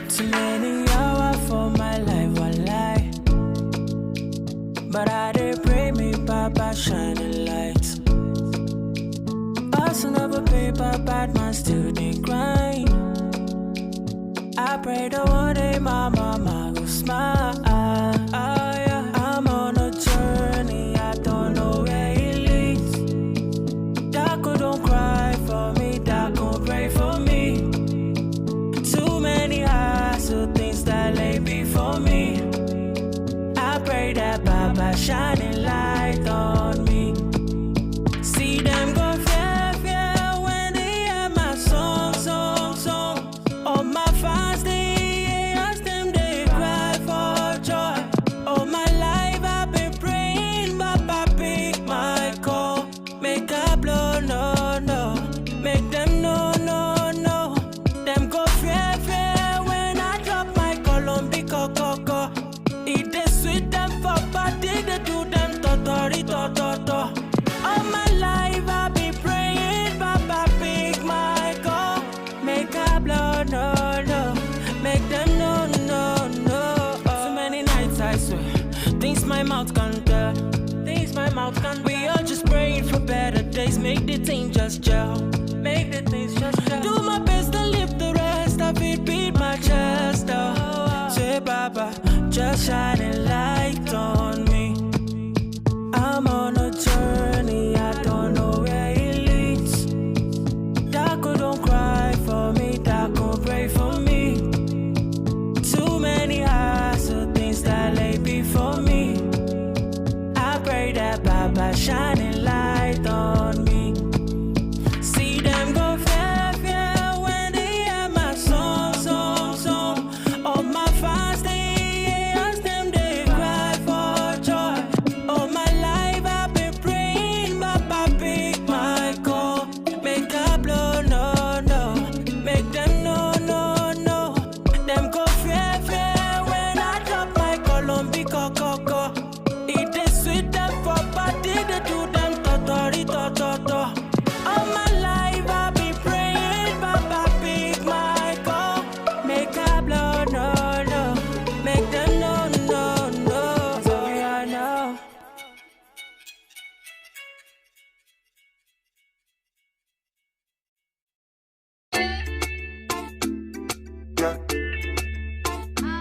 Too many hours for my life, I lie. But I did pray me, Papa, shining lights. Also never paper, bad man still did grind. I pray the one day my mama will smile. Yeah. I'm on a journey, I don't know where it leads. Dark, don't cry for shining light on me. See them go fear, fear when they hear my song, song, song. All my fans, they ask them, they cry for joy. All my life I've been praying, Papa pick my call. Make a blow, no, no. Make them no, no, no. Them go fear, fear when I drop my Colombico, coco. It is sweet them for body, they do them totori, to. All my life I've been praying, Papa pick my call. Make a blow, no, no. Make them no, no, no. So many nights I swear, things my mouth can't tell. Things my mouth can't. We all just praying for better days. Make the thing just gel. Make the things just gel. Do my best to lift the rest of it, beat my chest up. Say Baba, just shining light on me. I'm on a journey, I don't know where it leads. Daco don't cry for me, Daco pray for me. Too many eyes of things that lay before me. I pray that Baba shining light on me. See them go fear, fear when they hear my song, song, song. All my fans, they ask them, they cry for joy. All my life I've been praying, Papa pick my call. Make a blow, no, no. Make them no, no, no. Them go fear, fear when I drop my Colombico, coco. It is sweet them for body, they do them totori, to. All my life I've been praying, Papa pick my call. Make a blow, no, no. Make them no, no, no. So I know. Yeah,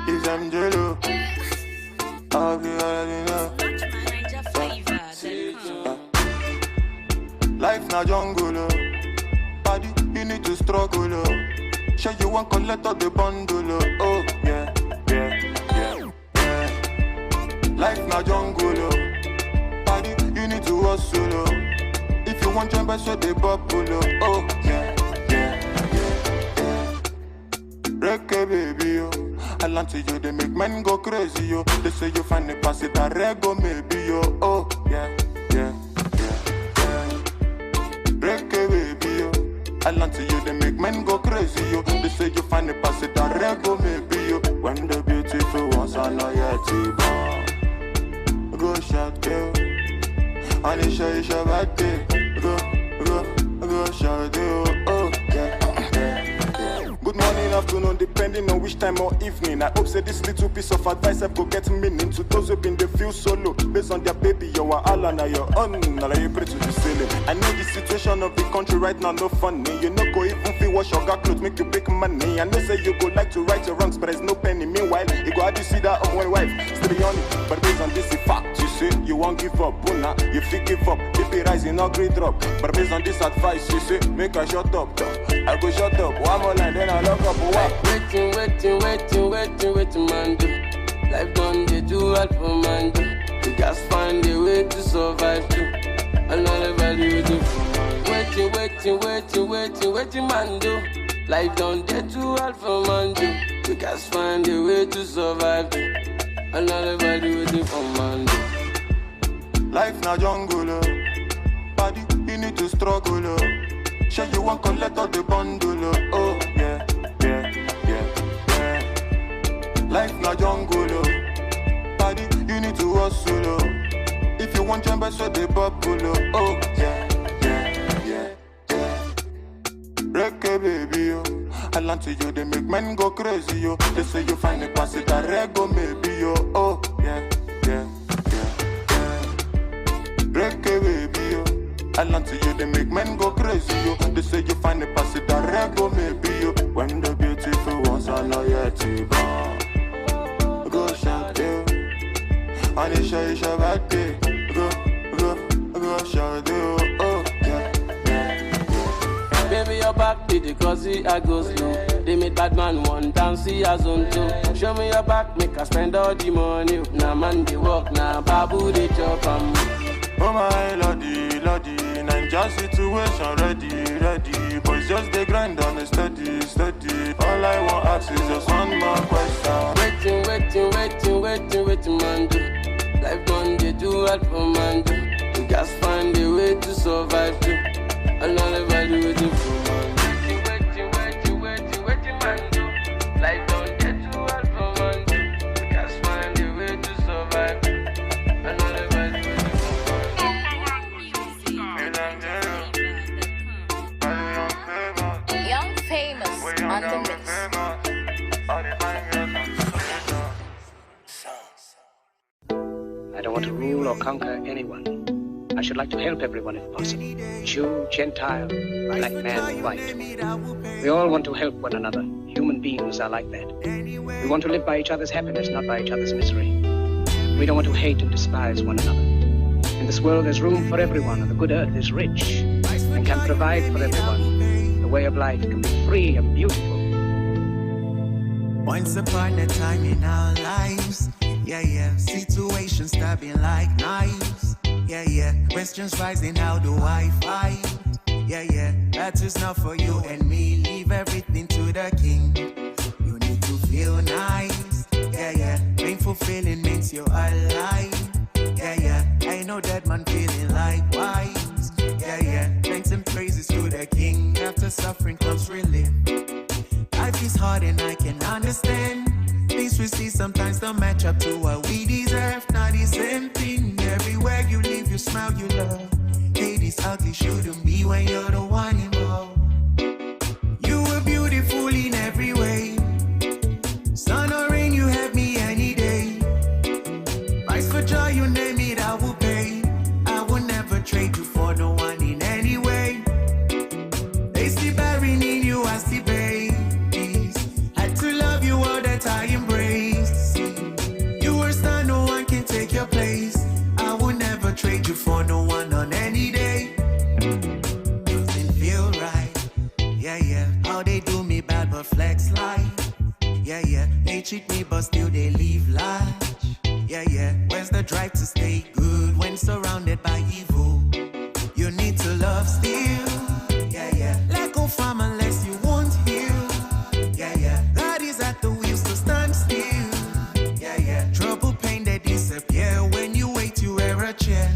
it's Angelo. I'll be already know. Life na jungle, oh. Body, you need to struggle, oh. Sure you want collect all the bundle, oh. Yeah, yeah, yeah, yeah. Life na jungle, oh. Body, you need to hustle, oh. If you want jump, so they bubble, oh. Yeah, yeah, yeah, yeah. Reggae baby, oh. I land to you, they make men go crazy, yo. They say you find the pass it a rego, maybe, yo. Oh, yeah, yeah, yeah, yeah. Reggae baby, yo. I land to you, they make men go crazy, yo. They say you find the pass it a rego, maybe, yo. When the beautiful ones are not yet born. Go shout, yo. And it's your birthday. Go shout, yo. Oh, yeah. Good morning, afternoon, depending on which time or evening. I hope say this little piece of advice I go get meaning to those who been they feel solo. Based on their baby, you are all on your own. Now you pray to the ceiling. I know the situation of the country right now no funny. You know go even feel wash your got clothes, make you big money. I know say you go like to right your wrongs, but there's no penny. Meanwhile, you go how do you see that on one wife? Still be on it, but based on this fact, you say you won't give up. Buna, you feel give up. If it rising, not great drop. But based on this advice, you say make I shut up. I go shut up. One more line, then I lock up. Waiting, man, do. Life done, they do all for man, do. You just find a way to survive, too. Another value, do. Waiting, man, do. Life done, they do all for man, do. You just find a way to survive, too. Another value, do for man, do. Life na jungle, oh. Body, you need to struggle, oh. Sure you want collect all the bundle, oh. Yeah, yeah, yeah, yeah. Life na jungle, oh. Body, you need to hustle, oh. If you want jump, so they bubble, oh. Yeah, yeah, yeah, yeah. Reggae baby, oh. I land to you, they make men go crazy, yo. They say you find the pass it a rego, maybe, yo. Oh, yeah, yeah, yeah, yeah. Reggae baby, yo. I land to you, they make men go crazy, yo. They say you find the pass it a rego, maybe, yo. When the beautiful ones are not yet born. Go shout, yo. And it's your birthday. Go shout, yo. Oh, yeah, yeah, yeah. me your back, did it cause I go slow. They made bad man one dance, see as on two. Show me your back, make us spend all the money. Now man they walk, now babu they chop Oh my lordy, lordy, Ninja situation ready. Boys just they grind on a steady. All I want ask is just one more question. Waiting, man do. Life done they do hard for man do. You just find a way to survive too. And all everybody waiting for man do. Waiting, man do. Life done they do hard for man do. You just find a way to survive too. And all everybody waiting for man. Young Famous on the mix. I don't want to rule or conquer anyone. I should like to help everyone if possible. Jew, Gentile, black man, white. We all want to help one another. Human beings are like that. We want to live by each other's happiness, not by each other's misery. We don't want to hate and despise one another. In this world there's room for everyone, and the good earth is rich and can provide for everyone. The way of life can be free and beautiful. Once upon a time in our lives, situations stabbing like knives, questions rising, how do I fight? That is not for you and me, leave everything to the king. You need to feel nice, painful feeling means you're alive, ain't no dead man feeling likewise, thanks and praises to the king, after suffering comes relief. Life is hard and I can understand. Things we see sometimes don't match up to what we deserve. Not the same thing. Everywhere you live, you smile, you love. Hate is ugly, shouldn't be when you're the one involved. You were beautiful in every way. Sun or rain, you have me any day. Price for joy, you name it, I will pay. I will never trade you for no one in any way. They see bearing in you, I see babe. I embrace. You were star, no one can take your place. I will never trade you for no one on any day. Doesn't feel right. How they do me bad but flex life. They cheat me but still they leave large. Where's the drive to stay good when surrounded by evil? You need to love still. Let go from unless you won't heal. That is at the wheels to stand still. Trouble, pain, they disappear when you wait, you wear a chair.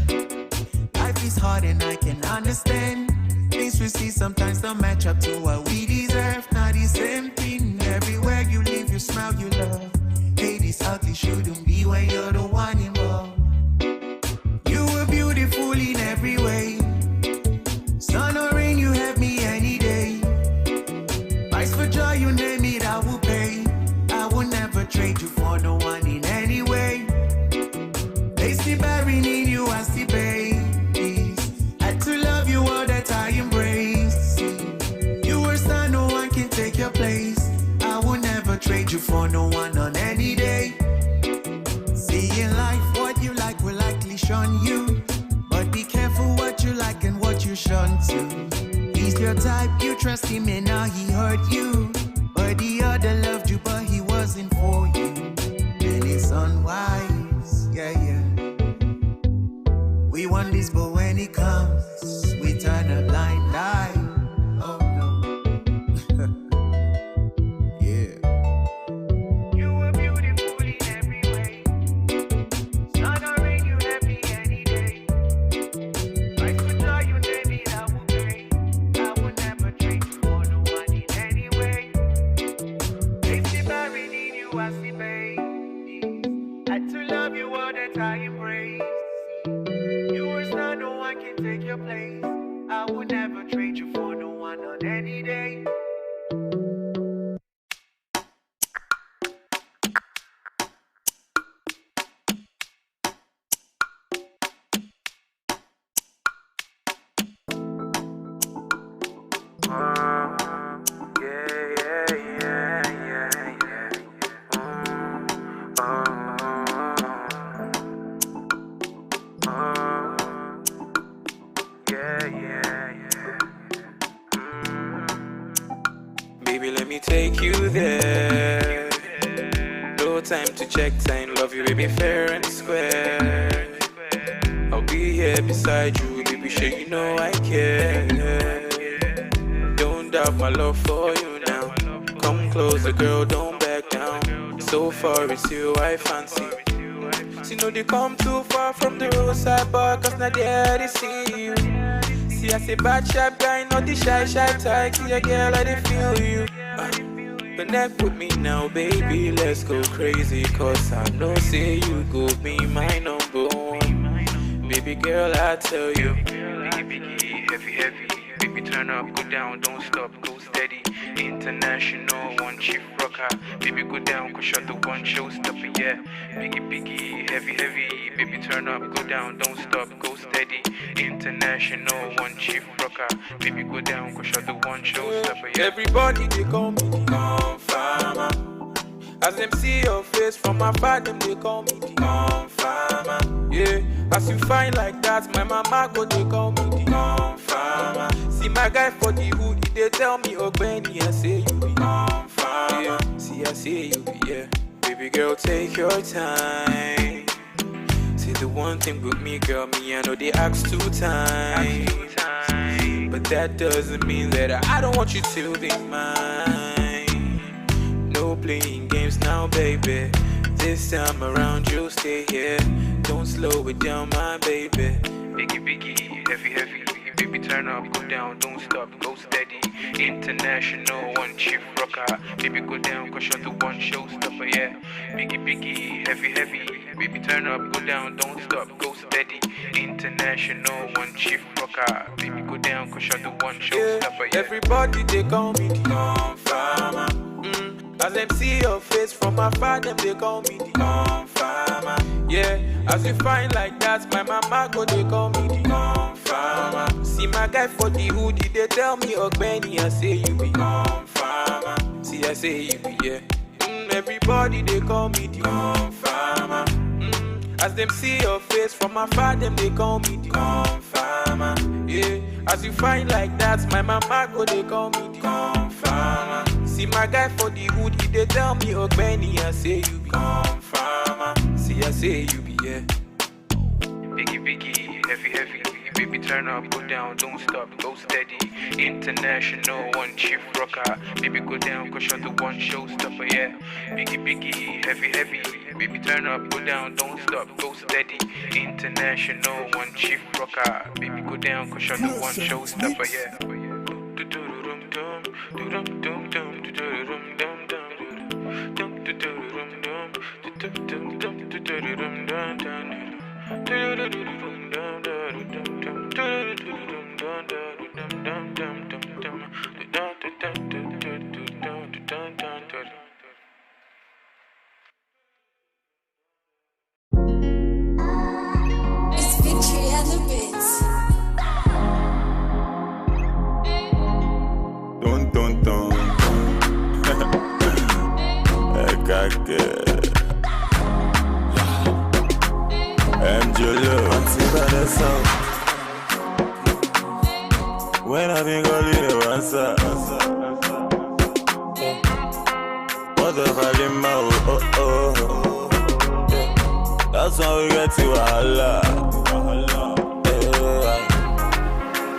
Life is hard and I can understand. Things we see sometimes don't match up to what we deserve. Not the same thing. Everywhere you live, you smile, you love. Hate is ugly, shouldn't be when you're the one involved. You were beautiful in every way. Sun or rain, you have me any day. Price for joy, you name it, I will pay. I will never trade you for no one in any way. They see bearing in you, I see babies. Had to love you all that I embrace. You were star, no one can take your place. I will never trade you for no one on any day. See in life, what you like will likely shun you. But be careful what you like and what you shun too. He's your type, you trust him and now he hurt you. But the other loved you but he wasn't for you. Then it's unwise, We want this but when it comes, we turn a blind eye. Oh no. You were beautiful in every way. Sun or rain, you have me any day. I could tell you, baby, I will pay. I will never trade you for no one in any way. They see buried in you, I see baby. Had to love you all that I embrace. You were star, no one can take your place. baby, let me take you there. No time to check time, love you, baby, fair and square. I'll be here beside you, baby, sure you know I care. Don't doubt my love for you now. Come closer, girl, don't back down. So far it's you I fancy. See, no, they come too far from the roadside bar, cause not there they see you. See, I say bad sharp guy, not the shy type. See a girl, I they feel you. Connect with me now, baby, let's go crazy, cause I know say you go be my number one. Baby girl, I tell you, biggie, heavy, baby turn up, go down, don't stop, go steady. International, one chief rocker, baby go down, go shot the one showstopper, yeah. Biggie, heavy, baby turn up, go down, don't stop, go steady. International, one chief rocker, baby go down, go shot the one showstopper, yeah. Everybody they call me the Confirmer. As them see your face from afar, them they call me the Confirmer. Yeah, as you find like that, my mama go they call me the Confirmer. See my guy for the hood, they tell me, oh Benny, I say you be Confirmer. Yeah. See, I say you be, yeah. Baby girl, take your time. See the one thing with me, girl, me I know they ask 2 times. But that doesn't mean that I don't want you to be mine. No playing games now, baby. This time around you'll stay here. Don't slow it down, my baby. Biggie, heavy, baby turn up, go down, don't stop, go steady. International, one chief rocker, baby go down, go shot the one showstopper, yeah. Biggie, heavy, baby turn up, go down, don't stop, go steady. International, one chief rocker, baby go down, go shot the one showstopper, yeah. Everybody they call me the Confirmer. As them see your face from afar, them they call me the Confirmer. Yeah, as you find like that, my mama go they call me the Confirmer. See my guy for the hoodie, they tell me, oh Benny, I say you be Confirmer. See, I say you be, yeah. Everybody they call me the Confirmer. As them see your face from afar, them they call me the Confirmer. Yeah, as you find like that, my mama go they call me the Confirmer. See my guy for the hoodie, they tell me, oh Benny, I say you be Confirmer. See, I say you be, yeah. Biggie, heavy, baby turn up, go down, don't stop, go steady. International, one chief rocker, baby go down, go shot the one showstopper, yeah. Biggie, heavy, baby turn up, go down, don't stop, go steady. International, one chief rocker, baby go down, go shot the one showstopper, yeah. It's Victory and the Bits. Dun. Angelo, when I been calling you answer, what the volume, that's why we get to Allah.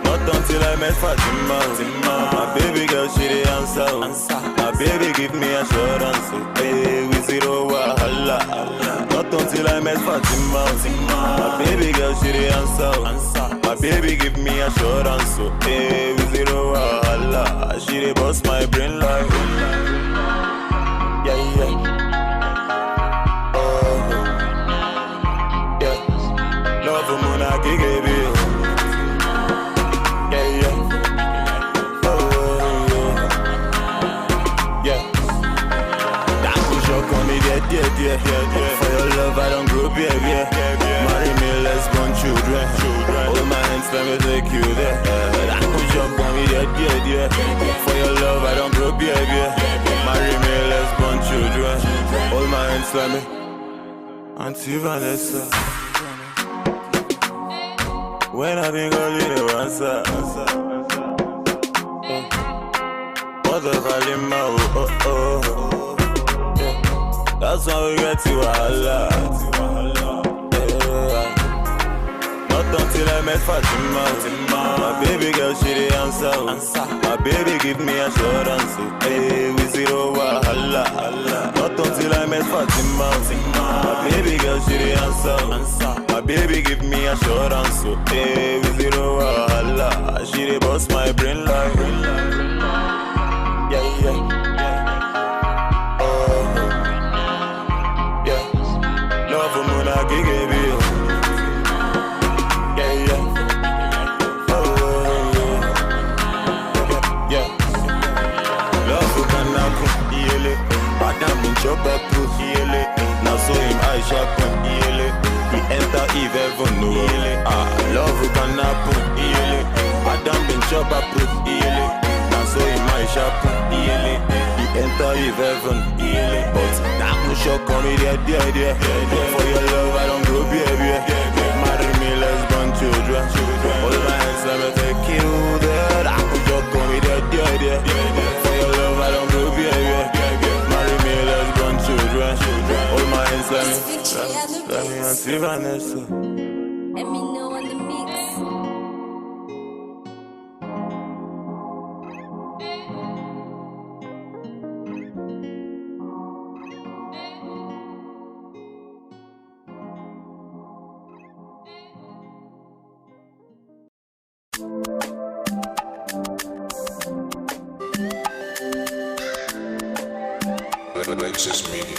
Not until I met Fatima. My baby girl, she the answer. My baby give me assurance. Hey, we zero wahala. Not until I met Fatima. My baby girl, she the answer. My baby give me assurance. Hey, we zero wahala. She the boss my brain like. Yeah. Love for Mona Gigi. Yeah. For your love, I don't grow up, yeah. Marry me, let's born children. Hold my hands, let me take you there. I could jump on me, yeah. For your love, I don't grow up, yeah. Marry me, let's born children. Hold my hands, let me. Auntie Vanessa. When I been calling you answer. mother calling my oh. Yeah. That's why we get to Allah. Yeah. Not until I met Fatima. My baby girl, she the answer. My baby give me assurance. Hey, we zero wahala. Not until I met Fatima. My baby girl, she the answer. My baby give me assurance. Hey, we zero wahala. She the boss my brain like. Yeah. Oh, yeah. Love for Muna Gigi. Chop up to heal it. Now so him I sharpen heal it. He enter Eve heaven no love can happen heal it. Adam been chop up to heal it. Now so him I sharpen heal it. He enter Eve heaven heal it. But that no shock on me there. For your love I don't grow baby. Marry me, let's born children. All my hands let me take you there. That no shock on me there. For your love I don't grow baby. All my hands, let me see Vanessa. Let me know on the mix. Alexis Media.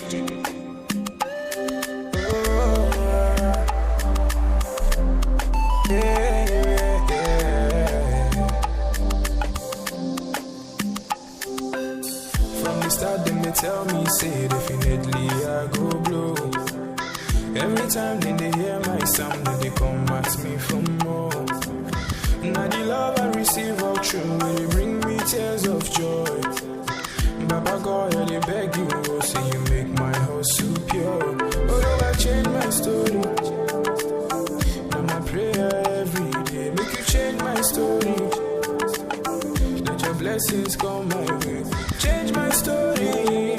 From the start, them they tell me, say definitely I go blow. Every time then they hear my sound, then they come ask me for more. Now the love I receive all true, they bring me tears of joy. Baba God, I beg you, oh, say you make my house so pure. Oh, I change my story. Now my prayer every day, make you change my story. Let your blessings come my way, change my story.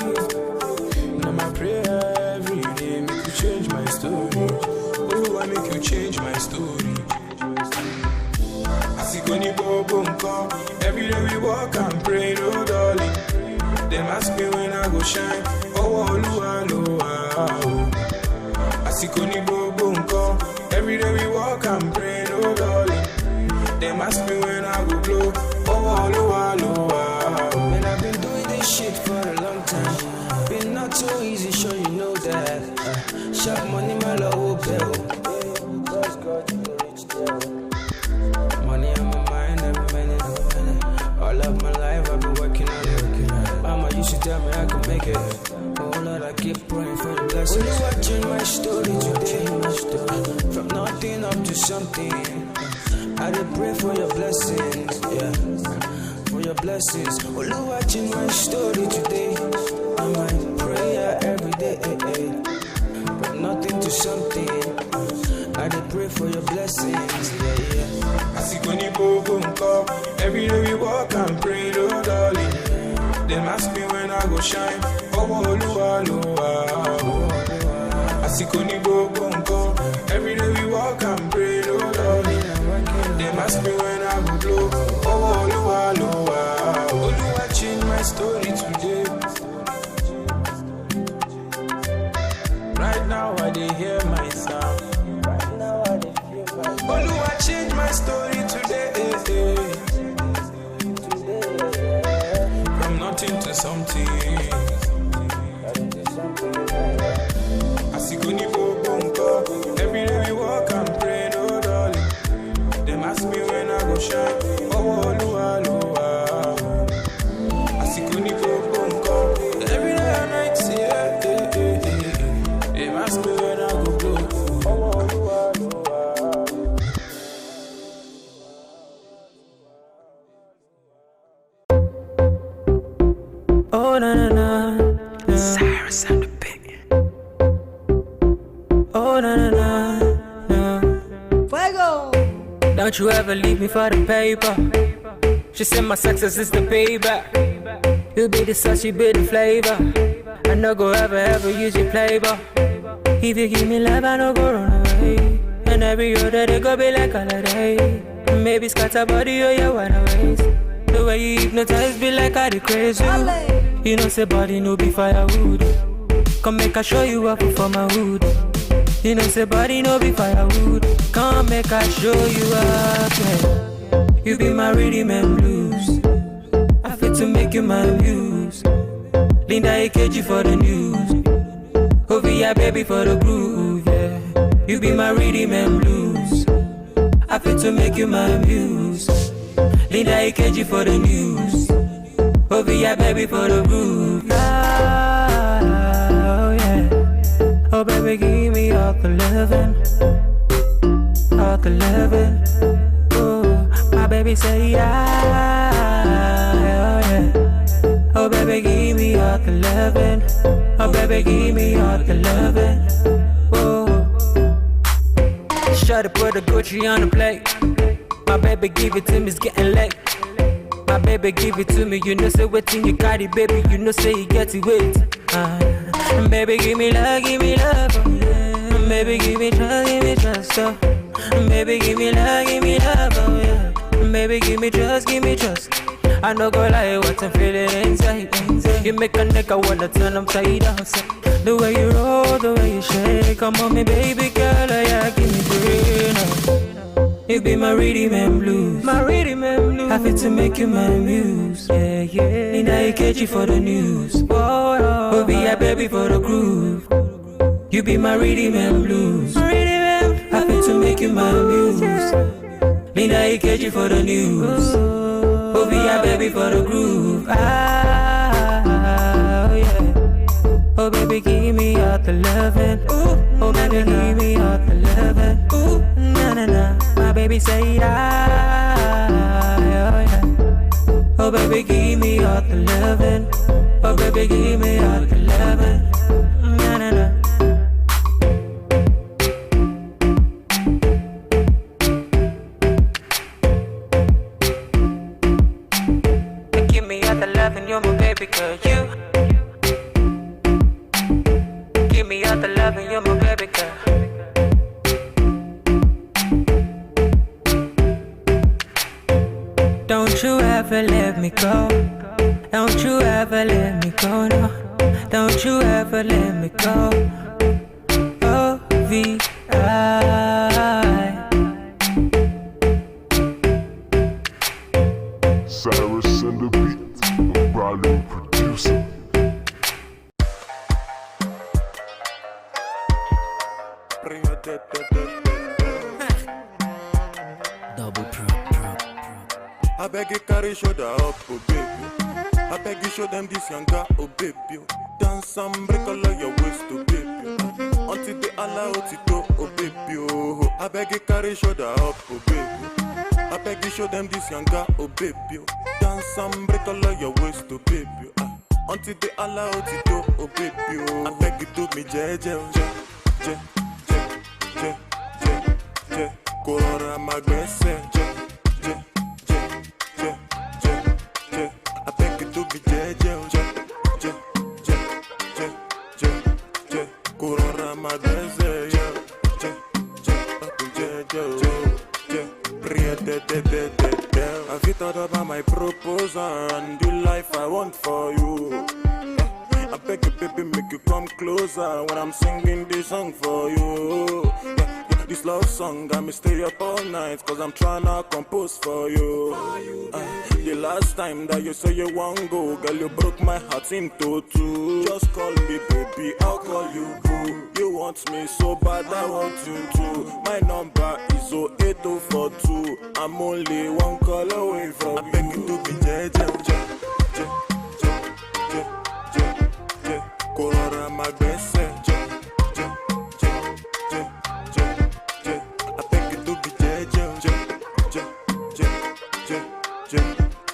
Now my prayer every day, make you change my story. Oh, I make you change my story. I see Connie Bobo, every day we walk and pray, oh darling. Them ask me when I go shine. Oh, I see Connie Bobo. Every day we walk and pray, oh darling. Them ask me when I go blow. Oh, man, I've been doing this shit for a long time. Been not so easy, sure you know that. Sharp money, my love will bill. God's got you rich there. Money on my mind, every minute. All of my life, I've been working on it. Mama used to tell me I could make it. Oh Lord, I keep praying for your blessings. Will you watching my story today? From nothing up to something. I did pray for your blessings, yeah. For your blessings. Will you watching my story today? I might pray every day. From nothing to something. I did pray for your blessings, yeah. I see Connie Bobo, every day we walk and pray, oh darling. Them ask me when I go shine. Oh, I see Connie Bobo. Every day we walk and pray, oh darling. Them ask me when I go blow. Oh, I change my story today. Right now I dey hear my sound. Oh, I change my story today. From nothing to something. I see Connie Bobo. Every day we walk and pray, no darling. Them ask me when I go shine. Oh, I see Connie Bobo. Every day and night, yeah. Them ask me when I go blow. Oh, na. Cyrus on the beat. Oh, na. Fuego! Don't you ever leave me for the paper. She said my success is the payback. You be the sauce, you be the flavor. I no go ever use your playboy. If you give me love, I no go run away. And every other day go be like holiday. Maybe scatter body or your waterways. The way you hypnotize be like I the crazy. You know say body no be firewood. Come make I show you up for my hood. You know say body no be firewood. Come make I show you up, yeah. You be my rhythm and blues. I fit to make you my muse. Linda AKG for the news. Ovia baby for the groove, yeah. You be my rhythm and blues. I fit to make you my muse. Linda AKG for the news. Ovia baby for the groove. Oh yeah. Oh baby give me all the loving. All the loving. Oh my baby say yeah. Oh yeah. Oh baby give me all the loving. Oh baby give me all the loving. Oh. Shut up, put the Gucci on the plate. My baby give it to me, it's getting late. My baby give it to me, you know say waiting you got it, baby, you know say you get it wait. Baby give me love, oh, yeah. Baby give me trust, oh. Baby give me love, oh yeah. Baby give me trust. I no go lie, what I'm feeling inside. You make a nigga wanna turn upside down. The way you roll, the way you shake, come on me baby girl, oh yeah, give me brain. You be my rhythm and blues. My rhythm and blues. I fit to make you my muse. Yeah, yeah. Need I catch you for the news. Oh, be a baby for the groove. You be my rhythm and blues. My rhythm and blues. I fit to make you my muse. Need I catch you for the news. Oh, be a baby for the groove. Ah, oh yeah. Oh baby, give me all the loving. Ooh, oh baby, give me all the loving. Ooh, na na na. My baby say ah, oh yeah. Oh baby, give me all the loving. Oh baby, give me all the loving. Na na na. Give me all the loving, you're my baby girl, you. Give me all the loving, you're my baby girl. Don't you ever let me go. Don't you ever let me go, no. Don't you ever let me go. O-V-I. Cyrus and the beat, Riley producer. Double pro. I beg you carry shoulder up, oh baby. I beg you show them this younger, oh baby. Dance and break all of your waist, oh baby. Until they allow it to, oh baby. Oh, I beg you carry shoulder up, oh baby. I beg you show them this younger, oh baby. Dance and break all of your waist, oh baby. Until they allow it to, oh baby. Oh, I beg you do me je. Corona magbese, je. I beg you do me je. Corona magbese, Have you thought about my proposal and the life I want for you? I beg you, baby, make you come closer when I'm singing this song for you. This love song got me stay up all night, cause I'm tryna compose for you. The last time that you say you won't go, girl, you broke my heart into two. Just call me baby, I'll call you boo. You want me so bad, I want you too. My number is 08042. I'm only one call away from you. I beg you to be je. Colora magbese, je. I beg you to be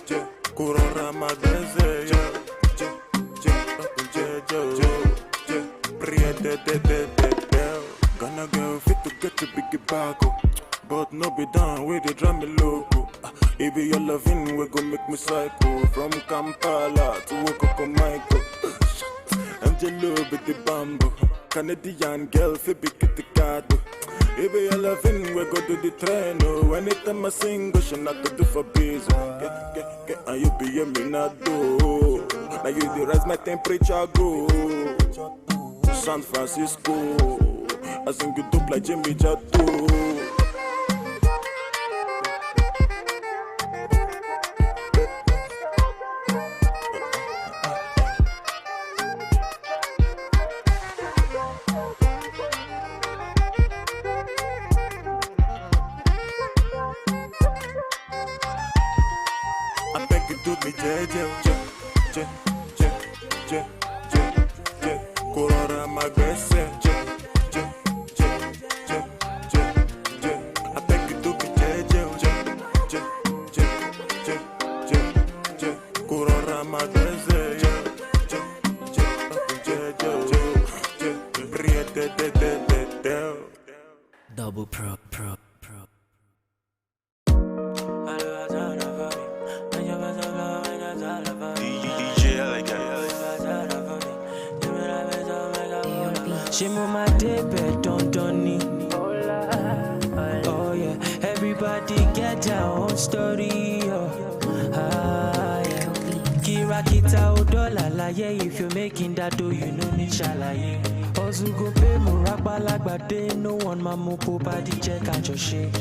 je. Colora magbese, Gonna go fit to get your biggie back, but no be done with the drum loco. It be your loving, we gon' make me psycho. From Kampala to Okokomaiko. Angelo with the bamboo. Canadian girl, fi be kitty card. It be your loving, we go to the train. Oh, anytime I sing, go she not to do for biz. Get, and you be a minado. Now you the rise my temperature go. To San Francisco, I sing you dope like Jimmy Jatto. Double pro. She move my day bed, don't need. Oh yeah, everybody get their own story. Yeah. Kira kita odola la yeah. If you're making that dough, you know me shalaye. Ozu go pay murabalagbade. No one mamu body check and your shake.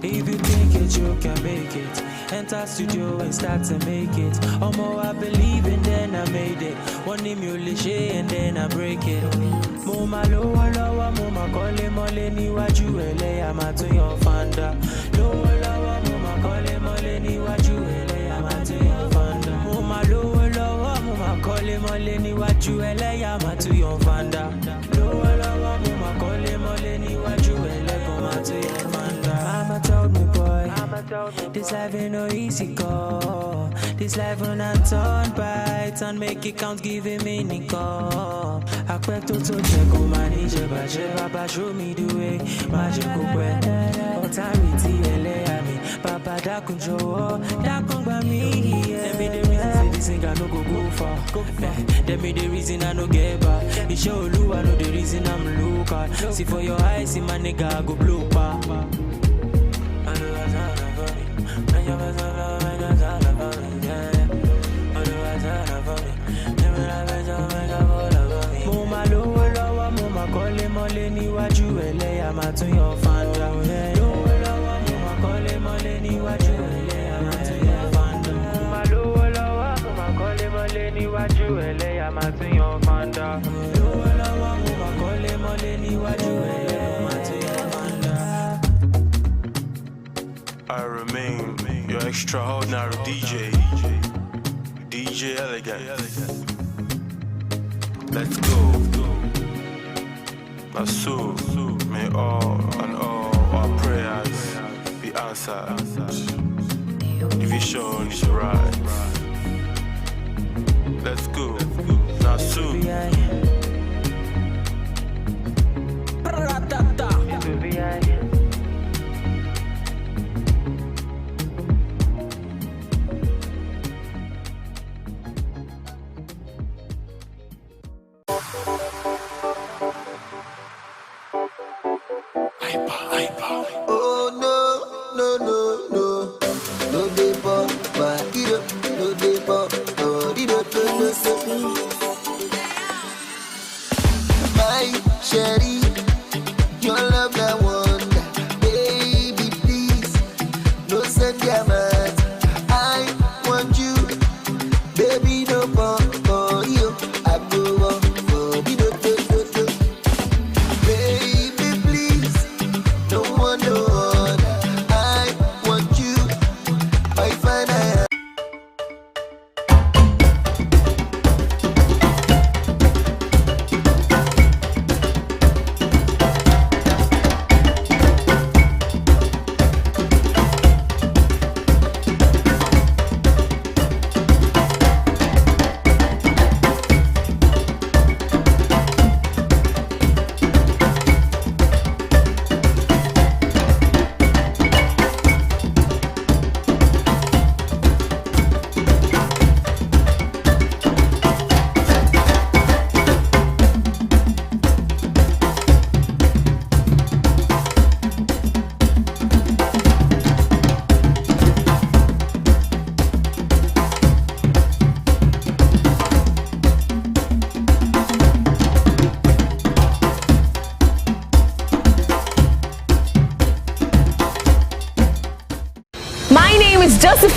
If you think it, you can make it. Enter studio and start to make it. Omo, I believe and then I made it. One name you lishe and then I break it. Muma lowa lowa, muma kole mole ni waju ele amatu yon fanda. Lowa lowa, muma kole mole ni waju ele amatu yon fanda. Muma lowa lowa, muma kole mole ni waju ele amatu yon fanda. Lowa lowa, muma kole mole ni waju ele amatu yon fanda. Mama told me, boy, this life ain't no easy go. This life when I turn bright and make it count, giving meaning go. I quit to check on my ninja, Baba show me the way. Magical way. Authority, LA, Papa da control, da come by me. Tell me the reason this thing I no go far. Tell me the reason I no get back. It show you I know the reason I'm look at. See for your eyes, see my nigga I go blue pa. Muma lowa lowa, muma kole mole ni waju ele amatu yon fanda. Lowa lowa, muma kole mole ni waju ele amatu yon fanda. Muma lowa lowa, muma kole mole ni waju ele amatu yon fanda. Lowa lowa, muma kole mole ni waju ele amatu yon fanda. I remain your extraordinary DJ Elegant. Let's go. My soul, may all and all our prayers be answered. The vision is right. Let's go. Now soon. Oh no dey pop, no dey pop, my sherry, your love na wonder, baby please, no send your mouth. I want you, baby no pop for you, I go on for me no do. Baby please, no one no other. I want you, I find I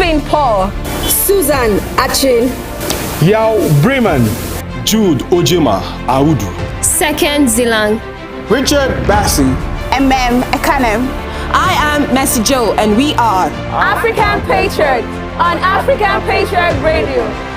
Josephine Paul, Susan Achin, Yao Bremen, Jude Ojema Audu, Second Zilang, Richard Bassi, Ekanem. I am Mercy Joe, and we are African Patriot on African Patriot Radio.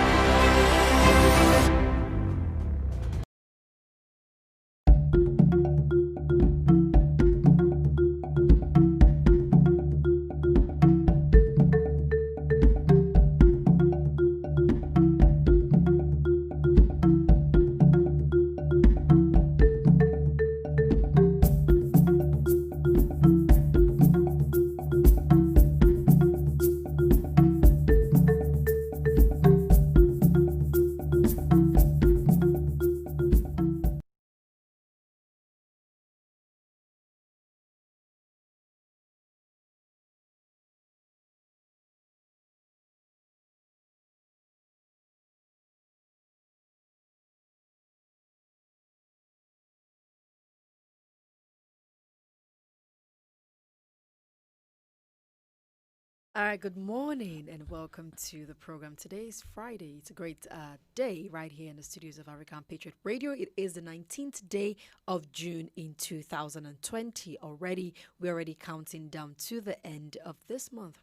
All right, good morning and welcome to the program. Today is Friday. It's a great day right here in the studios of African Patriot Radio. It is the 19th day of June in 2020. We're already counting down to the end of this month.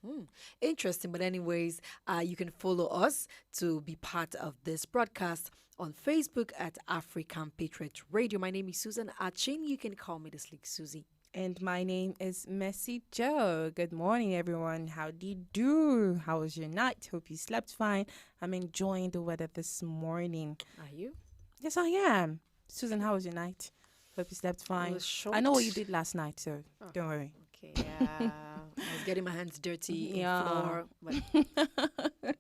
Interesting. But anyways, you can follow us to be part of this broadcast on Facebook at African Patriot Radio. My name is Susan Achin. You can call me the Sleek Susie. And my name is Mercy Joe. Good morning, everyone. How do you do? How was your night? Hope you slept fine. I'm enjoying the weather this morning. Are you? Yes, I am. Susan, how was your night? Hope you slept fine. I know what you did last night, so don't worry. Okay, yeah. I was getting my hands dirty in the floor. But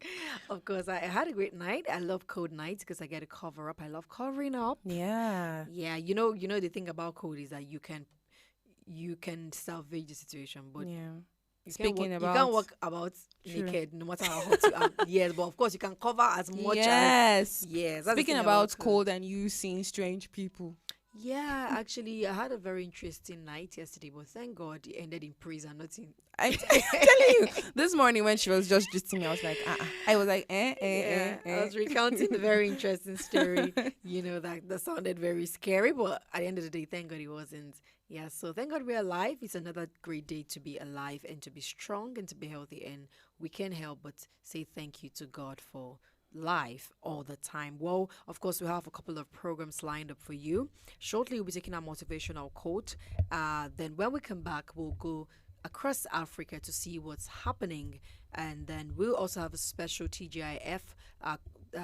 of course, I had a great night. I love cold nights because I get to cover up. I love covering up. Yeah. Yeah, you know the thing about cold is that you can salvage the situation, but you can't walk about naked no matter how hot you are. Yes, but of course you can cover as much as Speaking about cold and you seeing strange people. Yeah, actually I had a very interesting night yesterday, but thank God it ended in praise and not in I'm telling you, this morning when she was just gisting me, I was like, I was like, I was recounting the very interesting story, that sounded very scary, but at the end of the day, thank God it wasn't. Yeah, so thank God we're alive. It's another great day to be alive and to be strong and to be healthy. And we can't help but say thank you to God for life all the time. Well, of course, we have a couple of programs lined up for you. Shortly, we'll be taking our motivational quote. Then when we come back, we'll go across Africa to see what's happening. And then we'll also have a special TGIF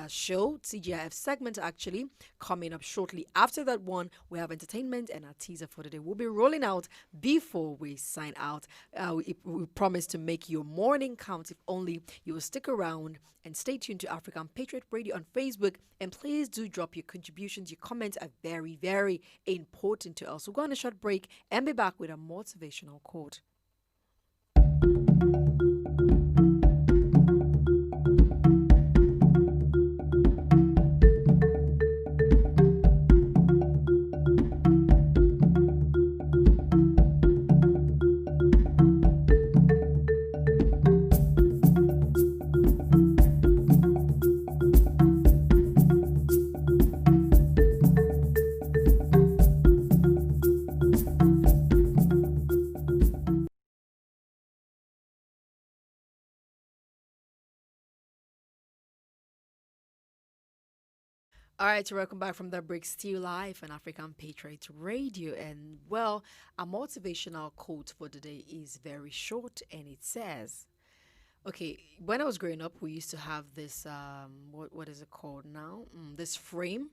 show, TGIF segment actually, coming up shortly. After that one, we have entertainment and our teaser for the day will be rolling out before we sign out. We promise to make your morning count if only you will stick around and stay tuned to African Patriot Radio on Facebook. And please do drop your contributions. Your comments are very, very important to us. We'll go on a short break and be back with a motivational quote. All right, so welcome back from the break. Still live on African Patriot Radio. And well, our motivational quote for the day is very short and it says, okay, when I was growing up, we used to have this, what is it called now? This frame,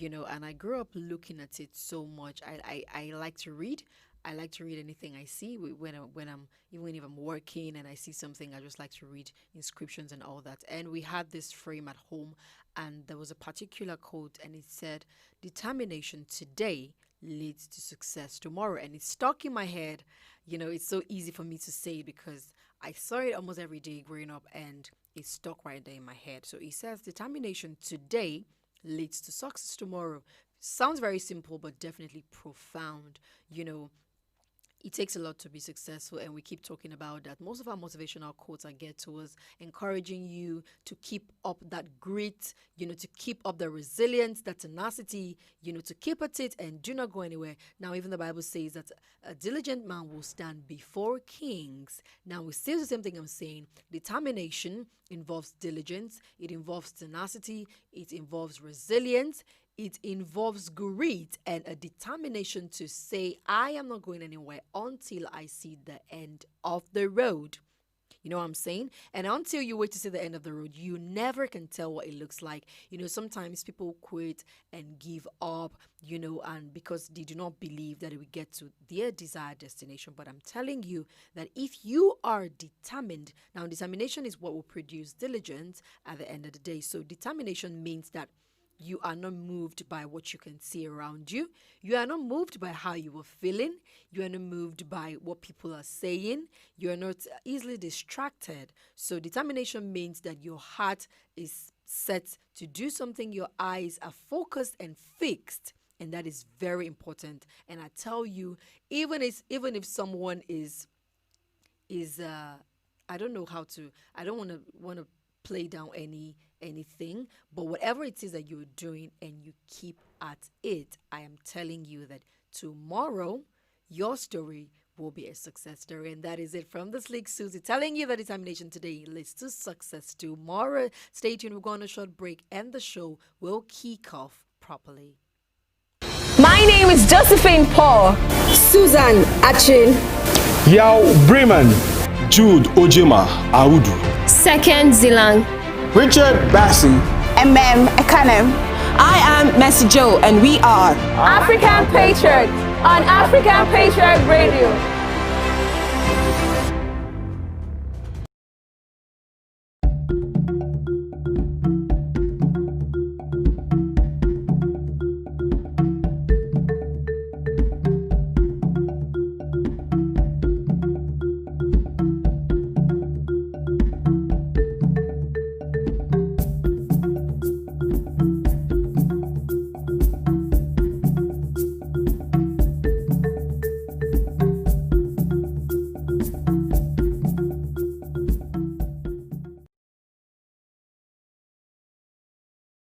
and I grew up looking at it so much. I like to read. I like to read anything I see when I'm even if I'm working and I see something, I just like to read inscriptions and all that. And we had this frame at home, and there was a particular quote, and it said, "Determination today leads to success tomorrow." And it stuck in my head. It's so easy for me to say it because I saw it almost every day growing up, and it stuck right there in my head. So it says, "Determination today leads to success tomorrow." Sounds very simple, but definitely profound. it takes a lot to be successful, and we keep talking about that. Most of our motivational quotes are geared towards encouraging you to keep up that grit, to keep up the resilience, that tenacity, to keep at it and do not go anywhere. Now, even the Bible says that a diligent man will stand before kings. Now, we see the same thing I'm saying. Determination involves diligence, it involves tenacity, it involves resilience, it involves grit and a determination to say, I am not going anywhere until I see the end of the road. You know what I'm saying? And until you wait to see the end of the road, you never can tell what it looks like. Sometimes people quit and give up, and because they do not believe that it will get to their desired destination. But I'm telling you that if you are determined, now determination is what will produce diligence at the end of the day. So determination means that you are not moved by what you can see around you. You are not moved by how you are feeling. You are not moved by what people are saying. You are not easily distracted. So determination means that your heart is set to do something. Your eyes are focused and fixed. And that is very important. And I tell you, even if someone is I don't know how to, I don't want to play down anything, but whatever it is that you're doing and you keep at it, I am telling you that tomorrow your story will be a success story. And that is it from the Sleek Susie, telling you that determination today leads to success tomorrow. Stay tuned, we're going on a short break and the show will kick off properly. My name is Josephine Paul. Susan Achin. Yao Bremen. Jude Ojema Audu. Second Zilang. Richard Bassi. Ekanem. I am Mercy Joe, and we are African Patriot on African Patriot Radio.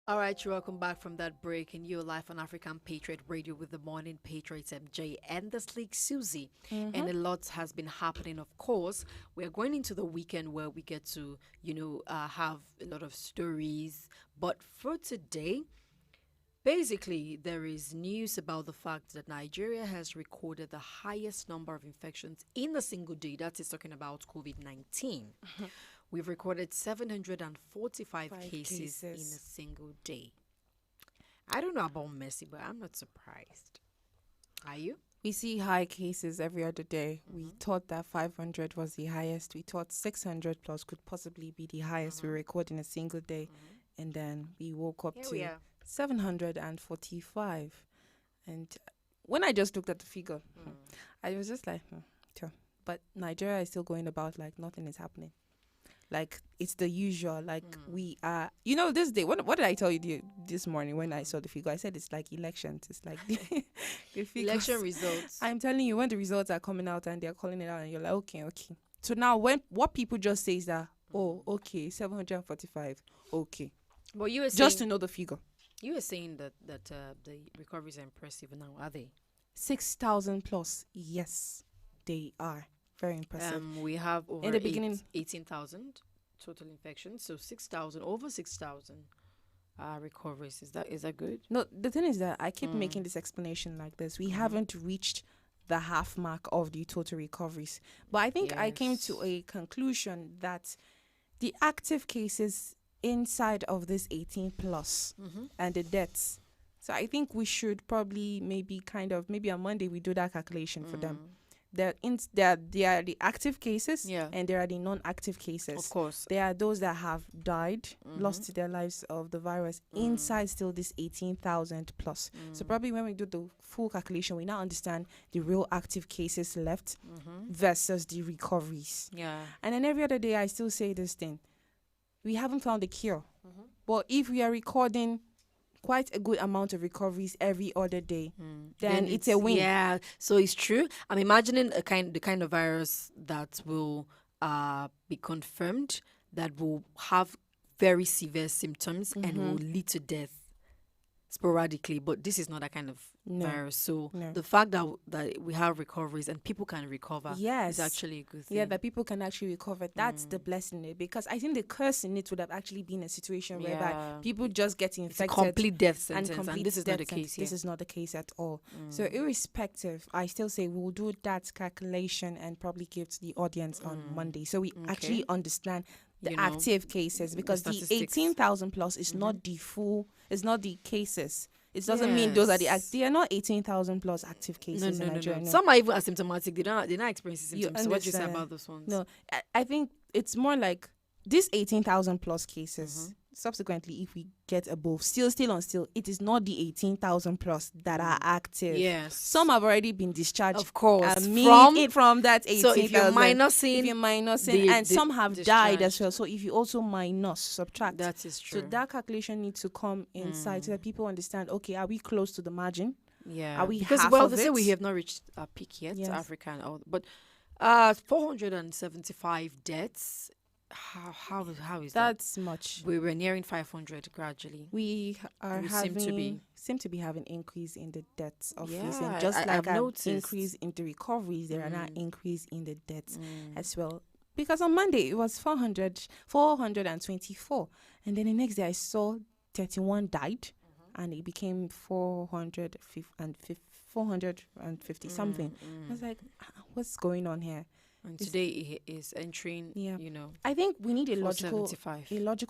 All right, you're welcome back from that break, and you're live on African Patriot Radio with the Morning Patriots MJ and the Sleek Susie. And a lot has been happening, of course. We're going into the weekend where we get to, have a lot of stories. But for today, basically, there is news about the fact that Nigeria has recorded the highest number of infections in a single day. That is talking about COVID-19. We've recorded 745 cases in a single day. I don't know about Messi, but I'm not surprised. Are you? We see high cases every other day. We thought that 500 was the highest. We thought 600 plus could possibly be the highest we record in a single day. And then we woke up to 745. And when I just looked at the figure, I was just like, sure. But Nigeria is still going about like nothing is happening. Like, it's the usual. Like, we are... this day... What did I tell you this morning when I saw the figure? I said it's like elections. It's like the figures. Election results. I'm telling you, when the results are coming out and they're calling it out and you're like, okay. So now, what people just say is that, 745, okay. But you were saying... Just to know the figure. You were saying that the recoveries are impressive now, are they? 6,000 plus. Yes, they are. Very impressive. We have over in the beginning 18,000 total infections, so 6,000, over 6,000 recoveries. Is that good? No, the thing is that I keep making this explanation like this. We haven't reached the half mark of the total recoveries, but I think I came to a conclusion that the active cases inside of this 18 plus and the deaths. So I think we should probably maybe on Monday we do that calculation for them. There are the active cases and there are the non-active cases. Of course. There are those that have died, lost their lives of the virus inside still this 18,000 plus. So probably when we do the full calculation, we now understand the real active cases left versus the recoveries. Yeah. And then every other day I still say this thing. We haven't found a cure. But if we are recording quite a good amount of recoveries every other day, then it's a win. Yeah, so it's true. I'm imagining the kind of virus that will be confirmed, that will have very severe symptoms and will lead to death sporadically, but this is not that kind of virus. So the fact that we have recoveries and people can recover is actually a good thing. Yeah, that people can actually recover. That's the blessing in it, because I think the curse in it would have actually been a situation whereby people just get infected. It's a complete death sentence, and this is not the case. This is not the case at all. So irrespective, I still say we'll do that calculation and probably give to the audience on Monday, so we actually understand the active cases, because the 18,000 plus is not the full, it's not the cases. It doesn't mean those are they are not 18,000 plus active cases in Nigeria. No. Some are even asymptomatic. They're not experiencing symptoms. So what do you say about those ones? No, I think it's more like this 18,000 plus cases. Subsequently, if we get above, still, it is not the 18,000 plus that are active. Yes, some have already been discharged. Of course, from that 18,000. So if you're minusing, and some have died as well. So if you also subtract, that is true. So that calculation needs to come inside so that people understand. Okay, are we close to the margin? Yeah, are we because half they of say it? we have not reached a peak yet, Africa and all, but 475 deaths. How is that? That's much. We were nearing 500 gradually. We seem to be having increase in the deaths of recent. Just like I've an noticed. Increase in the recoveries, there are now increase in the deaths as well. Because on Monday it was 424, and then the next day I saw 31 died, and it became 450 something. I was like, what's going on here? And today he is entering, I think we need a logical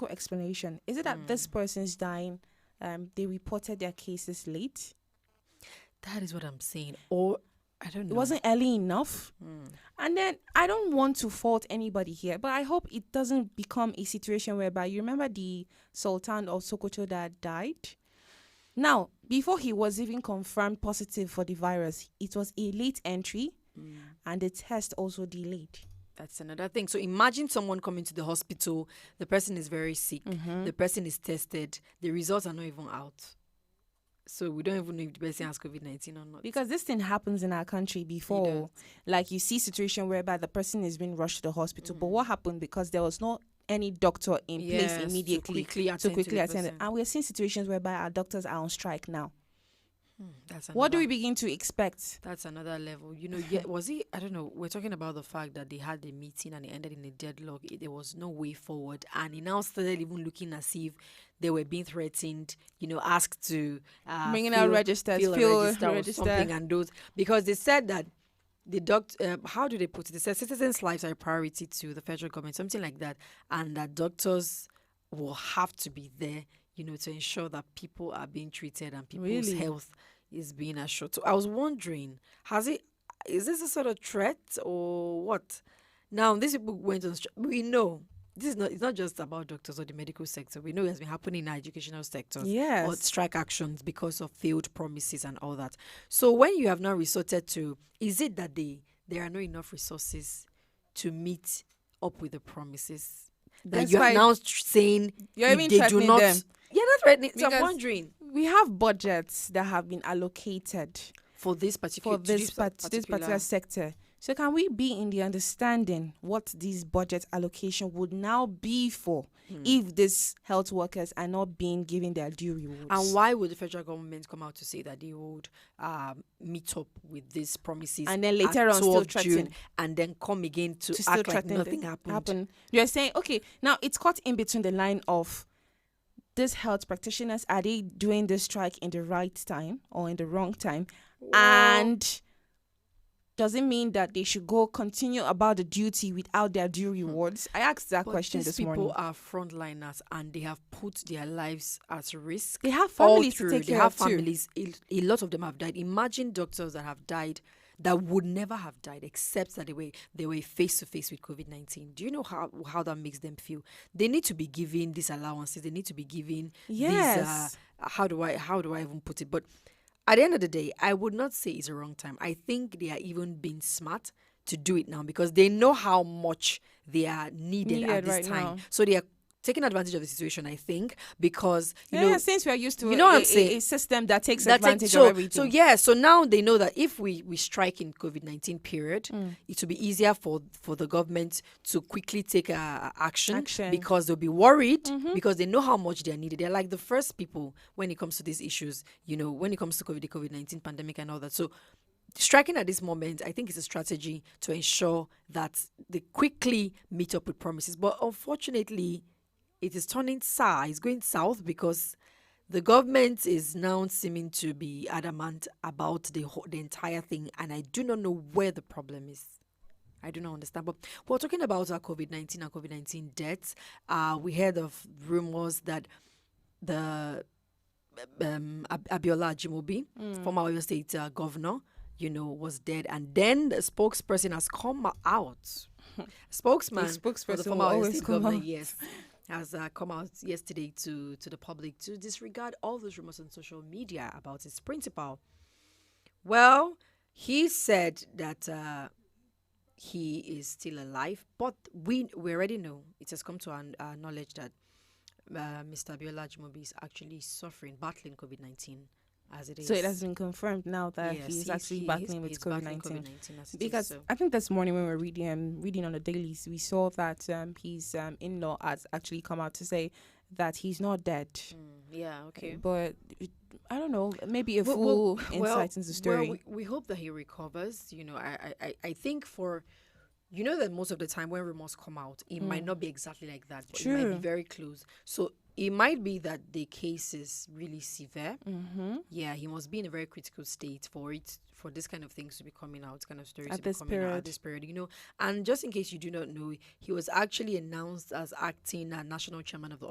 explanation. Is it that this person's dying, they reported their cases late? That is what I'm saying. Or, I don't know. It wasn't early enough. And then, I don't want to fault anybody here, but I hope it doesn't become a situation whereby, you remember the Sultan of Sokoto that died? Now, before he was even confirmed positive for the virus, it was a late entry. And the test also delayed. That's another thing. So imagine someone coming to the hospital, the person is very sick, the person is tested, the results are not even out. So we don't even know if the person has COVID-19 or not. Because this thing happens in our country before. Like you see situation whereby the person is being rushed to the hospital. But what happened? Because there was no any doctor in place immediately to quickly attend it. And we're seeing situations whereby our doctors are on strike now. That's what do we begin to expect? That's another level. Was it? I don't know. We're talking about the fact that they had a meeting and it ended in a deadlock. There was no way forward. And it now started even looking as if they were being threatened, asked to bringing out registers, or something, and those, because they said that the doctor, how do they put it? They said citizens' lives are a priority to the federal government, something like that, and that doctors will have to be there, to ensure that people are being treated and people's health is being assured. So I was wondering, is this a sort of threat or what? Now, these people went on strike. We know it's not just about doctors or the medical sector. We know it has been happening in our educational sectors. Yes. Or strike actions because of failed promises and all that. So when you have now resorted to, is it that there are not enough resources to meet up with the promises? That you are now saying you're even threatening them. You're not threatening. So I'm wondering. We have budgets that have been allocated for this particular sector. So can we be in the understanding what this budget allocation would now be for if these health workers are not being given their due rewards? And why would the federal government come out to say that they would meet up with these promises and then later on still threaten and then come again to act like nothing happened? You're saying, okay, now it's caught in between the line of these health practitioners, are they doing this strike in the right time or in the wrong time? And does it mean that they should go continue about the duty without their due rewards? I asked that question this morning. These people are frontliners and they have put their lives at risk. They have families to take care of too. They have families. A lot of them have died. Imagine doctors that have died that would never have died except that they were face to face with COVID-19. Do you know how that makes them feel? They need to be given these allowances. They need to be given these. How do I even put it? But at the end of the day, I would not say it's a wrong time. I think they are even being smart to do it now because they know how much they are needed at this time. Now. So they are taking advantage of the situation, I think, because since we are used to a system that takes advantage of everything. So now they know that if we strike in COVID-19 period, it will be easier for the government to quickly take action because they'll be worried because they know how much they are needed. They're like the first people when it comes to these issues, when it comes to the COVID-19 pandemic and all that. So striking at this moment, I think it's a strategy to ensure that they quickly meet up with promises. But unfortunately, it is turning sour. It's going south because the government is now seeming to be adamant about the entire thing, and I do not know where the problem is. I do not understand. But we're talking about our COVID-19 and COVID-19 deaths. We heard of rumors that the Abiola Ajimobi, former Oyo State governor, was dead, and then the spokesperson has come out. Spokesman for the former Oyo State governor, yes, has come out yesterday to the public to disregard all those rumors on social media about his principal. Well, he said that he is still alive, but we already know, it has come to our knowledge that Mr. Abiola Ajimobi is actually battling COVID-19 as it is. So it has been confirmed now that he's actually battling with COVID-19. Because I think this morning when we were reading on the dailies, we saw that his in-law has actually come out to say that he's not dead. Yeah, okay. But I don't know, maybe a full insight into the story. Well, we hope that he recovers. I think that most of the time when rumors come out, it might not be exactly like that, but it might be very close. So it might be that the case is really severe. Yeah, he must be in a very critical state for this kind of things to be coming out, kind of stories to be coming out at this period. And just in case you do not know, he was actually announced as acting national chairman of the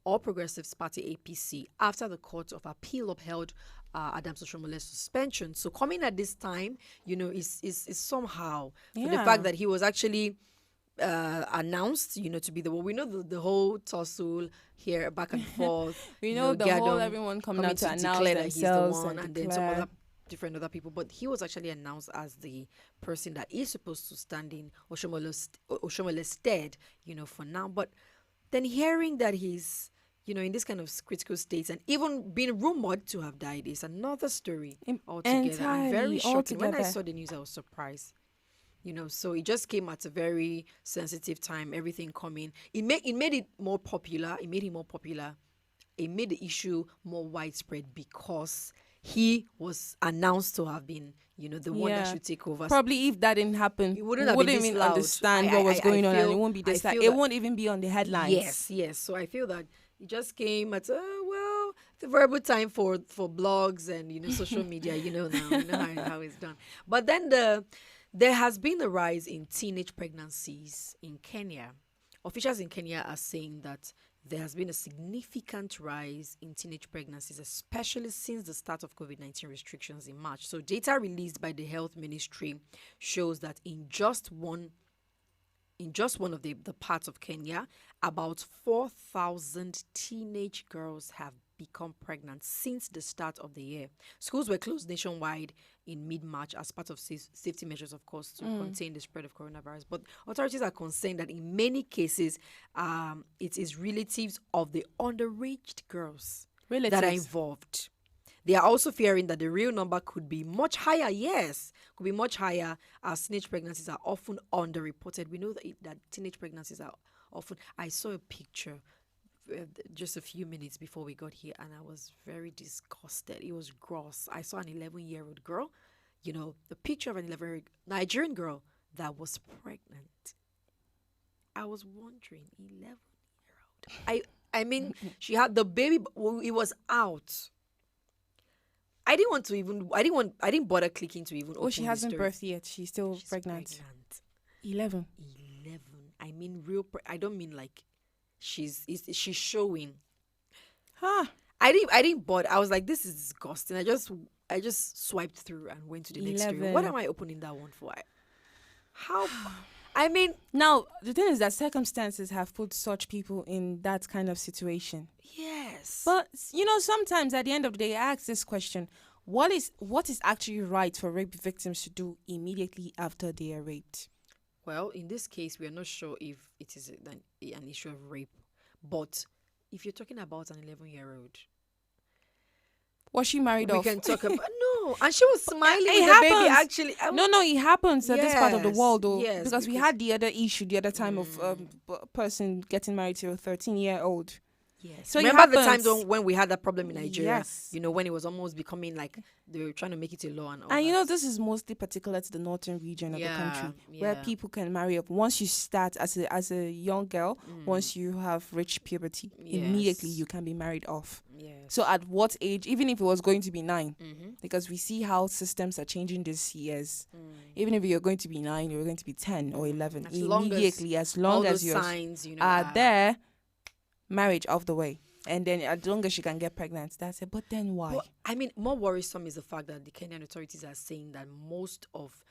All Progressives Party (APC) after the Court of Appeal upheld Adams Oshomole's suspension. So coming at this time, is somehow for the fact that he was actually announced, to be the one. We know the whole tussle here, back and forth. We know the whole everyone coming out to announce declare themselves that he's the one, and then some different other people. But he was actually announced as the person that is supposed to stand in Oshomole's stead, for now. But then hearing that he's in this kind of critical states and even being rumored to have died is another story altogether. And very shocking. When I saw the news, I was surprised. So it just came at a very sensitive time, everything coming. It made it more popular. It made him more popular. It made the issue more widespread because he was announced to have been, the one that should take over. Probably if that didn't happen, you wouldn't even understand what was going on, and it won't be this. It won't even be on the headlines. Yes. So I feel that it just came at the verbal time for blogs and social media. Now how it's done. But then there has been a rise in teenage pregnancies in Kenya. Officials in Kenya are saying that there has been a significant rise in teenage pregnancies, especially since the start of COVID-19 restrictions in March. So data released by the Health Ministry shows that in just one of the parts of Kenya, about 4,000 teenage girls have become pregnant since the start of the year. Schools were closed nationwide in mid-March as part of safety measures, of course, to contain the spread of coronavirus. But authorities are concerned that in many cases, it is relatives of the underage girls that are involved. They are also fearing that the real number could be much higher. Yes, could be much higher, as teenage pregnancies are often underreported. We know that teenage pregnancies are often. I saw a picture just a few minutes before we got here, and I was very disgusted. It was gross. I saw an 11-year-old girl, the picture of an 11-year-old Nigerian girl that was pregnant. I was wondering, 11-year-old. I mean, she had the baby. It was out. I didn't bother clicking to even. Oh, she hasn't birthed yet. She's still pregnant. 11. I mean, I don't mean like. She's showing. I didn't bother. I was like, this is disgusting. I just swiped through and went to the next story. What am I opening that one for? How? I mean, now the thing is that circumstances have put such people in that kind of situation. Yes. But sometimes at the end of the day, I ask this question: what is actually right for rape victims to do immediately after they are raped? Well, in this case, we are not sure if it is an issue of rape. But if you're talking about an 11-year-old, was she married we off? can talk about no, and she was smiling It with the baby. happens. Actually, No, it happens at this part of the Yes, world, though, yes, because we because- had the other issue the other time of person getting married to a 13-year-old. Yes. So it Remember the happens. times when we had that problem in Nigeria? Yes. You know, when it was almost becoming like they were trying to make it a law and all And you that. know, this is mostly particular to the northern region of the country, where yeah. people can marry up. Once you start as a young girl, once you have reached puberty, immediately Yes. you can be married off. Yes. So at what age, even if it was going to be 9, Mhm. because we see how systems are changing these years. Even if you're going to be 9, you're going to be 10 or 11. As long as Immediately, as all long as those you signs, you know, are there, marriage off the way. And then as long as she can get pregnant, that's it. But then why? But, I mean, more worrisome is the fact that the Kenyan authorities are saying that most of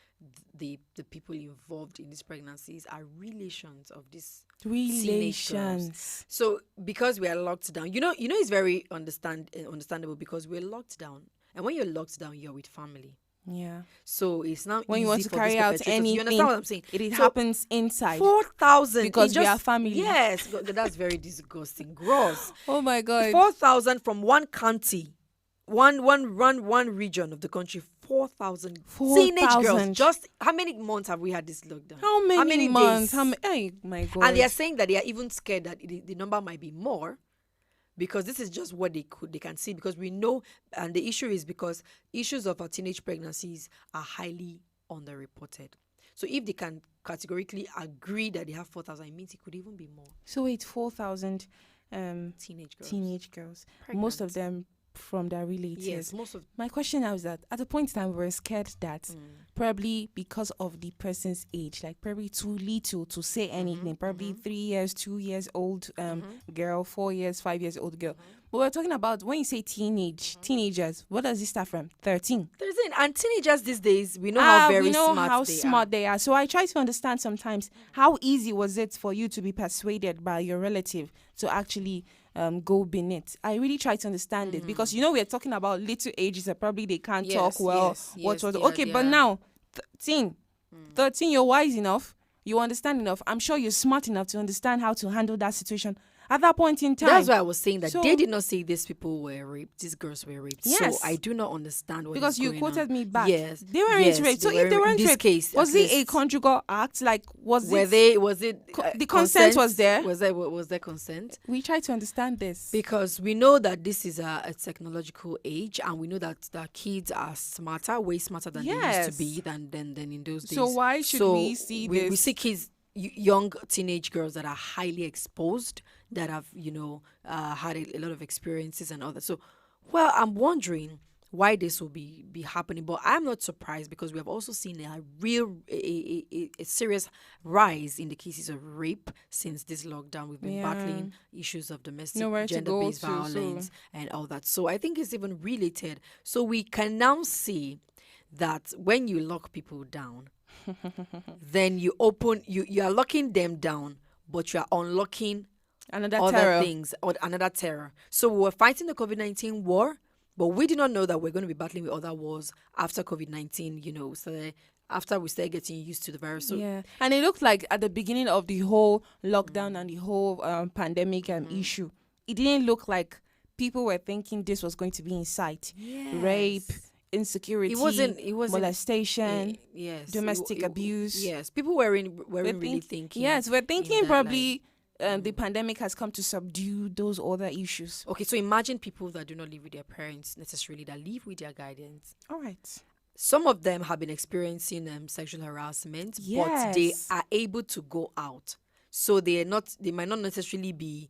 the people involved in these pregnancies are relations of these teenage girls. Relations. So because we are locked down, you know, it's very understandable because we're locked down, and when you're locked down, you're with family. Yeah. So it's now When you easy want to for these carry out perpetrators. anything, You understand what I'm saying? it So happens inside. 4,000 Because in we are just- family. Yes, that's very disgusting, gross. Oh my God. 4,000 from one county, one region of the country. 4,000 teenage 4,000. girls. Just how many months have we had this lockdown? How many months? days? Hey, my God. And they are saying that they are even scared that the number might be more, because this is just what they can see, because we know, and the issue is because issues of teenage pregnancies are highly underreported. So if they can categorically agree that they have 4,000, it means it could even be more. So wait, 4,000 Teenage girls. most of them from their relatives. Yes, most of. My question now is that at a point in time we were scared that probably because of the person's age, like probably too little to say anything, probably 3 years, 2 years old girl, 4 years, 5 years old girl. But we're talking about when you say teenagers, what does it start from? 13. 13, and teenagers these days, we know how very we know smart how they smart are. they are. So I try to understand sometimes how easy was it for you to be persuaded by your relative to actually go beneath. I really try to understand it, because you know we're talking about little ages that probably they can't Yes, talk well. yes, they Okay, are- but they are- now 13, you're wise enough, you understand enough. I'm sure you're smart enough to understand how to handle that situation at that point in time. That's why I was saying that So- they did not say these people were raped, these girls were raped. Yes. So I do not understand what because is you going quoted on. me back. Yes, They weren't yes, raped. So they if they were in weren't this raped, case, was at it a least- conjugal act? Like, was Was it the consent was there? Was there consent? We try to understand this. Because we know that this is a technological age, and we know that the kids are smarter, way smarter than they used Yes. to be than in those days. So why should we see we this? see kids, young teenage girls that are highly exposed, that have had a lot of experiences and all that. So, well, I'm wondering why this will be happening, but I'm not surprised, because we have also seen a serious rise in the cases of rape since this lockdown. We've been Yeah. battling issues of domestic Nowhere to go gender-based to, so- violence and all that. So I think it's even related. So we can now see that when you lock people down, then you are locking them down, but you are unlocking Another other terror. things, or another terror. So we were fighting the COVID-19 war, but we did not know that we're going to be battling with other wars after COVID-19, so after we started getting used to the virus. So Yeah, and it looked like at the beginning of the whole lockdown and the whole pandemic issue, it didn't look like people were thinking this was going to be in sight. Rape, insecurity, it wasn't molestation, yes, domestic abuse. Yes, people weren't really thinking. Yes, we're in thinking that probably the pandemic has come to subdue those other issues. Okay, so imagine people that do not live with their parents necessarily, that live with their guardians. All right. Some of them have been experiencing sexual harassment, but they Yes. are able to go out. So they might not necessarily be,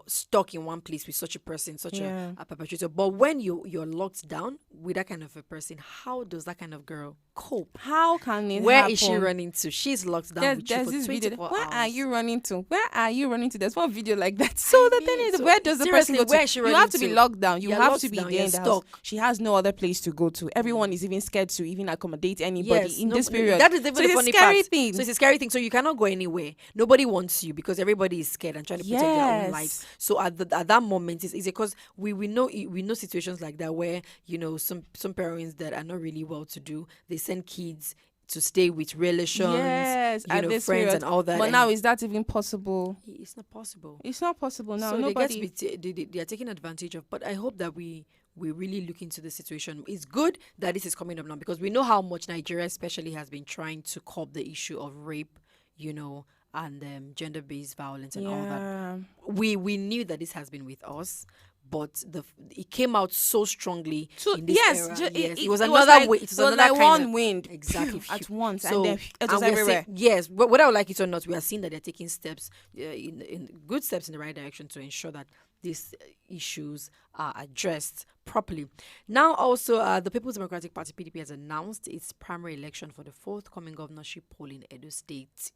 stuck in one place with such a person, such Yeah. a perpetrator. But when you're locked down with that kind of a person, how does that kind of girl cope? How can it Where happen? is she running to? She's locked down with you There's for this video. 24 Where hours. are you running to? Where are you running to? There's one video like that. So the thing is, so where does the person seriously, go to? where is she You have running to be to? locked down. You You're have locked to be down, there you're in the house. stuck. She has no other place to go to. Everyone is even scared to even accommodate anybody Yes, in this period. That is even so the it's funny a scary part. thing. So it's a scary thing. So you cannot go anywhere. Nobody wants you because everybody is scared and trying to protect their own Yes. lives. So at that moment, it's because we know situations like that where some parents that are not really well to do, they send kids to stay with relations, yes, you at know, this friends period. and all that. But and now, is that even possible? it's not possible. It's not possible now. So Nobody. they are taking advantage of. But I hope that we really look into the situation. It's good that this is coming up now because we know how much Nigeria especially has been trying to curb the issue of rape, you know, and gender-based violence and all that. We knew that this has been with us, but it came out so strongly in this era. It was another way. It was another like kind one of, wind exactly at once, So, and then it was and we're everywhere. seeing- yes, but whether I like it or not, we are seeing that they're taking steps, in good steps in the right direction to ensure that these issues are addressed properly. Now, also, the People's Democratic Party (PDP) has announced its primary election for the forthcoming governorship poll in Edo State.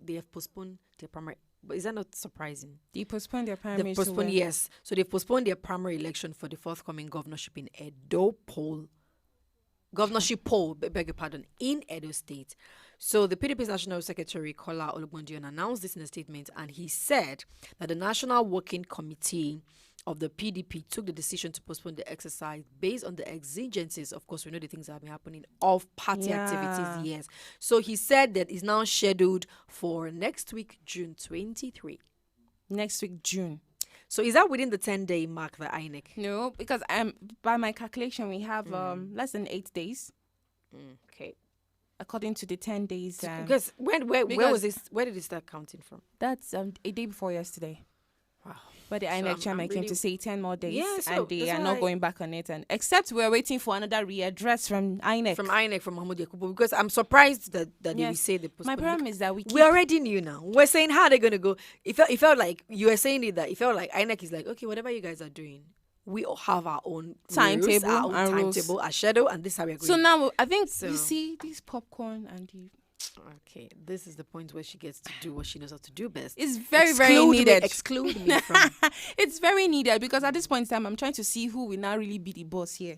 They have postponed their primary. But is that not surprising? They postponed their primary. They've postponed, yes. So they've postponed their primary election for the forthcoming governorship in Edo poll. Governorship poll, beg your pardon, in Edo State. So the PDP's National Secretary, Kola Olugbondion, announced this in a statement, and he said that the National Working Committee of the PDP took the decision to postpone the exercise based on the exigencies. Of course, we know the things that have been happening of party activities, yes. So he said that it's now scheduled for next week, June 23. Next week, June. So is that within the 10-day mark for INEC? No, because by my calculation, we have less than 8 days. Okay. According to the 10 days. Because where was this? Where did it start counting from? That's a day before yesterday. Wow. But the INEC chairman came to say 10 more days, Yeah, so and they that's are why not going back on it. And except we're waiting for another readdress from INEC. From Mahmoud Yakubu, because I'm surprised that they will say the My problem is that we already knew now. We're saying how they're gonna go. It felt like you were saying it, that it felt like INEC is like, okay, whatever you guys are doing, we all have our own timetable, rules, our own timetable, our schedule, and this is how we're going. So now I think you see this popcorn and you. Okay, this is the point where she gets to do what she knows how to do best. It's very needed. Exclude me from. It's very needed because at this point in time, I'm trying to see who will now really be the boss here.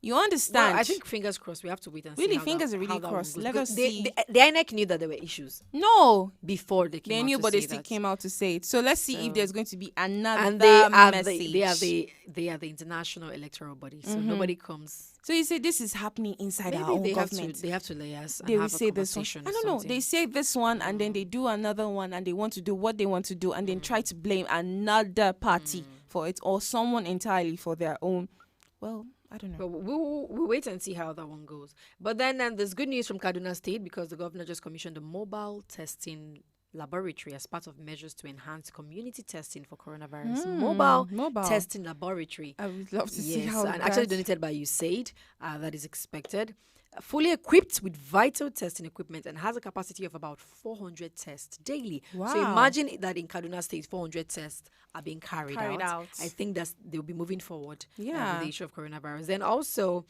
You understand? Well, I think fingers crossed. We have to wait and see. Really, how fingers that, are really how that crossed. one Let goes. us They- see. The INEC knew that there were issues. No, before they came they out knew, to but they say still that. came out to say it. So let's see if there's going to be another And they are message. they are the international electoral body, so nobody comes. So you say this is happening inside our own they government. they have to liaise. And They will have a say this one. conversation I or don't know. something. They say this one and then they do another one and they want to do what they want to do and then try to blame another party for it or someone entirely for their own. Well, I don't know. But we'll wait and see how that one goes. But then there's good news from Kaduna State because the governor just commissioned a mobile testing laboratory as part of measures to enhance community testing for coronavirus. Mobile testing laboratory. I would love to see how and actually donated by USAID. That is expected. Fully equipped with vital testing equipment and has a capacity of about 400 tests daily. Wow. So imagine that in Kaduna State, 400 tests are being carried out. I think they'll be moving forward with the issue of coronavirus. Then also,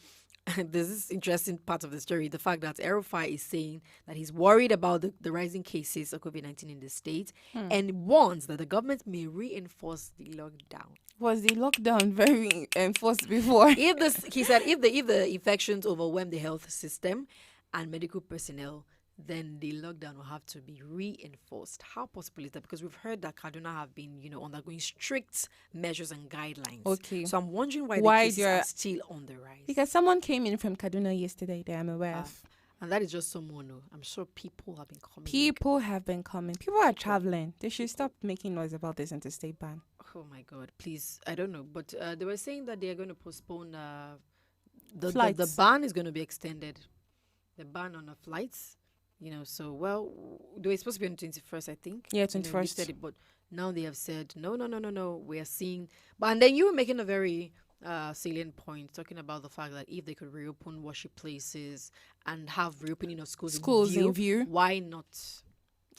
there's this interesting part of the story, the fact that Erufai is saying that he's worried about the rising cases of COVID-19 in the state and warns that the government may reinforce the lockdown. Was the lockdown very enforced before? He said if the infections overwhelm the health system and medical personnel, then the lockdown will have to be reinforced. How possible is that? Because we've heard that Kaduna have been, undergoing strict measures and guidelines. Okay. So I'm wondering why the cases are still on the rise. Because someone came in from Kaduna yesterday that I'm aware of. And that is just someone. I'm sure people have been coming. People have been coming. People are traveling. They should stop making noise about this interstate ban. Oh my God, please. I don't know. But they were saying that they are going to postpone the ban is going to be extended. The ban on the flights. So, they were supposed to be on the 21st, I think. Yeah, 21st. But now they have said, no, we are seeing. And then you were making a very salient point, talking about the fact that if they could reopen worship places and have reopening of schools in view, why not?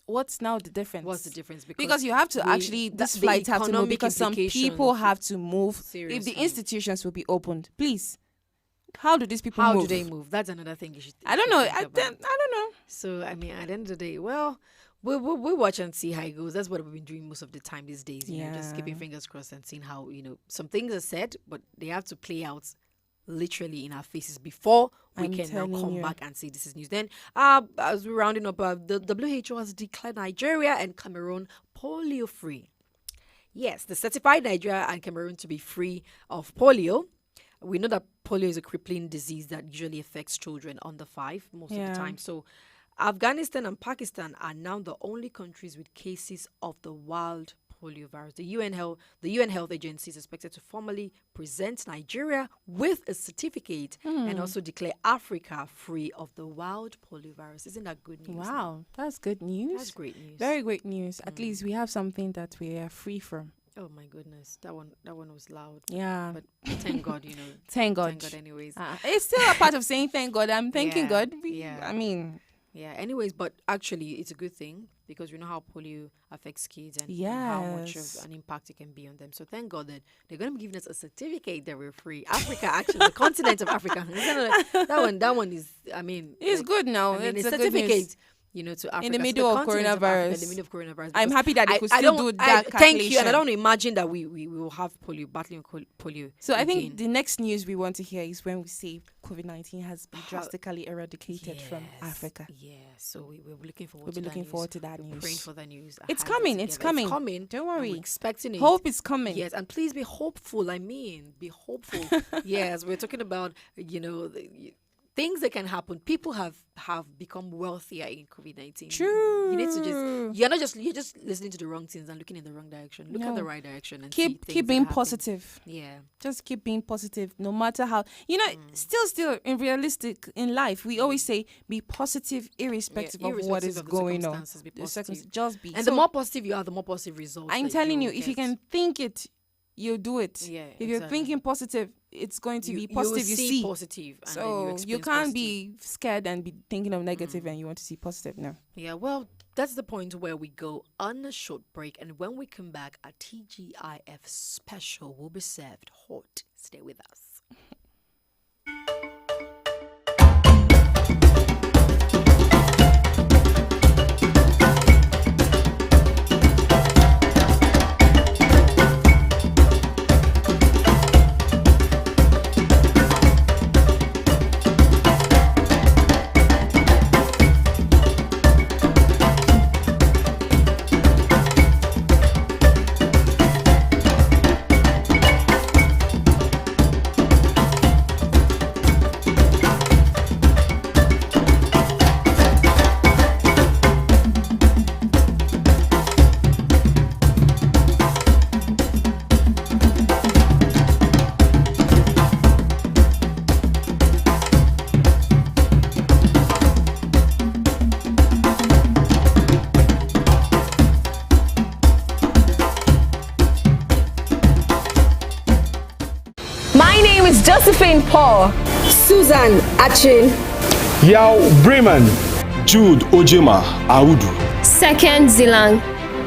What's now the difference? What's the difference? Because you have to these flights have to move because some people have to move. Seriously. If the institutions will be opened, please. How do these people move? How do they move? That's another thing you should I don't know. I don't know. So, at the end of the day, we'll watch and see how it goes. That's what we've been doing most of the time these days. Just keeping fingers crossed and seeing how, some things are said, but they have to play out literally in our faces before we can now come back and say this is news. Then, as we're rounding up, the WHO has declared Nigeria and Cameroon polio-free. Yes, they certified Nigeria and Cameroon to be free of polio. we know that polio is a crippling disease that usually affects children under 5 most of the time. So Afghanistan and Pakistan are now the only countries with cases of the wild polio virus. The UN Health Agency is expected to formally present Nigeria with a certificate and also declare Africa free of the wild polio virus. Isn't that good news? Wow, that's good news. That's great news. Very great news. At least we have something that we are free from. Oh my goodness, that one was loud. Yeah, but thank God, Thank God. Thank God, anyways. It's still a part of saying thank God. I'm thanking God. I mean. Yeah, anyways, but actually it's a good thing because we know how polio affects kids and how much of an impact it can be on them. So thank God that they're going to be giving us a certificate that we're free. Africa, actually, the continent of Africa. That one is, I mean... It's good now. It's a certificate. To Africa. In the middle of coronavirus. In the middle of coronavirus. I'm happy that they could still do that calculation. Thank you. And I don't imagine that we will have polio, battling polio. So I think the next news we want to hear is when we say COVID-19 has been drastically eradicated from Africa. Yeah. So we're looking forward to that news. We're praying for that news. It's coming. It's coming. Don't worry. We're expecting it. Hope is coming. Yes. And please be hopeful. I mean, be hopeful. Yes. We're talking about, things that can happen. People have become wealthier in COVID-19. True. You need to you're just listening to the wrong things and looking in the wrong direction. Look at the right direction and keep being positive. Yeah. Just keep being positive no matter how. Still in life, we always say be positive irrespective of what is going on. Just be. And the more positive you are, the more positive results. I'm telling you, if you can think it, you'll do it. Yeah, if you're thinking positive, it's going to be positive. You see positive. So you can't be scared and be thinking of negative and you want to see positive. No. Yeah, well, that's the point where we go on a short break. And when we come back, a TGIF special will be served hot. Stay with us. Josephine Paul, Susan Achin, Yao Bremen, Jude Ojema Audu, Second Zilang,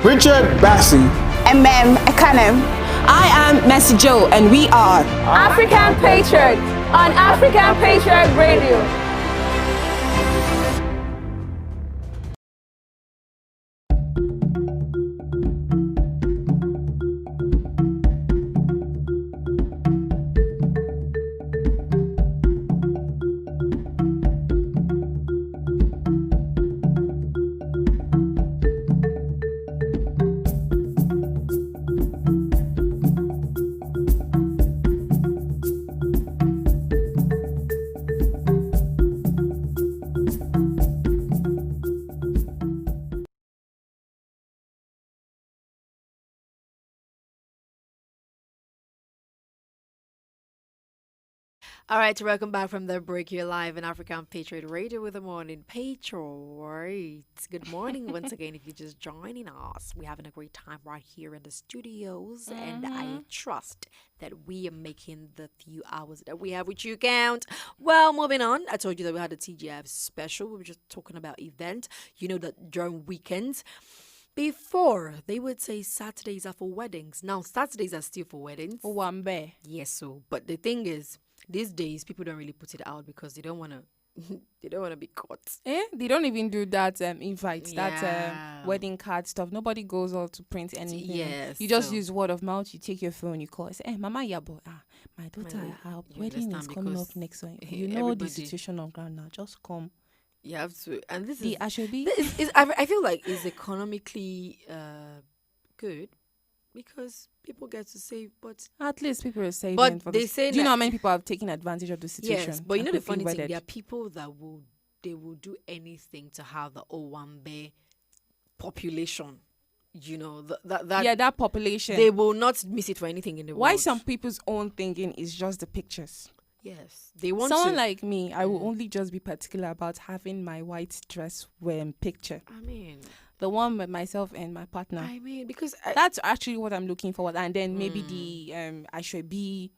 Richard Bassi, Ekanem. I am Messi Joe, and we are African Patriot on African Patriot Radio. All right, welcome back from the break. You're live in African Patriot Radio with the Morning Patriots. Good morning once again. If you're just joining us, we're having a great time right here in the studios, and I trust that we are making the few hours that we have with you count. Well, moving on, I told you that we had a TGIF special. We were just talking about event. You know that during weekends, before they would say Saturdays are for weddings. Now Saturdays are still for weddings. Wambe. Yes, so but the thing is, these days people don't really put it out because they don't want to be caught. They don't even do that invite, that wedding card stuff. Nobody goes out to print anything. Yes, you just use word of mouth. You take your phone, you call, say, Mama Yabo, my daughter, her wedding is coming up next one. You know the situation on ground now. Just come. You have to, and this is I feel like it's economically good. because people get to save, but At least people are saving. But for they this. say Do you know that- how many people have taken advantage of the situation? yes, but you and know the quickly funny thing, wedded? there are people that will do anything to have the Owambe population. You know that Yeah, that population. they will not miss it for anything in the Why world. some people's own thinking is just the pictures. Yes, they want Someone to. like me, I will only just be particular about having my white dress wearing picture. I mean, The one with myself and my partner. I mean, because That's actually what I'm looking for. And then maybe the I should be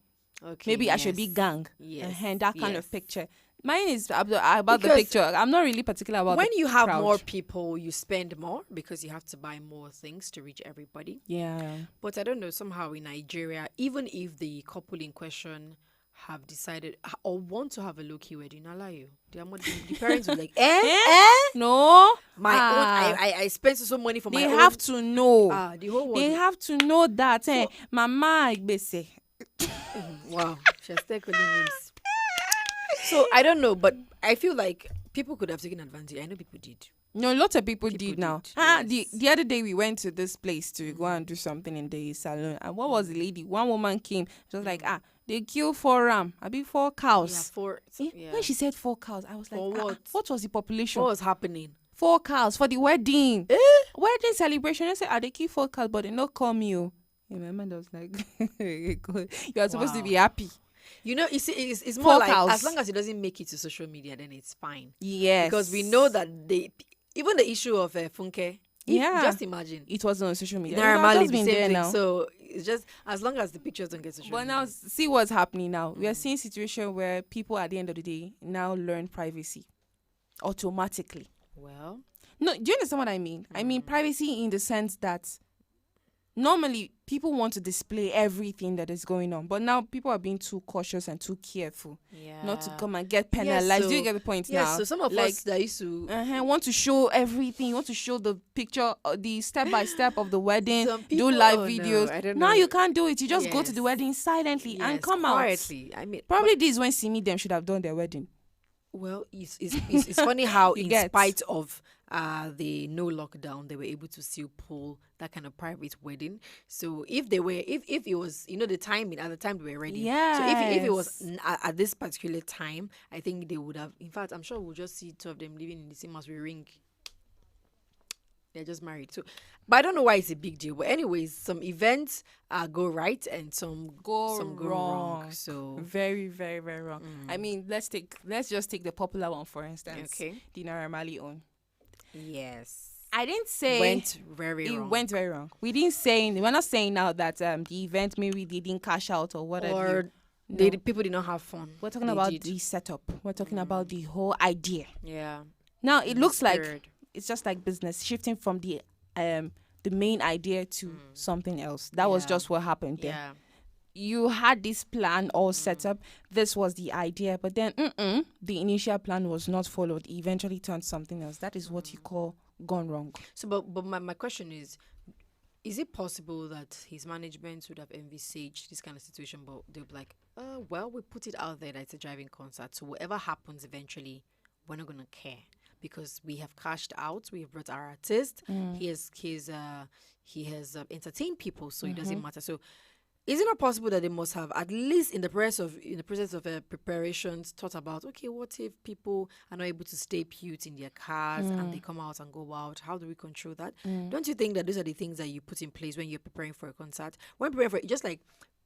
okay, maybe I should be yes. gang. Yes, And that kind yes. of picture. Mine is about the Because picture. I'm not really particular about when the you have crowd. more people, you spend more because you have to buy more things to reach everybody. Yeah. But I don't know, somehow in Nigeria, even if the couple in question have decided or want to have a low-key wedding, I'll allow you. The parents will like, No. my own, I spent so money for my They own. have to know. The whole world. They have to know that. Mama Igbese. Wow, she has taken names. So I don't know, but I feel like people could have taken advantage. I know people did. No, lots of people did now. did, The other day we went to this place to go and do something in the salon. And what was the lady? One woman came. She was like, they kill 4 ram. I mean 4 cows. Yeah, 4. Yeah. When she said 4 cows, I was like, For what? What was the population? What was happening? 4 cows for the wedding. Wedding celebration. I said, they kill 4 cows, but they not call me. Oh. And my man was like, you are supposed to be happy. You know, it's 4 more like cows. as long as it doesn't make it to social media, then it's fine. Yes. Because we know that even the issue of Funke. Yeah. Just imagine. It wasn't on social media. Naira It Marley, has the been same there thing. now. So it's just as long as the pictures don't get social But media. now see what's happening now. We are seeing situation where people at the end of the day now learn privacy automatically. Well, No, do you understand what I mean? I mean privacy in the sense that normally people want to display everything that is going on, but now people are being too cautious and too careful not to come and get penalized. Do you get the point now? Yes, so some of us that used to want to show everything, want to show the picture, the step by step of the wedding, Some do people- live oh, no, videos. I don't Now know. you can't do it. You just go to the Yes. wedding silently and Yes, come out. quietly. I mean, Probably this is when Simi them should have done their wedding. well, it's funny how You in get. spite of the no lockdown, they were able to still pull that kind of private wedding. So if they were, if it was, the timing at the time they were ready. So if it was at this particular time, I think they would have. In fact, I'm sure we'll just see 2 of them living in the same house with ring. They're just married. So, but I don't know why it's a big deal. But anyways, some events go right and some go wrong. So Very, very, very wrong. I mean, let's just take the popular one for instance. Okay. The Naira Marley own. yes, I didn't say went very it wrong. went very wrong. We're not saying now that the event maybe they didn't cash out or whatever. Or No. people did not have fun. We're talking They about did. the setup. We're talking about the whole idea. Yeah. Now it The looks like spirit. it's just like business shifting from the main idea to something else. That was Yeah. just what happened there. Yeah. You had this plan all set up. This was the idea, but then the initial plan was not followed. It eventually turned something else. That is what you call gone wrong. So, but my question is it possible that his management would have envisaged this kind of situation, but they'll be like, well, we put it out there that it's a driving concert. So whatever happens eventually, we're not going to care because we have cashed out. We have brought our artist. He has entertained people, so it doesn't matter. So is it not possible that they must have, at least in the process of preparations, thought about, okay, what if people are not able to stay put in their cars and they come out and go out? How do we control that? Don't you think that those are the things that you put in place when you're preparing for a concert? When preparing for, just like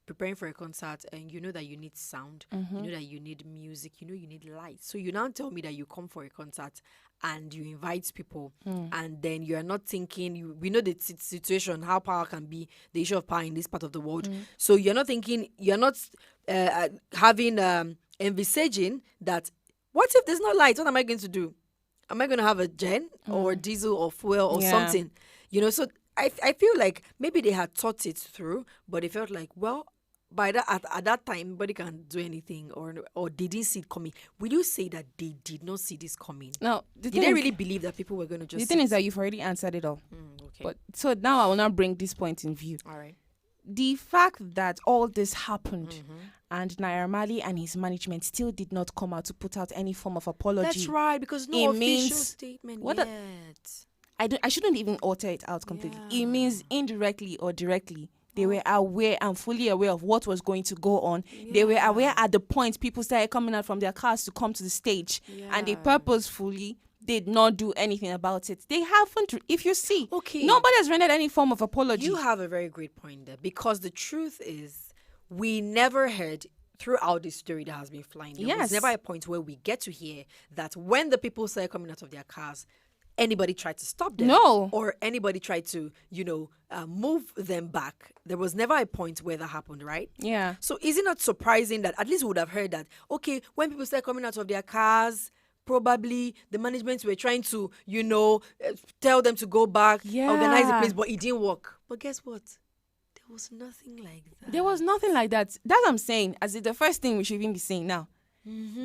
preparing for a concert, and you know that you need sound, you know that you need music, you know you need lights. So you now tell me that you come for a concert and you invite people, and then you are not thinking. We know the situation, how power can be, the issue of power in this part of the world. So you're not thinking, you're not envisaging that. What if there's no light? What am I going to do? Am I going to have a gen or diesel or fuel or something? So I feel like maybe they had thought it through, but they felt like, well, by that at that time, nobody can do anything, or they didn't see it coming. Will you say that they did not see this coming? Now, Did they really believe that people were going to just? The thing is that you've already answered it all. Okay. But so now I will not bring this point in view. All right. The fact that all this happened and Naira Marley and his management still did not come out to put out any form of apology. That's right, because no it official means statement what yet. I shouldn't even alter it out completely. It means indirectly or directly They were aware and fully aware of what was going to go on. They were aware at the point people started coming out from their cars to come to the stage. And they purposefully did not do anything about it. They haven't, if you see, nobody has rendered any form of apology. You have a very great point there, because the truth is, we never heard throughout this story that has been flying. There was never a point where we get to hear that when the people started coming out of their cars, anybody tried to stop them. No. Or anybody tried to, move them back. There was never a point where that happened, right? Yeah. So is it not surprising that at least we would have heard that, okay, when people started coming out of their cars, probably the management were trying to, tell them to go back, organize the place, but it didn't work. But guess what? There was nothing like that. There was nothing like that. That's what I'm saying. As the first thing we should even be saying now.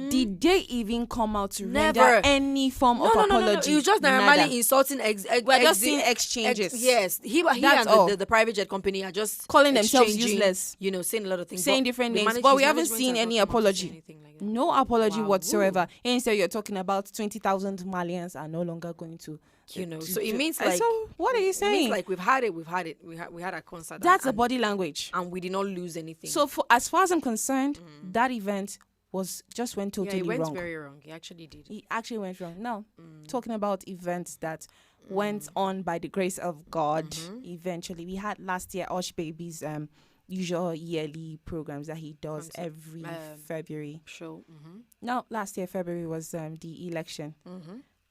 Did they even come out to render any form of apology? No. It was just normally insulting. We're just seeing exchanges. Yes, he and the private jet company are just calling themselves useless. Saying a lot of things, saying different names, but we haven't seen any apology. No apology whatsoever. Instead, you're talking about 20,000 Malians are no longer going to. So it means like. So what are you saying? It means like we've had it. We had a concert. That's a body language, and we did not lose anything. So as far as I'm concerned, that event just went totally wrong. It went very wrong. He actually did. He actually went wrong. Now, talking about events that went on by the grace of God, eventually. We had last year Osh Baby's usual yearly programs that he does every February. Show. Now, last year, February was the election.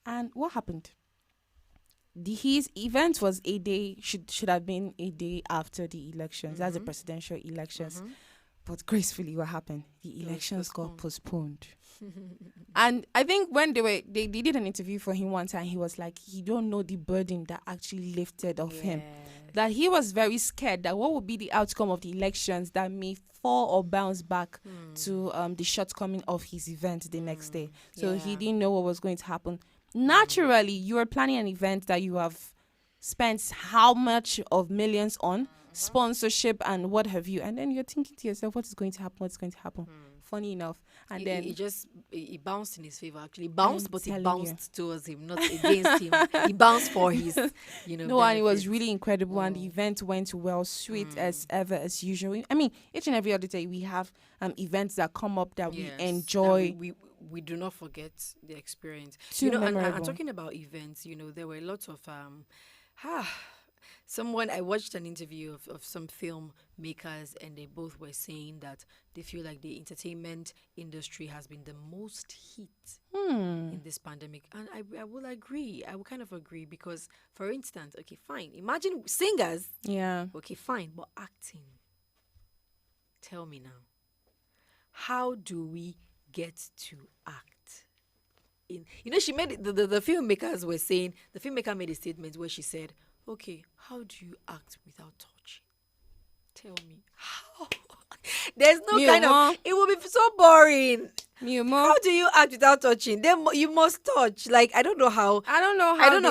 And what happened? His event was a day, should have been a day after the elections. That's the presidential elections. But gracefully, what happened? The elections got postponed. And I think when they did an interview for him one time, he was like, he don't know the burden that actually lifted off him. That he was very scared that what would be the outcome of the elections that may fall or bounce back to the shortcoming of his event the next day. So he didn't know what was going to happen. Naturally, you are planning an event that you have spent how much of millions on, sponsorship and what have you, and then you're thinking to yourself, what is going to happen? Funny enough. And then it bounced in his favor. Actually, bounced, but it bounced towards him, not against him. He bounced for his, No, and it was really incredible, and the event went well, sweet as ever, as usual. I mean, each and every other day we have events that come up that we enjoy. We do not forget the experience. And talking about events, there were lots of I watched an interview of some filmmakers, and they both were saying that they feel like the entertainment industry has been the most hit in this pandemic. And I will agree. I will kind of agree because, for instance, okay, fine. Imagine singers. Yeah. Okay, fine. But acting. Tell me now. How do we get to act? She made it, the filmmakers were saying, the filmmaker made a statement where she said, okay, how do you act without touching? Tell me. How? There's no it will be so boring. How do you act without touching? Then you must touch. Like, I don't know how Nollywood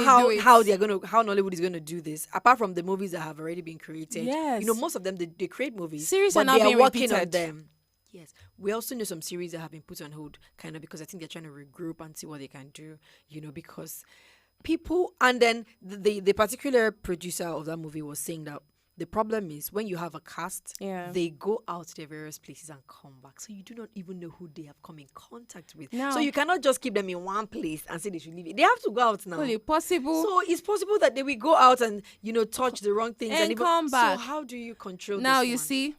is going to do this. Apart from the movies that have already been created. Yes. Most of them, they create movies. Series but are not they being are working repeated. on them. Yes. We also know some series that have been put on hold, kind of because I think they're trying to regroup and see what they can do, because people, and then the particular producer of that movie was saying that the problem is when you have a cast, they go out to their various places and come back. So you do not even know who they have come in contact with. No. So you cannot just keep them in one place and say they should leave it. They have to go out now. Fully possible. So it's possible that they will go out and, touch the wrong things. And come back. So how do you control now, this you one?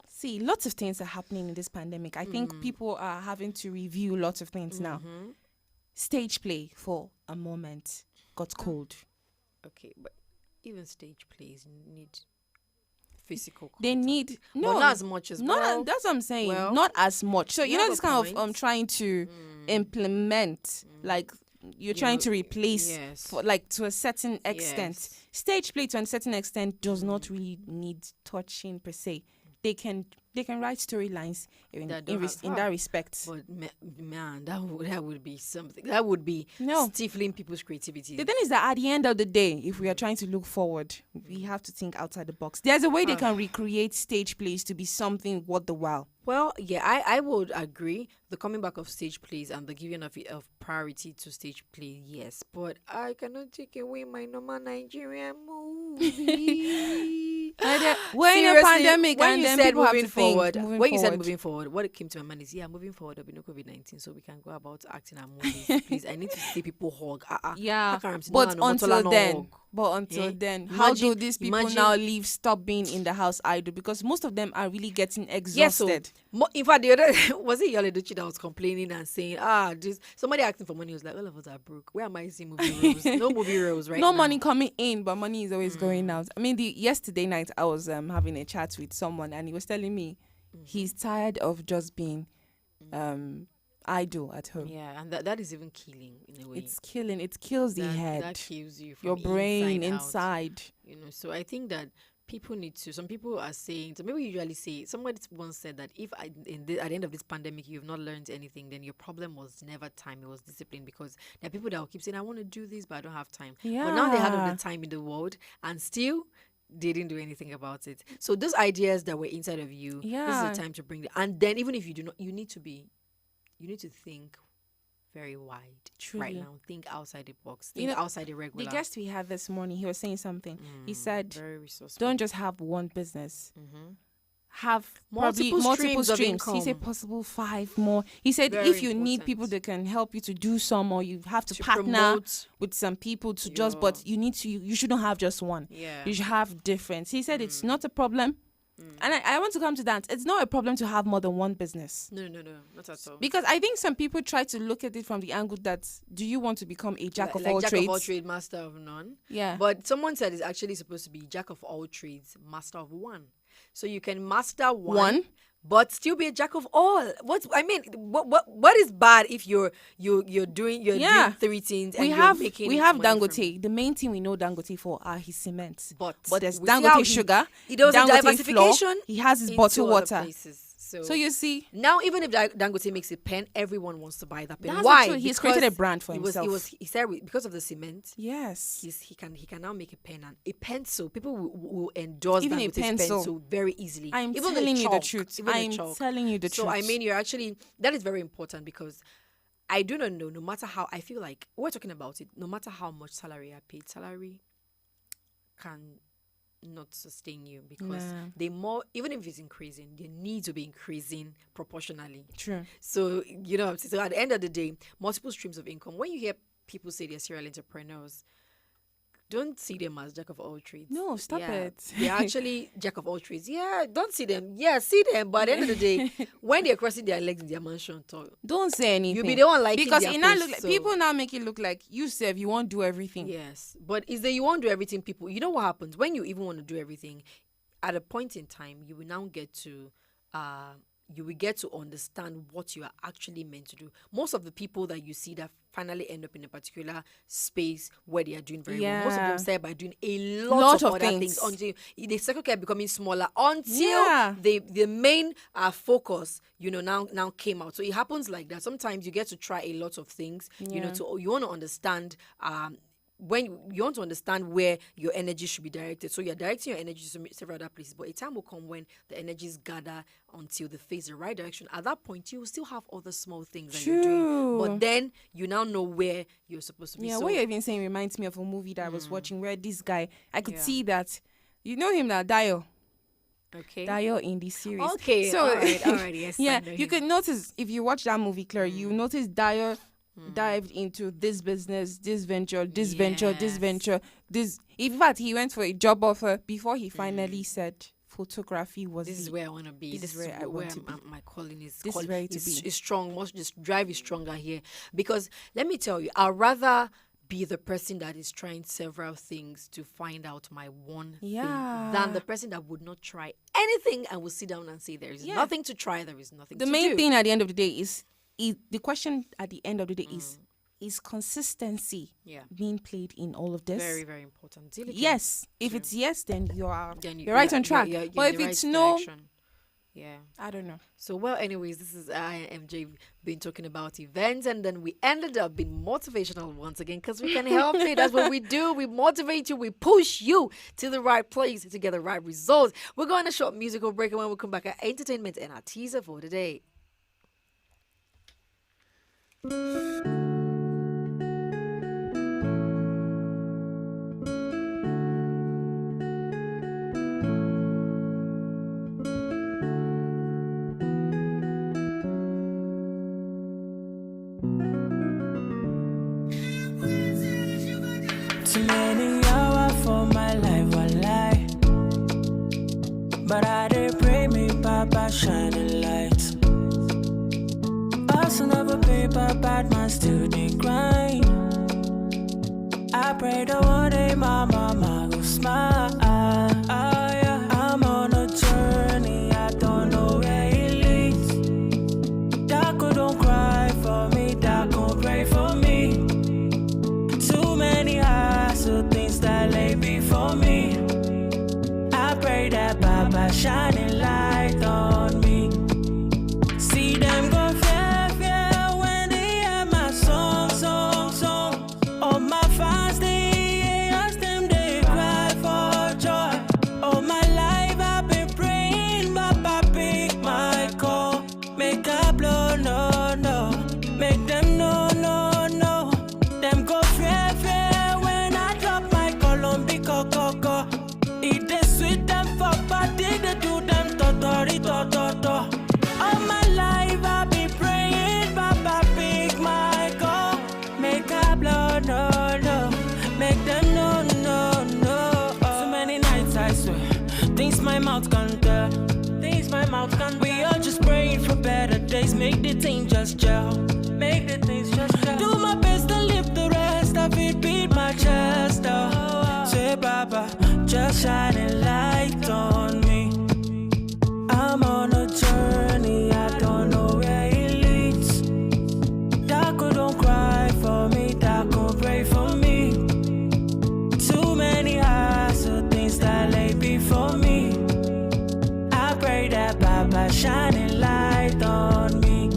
See, lots of things are happening in this pandemic. I think people are having to review lots of things now. Stage play for a moment got cold. Okay, but even stage plays need physical contact. They need not as much as well. That's what I'm saying. Well, not as much. So this kind point. of trying to implement like you're trying to replace for like to a certain extent. Stage play to a certain extent does not really need touching per se. They can write storylines in that respect. But man, that would be something. That would be stifling people's creativity. The thing is that at the end of the day, if we are trying to look forward, we have to think outside the box. There's a way they can recreate stage plays to be something worth the while. Well, yeah, I would agree. The coming back of stage plays and the giving of priority to stage play, yes. But I cannot take away my normal Nigerian movie. We're in a Seriously, pandemic, when and you then said people have moving to think. forward, moving when you said forward. moving forward, what came to my mind is moving forward there'll be no COVID-19, so we can go about acting and movies. Please, I need to see people hug. Yeah, How come but no, until no then, hug? how do Imagine- these people imagine- now leave? Stop being in the house idle, because most of them are really getting Yes, so exhausted. in fact, the other was it Yale Duchi that was complaining and saying, this somebody asking for money was like, all of us are broke. Where am I seeing movie roles? No movie roles right No now. money coming in, but money is always going out. I mean, yesterday night I was having a chat with someone, and he was telling me he's tired of just being idle at home. Yeah, and that is even killing in a way. It's killing. It kills the head. That kills you. From your brain inside out. inside. So I think that people need to. Some people are saying. So maybe we usually say. Somebody once said that if at the end of this pandemic you've not learned anything, then your problem was never time. It was discipline. Because there are people that will keep saying, "I want to do this, but I don't have time." Yeah. But now they had all the time in the world, and still they didn't do anything about it. So those ideas that were inside of you, this Yeah. is the time to bring them. And then even if you do not, you need to think very wide right Truly. now. Think outside the box. You Think know, outside the regular. The guest we had this morning, he was saying something. He said, very resourceful. "Don't just have one business. Mhm. Have probably Multiple multiple streams of streams." He said income. possible 5 more. He said Very if you need important. people that can help you to do some, or you have to To partner promote with some people to just, but you shouldn't have just one. Yeah. You should have different. He said it's not a problem. And I want to come to that. It's not a problem to have more than one business. No, not at all. Because I think some people try to look at it from the angle that, do you want to become a jack of all jack trades? of all trades, master of none. Yeah. But someone said it's actually supposed to be jack of all trades, master of one. So you can master one, but but still be a jack of all. What is bad if you're doing Yeah. 3 things and we you're have making we have money from Dangote. The main thing we know Dangote for are his cement. But there's we see how Dangote he- sugar. he does a Dangote flour. diversification He has his into bottled other water. places. So you see, now even if Dangote makes a pen, everyone wants to buy that pen. That's Why? actually- he's created a Because brand for himself. He said because of the cement. Yes. He can now make a pen, and a pencil. People will endorse Even a Dangote's pencil. very easily. I'm Even telling you the chalk, truth. even I'm chalk. telling you the So truth. I mean, that is very important, because I do not know. No matter how, I feel like we're talking about it. No matter how much salary I paid, salary can not sustain you, because Nah. even if it's increasing, they need to be increasing proportionally. True. So so at the end of the day, multiple streams of income. When you hear people say they're serial entrepreneurs, don't see them as jack of all trades. No, stop it. They're actually jack of all trades. Yeah, don't see them. Yeah, see them. But at the end of the day, when they're crossing their legs in their mansion, Don't say anything. you'll be the one liking because their it now post, look like, so- people now make it look like you said you won't do everything. Yes, but is that you won't do everything, people. You know what happens when you even want to do everything? At a point in time, you will now get to understand what you are actually meant to do. Most of the people that you see that finally end up in a particular space where they are doing very well, most of Yeah. them start by doing a lot of other things things. until the circle kept becoming smaller, until Yeah. the main focus now came out. So it happens like that. Sometimes you get to try a lot of things, Yeah. you want to understand when you want to understand where your energy should be directed. So you're directing your energy to several other places, but a time will come when the energies gather until they face the right direction. At that point, you will still have other small things that you're doing, True. but then you now know where you're supposed to be. Yeah, So what you're even saying reminds me of a movie that I was watching where this guy, I could Yeah. see that, you know him now, Dio. okay. Dio in the series. Okay, So all right, yes, I yeah, know you him. could notice if you watch that movie, Claire, you notice Dio dived into this business, this venture, this venture, this Yes. venture, this. In fact, he went for a job offer before he finally said photography was. This is the- where I want to be. this is where I want to be. My calling is. This is where to be. Is strong. Must just drive is stronger here, because let me tell you, I'd rather be the person that is trying several things to find out my one Yeah. thing than the person that would not try anything and will sit down and say there is Yeah. nothing to try, there is nothing The to main do. thing at the end of the day is the question at the end of the day is consistency Yeah. being played in all of this? Very, very important. Diligence. Yes. If it's yes, then you're Then you're right you're- on track. you're But in if the it's right no, direction. Yeah. I don't know. So, well, anyways, this is I and MJ been talking about events, and then we ended up being motivational once again, because we can help it. That's what we do. We motivate you. We push you to the right place to get the right results. We're going to a short musical break, and when we come back, our entertainment and our teaser for today. my shining light. Us never paper, bad man still dey grind. I pray that one day my mama will smile. Yeah. I'm on a journey, I don't know where it leads. Daco don't cry for me, Daco pray for me. Too many hassle things that lay before me. I pray that Baba shining light on me. See them go fair, fair when they hear my song, song, song. All my fans, they ask them, they cry for joy. All my life I've been praying, Baba pick my call. Make a blow, no, no. Make them no, no, no. Them go fair, fair when I drop my Colombian coco. It is sweet them for body, they do them totori, to. All my life I've been praying, Baba pick my call. Make a blow, no, no. Make them no, no, no. So many nights I swear, things my mouth can't tell. Things my mouth can't. We all just praying for better days. Make the thing just gel. Make the things just gel. Do my best to lift the rest of it, beat my chest out. Say Baba, just shining light on me. I'm on a journey, I don't know where it leads. Daco don't cry for me, Daco pray for me. Too many hassle things that lay before me. I pray that Baba shining light on me.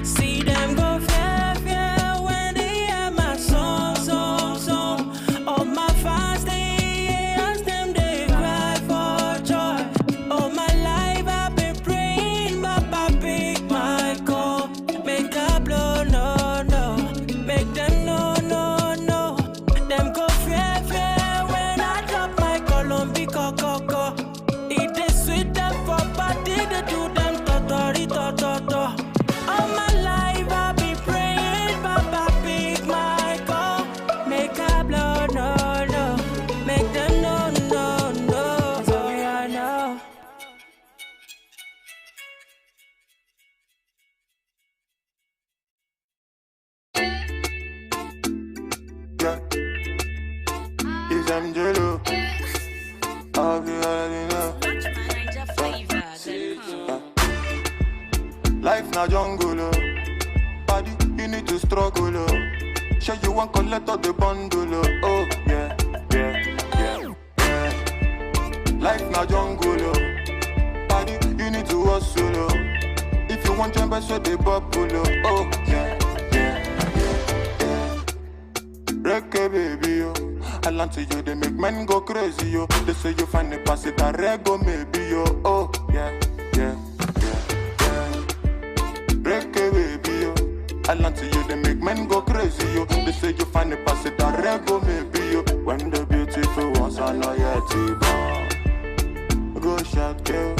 See them go fair, fair when they hear my song, song, song. All my fans, they ask them, they cry for joy. All my life I've been praying, Baba pick my call. Make a blow, no, no. Make them no, no, no. Them go fair, fair when I drop my Colombian coco. It is sweet them for body, they do them totori, to. All my life I've been praying, Baba pick my call. Make a blow, no, no. Make them no, no, no. So we are now. Yeah. It's Angelo. I'll be already know. Life na jungle, oh. Body, you need to struggle, oh. Sure you want collect all the bundle, oh. Oh, yeah, yeah, yeah, yeah. Life na jungle, oh. Body, you need to hustle, oh. If you want jump, so they bubble, oh. Oh, yeah, yeah, yeah, yeah. Reggae baby, oh. I learn to you, they make men go crazy, yo. They say you find the pass it a rego, maybe, yo. Oh, yeah, yeah, yeah, yeah. Reggae baby, yo. I learn to you, they make men go crazy, yo. They say you find the pass it a rego, maybe, yo. When the beautiful ones are not yet born. Go shot, girl.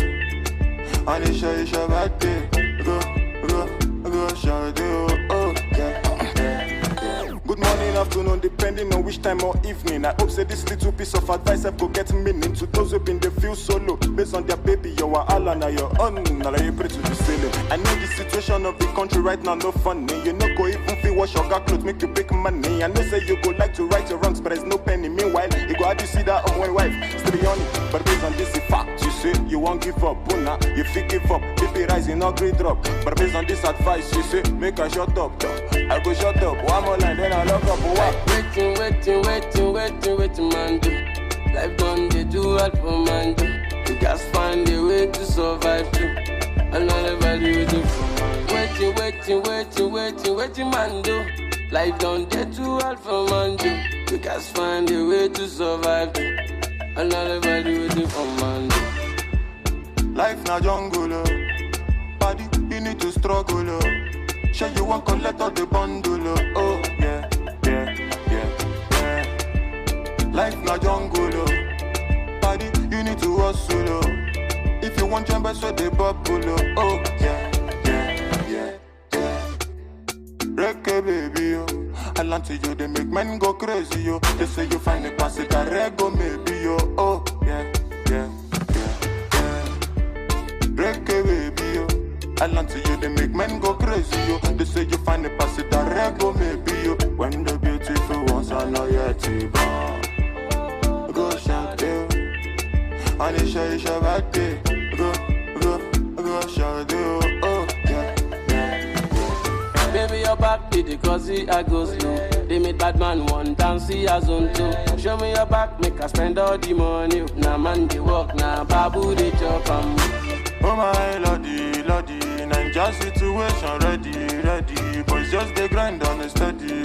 And it's your birthday. Go shot, girl. Oh, yeah. Good morning, afternoon, depending on which time or evening. I hope say this little piece of advice I go get meaning to those who been they feel solo based on their baby, your Allah now your own. Now you pray to the ceiling. I know the situation of the country right now no funny. You know go even feel wash your clothes make you big money. I know say you go like to right your wrongs, but there's no penny. Meanwhile, you go how you see that on one wife still on it. But based on this fact, you say you won't give up. Buna, you feel give up. BP rising not great drop. But based on this advice, you say make a shut up. I go shut up. One more line, then I lock up. Waiting, man, do. Life done, they do hard for man, do. You guys find a way to survive, too. Another value, do. Waiting, man, do. Life done, they too hard for man, do. You guys find a way to survive, too. Another value, do for man, do. Life na jungle, oh. Body, you need to struggle, oh. Sure you want collect all the bundle, oh. Oh, yeah, yeah, yeah, yeah. Life na jungle, oh. Body, you need to hustle, oh. If you want jump, so they bubble, oh. Oh, yeah, yeah, yeah, yeah. Reggae baby, oh. I learn to you, they make men go crazy, yo. They say you find a pass it a rego, maybe, yo. Oh, yeah, yeah, yeah, yeah. reggae, baby, yo. I learn to you, they make men go crazy, yo. They say you find the pass it that rego, maybe, yo. When the beautiful ones are not yet to go shout, yo. And it's your birthday. Go shout, yo. Oh, yeah. Baby, your back did the cause I go slow. They made bad man one dance, see a zone two. Show me your back, make I spend all the money. Now man they walk, now babu they chop. Oh my lordy, lordy, Ninja situation ready. Boys just they grind on a steady.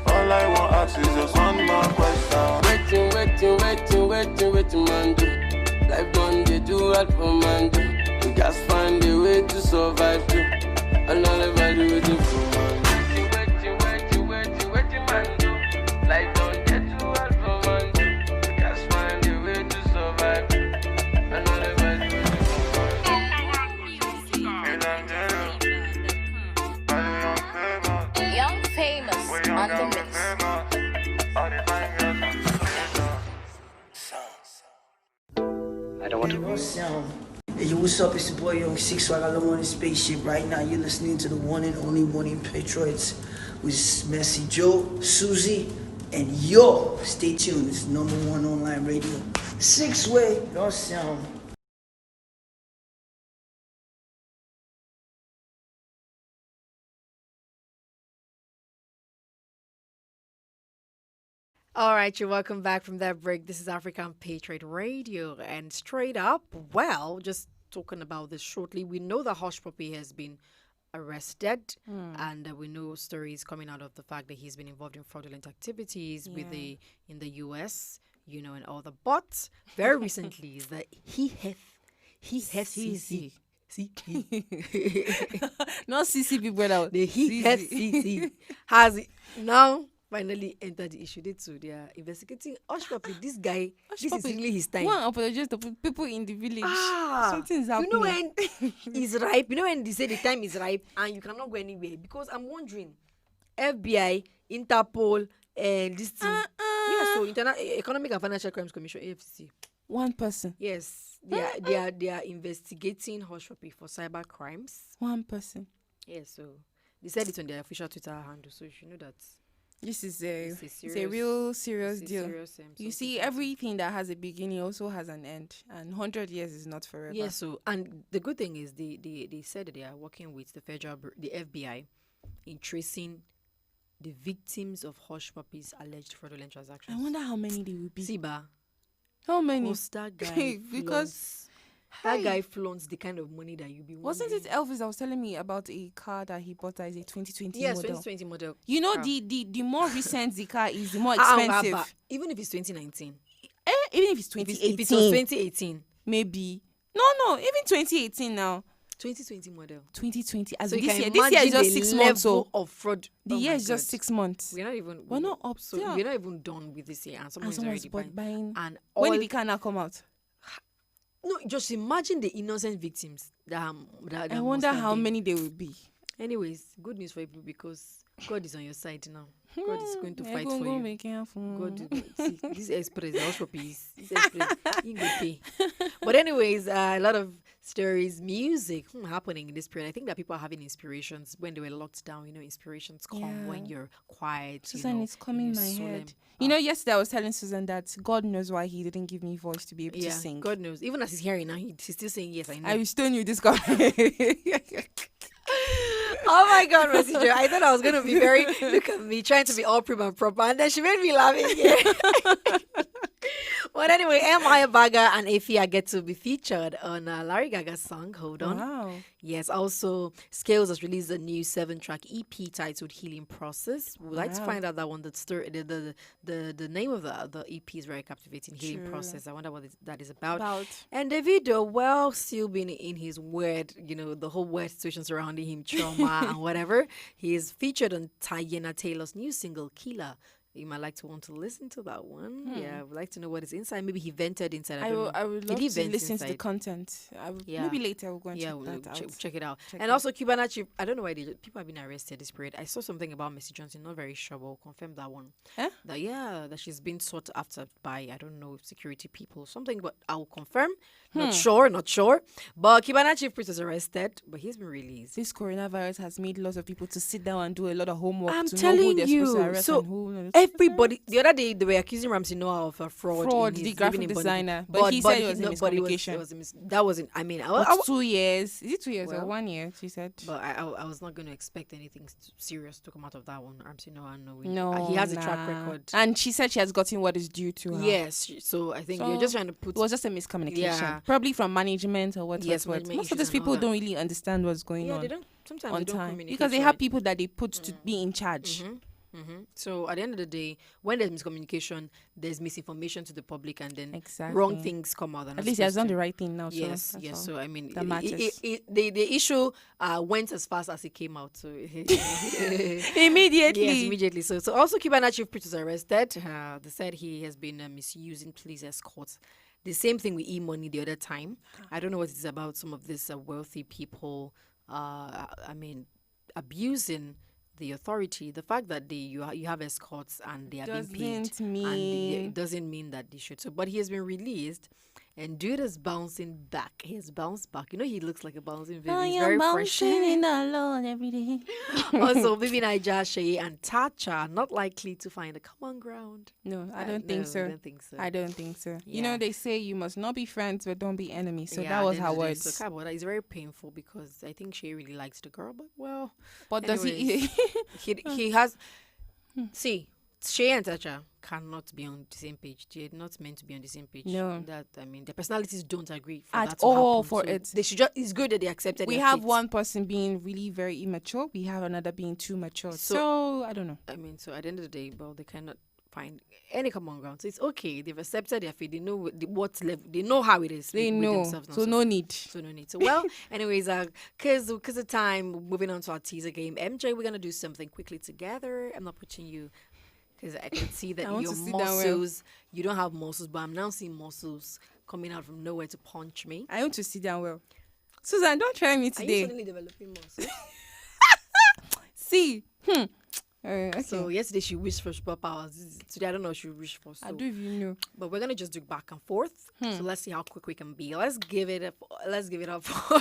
All I want ask is just one more question. Waiting, man do. Life done they do all for man do. You guys find a way to survive too. Another value with the fool man. Waiting, man do. Life done they do all for man do. You guys find a way to survive. Another value with the fool man. Young famous on the mix. I don't want to. Hey, yo, what's up? It's your boy Young Six Swag. I'm on the spaceship right now. You're listening to the one and only Morning Patriots with Messy Joe, Susie, and yo. Stay tuned. It's #1 online radio. 6-way. Don't sound. All right, you're welcome back from that break. This is African Patriot Radio. And straight up, well, just talking about this shortly, we know that Hush Puppy has been arrested, and we know stories coming out of the fact that he's been involved in fraudulent activities in the US, you know, and all the. But very recently is that he has CC. Not CCP, brother. The he has CC has now finally entered the issue. They are investigating Hush Puppy. This guy, this is really his time. One apologize to people in the village. Something's happening. You know when it's ripe. You know when they say the time is ripe and you cannot go anywhere. Because I'm wondering, FBI, Interpol, and this thing. Yeah, so Economic and Financial Crimes Commission, AFCC. One person. Yes, they are investigating Hush Puppy for cyber crimes. One person. Yeah, so they said it on their official Twitter handle, so you should know that. This is a real serious deal. You see, everything that has a beginning also has an end, and 100 years is not forever. Yeah, so, and the good thing is they said that they are working with the FBI in tracing the victims of Hush Puppy's alleged fraudulent transactions. I wonder how many they will be. Siba. How many? That guy because that guy flaunts the kind of money that you be. Wasn't it Elvis that was telling me about a car that he bought that is a 2020 model? Yes, 2020 model. You know, the more recent the car is, the more expensive. Even if it's 2019. Even if it's 2018. If it was 2018. Maybe. No, even 2018 now. 2020 model. 2020. As so this year is just 6 months. So of fraud. The year is just 6 months. We're not up. So we're not even done with this year. And someone's already buying. And when did the car now come out? No, just imagine the innocent victims that I wonder how many there will be. Anyways, good news for you because God is on your side now. God is going to fight for you. God, see, this express, the Hush Puppy this express, he will pay. But anyways, a lot of stories, music happening in this period. I think that people are having inspirations when they were locked down. You know, inspirations come when you're quiet. Susan, it's coming in my head. You know, yesterday I was telling Susan that God knows why he didn't give me voice to be able to sing. God knows. Even as he's hearing now, he's still saying yes. I know. I still knew this guy. Oh my God, Messenger. I thought I was going to be very, look at me, trying to be all prim and proper. And then she made me laugh again. But anyway, M.I. Baga and Afia get to be featured on Larry Gaga's song, Hold On. Wow. Yes, also, Scales has released a new 7-track EP titled Healing Process. We'd like to find out that one. The name of the EP is very captivating, Healing Process. I wonder what that is about. And Davido, well, still being in his weird, you know, the whole weird situation surrounding him, trauma and whatever. He is featured on Tayana Taylor's new single, Killer. you might like to want to listen to that one. Yeah, I would like to know what is inside. Maybe he vented inside. I would Did love he to vent listen to the inside? content. Yeah. Maybe later we'll go and Yeah, check we'll that out. check it out. Check And it. also, Cubana Chief, I don't know why people have been arrested this period. I saw something about Mercy Johnson, not very sure, but we'll confirm that one. Huh? That she's been sought after by, I don't know, security people, something, but I'll confirm. Not Hmm. sure. But Cubana Chief Priest was arrested, but he's been released. This coronavirus has made lots of people to sit down and do a lot of homework I'm to know who telling to you. arrest So and who not. everybody, the other day they were accusing Ramsey Noah of a fraud. Fraud, in the his graphic living in designer. Bonneville. But he said it was a no, but miscommunication. that wasn't. I mean, But 2 years. Is it 2 years or Well, 1 year? She said. But I was not going to expect anything serious to come out of that one. Ramsey Noah, no. No, He has a track nah. record. And she said she has gotten what is due to her. Yes, so I think you're just trying to put. It was just a miscommunication. Yeah. Probably from management or what. Yes, what. management Most of issues these and all people that. don't really understand what's going Yeah, on. they don't. Sometimes on they don't time communicate because they right. have people that they put to be in charge. So at the end of the day, when there's miscommunication, there's misinformation to the public, and then Exactly. wrong things come out. At least he has done the right thing now. Yes, so yes. that's So all I mean, that matters. the issue went as fast as it came out. So Immediately. Yes, immediately. So also Cubana Chief Priest was arrested. They said he has been misusing police escorts. The same thing with E-Money the other time. I don't know what it's about. Some of these wealthy people, abusing the authority. The fact that you have escorts and they are being paid, it doesn't mean that they should. So, but he has been released, and dude is bouncing back. He has bounced back. You know, he looks like a bouncing baby. He's very fresh. in the Lord every day. Also, Bibi Naija, Shay, and Tacha are not likely to find a common ground. No, I don't think so. I don't think so. I don't think so. Yeah. You know, they say you must not be friends, but don't be enemies. So Yeah, that at was the her end of the day, words. So Kabota is very painful because I think Shay really likes the girl, but well. But does he? he has. See, Shay and Tacha cannot be on the same page. They're not meant to be on the same page. No. That I mean, their personalities don't agree for At that to all happen. for So it. They should just. It's good that they accepted. We their have fate. one person being really very immature. We have another being too mature. So I don't know. I mean, so at the end of the day, well, they cannot find any common ground. So it's okay. They've accepted their fate. They know what's level. They know how it is. They with know. themselves now. So no need. So no need. So well, anyways, cause of time, moving on to our teaser game. MJ, we're gonna do something quickly together. I'm not putting you because I can see that I want your to sit down well. muscles. You don't have muscles, but I'm now seeing muscles coming out from nowhere to punch me. I want to sit down well. Susan, don't try me Are you today. suddenly developing muscles? See. Okay. So yesterday she wished for superpowers. Today I don't know what she wished for. So. I don't even know. But we're gonna just do back and forth. So let's see how quick we can be. Let's give it up for.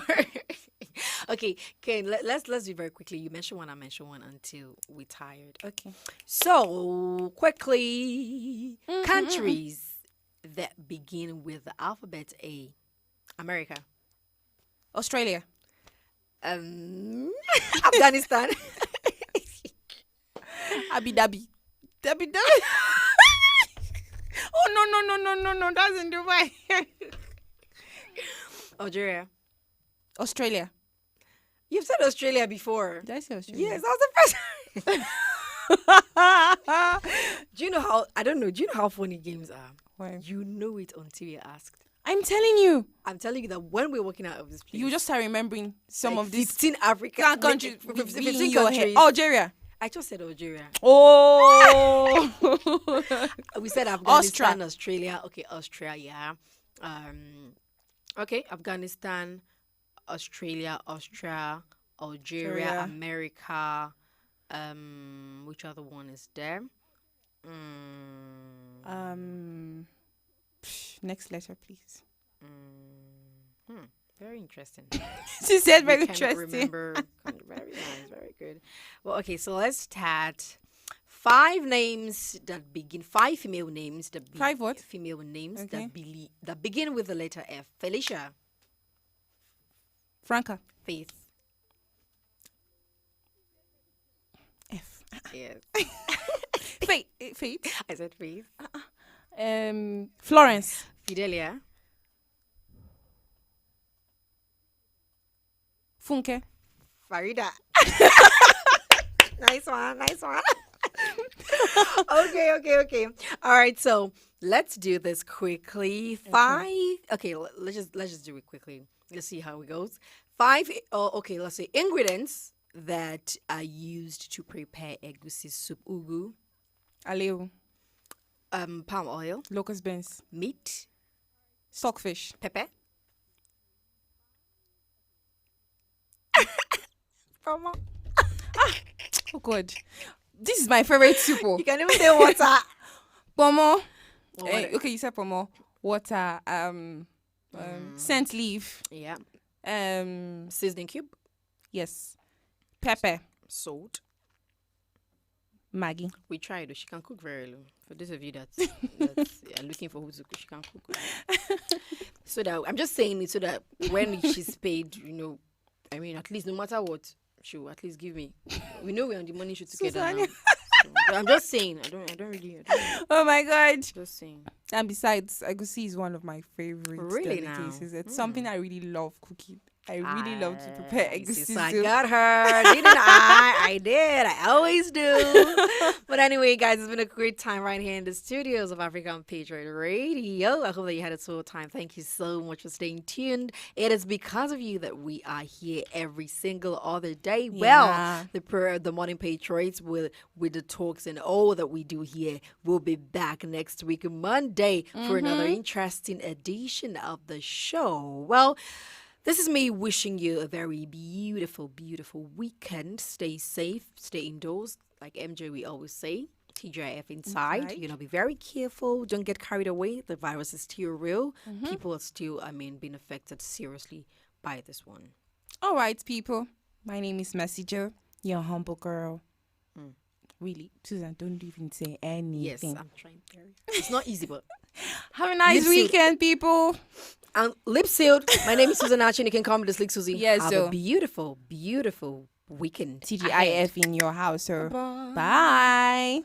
Okay, let's do very quickly. You mention one, I mention one until we're tired. Okay. So quickly, countries that begin with the alphabet A. America. Australia. Afghanistan. Abu Dhabi. Dhabi. Oh no! That's in Dubai. Algeria. Australia. You've said Australia before. Did I say Australia? Yes, that was the first. Do you know how funny games are? Why? You know it until you're asked. I'm telling you. I'm telling you that when we're walking out of this place, You just start remembering some like of these 15 African countries. 15 in your head. countries. Algeria. I just said Algeria. Oh. We said Afghanistan, Austria. Australia. Okay, Australia. Okay, Afghanistan, Australia, Algeria, Australia. America. Which other one is there? Next letter, please. Very interesting. She said We very cannot interesting. Remember. Very nice. Very good. Well, okay. So let's start. 5 names that begin. 5 female names that. 5 what? Female names Okay. that begin with the letter F. Felicia. Franca. Faith. F. Yes. Faith. I said Faith. Florence. Fidelia. Funke. Farida. Nice one. Okay. All right, so let's do this quickly. 5. Okay, let's just do it quickly. Let's see how it goes. 5. Okay, let's say ingredients that are used to prepare egusi soup. Ugu, Aleo. Palm oil. Locust beans. Meat. Stockfish. Pepper. Oh God, this is my favorite soup. You can even say water. Pomo. Okay, you said pomo. Water. Scent leaf. Yeah. Seasoning cube. Yes. Pepper. Salt. Maggie. We tried. She can cook very well. For those of you that are looking for who to cook, she can cook. So that I'm just saying it so that when she's paid, I mean, at least no matter what, she will at least give me. We know we're on the money shoot together now. But I'm just saying. I don't really. Oh my God. Just saying. And besides, egusi is one of my favorite really delicacies. It's something I really love cooking. I really love to prepare egusi. I got her, didn't I? I did. I always do. But anyway, guys, it's been a great time right here in the studios of African Patriot Radio. I hope that you had a full time. Thank you so much for staying tuned. It is because of you that we are here every single other day. Yeah. Well, the Morning Patriots with the talks and all that we do here will be back next week, Monday, for another interesting edition of the show. Well, this is me wishing you a very beautiful, beautiful weekend. Stay safe, stay indoors. Like MJ, we always say, TGIF inside. Be very careful. Don't get carried away. The virus is still real. People are still, being affected seriously by this one. All right, people. My name is Mercy Joe, your humble girl. Really, Susan, don't even say anything. Yes, I'm trying. It's not easy, but have a nice weekend, people. And lip sealed. My name is Susan Archie. You can call me the Slick Susie. Yes, have a beautiful, beautiful weekend. TGIF in your house, sir. Bye.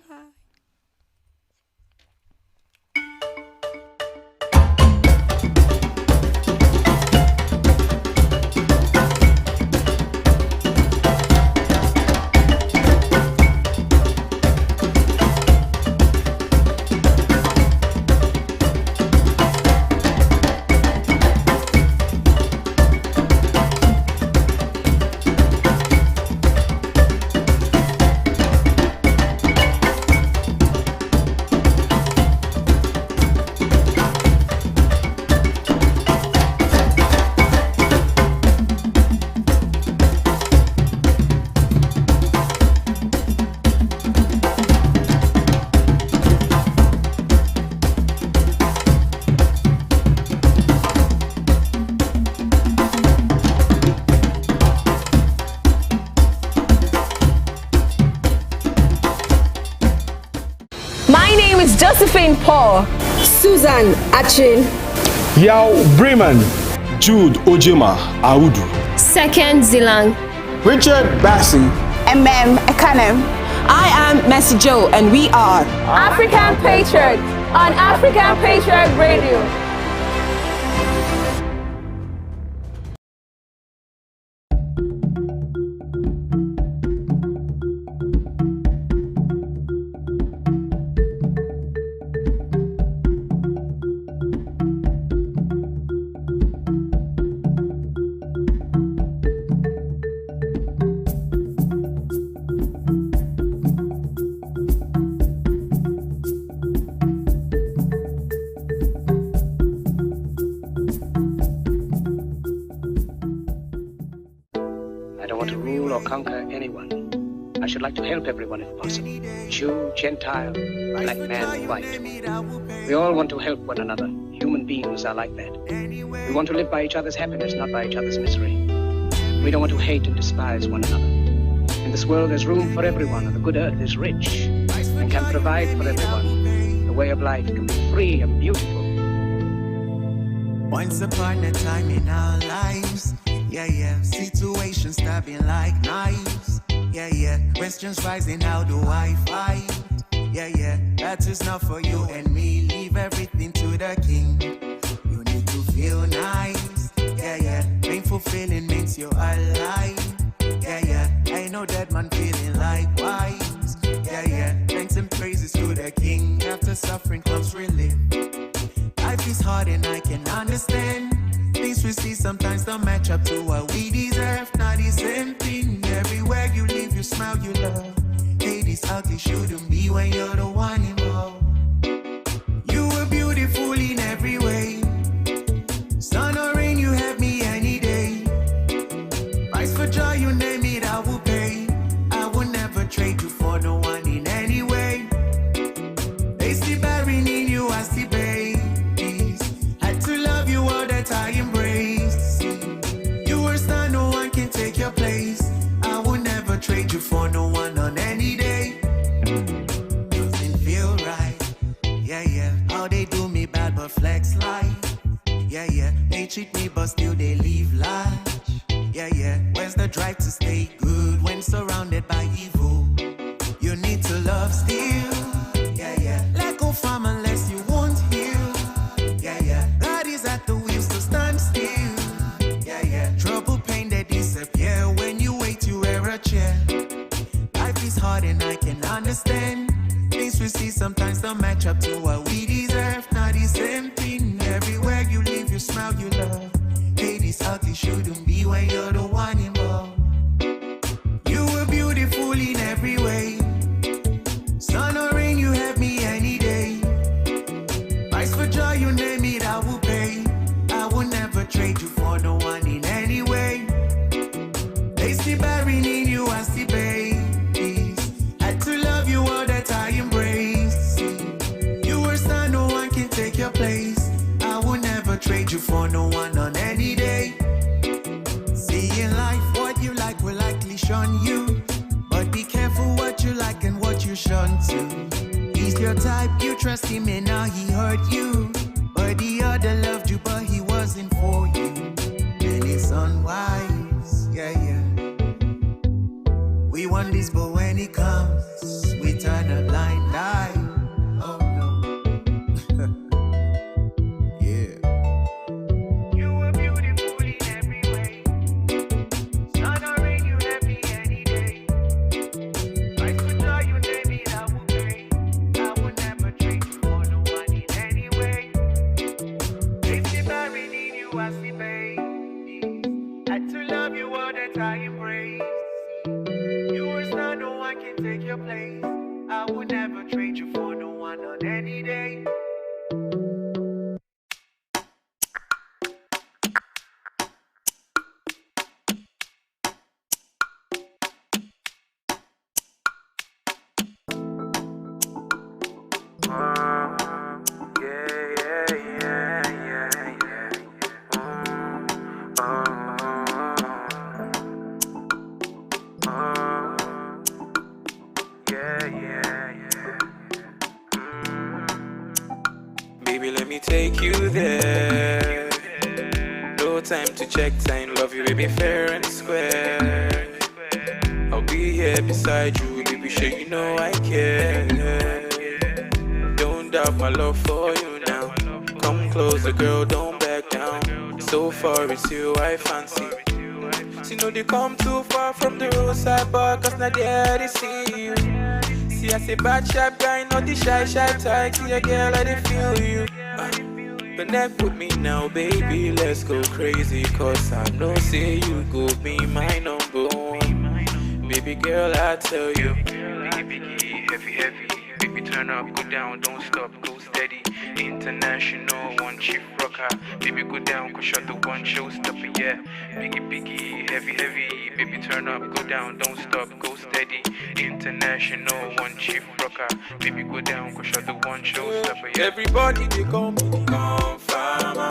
Josephine Paul, Susan Achin, Yao Bremen, Jude Ojema Audu, Second Zilang, Richard Bassi, Ekanem. I am Mercy Joe, and we are African Patriot on African Patriot Radio. Conquer anyone. I should like to help everyone if possible. Jew, Gentile, black man, white. We all want to help one another. Human beings are like that. We want to live by each other's happiness, not by each other's misery. We don't want to hate and despise one another. In this world there's room for everyone, and the good earth is rich and can provide for everyone. The way of life can be free and beautiful. Once upon a time in our lives, situations stabbing like knives. Questions rising, how do I fight? That is not for you and me. Leave everything to the king. You need to feel nice. Painful feeling means you're alive. I know that man feeling likewise. Thanks and praises to the king. After suffering comes relief. Life is hard and I can understand. Things we see sometimes don't match up to what we deserve. Not the same thing. Everywhere you live, you smile, you love. Hate this ugly shouldn't be when you're the one involved. You were beautiful in every way. Sun or rain, you have me any day. Price for joy, you name it, I will pay. I will never trade you for no one in any way. They see bearing in you, I see babies. Had to love you all that I embrace. You were star, no one can take your place. I will never trade you for no one on any day. Doesn't feel right, yeah, yeah. How they do me bad but flex life, yeah, yeah. They treat me but still they leave large, yeah, yeah. Where's the drive to stay good when surrounded by evil? You need to love still, yeah, yeah. Let go from unless you won't heal, yeah, yeah. God is at the wheel, so stand still, yeah, yeah. Trouble, pain, they disappear when you wait, you wear a chair. Life is hard and I can understand. Things we see sometimes don't match up to what we deserve. Not the same thing everywhere you live, you smile, you love. Hey, this ugly shouldn't be when you're the one involved. You were beautiful in every way. Sun or rain, you have me any day. Price for joy, you name it, I will pay. I will never trade you for no one in any way. They see bearing in you, I see babies. Had to love you all that I embrace. You were star, no one can take your place. I will never trade you for no one on any day. See in life, what you like will likely shun you. But be careful what you like and what you shun to. He's your type, you trust him and now he hurt you. But the other loved you, but he wasn't for you. And it's unwise, yeah, yeah. We want this, but when it comes, we turn a blind eye. Oh no. Yeah. You were beautiful in every way. Sun or rain, you have me any day. Price for joy, you name it, I will pay. I will never trade you for no one in any way. They see bearing in you, I see baby. Had to love you all that I embrace. You were star, no one can take your place. I will never trade you for no one on any day. Baby, let me take you there. No time to check time, love you, baby, fair and square. I'll be here beside you, baby, sure you know I care. Don't doubt my love for you now. Come closer, girl, don't back down. So far it's you I fancy. See, no, they come too far from the roadside bar, cause not there they see you. See, I say bad sharp guy, not the shy type. See a girl, I they feel you. Connect with me now, baby, let's go crazy. Cause I know, say you go be my number one. Baby girl, I tell you. Biggie, heavy. Baby, turn up, go down, don't stop, go steady. International, one chief rocker. Baby, go down, cause you're the one showstopper, yeah. Biggie, heavy. Baby, turn up, go down, don't stop, go steady. International, one chief rocker. Baby, go down, cause you're the one showstopper, yeah. Everybody, they call me the Confirmer.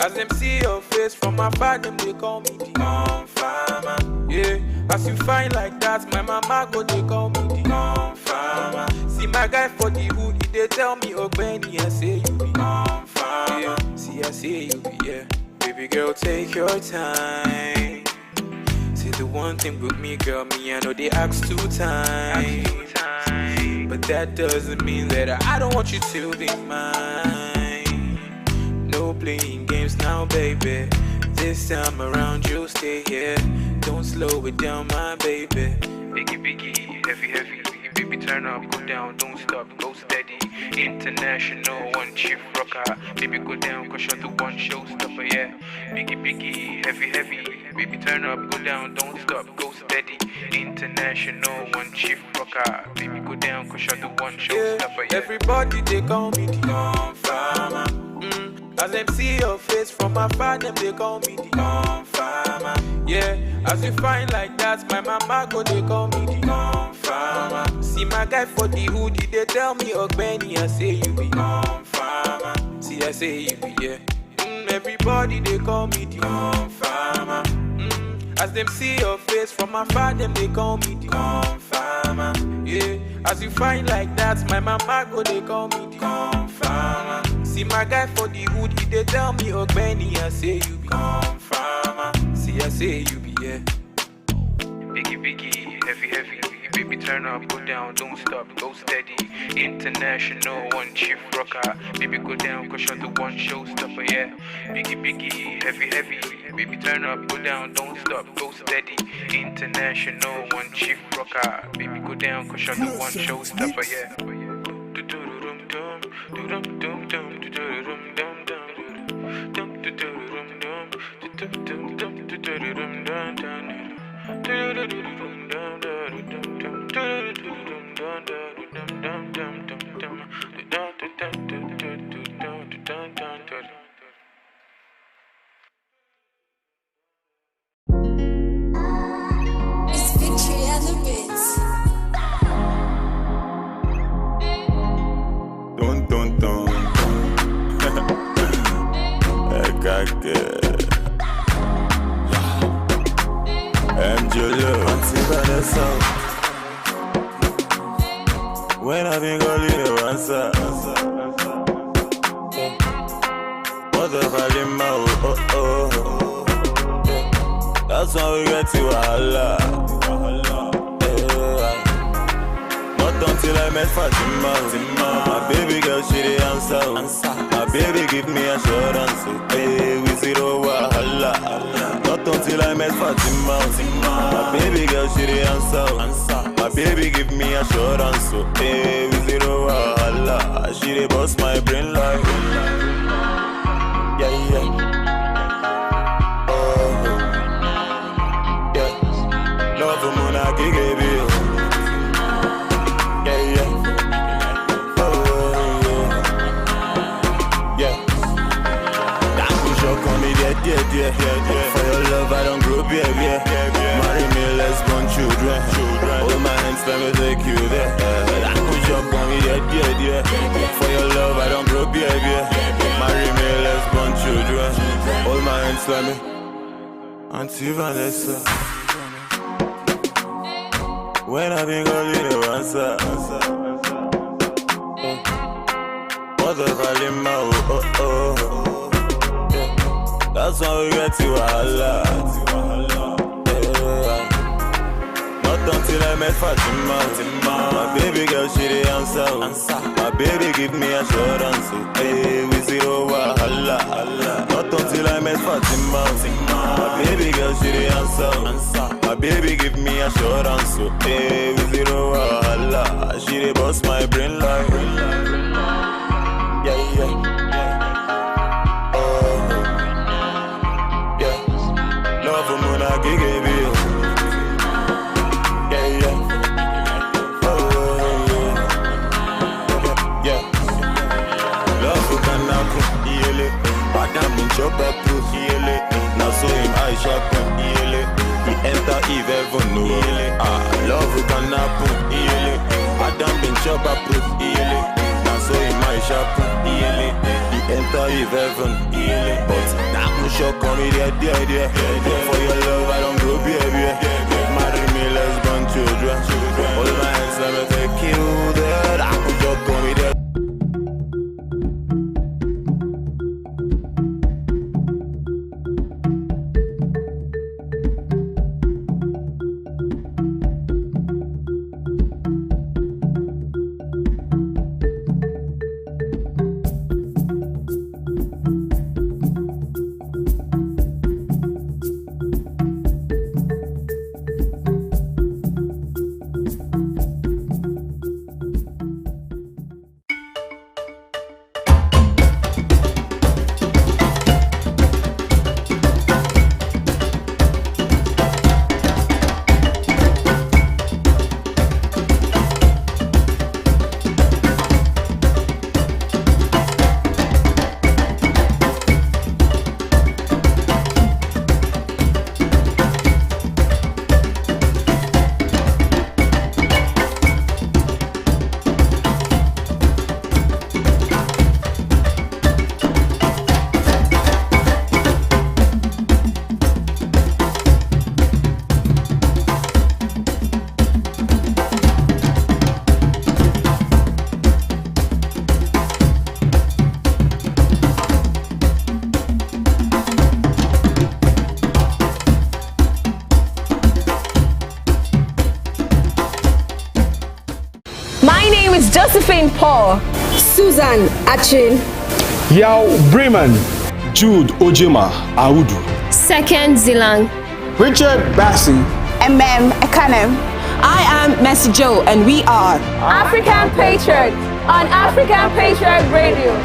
As them see your face from afar, them they call me the Confirmer. Yeah, as you find like that, my mama go, they call me the Confirmer. See my guy for the hood, they tell me, oh Benny, I say you be Confirmer. Yeah. See, I say you be, yeah. Baby girl, take your time. Say the one thing with me, girl, me, I know they ask 2 times. But that doesn't mean that I don't want you to be mine. No playing games now, baby. This time around, you'll stay here. Don't slow it down, my baby. Biggie, heavy. Baby, Baby, turn up, go down, don't stop, go steady. International one chief rocker. Baby, go down, cause you're the one showstopper, yeah. Biggie, biggie, heavy, heavy. Baby, turn up, go down, don't stop, go steady. International one chief rocker. Baby, go down, cause you're the one showstopper, yeah. Everybody, they call me the farmer. As them see your face from afar, them they call me the farmer. Yeah, as you find like that, my mama go they call me the farmer. See my guy for the hoodie, they tell me Benny, I say you be farmer. See I say you be, yeah. Everybody they call me the farmer. As them see your face from afar, them they call me the farmer. Yeah, as you find like that, my mama go they call me the farmer. See my guy for the hoodie, they tell me Benny, I say you be farmer. See I say you be, yeah. Biggie, biggie, heavy, heavy. Baby, turn up, go down, don't stop, go steady. International one chief rocker. Baby, go down, cause you're the one showstopper, yeah. Biggie, biggie, heavy, heavy. Baby, turn up, go down, don't stop, go steady. International one chief rocker. Baby, go down, cause you're the one showstopper, yeah. It's Victory and the Bits. Dun dun dun. MJ Love, Auntie Vanessa. When I been calling you answer. What the fuck in my that's when we get to Allah. Not until I met Fatima. My baby girl, she the answer. My baby give me assurance. Hey, we zero wahala. Not until I met Fatima. My baby girl, she the answer. My baby give me assurance. Hey, we zero wahala. She the boss my brain like. Yeah, yeah. Love for Mona Gigi. Yeah, yeah. Oh, yeah. That push up on me, yeah. For your love, I don't grow, yeah. Marry me, let's born children. Hold my hands, let me take you there. That push up on me, yeah. For your love, I don't grow, yeah. Marry me, let's born children. Hold my hands, let me. Auntie Vanessa. When I been calling you answer. What the fuck in my that's when we get to Allah. Not until I met Fatima. My baby girl, she the answer. My baby give me assurance. Hey, we zero wahala. Not until I met Fatima. My baby girl, she the answer. My baby give me assurance. Hey, we zero wahala. She the boss my brain like. Yeah, yeah. Love for Mona Gigi. Yeah, yeah. Yeah. Love for Kanaku. Badam in chop up. Now so him I sharpen. He enter Eve heaven. Love for Kanaku. Badam in chop up. Now so him I sharpen. He enter Eve heaven. But now shock on me, yeah. For your love, I don't grow, baby. Marry me, let's born children. Hold my hands, let me take you there. I could shock on me, yeah. name is Josephine Paul. Susan Achin. Yao Bremen. Jude Ojema Audu. Second Zilang. Richard Bassi. Ekanem. I am Messi Joe, and we are African Patriot on African Patriot Radio.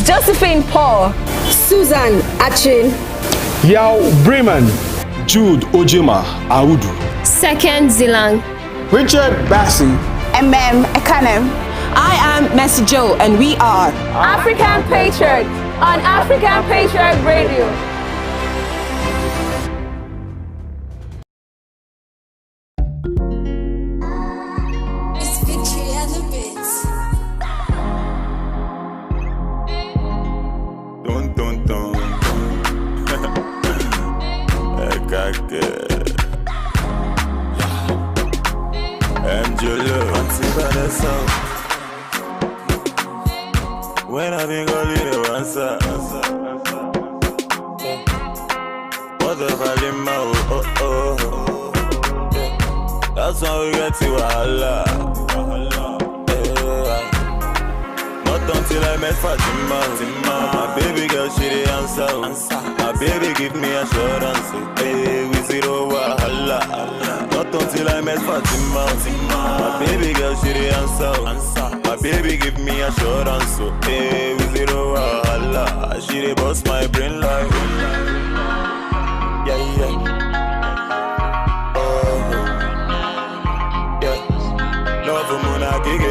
Josephine Paul. Susan Achin. Yao Bremen. Jude Ojema Audu. Second Zilang. Richard Bassi. Ekanem. I am Messi Joe, and we are African Patriot on African Patriot Radio. When I been gonna leave you answer. What the value, oh. That's how we get to Allah. Not until I met Fatima. My baby girl, she the answer. My baby give me assurance. Hey, we zero wahala. Not until I met Fatima. My baby girl, she the answer. My baby give me assurance. So hey, we zero wahala. She dey bust my brain like. Yeah. Oh, yeah. Love for Mona Gigi.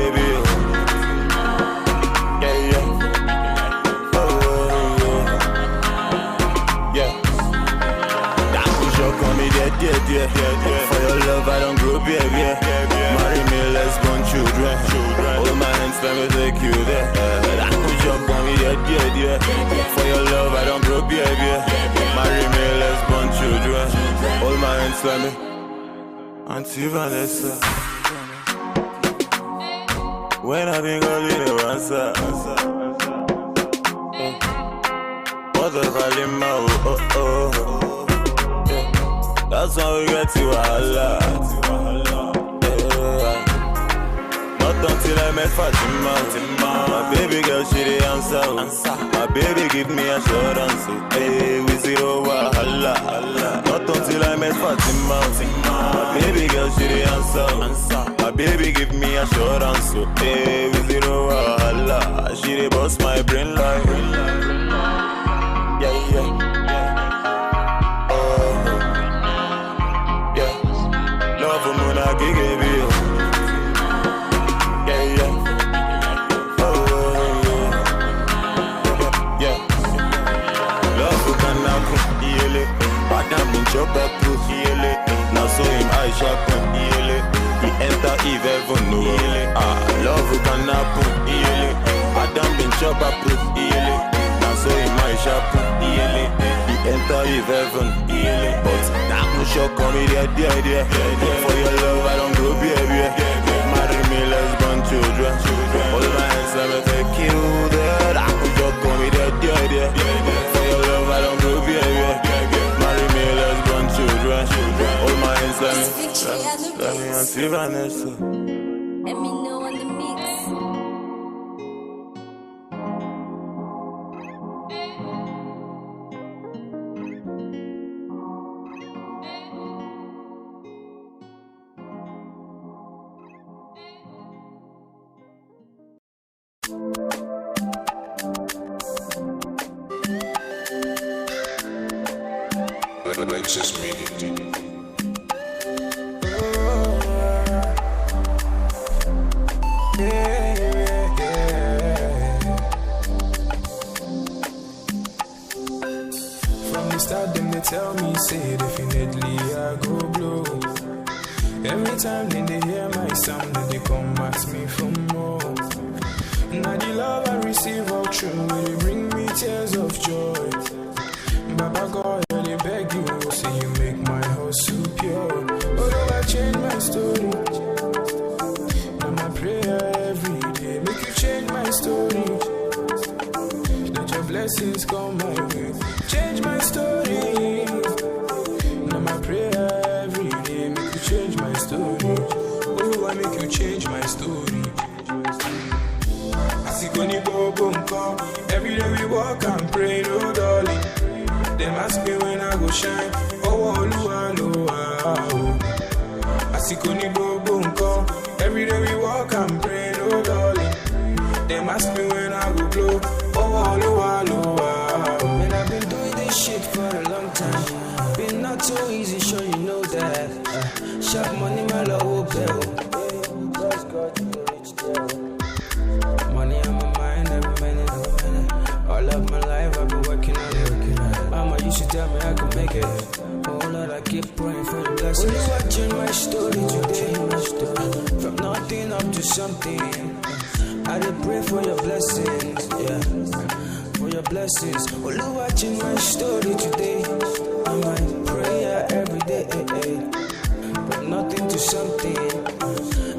Yeah. For your love, I don't grow baby. Marry me, let's born children. Hold my hands, let me take you there. I could jump on me, yeah. For your love, I don't grow baby. Marry me, let's born children. Hold my hands, let me. Auntie Vanessa. When I been gonna leave you answer. What the value, oh. That's how we get to Allah. Yeah. Not until I met Fatima. My baby girl, she the answer. My baby give me assurance. Hey, we zero wahala. Not until I met Fatima. My baby girl, she the answer. My baby give me assurance. Hey, we zero wahala. She the bust my brain like. Yeah. Chop up proof, now so him I sharpen, he enter Eve heaven, no, love who can happen, Adam been chop up proof, now so him I sharpen, he enter if heaven. But that no shock on me, there. For your love, I don't grow, baby. Marry me, let's born children. All my hands, let me take you there. That no shock on me, there. For your love, I don't grow, baby. Marry me, let's born children. All my hands, let me answer Vanessa. Let me know on the mix. Lexus Media. From the start, them they tell me, say definitely I go blow. Every time then they hear my sound, then they come ask me for more. Now the love I receive all true, they bring me tears of joy. Baba God, I beg you, say you make my heart so pure. Although I change my story, now my prayer every day, make you change my story. Let your blessings come my way, change my story. Now my prayer every day, make you change my story. Oh, I make you change my story. I see Connie Bobo come, every day we walk and pray, no darling. Them ask me when I go shine. Oh, I see Connie Bobo come. Every day we walk and pray, no darling. Them ask me when I go blow. Oh, man, I've been doing this shit for a long time. Been not so easy, sure you know that. Sharp money, my love, bill. Money on my mind, every minute. All of my life, I've been working on it. Mama used to tell me I could make it. Oh Lord, I keep praying for your blessings. Will you watching my story today? From nothing up to something. I did pray for your blessings, yeah. For your blessings. Will you watching my story today? I might prayer every day. From nothing to something.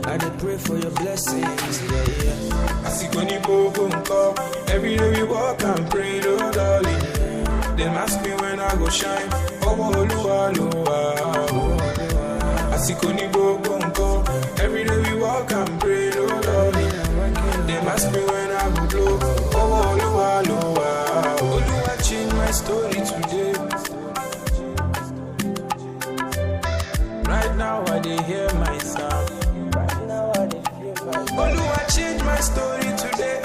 I did pray for your blessings, yeah. I see Connie Bobo come. Every day we walk and pray, oh darling. Them ask me when I go shine. Oh, I see Connie Bobo come. Every day we walk and pray, oh darling. Them ask me when I go blow. Oh, I change my story today. Right now I dey hear my sound. Oh, I change my story today.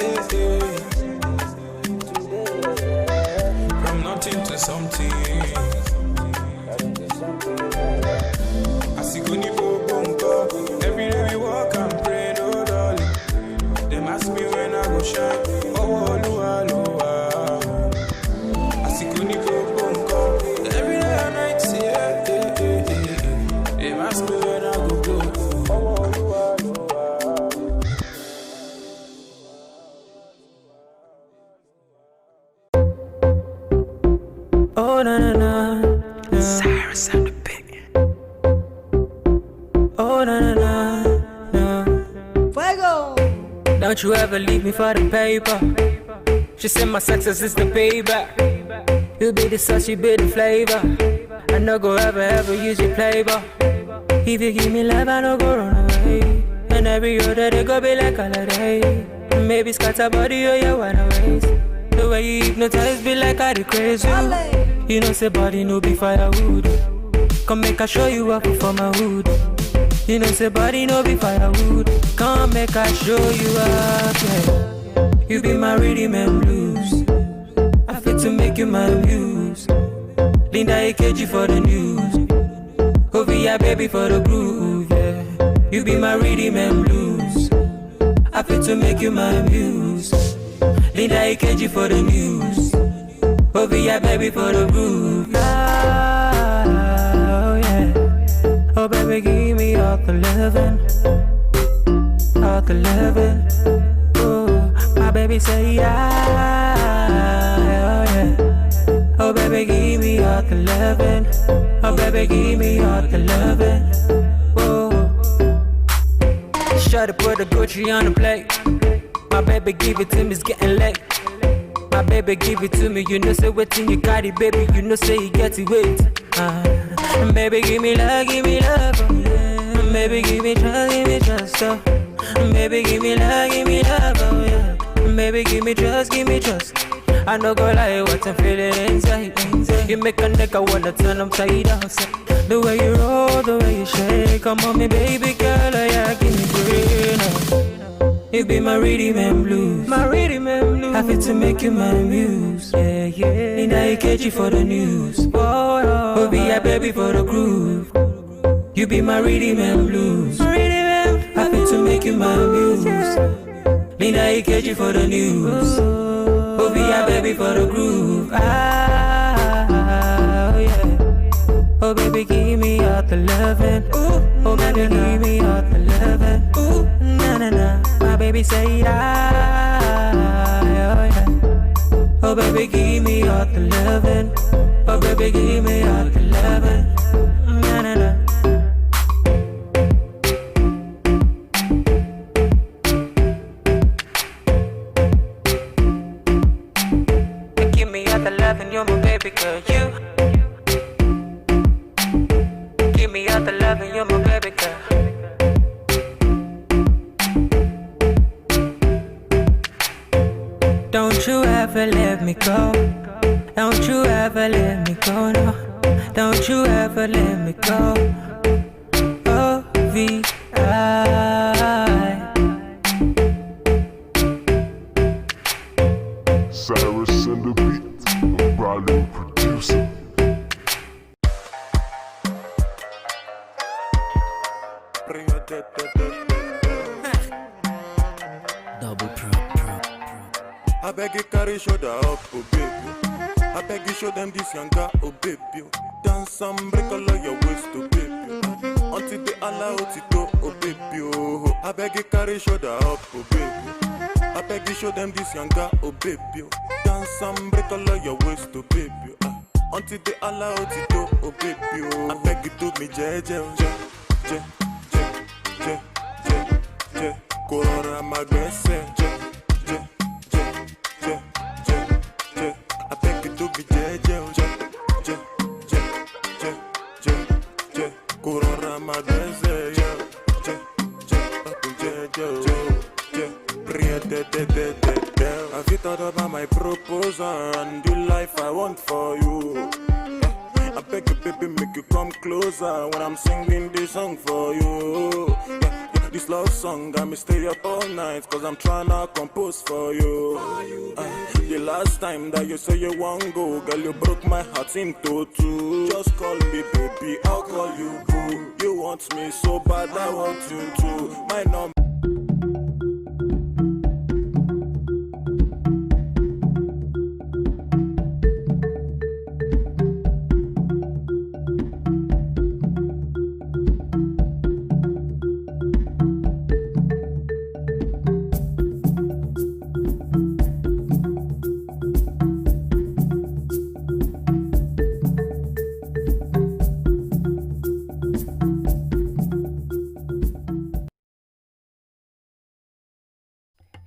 From nothing to something. I see Connie Bobo. Every day we walk and pray, no darling. Them ask me when I go shine. Oh, I see Connie Bobo. Every day and night, say, them ask me when I go blow. Oh, na na na. Cyrus and the Pig. Oh, na na na. Fuego! Don't you ever leave me for the paper. She said my success is the payback. You be the sauce, you be the flavor. I no go ever use your flavor. If you give me love, I no go run away. And every other day go be like holiday. Maybe scatter body or your wide ways. The way you hypnotize be like I the crazy. You know say body no be firewood. Come make I show you up for my hood. You know say body no be firewood. Come make I show you up, yeah. You be my rhythm and blues. I fit to make you my muse. Linda AKG for the news. Ovia baby for the groove, yeah. You be my rhythm and blues. I fit to make you my muse. Linda AKG for the news. Ovia baby for the groove. Oh yeah. Oh baby give me all the loving. All the loving. Oh my baby say yeah. Oh yeah. Oh Oh baby, give me all the loving. Oh baby, give me all the loving. Whoa. Shut up, put the Gucci on the plate. My baby, give it to me, it's getting late. My baby, give it to me, you know say waiting, you got it, baby, you know say you get it, wait. Baby, give me love, oh, yeah. Baby, give me trust, oh. Baby, give me love, oh yeah. Baby, give me trust. I no go lie, what I'm feeling inside. You make a nigga wanna turn upside down. The way you roll, the way you shake, come on me, baby girl, oh yeah, give me green. You be my rhythm and blues, Happy to make you my muse, yeah, yeah. And I catch you for the news, oh be a baby for the groove. You be my rhythm and blues, Happy to make you my muse. And I catch you for the news, oh be a baby for the groove. Oh yeah. Oh baby, give me all the loving. Oh baby, give me all the loving. Na na na. My baby say oh yeah. Oh baby, give me all the loving. Oh baby, give me all the loving. Na na na. Give me all the loving, you're my baby girl, you. Give me all the loving, you're my baby girl. Don't you ever let me go. Don't you ever let me go, no. Don't you ever let me go. O-V-I. Cyrus and the beat, I'm probably producer. Double pro. I beg you carry shoulder up, oh baby. I beg you show them this younger, oh baby. Dance and break all of your waist, oh baby. Until they allow it to, oh baby. Oh, I beg you carry shoulder up, oh baby. I beg you show them this younger, oh baby. Dance and break all of your waist, oh baby. Until they allow it to, oh baby. Oh, I beg you to me, jeje, Corona magrese, I beg you to be jeje, Corona magrese, Have you thought about my proposal and the life I want for you? I beg you, baby, make you come closer when I'm singing this song for you. This love song got me stay up all night, cause I'm tryna compose for you. The last time that you say you won't go, girl, you broke my heart into two. Just call me baby, I'll call you boo. You want me so bad, I want you too. My number.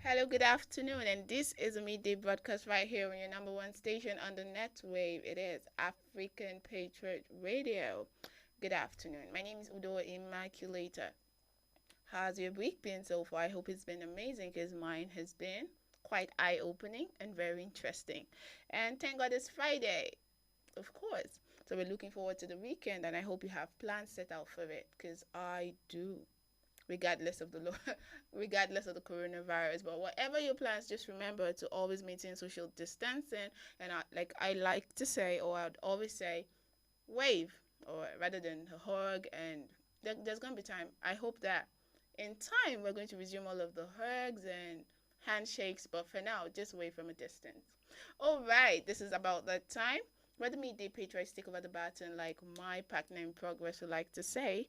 Hello, good afternoon, and this is a midday broadcast right here on your number one station on the net wave. It is African Patriot Radio. Good afternoon. My name is Udo Immaculator. How's your week been so far? I hope it's been amazing, because mine has been quite eye-opening and very interesting. And thank God it's Friday, of course. So we're looking forward to the weekend, and I hope you have plans set out for it, because I do. Regardless of the coronavirus, but whatever your plans, just remember to always maintain social distancing. And I like to say, or I'd always say, wave, or rather than hug. And there's going to be time. I hope that in time we're going to resume all of the hugs and handshakes, but for now, just wave from a distance. All right, this is about that time. Where the midday patriots take over the baton, like my partner in progress would like to say.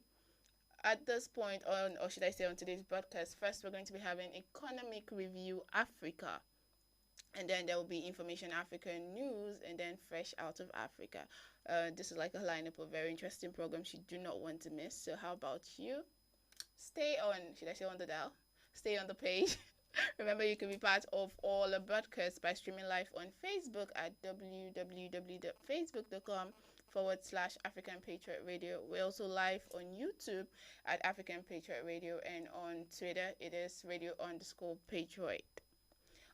At this point or should I say on today's broadcast, first we're going to be having Economic Review Africa. And then there will be Information African News, and then Fresh Out of Africa. This is like a lineup of very interesting programs you do not want to miss. So how about you? Stay on, should I say on the dial? Stay on the page. Remember, you can be part of all the broadcasts by streaming live on Facebook at www.facebook.com/African Patriot Radio. We're also live on YouTube at African Patriot Radio, and on Twitter, it is radio_Patriot.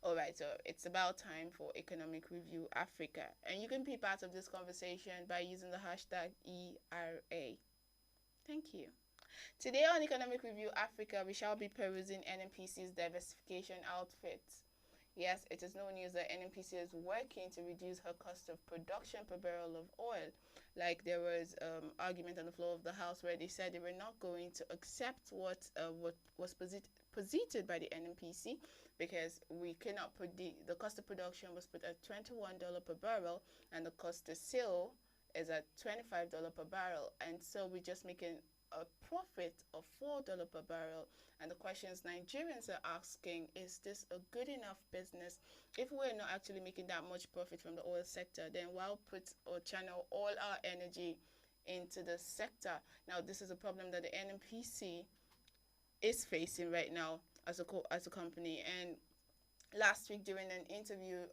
All right, so it's about time for Economic Review Africa. And you can be part of this conversation by using the hashtag ERA. Thank you. Today on Economic Review Africa, we shall be perusing NNPC's diversification outfits. Yes, it is no news that NNPC is working to reduce her cost of production per barrel of oil. Like there was argument on the floor of the House where they said they were not going to accept what was posited by the NNPC, because we cannot predict the cost of production was put at $21 per barrel and the cost to sell is at $25 per barrel, and so we're just making a profit of $4 per barrel. And the questions Nigerians are asking, is this a good enough business? If we're not actually making that much profit from the oil sector, then why put or channel all our energy into the sector? Now, this is a problem that the NNPC is facing right now as a company. And last week during an interview,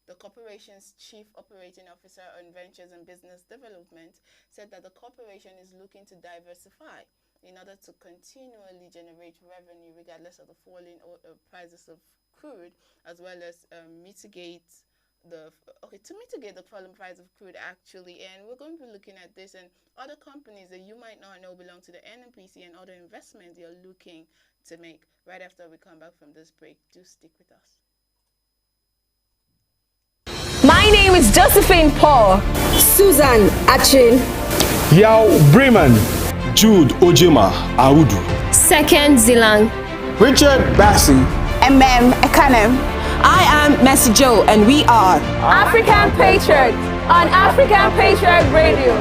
the corporation's chief operating officer on ventures and business development said that the corporation is looking to diversify in order to continually generate revenue regardless of the falling prices of crude, as well as mitigate the falling price of crude actually. And we're going to be looking at this and other companies that you might not know belong to the NNPC and other investments you're looking to make right after we come back from this break. Do stick with us. My name is Josephine Paul. Susan Achin. Yao Bremen. Jude Ojema Audu. Second Zilang. Richard Bassi. Ekanem. I am Mercy Joe, and we are African Patriot on African Patriot Radio.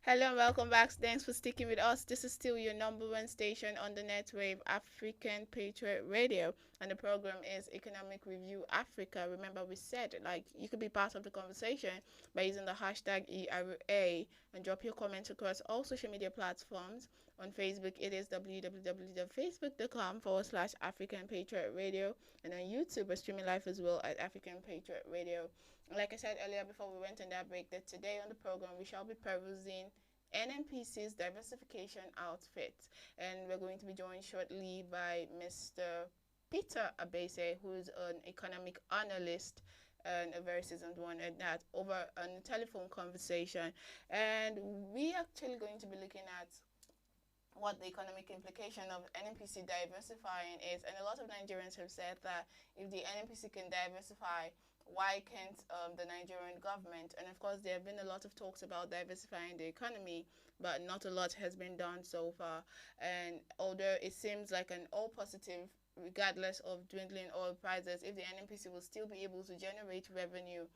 Hello and welcome back. Thanks for sticking with us. This is still your number one station on the net wave, African Patriot Radio, and the program is Economic Review Africa. Remember, we said you could be part of the conversation by using the hashtag ERA and drop your comments across all social media platforms. On Facebook, it is www.facebook.com/African Patriot Radio, and on YouTube, we're streaming live as well at African Patriot Radio. Like I said earlier before we went on that break, that today on the program we shall be perusing NNPC's diversification outfit, and we're going to be joined shortly by Mr. Peter Abese, who is an economic analyst and a very seasoned one at that, over a telephone conversation. And we're actually going to be looking at what the economic implication of NNPC diversifying is, and a lot of Nigerians have said that if the NNPC can diversify, why can't the Nigerian government? And of course, there have been a lot of talks about diversifying the economy, but not a lot has been done so far. And although it seems like an all positive, regardless of dwindling oil prices, if the NNPC will still be able to generate revenue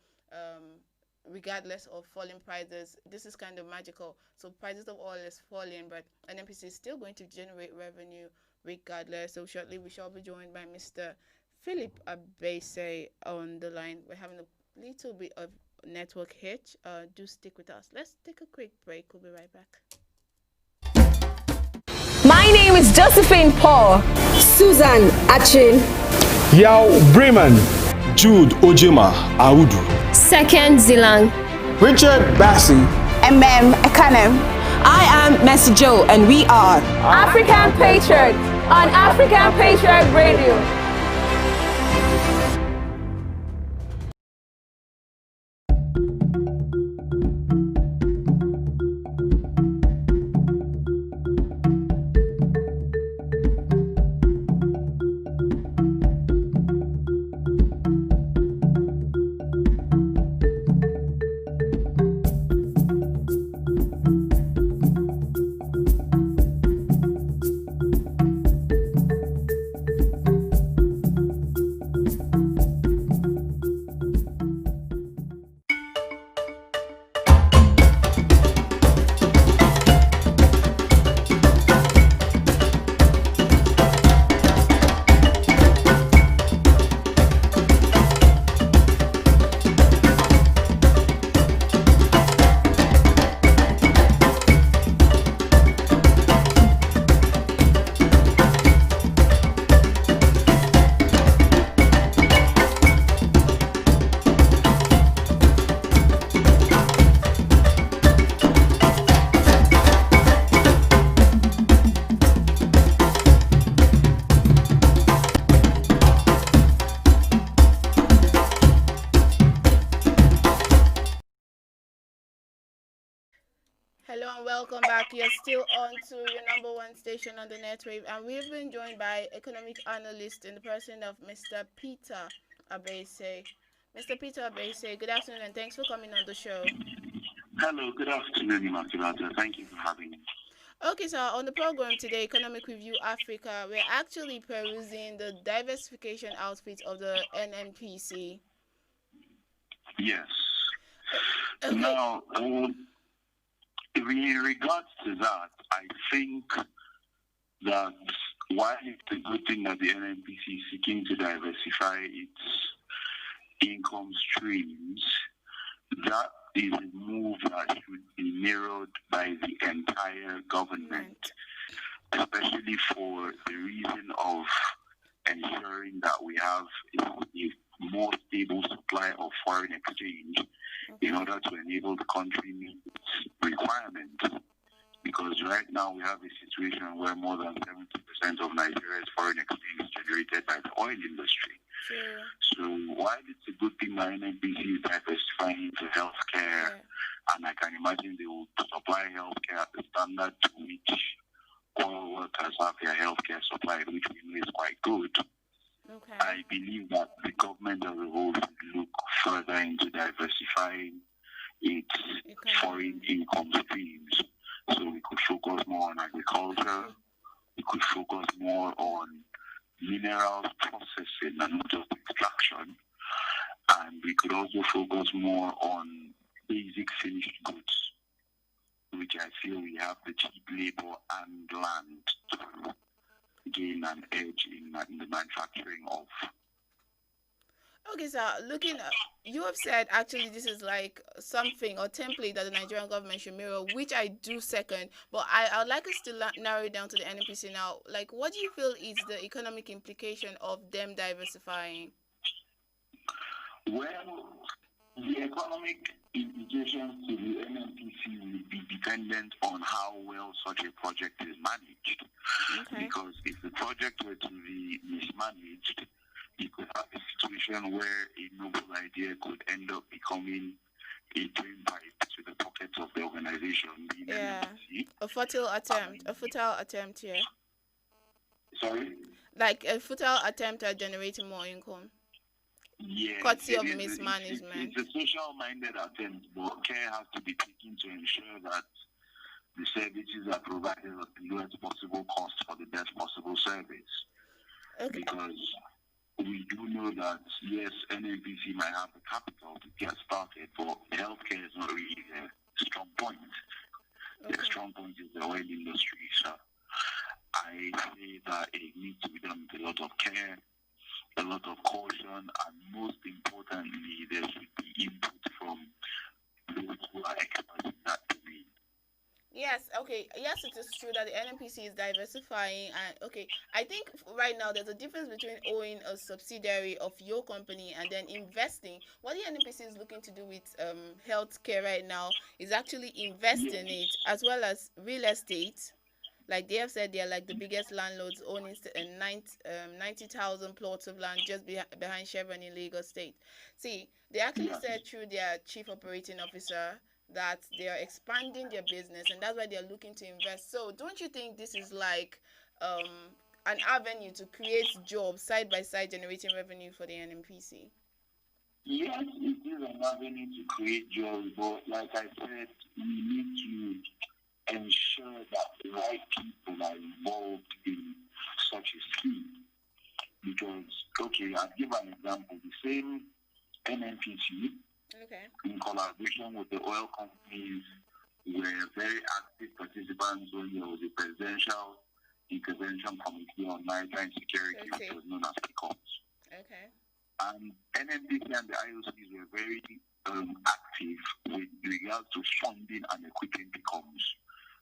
regardless of falling prices, this is kind of magical. So prices of oil is falling, but NNPC is still going to generate revenue regardless. So shortly we shall be joined by Mr. Philip Abese on the line. We're having a little bit of network hitch. Do stick with us. Let's take a quick break. We'll be right back. My name is Josephine Paul. Susan Achin. Yao Bremen. Jude Ojema Audu. Second Zilang. Richard Bassi. Ekanem. I am Mercy Joe, and we are African Patriot on African Patriot Radio. Hello and welcome back. You're still on to your number one station on the netwave, and we've been joined by economic analyst in the person of Mr. Peter Abese. Mr. Peter Abese, good afternoon and thanks for coming on the show. Hello, good afternoon, Immaculata. Thank you for having me. Okay, so on the program today, Economic Review Africa, we're actually perusing the diversification outfit of the NNPC. Yes. Okay. Now, in regards to that, I think that while it's a good thing that the NNPC is seeking to diversify its income streams, that is a move that should be mirrored by the entire government, especially for the reason of ensuring that we have a more stable supply of foreign exchange in order to enable the country meet its requirements. Because right now we have a situation where more than 70% of Nigeria's foreign exchange is generated by the oil industry. Sure. So while it's a good thing that NNPC is diversifying into healthcare, and I can imagine they will supply healthcare at the standard to which oil workers have their healthcare supply, which we know is quite good. Okay. I believe that the government as a whole should look further into diversifying its foreign income streams. So we could focus more on agriculture, we could focus more on minerals processing and not just extraction, and we could also focus more on basic finished goods, which I feel we have the cheap labor and land to gain an edge in the manufacturing of. Okay, so looking at, you have said actually this is like something or template that the Nigerian government should mirror, which I do second, but I would like us to narrow it down to the NNPC now. Like, what do you feel is the economic implication of them diversifying? Well, the economic implications to the NNPC will be dependent on how well such a project is managed. Okay. Because if the project were to be mismanaged, you could have a situation where a noble idea could end up becoming a drain pipe to the pockets of the organization. Yeah, a futile attempt here. Sorry? Like a futile attempt at generating more income. Yes, Courtesy of mismanagement. It's a social-minded attempt, but care has to be taken to ensure that the services are provided at the lowest possible cost for the best possible service. Okay. Because we do know that, yes, NNPC might have the capital to get started, but healthcare is not really a strong point. Okay. The strong point is the oil industry. So I say that it needs to be done with a lot of care, a lot of caution, and most importantly, there should be input from those who are experts in that domain. Yes, okay. Yes, it is true that the NNPC is diversifying. And okay, I think right now there's a difference between owning a subsidiary of your company and then investing. What the NNPC is looking to do with healthcare right now is actually invest in it, as well as real estate. Like they have said, they're like the biggest landlords, owning 90,000 plots of land just behind Chevron in Lagos State. See, they actually said through their chief operating officer that they are expanding their business, and that's why they're looking to invest. So don't you think this is like an avenue to create jobs side by side, generating revenue for the NNPC? Yes, it is an avenue to create jobs, but like I said, we need to ensure that the right people are involved in such a scheme. Because, okay, I'll give an example. The same NNPC, in collaboration with the oil companies, were very active participants when there was a presidential intervention committee on maritime security, which was known as PICOMS. Okay. And NNPC and the IOCs were very active with regards to funding and equipping PICOMS.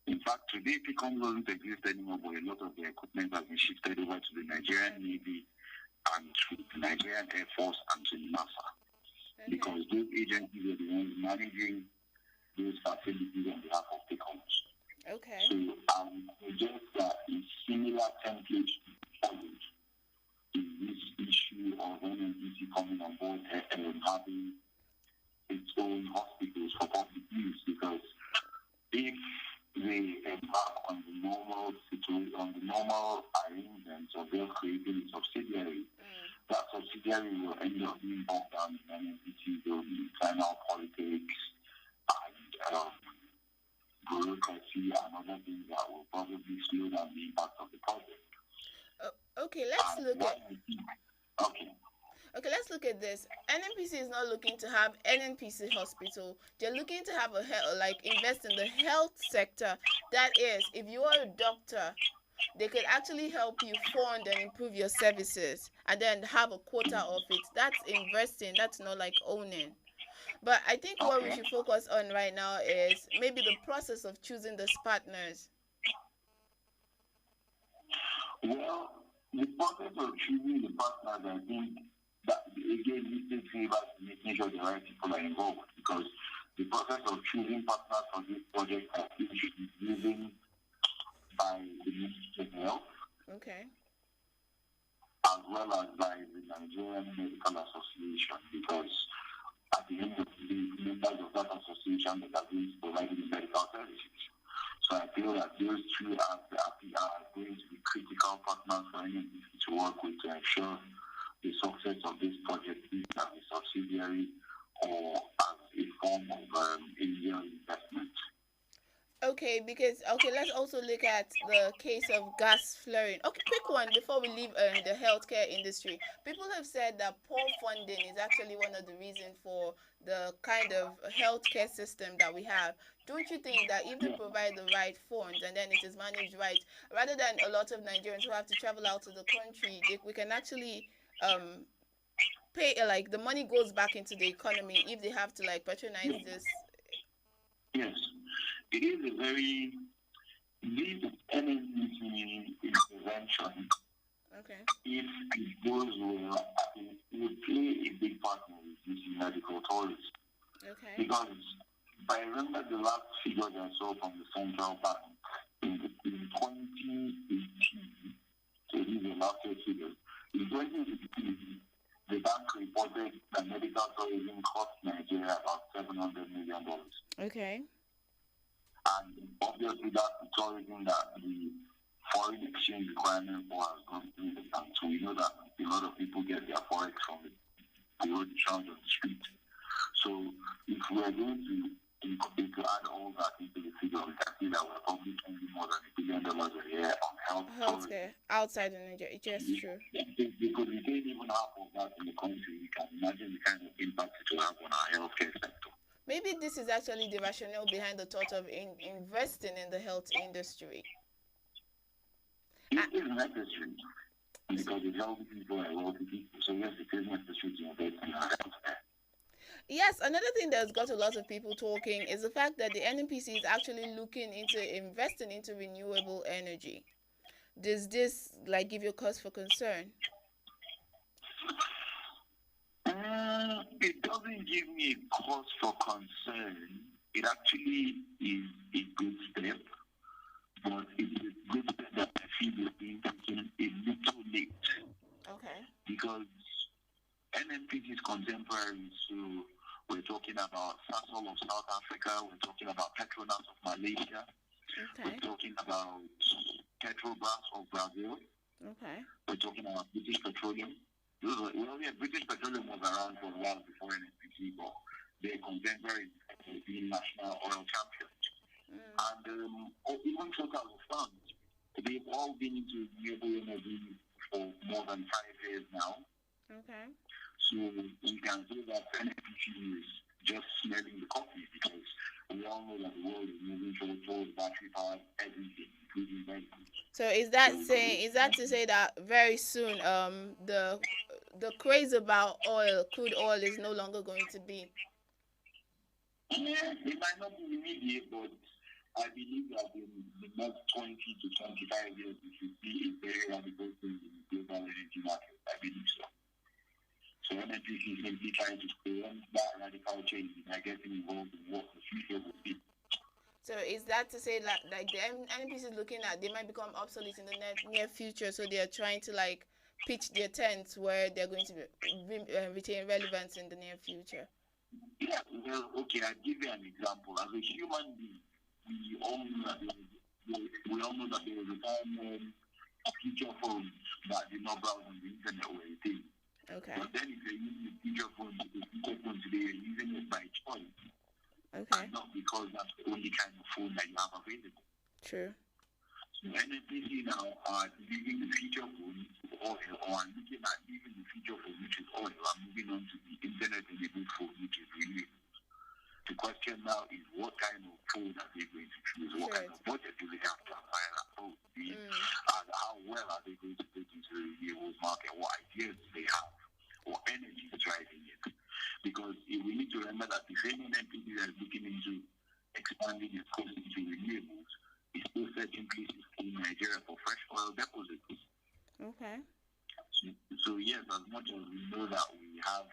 In fact, today PICOMS doesn't exist anymore, but a lot of the equipment has been shifted over to the Nigerian Navy and to the Nigerian Air Force and to NASA. Because those agencies are the ones managing those facilities on behalf of PICOMS. Okay. So I would suggest that a similar template should be followed in this issue of NNPC coming on board and having its own hospitals for public use. Because if they embark on the normal arrangements of just creating a subsidiary, that subsidiary will end up being bogged down in NNPC. There will be internal politics and bureaucracy and other things that will probably slow down the impact of the project. Okay, let's look at this. NNPC is not looking to have NNPC hospital. They're looking to have invest in the health sector. That is, if you are a doctor, they could actually help you fund and improve your services and then have a quota of it. That's investing. That's not like owning. But I think what we should focus on right now is maybe the process of choosing those partners. Well, the process of choosing the partners, I think that again needs to favor making sure the right people are involved, because the process of choosing partners for this project I think should be driven by the Ministry of Health. Okay. As well as by the Nigerian Medical Association, because at the end of the day, members of that association that are going to provide the medical services. So I feel that those two are going to be critical partners for NNPC to work with to ensure the success of this project, be it as a subsidiary or as a form of Indian investment. Okay, let's also look at the case of gas flaring. Okay, quick one before we leave the healthcare industry. People have said that poor funding is actually one of the reasons for the kind of healthcare system that we have. Don't you think that if they provide the right funds and then it is managed right, rather than a lot of Nigerians who have to travel out of the country, we can actually pay, the money goes back into the economy if they have to patronize this? Yes. It is a very deep NNPC intervention. Okay. If it goes well, it will play a big part in reducing medical tourism. Okay. Because I remember the last figures I saw from the central bank in 2018, so these are last year figures. In 2018, the bank reported that medical tourism cost Nigeria about $700 million. Okay. And obviously that's the tourism that the foreign exchange requirement for has gone through the bank. So we know that a lot of people get their forex from the road on the street. So if we are going to add all that into the figure, we can see that we're probably spending more than $1 billion a year on healthcare outside of Nigeria. It's just true. Because we didn't even half of that in the country. We can imagine the kind of impact it will have on our healthcare sector. Maybe this is actually the rationale behind the thought of investing in the health industry. It is necessary because the healthy people are wealthy people. So yes, it is necessary to invest in our healthcare. Yes, another thing that's got a lot of people talking is the fact that the NNPC is actually looking into investing into renewable energy. Does this give you a cause for concern? It doesn't give me a cause for concern. It actually is a good step, but it's a good step that I feel is being taken a little late. Okay. Because NNPC's contemporaries, so we're talking about Sasol of South Africa, we're talking about Petronas of Malaysia, we're talking about Petrobras of Brazil, we're talking about British Petroleum. British Petroleum was around for a while before NNPC, but their contemporaries have been national oil champions. And even Total of France, they've all been into renewable energy for more than 5 years now. Okay. So we can say that NNPC is just smelling the coffee because we all know that the world is moving towards battery powered everything, including vehicles. So is that to say that very soon the craze about crude oil is no longer going to be? Yeah, it might not be immediate, but I believe that in the next 20 to 25 years we should see a very radical change in the global energy market. I believe so. So NNPC is simply trying to prevent that radical change by getting involved in what the future will be. So is that to say that the NNPC is looking at they might become obsolete in the near future, so they are trying to pitch their tents where they're going to retain relevance in the near future? Yeah, well, okay, I'll give you an example. As a human being, we all know that there is a time feature phones that do not browse on the internet or anything. Okay. But then if you're using a feature phone, today, you're using it by choice. Okay. And not because that's the only kind of phone that you have available. True. So NNPC now are using the feature phone oil, or are looking at using the feature phone which is oil, and moving on to the internet-enabled phone which is renewable. The question now is what kind of phone are they going to choose? What kind of budget do they have to acquire that phone? And how well are they going to put into the renewables market? What ideas do they have? What energy is driving it? Because we need to remember that the same NNPC that is looking into expanding its coast into renewables is still setting places in Nigeria for fresh oil deposits. Okay. So yes, as much as we know that we have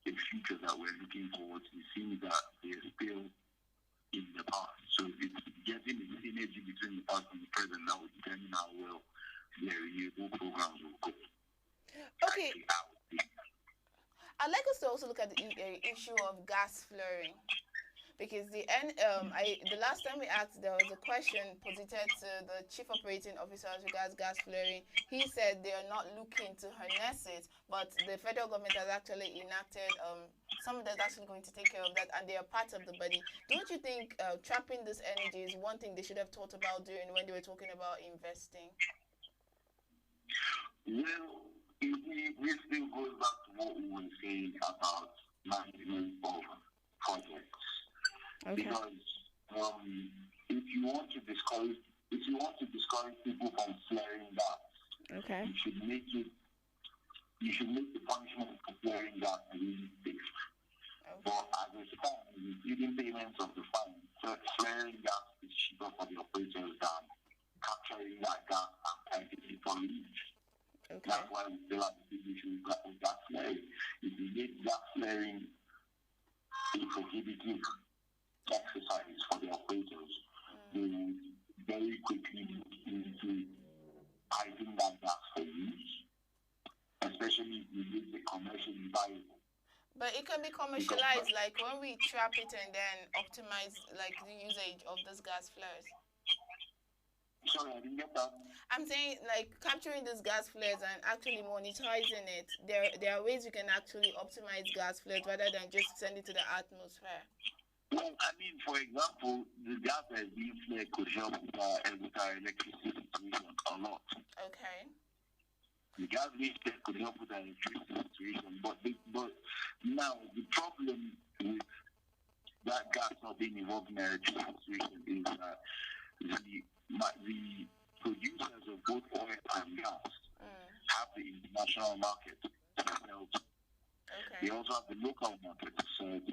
a future that we're looking towards, it seems that they're still in the past. So it's getting the synergy between the past and the present that will determine how well their renewable programs will go. Okay. I'd like us to also look at the issue of gas flaring, because the last time we asked, there was a question posited to the chief operating officer as regards gas flaring. He said they are not looking to harness it, but the federal government has actually enacted something that's actually going to take care of that, and they are part of the body. Don't you think trapping this energy is one thing they should have thought about doing when they were talking about investing? Well, this still goes back to what we were saying about management of projects. Okay. Because if you want to discourage people from flaring gas, okay, you should make the punishment for flaring gas really fixed. Okay. But as a stands, including payments of the fine, flaring gas is cheaper for the operators than capturing that gas and piping it for leaks. Okay. That's why we still have the big issue with gas flaring. If you make gas flaring a prohibitive exercise for the operators, they will very quickly look into hiding that gas for use, especially way we make it commercially viable. But it can be commercialized, like when we trap it and then optimize like the usage of those gas flares. Sorry, I didn't get that. I'm saying like capturing those gas flares and actually monetizing it. There are ways you can actually optimize gas flares rather than just send it to the atmosphere. Well, I mean, for example, the gas that is being flared could help with our electricity situation a lot. Okay. The gas being flared could help with our electricity situation, but now the problem with that gas not being involved in our electricity situation is that the producers of both oil and gas have the international market to sell to. Okay. They also have the local market to sell to.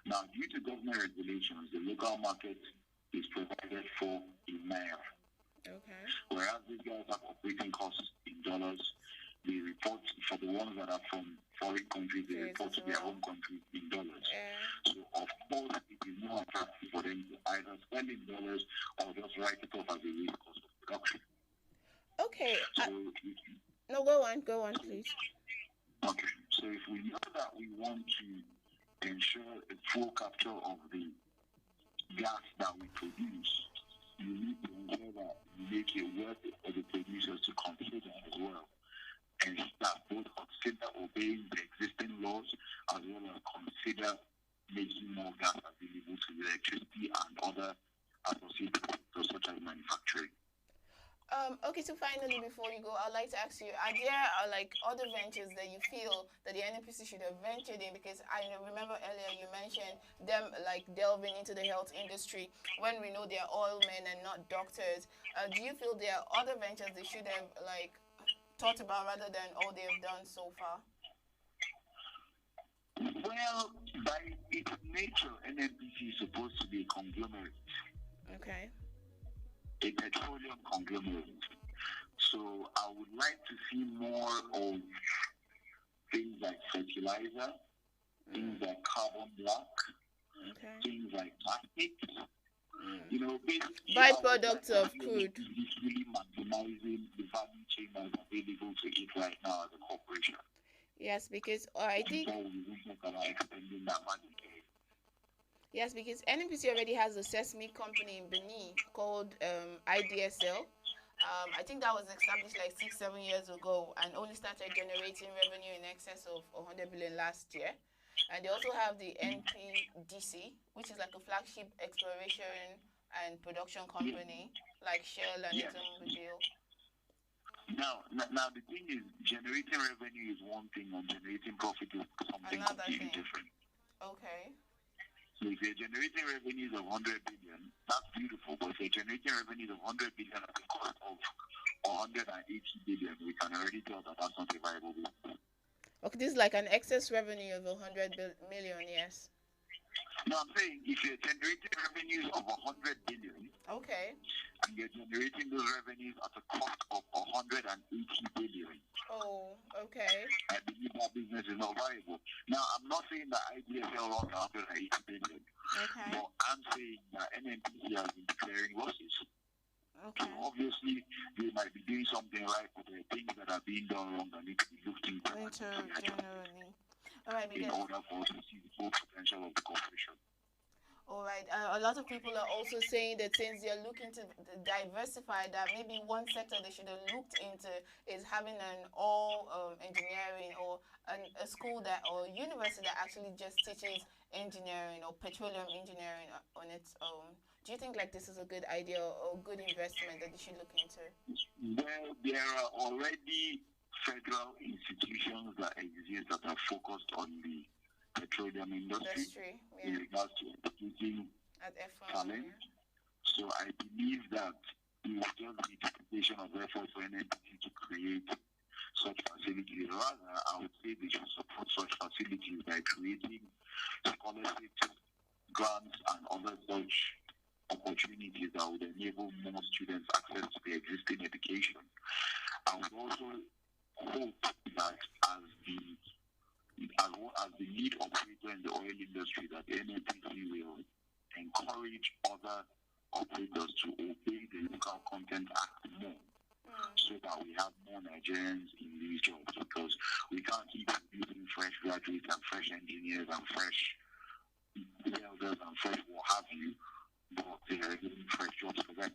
Now, due to government regulations, the local market is provided for in naira. Okay. Whereas these guys have operating costs in dollars, they report for the ones that are from foreign countries, they report to their home country in dollars. So, of course, it is more attractive for them to either spend in dollars or just write it off as a real cost of production. Okay. So, no, go on, please. Okay. So, if we know that we want to ensure a full capture of the gas that we produce, you need to ensure that you make it worth it for the producers to consider as well. And that both consider obeying the existing laws as well as consider making more gas available to the electricity and other associated sectors such as manufacturing. Okay, so finally, before you go, I'd like to ask you, are there like other ventures that you feel that the NNPC should have ventured in? Because I remember earlier you mentioned them like delving into the health industry when we know they're oil men and not doctors. Do you feel there are other ventures they should have like thought about rather than all they have done so far? Well, by its nature, NNPC is supposed to be a conglomerate. Okay. A petroleum conglomerate. So I would like to see more of things like fertilizer, things like carbon black, things like plastics. You know, basically byproducts of crude. It's really maximizing the value chain that's available to it right now as a corporation. Yes, because I think. Extending that value chain. Yes, because NNPC already has a sesame company in Benin called IDSL. I think that was established like 6-7 years ago and only started generating revenue in excess of 100 billion last year. And they also have the NPDC, which is like a flagship exploration and production company like Shell and ExxonMobil. Now, the thing is, generating revenue is one thing, and generating profit is something completely different. Okay. So if you're generating revenues of 100 billion, that's beautiful. But if you're generating revenues of 100 billion at the cost of 180 billion, we can already tell that that's not a viable business. Okay, this is like an excess revenue of 100 million, yes. No, I'm saying if you're generating revenues of 100 billion, okay, and you're generating those revenues at a cost of 180 billion. Oh, okay. I believe that business is not viable. Now, I'm not saying that IDSL lost 180 billion. Okay. But I'm saying that NNPC has been declaring losses. Okay. So obviously, they might be doing something right, but there are things that are being done wrong that need to be looked into. Generally. All right, in order for us to see the full potential of the corporation. All right. A lot of people are also saying that since they're looking to diversify, that maybe one sector they should have looked into is having an all engineering or a school that or university that actually just teaches engineering or petroleum engineering on its own. Do you think like this is a good idea or good investment that they should look into? Well, there are already federal institutions that exist that are focused on the petroleum industry in regards to educating talent. So I believe that it will just be duplication of efforts for NNPC to create such facilities. Rather, I would say they should support such facilities by creating scholarships, grants, and other such opportunities that would enable more students access to the existing education. I would also hope that as the lead operator in the oil industry, that the NNPC will encourage other operators to obey the Local Content Act more, so that we have more Nigerians in these jobs. Because we graduates and fresh engineers and fresh welders and fresh what have you, but there are fresh jobs for them.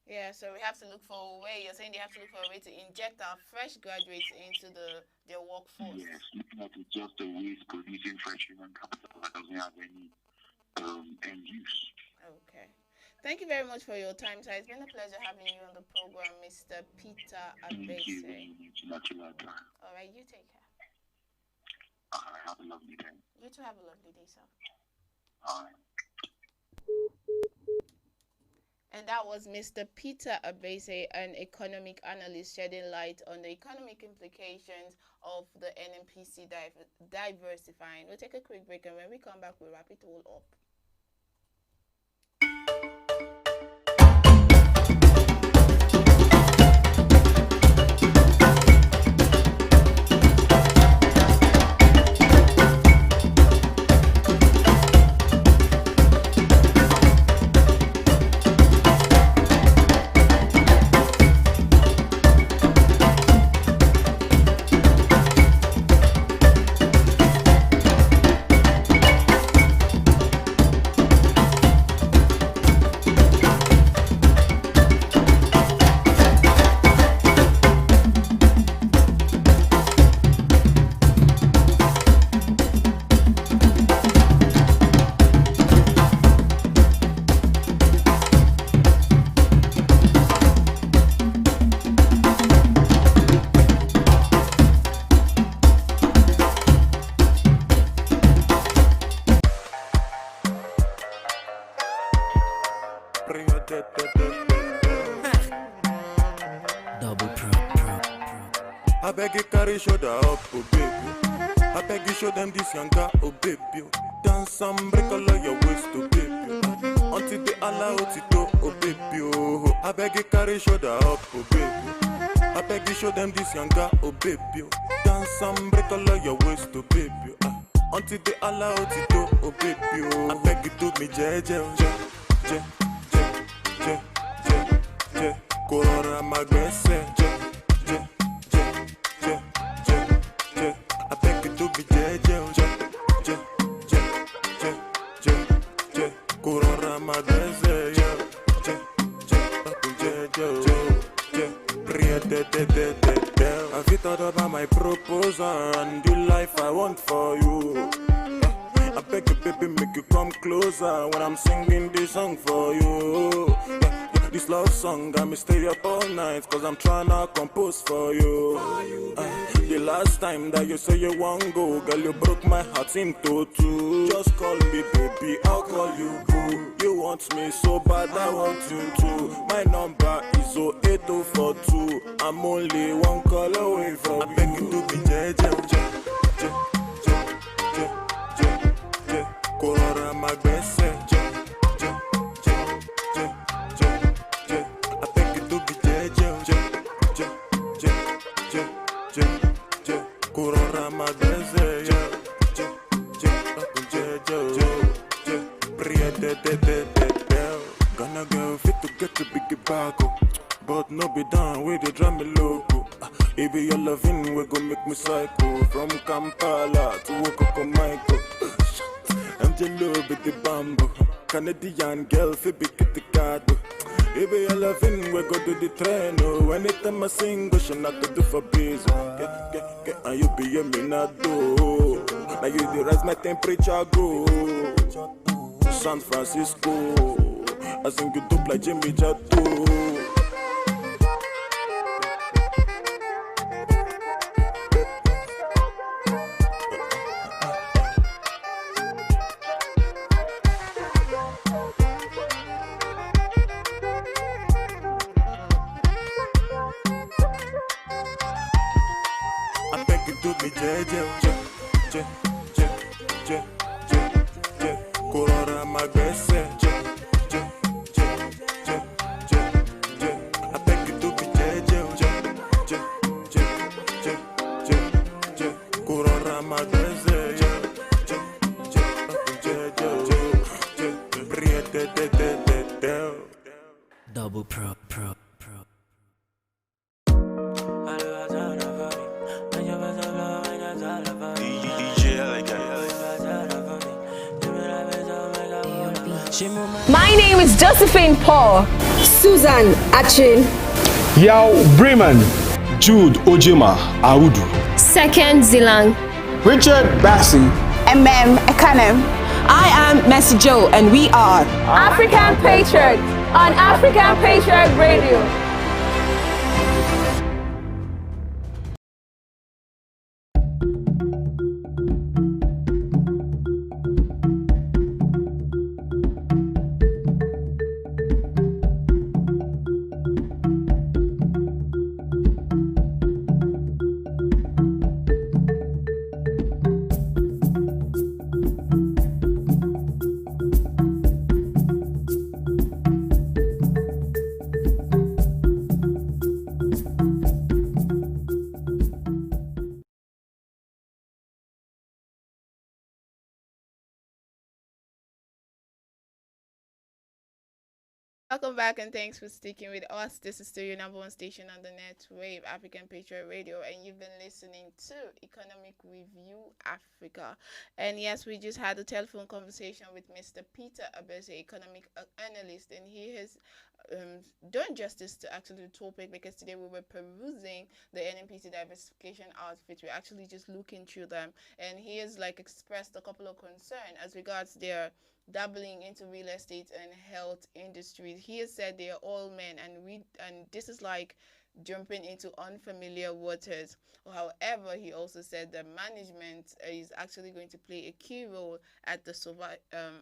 Yeah, so we have to look for a way. You're saying they have to look for a way to inject our fresh graduates into their workforce. Yes, not just a waste producing fresh human capital that doesn't have any end use. Okay. Thank you very much for your time, sir. It's been a pleasure having you on the program, Mr. Peter Abese. Thank you very much. All right, you take care. All right, have a lovely day. You too have a lovely day, sir. All right. And that was Mr. Peter Abese, an economic analyst, shedding light on the economic implications of the NNPC diversifying. We'll take a quick break, and when we come back, we'll wrap it all up. I beg you carry shoulder up, oh baby. I beg you show them this younger, oh baby. Dance and break all of your waist, oh baby. Until they allow it to, oh baby. Oh, I beg you carry shoulder up, oh baby. I beg you show them this younger, oh baby. Dance and break all of your waist, oh baby. Until they allow it to, oh baby. Oh, I beg you do me jeje, Corona magbese, I beg you to be jeje, Corona magbese, Have you thought about my proposal and the life I want for you? I beg you, baby, make you come closer when I'm singing this song for you. This love song got me stay up all night, cause I'm trying to compose for you. The last time that you say you want go, girl, you broke my heart into two. Just call me baby, I'll call you boo. You want me so bad, I want you too. My number is 08042. I'm only one call away from you. I beg you to be jeje, Corona magbese, I beg you to be jeje, Corona magbese, Gonna go fit to get a big bag, but no be down with the drum logo. If your loving we go make me psycho. From Kampala to Okokomaiko, Angelo with the bamboo, Canadian girl fi big the card. If your loving we go to the train. Oh, anytime I sing, go she not to do for biz. Get, and you be a minado. Now you the rise my temperature go. San Francisco, I sing you dope like Jimmy Jatto. I beg you do me jeje, Corona magbese, I beg you do me jeje, Corona magbese, Double pro. DJ My name is Josephine Paul. Susan Achin. Yao Bremen. Jude Ojima Audu. Second Zilang. Richard Bassi. Ekanem. I am Mercy Joe, and we are African Patriot on African Patriot Radio. Welcome back and thanks for sticking with us. This is still your number one station on the net wave, African Patriot Radio, and you've been listening to Economic Review Africa. And yes, we just had a telephone conversation with Mr. Peter Abese, economic analyst, and he has done justice to actually the topic, because today we were perusing the NNPC diversification outfit. We're actually just looking through them, and he has expressed a couple of concerns as regards their dabbling into real estate and health industries. He has said they are all men, and this is like jumping into unfamiliar waters. However, he also said that management is actually going to play a key role at the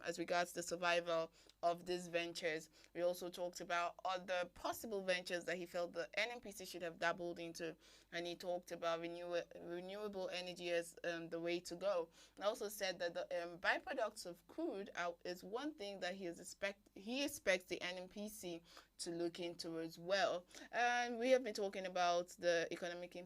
as regards the survival of these ventures. We also talked about other possible ventures that he felt the NNPC should have dabbled into, and he talked about renewable energy as the way to go. And also said that the byproducts of crude is one thing that he expects the NNPC to look into as well. And we have been talking about the economic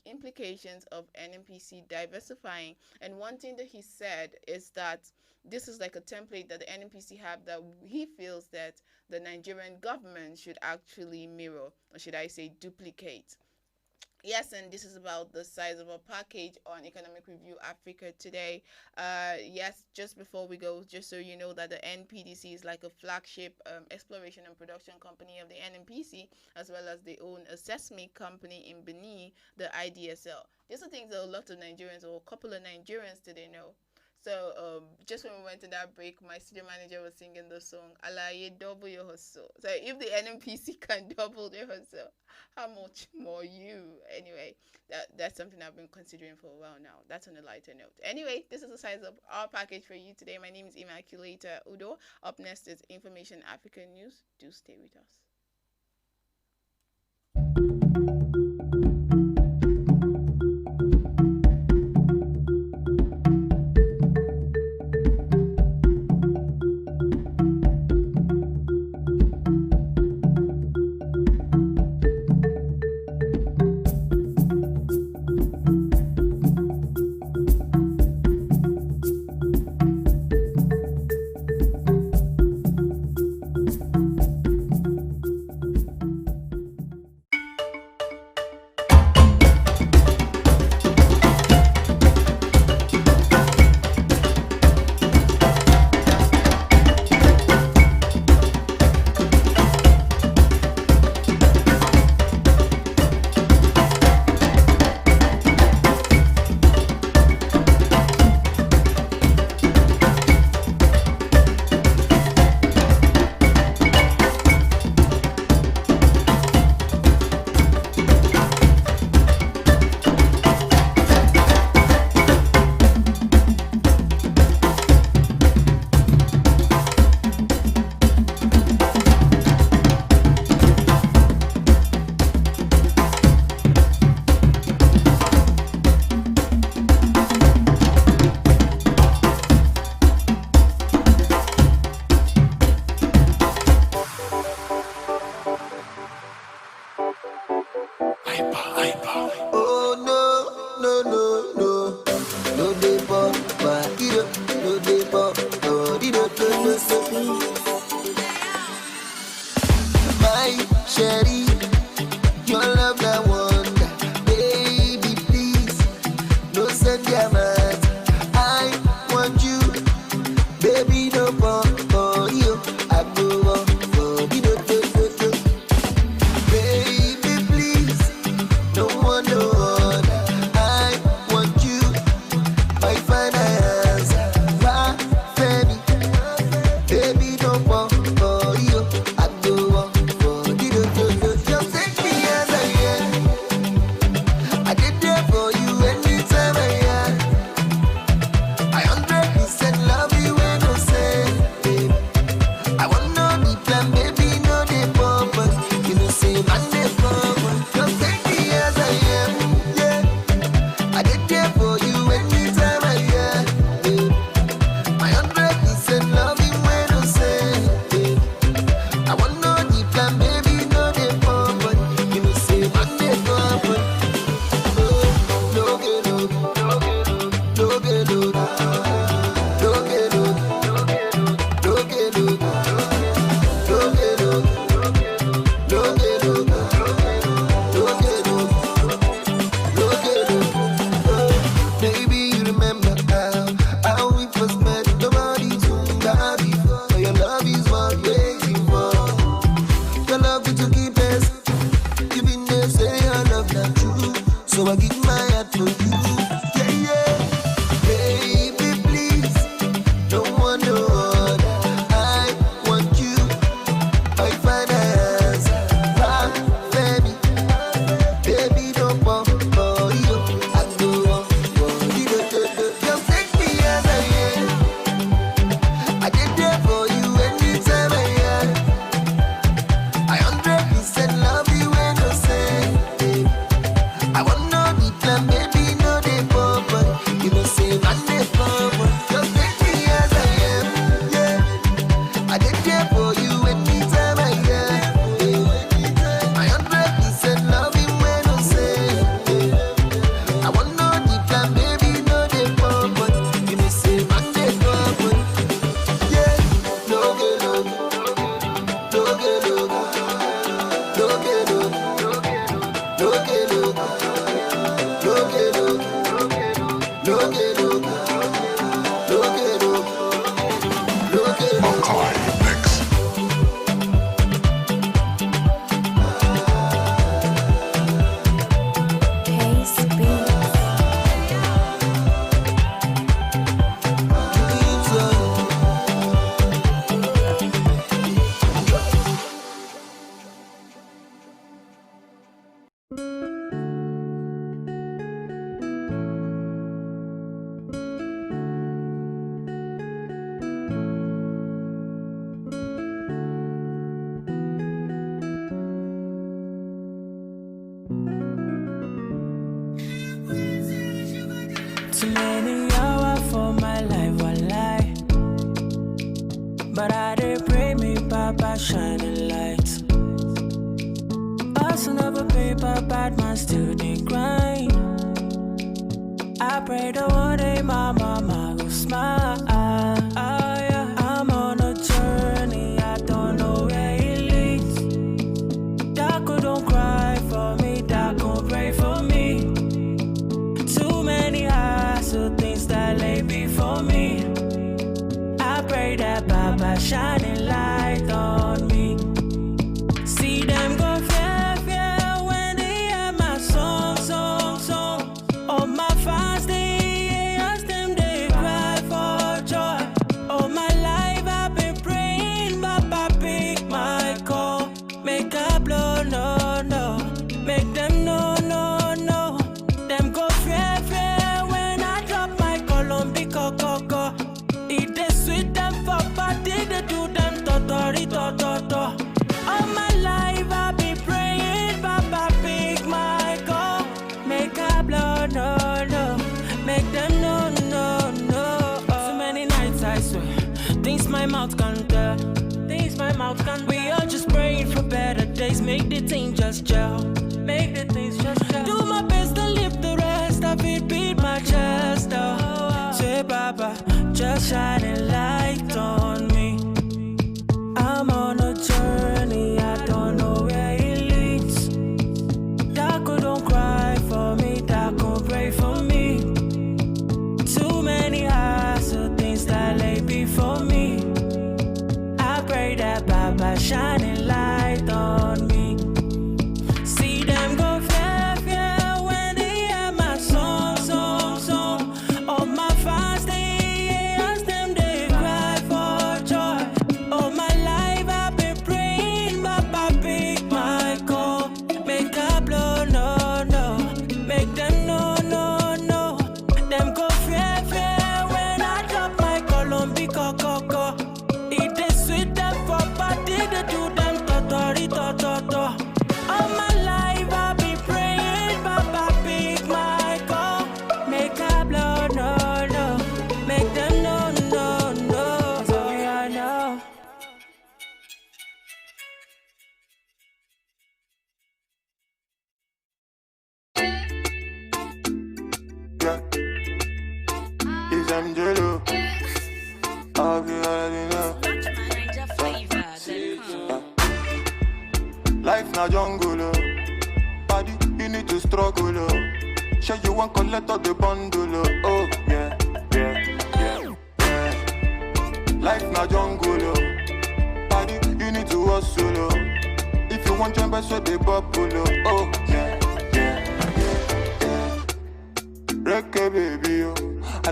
implications of NNPC diversifying, and one thing that he said is that this is like a template that the NNPC have that he feels that the Nigerian government should actually mirror, or should I say duplicate. Yes, and this is about the size of a package on Economic Review Africa today. Yes, just before we go, just so you know that the NPDC is like a flagship exploration and production company of the NNPC, as well as they own a seismic company in Benin, the IDSL. These are things that a lot of Nigerians, or a couple of Nigerians today, know. So just when we went to that break, my studio manager was singing the song, Alaye, double your hustle. So if the NNPC can double their hustle, how much more you? Anyway, that's something I've been considering for a while now. That's on a lighter note. Anyway, this is the size of our package for you today. My name is Immaculata Udo. Up next is Information Africa News. Do stay with us. I give my heart to you. Yeah, yeah. Baby, please, don't want no other. I want you. I find answer. Rock, baby. Baby, don't want for you. I go on for you. Just take me as I am. I did there for you anytime I am. I 100% love you when you say. I want no be plan, baby, no they pop. You know say man they pop. Just take me as I am, yeah. I did there for you anytime I am. I 100% love you when you say. I want no be plan, baby, no they pop. You know say man they pop. Yeah, no get no, no get no, no get no, no get no. Too many hours for my life, walai. But I did pray me, Papa, shining light. Also never paper, bad man still they grind. I pray the one day my mama will smile. Yeah. I'm on a journey, I don't know where it leads. Daco don't cry for me, Daco pray for me. Too many so things that lay before me. I pray that Baba shining light on me. See them go fear when they hear my song. All my fans they ask them they cry for joy. All my life I've been praying, Baba pick my call. Make a blow, no. Make them no. Them go fear. It is sweet them for party, they do them totori. All my life I be praying, Papa pick my call. Make a blow, no. Make them no. Too many nights I swear, things my mouth can't tell. We all just praying for better days, make the thing just gel. Do my best to live the rest of it, beat my chest, oh. Say Baba, just shining light on me. I'm on a journey, I don't know where it leads. Daco don't cry for me, Daco pray for me. Too many so things that lay before me. I pray that Baba shining light on me. See them go fear when they hear my song. All my fans they ask them they cry for joy. All my life I've been praying, Baba pick my call. Make a blow, no. Make them no. Them go fear when I drop my Colombi coco. It is sweet them for party, they do them totori. All my life I be praying, Baba pick my call. Make a blow, no. Make them no. So I know. It's Angelo. I'll be already know. Life na jungle, oh. Body, you need to struggle, oh. Sure you want collect all the bundle, oh. Yeah. Life na jungle, oh. Body, you need to hustle, oh. If you want jump, so they bubble, oh. Yeah.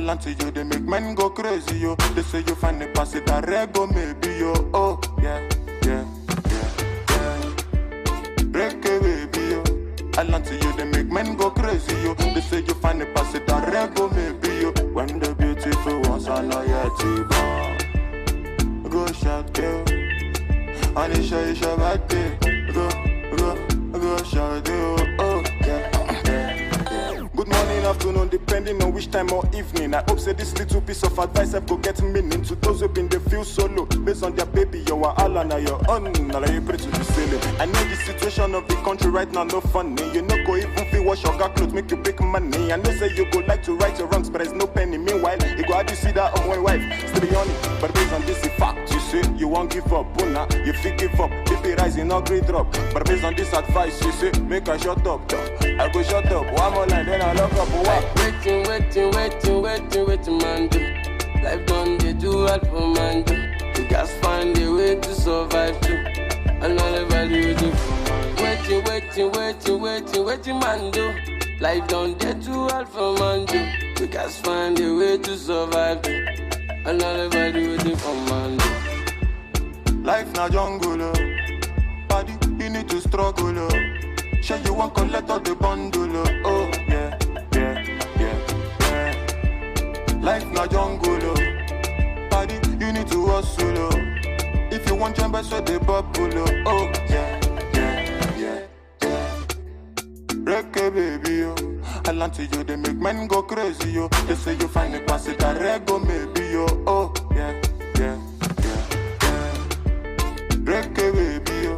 land to you, they make men go crazy, yo. They say you find the pass it a rego, maybe, yo. Oh, yeah, yeah, yeah, yeah. Reggae, baby, yo. I land to you, they make men go crazy, yo. They say you find the pass it a rego, maybe, yo. When the beautiful ones are not yet born. Go shout, yo. Anisha, Isha, Bate. Go shout, yo. Oh, yeah. Good morning, afternoon, depending on which time or evening. I hope say this little piece of advice I go get meaning to those who been they feel solo. Based on their baby, you are all on your own. Now you pray to the ceiling. I know the situation of the country right now no funny. You know go even feel wash your car clothes, make you big money. I know say you go like to right your wrongs, but there's no penny. Meanwhile, you go how do you see that on my wife? Still be on it, but based on this fact, you say you won't give up. Buna, you feel give up. BP rising, no great drop. But based on this advice, you say make I shut up. I go shut up. One more line, then I lock up. What? Waiting, man, do. Life done, they do all for man, do. You guys find a way to survive, too. And all the value do. Waiting, man, do. Life done, they do all for man, do. You guys find a way to survive, too. And all the value do for man, do. Life na jungle, body, you need to struggle, Sure you want collect all the bundle, oh, yeah. Life na jungle, body, you need to hustle. If you want jump, so they bubble. Oh, yeah. Reggae, baby, yo. I land to you, they make men go crazy, yo. They say you find the pass it a rego, maybe, yo. Oh, yeah. Reggae, baby, yo.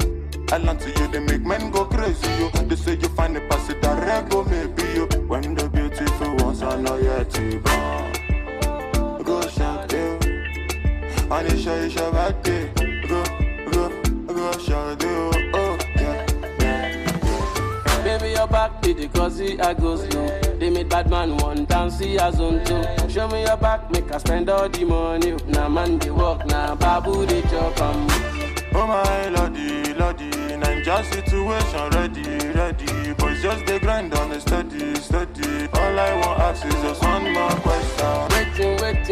I land to you, they make men go crazy, yo. They say you find the pass it a rego, maybe, yo. When the beautiful ones are not yet born. Go shout, yo. Anisha, Isha, Bate. Go shout, yo. Oh, yeah. Baby, your back, the cause I go slow. They made bad man one dance, see as on two. Show me your back, make I spend all the money. Now man, they walk, now babu, they chop, oh my lordy, Ninja situation ready. Boys just they grind on the steady. All I want ask is just one more question. Waiting, man,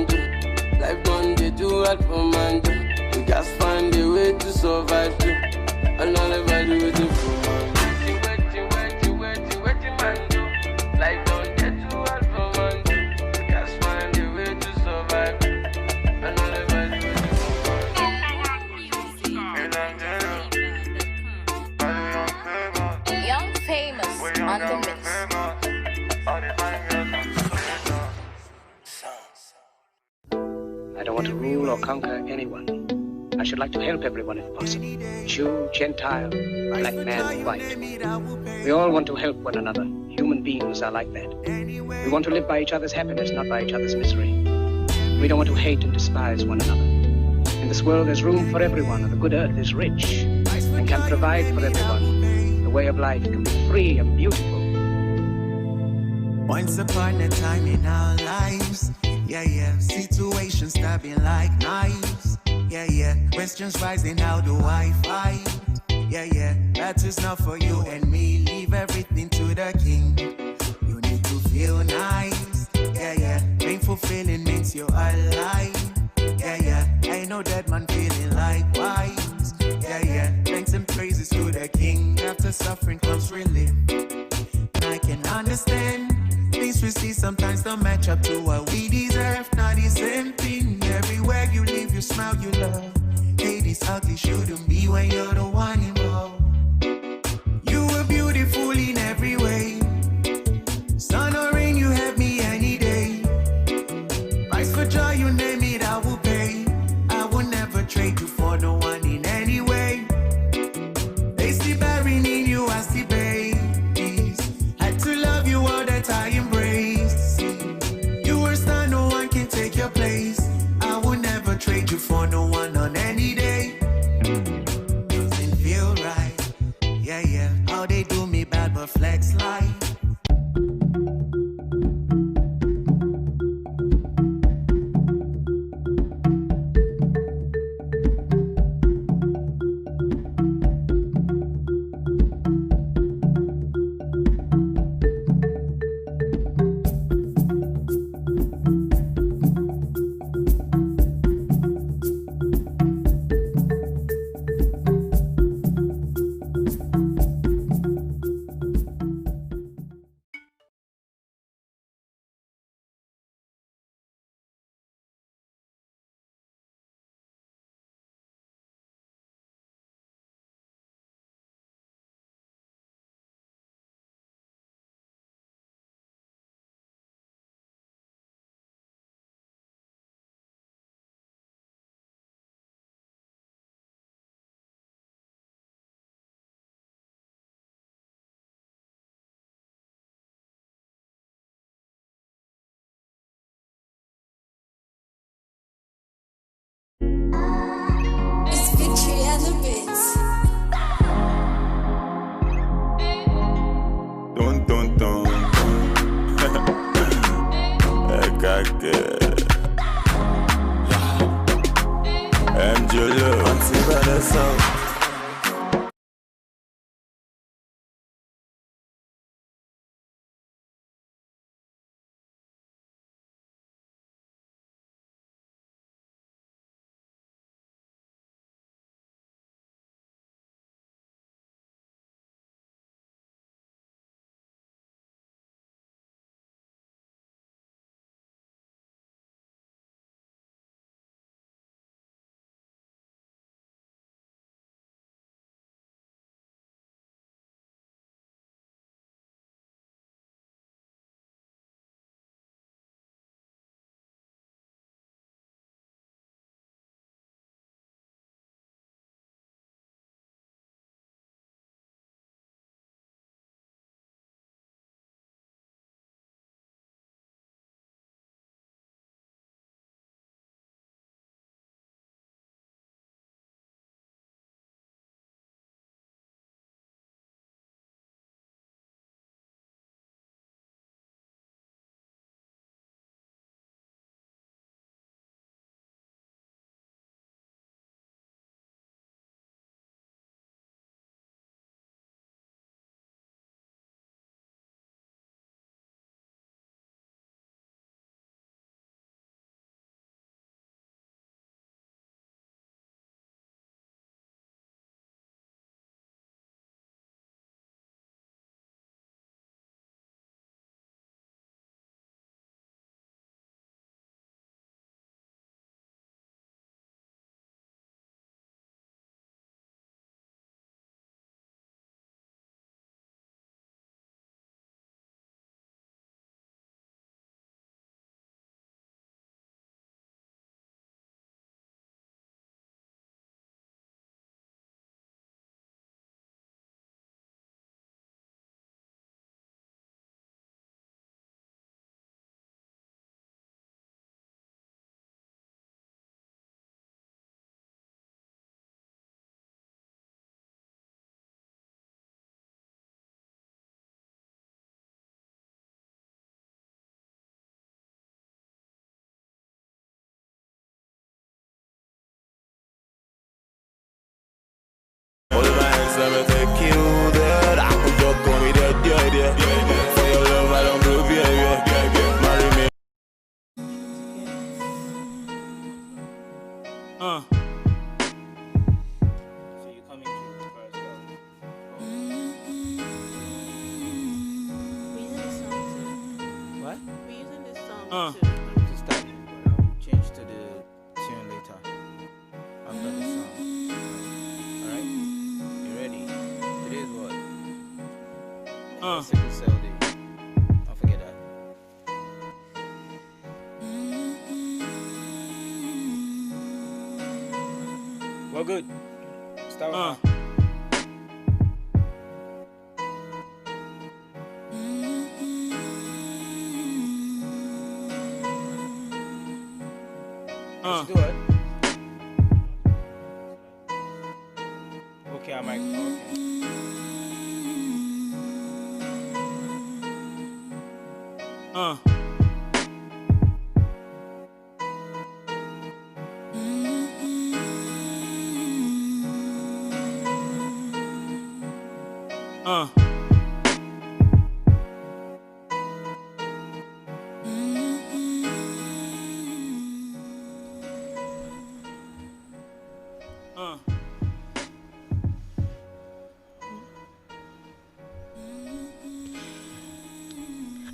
do. Life done, they do all for man, do. You guys find a way to survive, too. And all the value do for man. Waiting, man, do. Life done, they do all for man, do. You guys find a way to survive, too. And all the value do for man. Young Famous on the mix. I don't want to rule or conquer anyone. I should like to help everyone if possible. Jew, Gentile, black man, white. We all want to help one another. Human beings are like that. We want to live by each other's happiness, not by each other's misery. We don't want to hate and despise one another. In this world there's room for everyone, and the good earth is rich and can provide for everyone. The way of life can be free and beautiful. Once upon a time in our lives, situations stabbing like knives, questions rising, how do I fight? That is not for you and me, leave everything to the king. You need to feel nice, painful feeling means you're alive, ain't no dead man feeling likewise, thanks and praises to the king, after suffering comes relief. I can understand things we see sometimes don't match up to what we deserve. Not the same thing. Everywhere you live, you smile, you love. Hey, this ugly shouldn't be when you're the one involved. You were beautiful in every way. Sun or rain, you have me any day. Price for joy, you name it, I will pay. I will never trade you for no one in any way. They see bearing in you, I see babies. Had to love you all that I embrace. You were star, no one can take your place. I will never trade you for no one on any day. Doesn't feel right. How they do me bad but flex like. jacket. MJ, fancy better sound. All my hands, let me take you there. I could just call me there. For your love, I don't prove, marry me. So you coming through first, We're using this song too. What? We're using this song too. To start, but I'll change to the tune later. After the song. Alright? You ready? Today is what? Sickle cell day. Don't forget that. Well, good. Start with that. Let's do it. Okay, I might. Okay.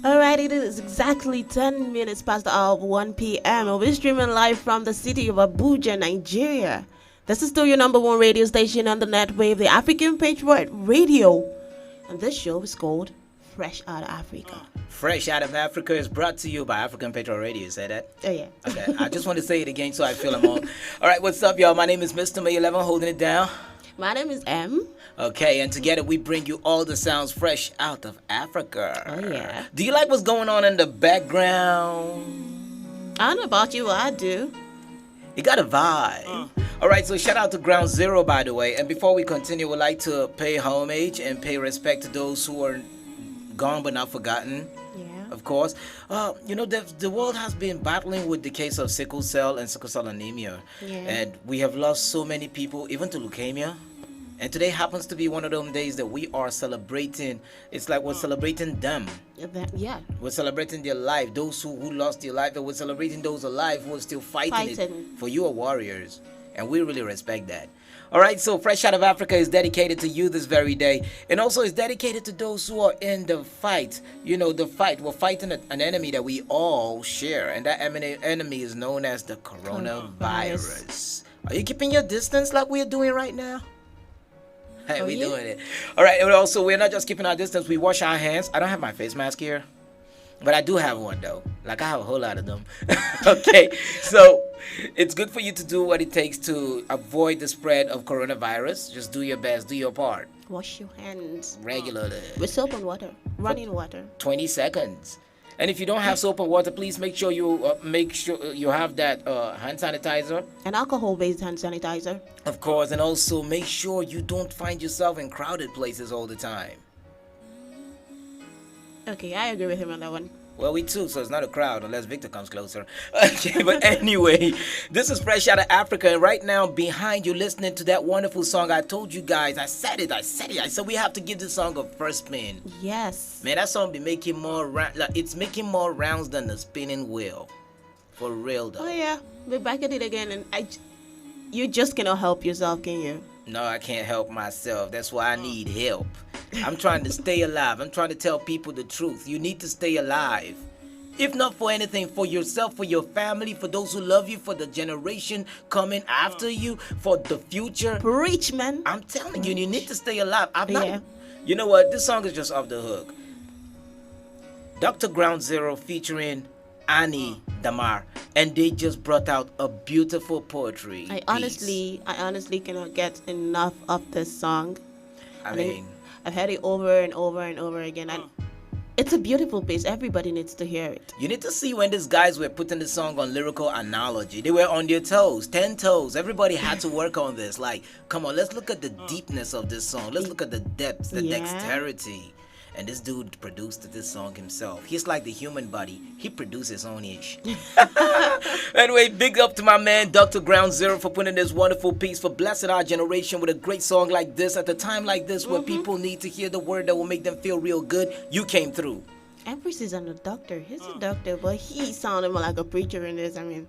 Alright, it is exactly 10 minutes past the hour of 1 p.m. and we're streaming live from the city of Abuja, Nigeria. This is still your number one radio station on the net wave, the African Patriot Radio. And this show is called Fresh Out of Africa. Fresh Out of Africa is brought to you by African Patriot Radio. Say that? Oh, yeah. Okay, I just want to say it again so I feel I'm on. Alright, what's up, y'all? My name is Mr. May 11, holding it down. My name is M. Okay, and together we bring you all the sounds fresh out of Africa. Oh, yeah. Do you like what's going on in the background? I don't know about you, but I do. You got a vibe. All right, so shout out to Ground Zero, by the way. And before we continue, we'd like to pay homage and pay respect to those who are gone but not forgotten. Yeah. of course. The world has been battling with the case of sickle cell and sickle cell anemia. Yeah. And we have lost so many people, even to leukemia. And today happens to be one of those days that we are celebrating. It's like we're celebrating them. Yeah. We're celebrating their life, those who lost their life, and we're celebrating those alive who are still fighting. It. For you are warriors, and we really respect that. All right, so Fresh Out of Africa is dedicated to you this very day, and also is dedicated to those who are in the fight. The fight. We're fighting an enemy that we all share, and that enemy is known as the coronavirus. Are you keeping your distance like we're doing right now? Hey, we're doing it. All right, and also we're not just keeping our distance. We wash our hands. I don't have my face mask here, but I do have one though. Like I have a whole lot of them. Okay, so it's good for you to do what it takes to avoid the spread of coronavirus. Just do your best, do your part. Wash your hands regularly with soap and water, running water. 20 seconds. And if you don't have soap and water, please make sure you have that hand sanitizer. An alcohol-based hand sanitizer. Of course, and also make sure you don't find yourself in crowded places all the time. Okay, I agree with him on that one. Well, we too, so it's not a crowd unless Victor comes closer. Okay, but anyway, this is Fresh Out of Africa, and right now behind you listening to that wonderful song. I told you guys, I said I said we have to give this song a first spin. Yes. Man, that song be making it's making more rounds than the spinning wheel. For real though. Oh yeah, we're back at it again, and you just cannot help yourself, can you? No, I can't help myself. That's why I need help. I'm trying to stay alive. I'm trying to tell people the truth. You need to stay alive. If not for anything, for yourself, for your family, for those who love you, for the generation coming after you, for the future. Preach, man. I'm telling you, you need to stay alive. You know what? This song is just off the hook. Dr. Ground Zero featuring Annie Damar, and they just brought out a beautiful poetry. I honestly cannot get enough of this song. I mean, I've heard it over and over and over again, and it's a beautiful piece. Everybody needs to hear it. You need to see when these guys were putting the song on lyrical analogy. They were on their toes, 10 toes. Everybody had to work on this. Like, come on, let's look at the deepness of this song. Let's look at the depth, the dexterity. And this dude produced this song himself. He's like the human body. He produced his own ish. Anyway, big up to my man, Dr. Ground Zero, for putting this wonderful piece, for blessing our generation with a great song like this at a time like this where people need to hear the word that will make them feel real good. You came through. Empress is a doctor. He's a doctor, but he sounded more like a preacher in this. I mean,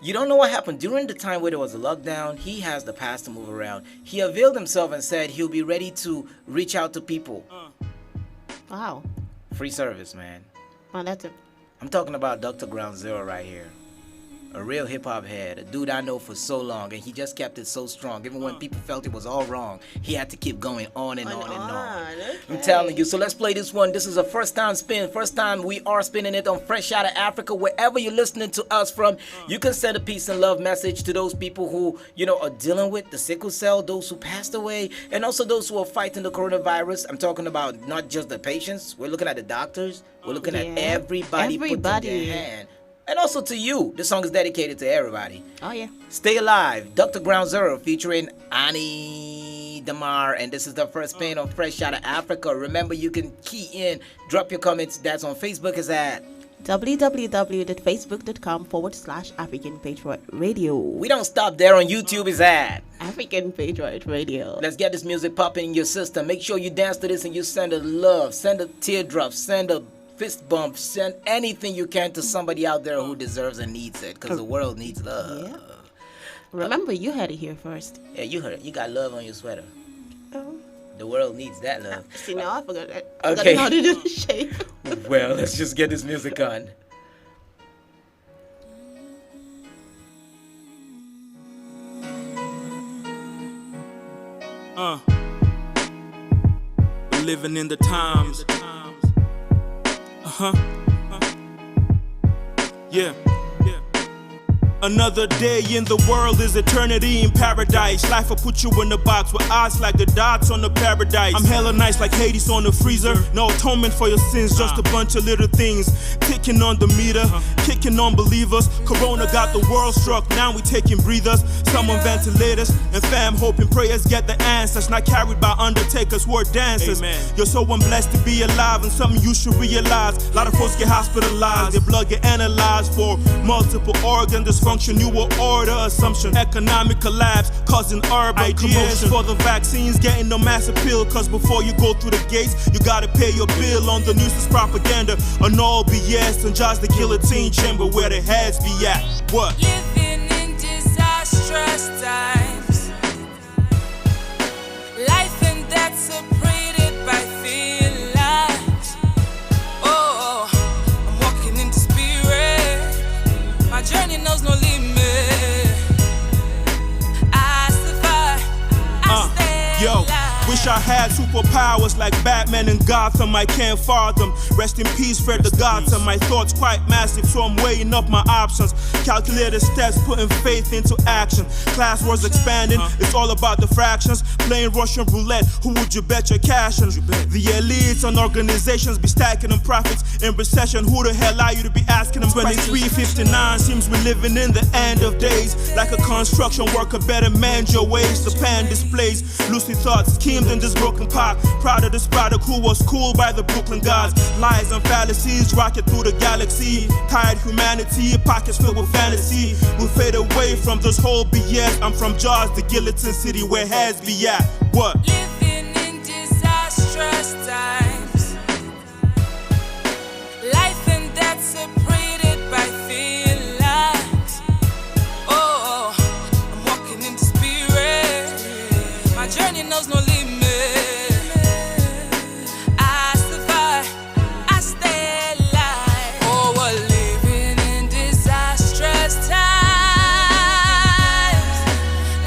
you don't know what happened during the time where there was a lockdown. He has the past to move around. He availed himself and said he'll be ready to reach out to people. Wow. Free service, man. Oh, that's it. I'm talking about Dr. Ground Zero right here. A real hip-hop head, a dude I know for so long, and he just kept it so strong. Even when people felt it was all wrong, he had to keep going on and on and on. Okay. I'm telling you. So let's play this one. This is a first-time spin. First time we are spinning it on Fresh Out of Africa. Wherever you're listening to us from, you can send a peace and love message to those people who, are dealing with the sickle cell, those who passed away, and also those who are fighting the coronavirus. I'm talking about not just the patients. We're looking at the doctors. We're looking at everybody putting their hand. And also to you. This song is dedicated to everybody. Oh, yeah. Stay Alive, Dr. Ground Zero featuring Annie Damar. And this is the first spin on Fresh Out of Africa. Remember, you can key in, drop your comments. That's on Facebook is at www.facebook.com/African Patriot Radio. We don't stop there. On YouTube is at African Patriot Radio. Let's get this music popping in your system. Make sure you dance to this and you send a love, send a teardrop, send a fist bump, send anything you can to somebody out there who deserves and needs it, because the world needs love. Yeah. Remember, you had it here first. Yeah, you heard it. You got love on your sweater. Oh. The world needs that love. See, now I forgot that. Okay. I forgot how to do the shape. Well, let's just get this music on. We're living in the times. Yeah. Another day in the world is eternity in paradise. Life will put you in a box with odds like the dots on the paradise. I'm hella nice like Hades on the freezer. No atonement for your sins, just a bunch of little things ticking on the meter, kicking on believers. Corona got the world struck, now we taking breathers. Some on ventilators, and fam hoping prayers get the answers. Not carried by undertakers who are dancers. Amen. You're so blessed to be alive, and something you should realize. A lot of folks get hospitalized, their blood get analyzed for multiple organ dysfunction. New World order assumption, economic collapse causing urban ideas commotion. For the vaccines getting no mass appeal, cause before you go through the gates you gotta pay your bill. On the news is propaganda, on all BS, and just the guillotine chamber where the heads be at. What? Living in disastrous times, life and death separated by thin lines. Oh, I'm walking in the spirit, my journey knows no limit. Yo, wish I had superpowers like Batman and Gotham. I can't fathom. Rest in peace, Fred the Gotham. My thoughts quite massive, so I'm weighing up my options. Calculated steps, putting faith into action. Class wars expanding, it's all about the fractions. Playing Russian roulette, who would you bet your cash on? The elites and organizations be stacking them profits. In recession, who the hell are you to be asking them? 2359 seems we're living in the end of days. Like a construction worker, better mend your ways. The pan displays lucid thoughts schemed in this broken pot. Proud of this product who was cooled by the Brooklyn gods. Lies and fallacies rocket through the galaxy. Tired humanity, pockets filled with fantasy. We'll fade away from this whole BS. I'm from Jaws, the guillotine city where heads be at. What? Living in disastrous times, life and death separated by thin lines. Oh, I'm walking in the spirit, my journey knows no limit. I survive, I stay alive. Oh, we're living in disastrous times,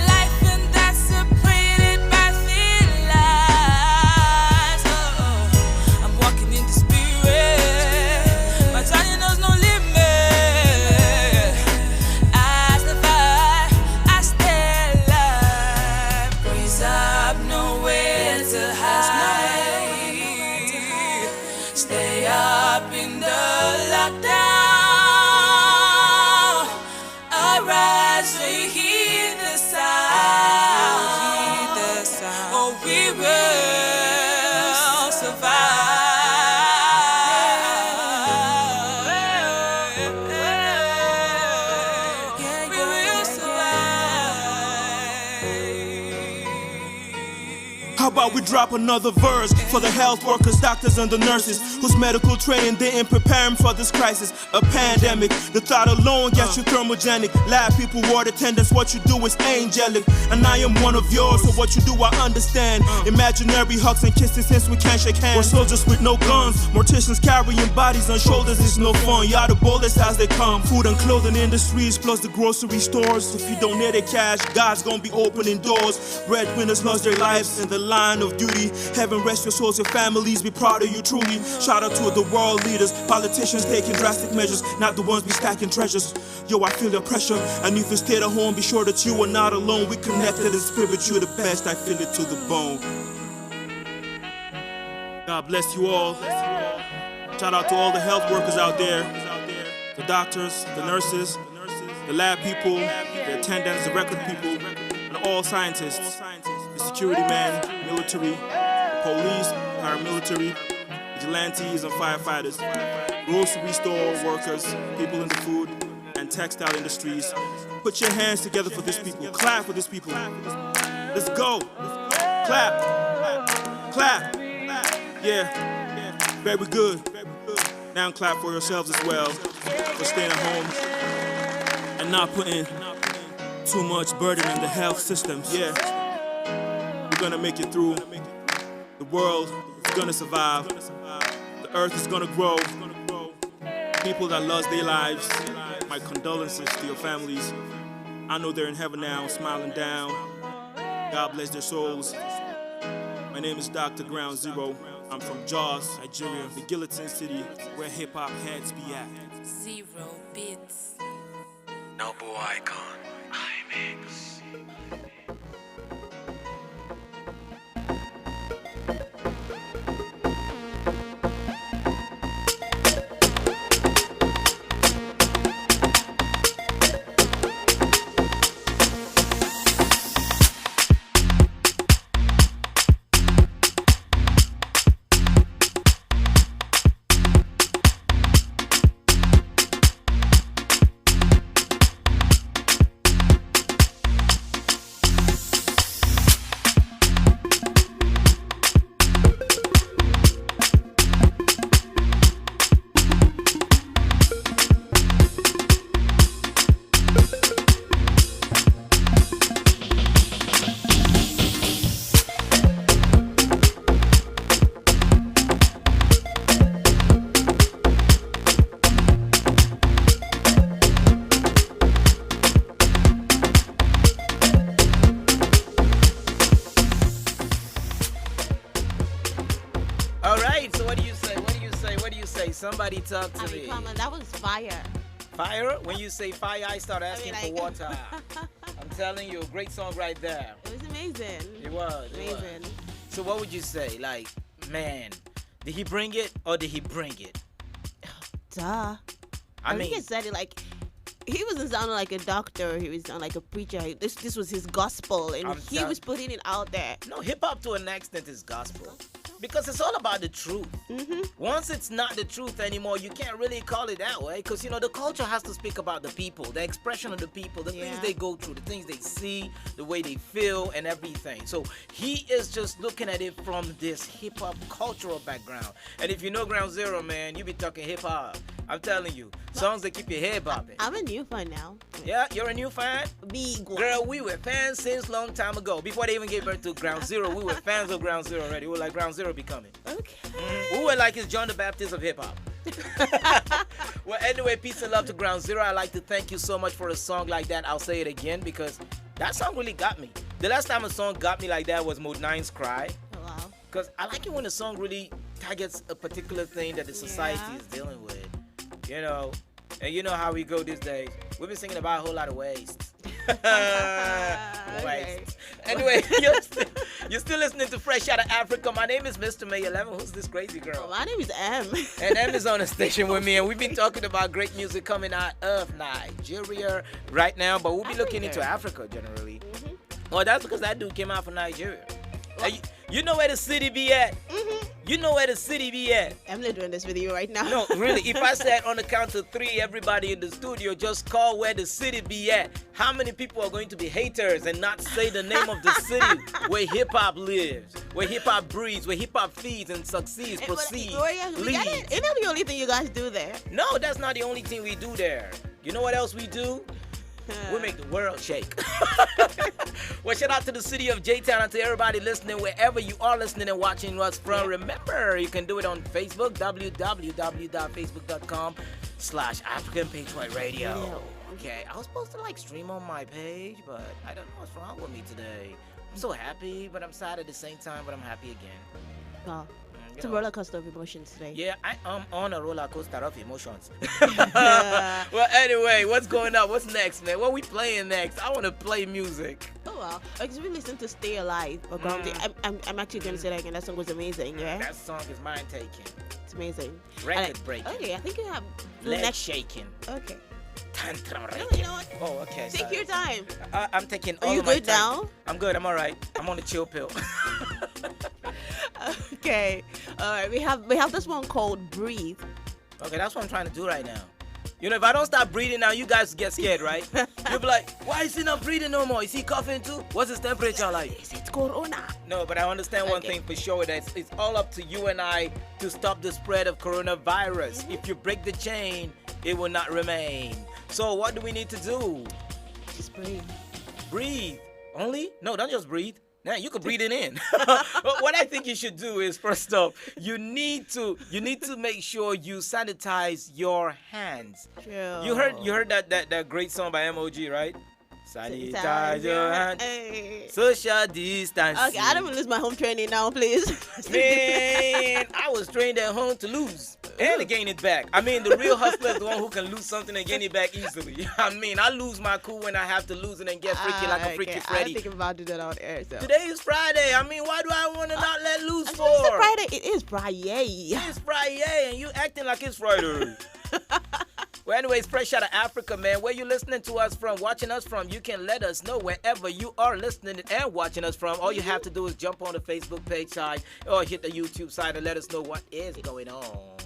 life and death separated by thin lines. Oh, I'm walking in the spirit, my journey knows no limit. I survive, I stay alive. Breeze up, nowhere to hide. Stay up in the lockdown. Arise, we hear the sound. Oh, we will survive. We will survive. How about we drop another verse for the health workers, doctors, and the nurses whose medical training didn't prepare them for this crisis, a pandemic. The thought alone gets you thermogenic. Lab people, ward attendants, what you do is angelic. And I am one of yours, so what you do I understand. Imaginary hugs and kisses since we can't shake hands. We're soldiers with no guns, morticians carrying bodies on shoulders is no fun. Y'all the boldest as they come. Food and clothing industries plus the grocery stores. If you donate it cash, God's gonna be opening doors. Breadwinners lost their lives in the line of duty. Heaven rest your souls, your families, be proud of you truly. Shout out to the world leaders, politicians taking drastic measures, not the ones be stacking treasures. Yo, I feel the pressure, and if you stay at home, be sure that you are not alone. We connected in spirit, you're the best, I feel it to the bone. God bless you all. Shout out to all the health workers out there, the doctors, the nurses, the lab people, the attendants, the record people, and all scientists, the security men, military, the police, paramilitary, vigilantes and firefighters, grocery store workers, people in the food and textile industries. Put your hands together for these people. Clap for these people. Let's go. Clap. Clap. Yeah. Very good. Now clap for yourselves as well for staying at home and not putting too much burden in the health systems. Yeah. We're gonna make it through. The world is gonna survive. The earth is gonna grow. People that lost their lives, my condolences to your families. I know they're in heaven now, smiling down. God bless their souls. My name is Dr. Ground Zero. I'm from Jaws, Nigeria, the Guillotine City, where hip-hop heads be at. Zero bits. Noble Icon. IMX. All right, so what do you say? What do you say? What do you say? Somebody talk to me. Come on, that was fire. Fire? When you say fire, I start asking like- for water. I'm telling you, great song right there. It was amazing. It was. it was. Amazing. So what would you say? Like, man, did he bring it or did he bring it? Duh. I think mean, he said it like he wasn't sounding like a doctor. He was sounding like a preacher. This was his gospel, and he was putting it out there. no, hip hop to an extent is gospel. Because it's all about the truth. Once it's not the truth anymore, you can't really call it that way. Because, you know, the culture has to speak about the people, the expression of the people, the things they go through, the things they see, the way they feel, and everything. So he is just looking at it from this hip hop cultural background. And if you know Ground Zero, man, you be talking hip hop. I'm telling you, songs that keep your head bopping. I'm a new fan now. Yeah, you're a new fan? Big one. Girl, we were fans since long time ago. Before they even gave birth to Ground Zero, we were fans of Ground Zero already. We were like, Ground Zero be coming. Okay. We were like, it's John the Baptist of hip hop. Well, anyway, peace and love to Ground Zero. I'd like to thank you so much for a song like that. I'll say it again because that song really got me. The last time a song got me like that was Mode 9's Cry. Oh, wow. Because I like it when a song really targets a particular thing that the society is dealing with. You know, and you know how we go these days. We've been singing about a whole lot of waste. Waste. Anyway, you're still listening to Fresh Out of Africa. My name is Mr. May 11. Who's this crazy girl? My name is M. And M is on the station with me, and we've been talking about great music coming out of Nigeria right now, but we'll be looking into Africa generally. Well, that's because that dude came out from Nigeria. You know where the city be at? You know where the city be at? I'm not doing this with you right now. No, really. If I said on the count of 3, everybody in the studio just call where the city be at, how many people are going to be haters and not say the name of the city where hip-hop lives, where hip-hop breathes, where hip-hop feeds and succeeds, proceeds, leads? Isn't that the only thing you guys do there? No, that's not the only thing we do there. You know what else we do? We make the world shake. Well, shout out to the city of J-Town and to everybody listening wherever you are listening and watching us from. Remember, you can do it on Facebook, www.facebook.com/African Patriot Radio. Okay, I was supposed to stream on my page, but I don't know what's wrong with me today. I'm so happy, but I'm sad at the same time, but I'm happy again. Wow. It's a roller coaster of emotions today. Yeah, I am on a roller coaster of emotions. Well, anyway, what's going on? What's next, man? What we playing next? I want to play music. Oh, wow. Because we listened to Stay Alive. I'm actually going to say that again. That song was amazing, yeah? That song is mind-taking. It's amazing. Record breaking. Okay, I think you have... Leg shaking. Okay. Tantrum No, raking. you know what? Oh, okay. Take sorry. your time. I'm taking all Are you of my good time. now? I'm good. I'm all right. I'm on the chill pill. Okay. All right. We have this one called Breathe. Okay, that's what I'm trying to do right now. You know, if I don't stop breathing now, you guys get scared, right? You'll be like, why is he not breathing no more? Is he coughing too? What's his temperature like? Is it Corona? No, but I understand one thing for sure, that it's all up to you and I to stop the spread of coronavirus. If you break the chain, it will not remain. So what do we need to do? Just breathe. Breathe. Only? No, don't just breathe. Now you can breathe it in. What I think you should do is, first off, you need to make sure you sanitize your hands. True. You heard that great song by MOG, right? Sanitize your hands. Hey. Social distance. Okay, I don't want to lose my home training now, please. Man, I was trained at home to lose. and gain it back. I mean, the real hustler is the one who can lose something and gain it back easily. I mean, I lose my cool when I have to lose it and get freaky like a freaky Freddy. I'm thinking about doing that on air. So. Today is Friday. I mean, why do I want to not let loose for? It's Friday. It is Friday. It's Friday, and you acting like it's Friday. Well, anyways, fresh out of Africa, man. Where you listening to us from, watching us from, you can let us know wherever you are listening and watching us from. All you have to do is jump on the Facebook page side or hit the YouTube side and let us know what is going on.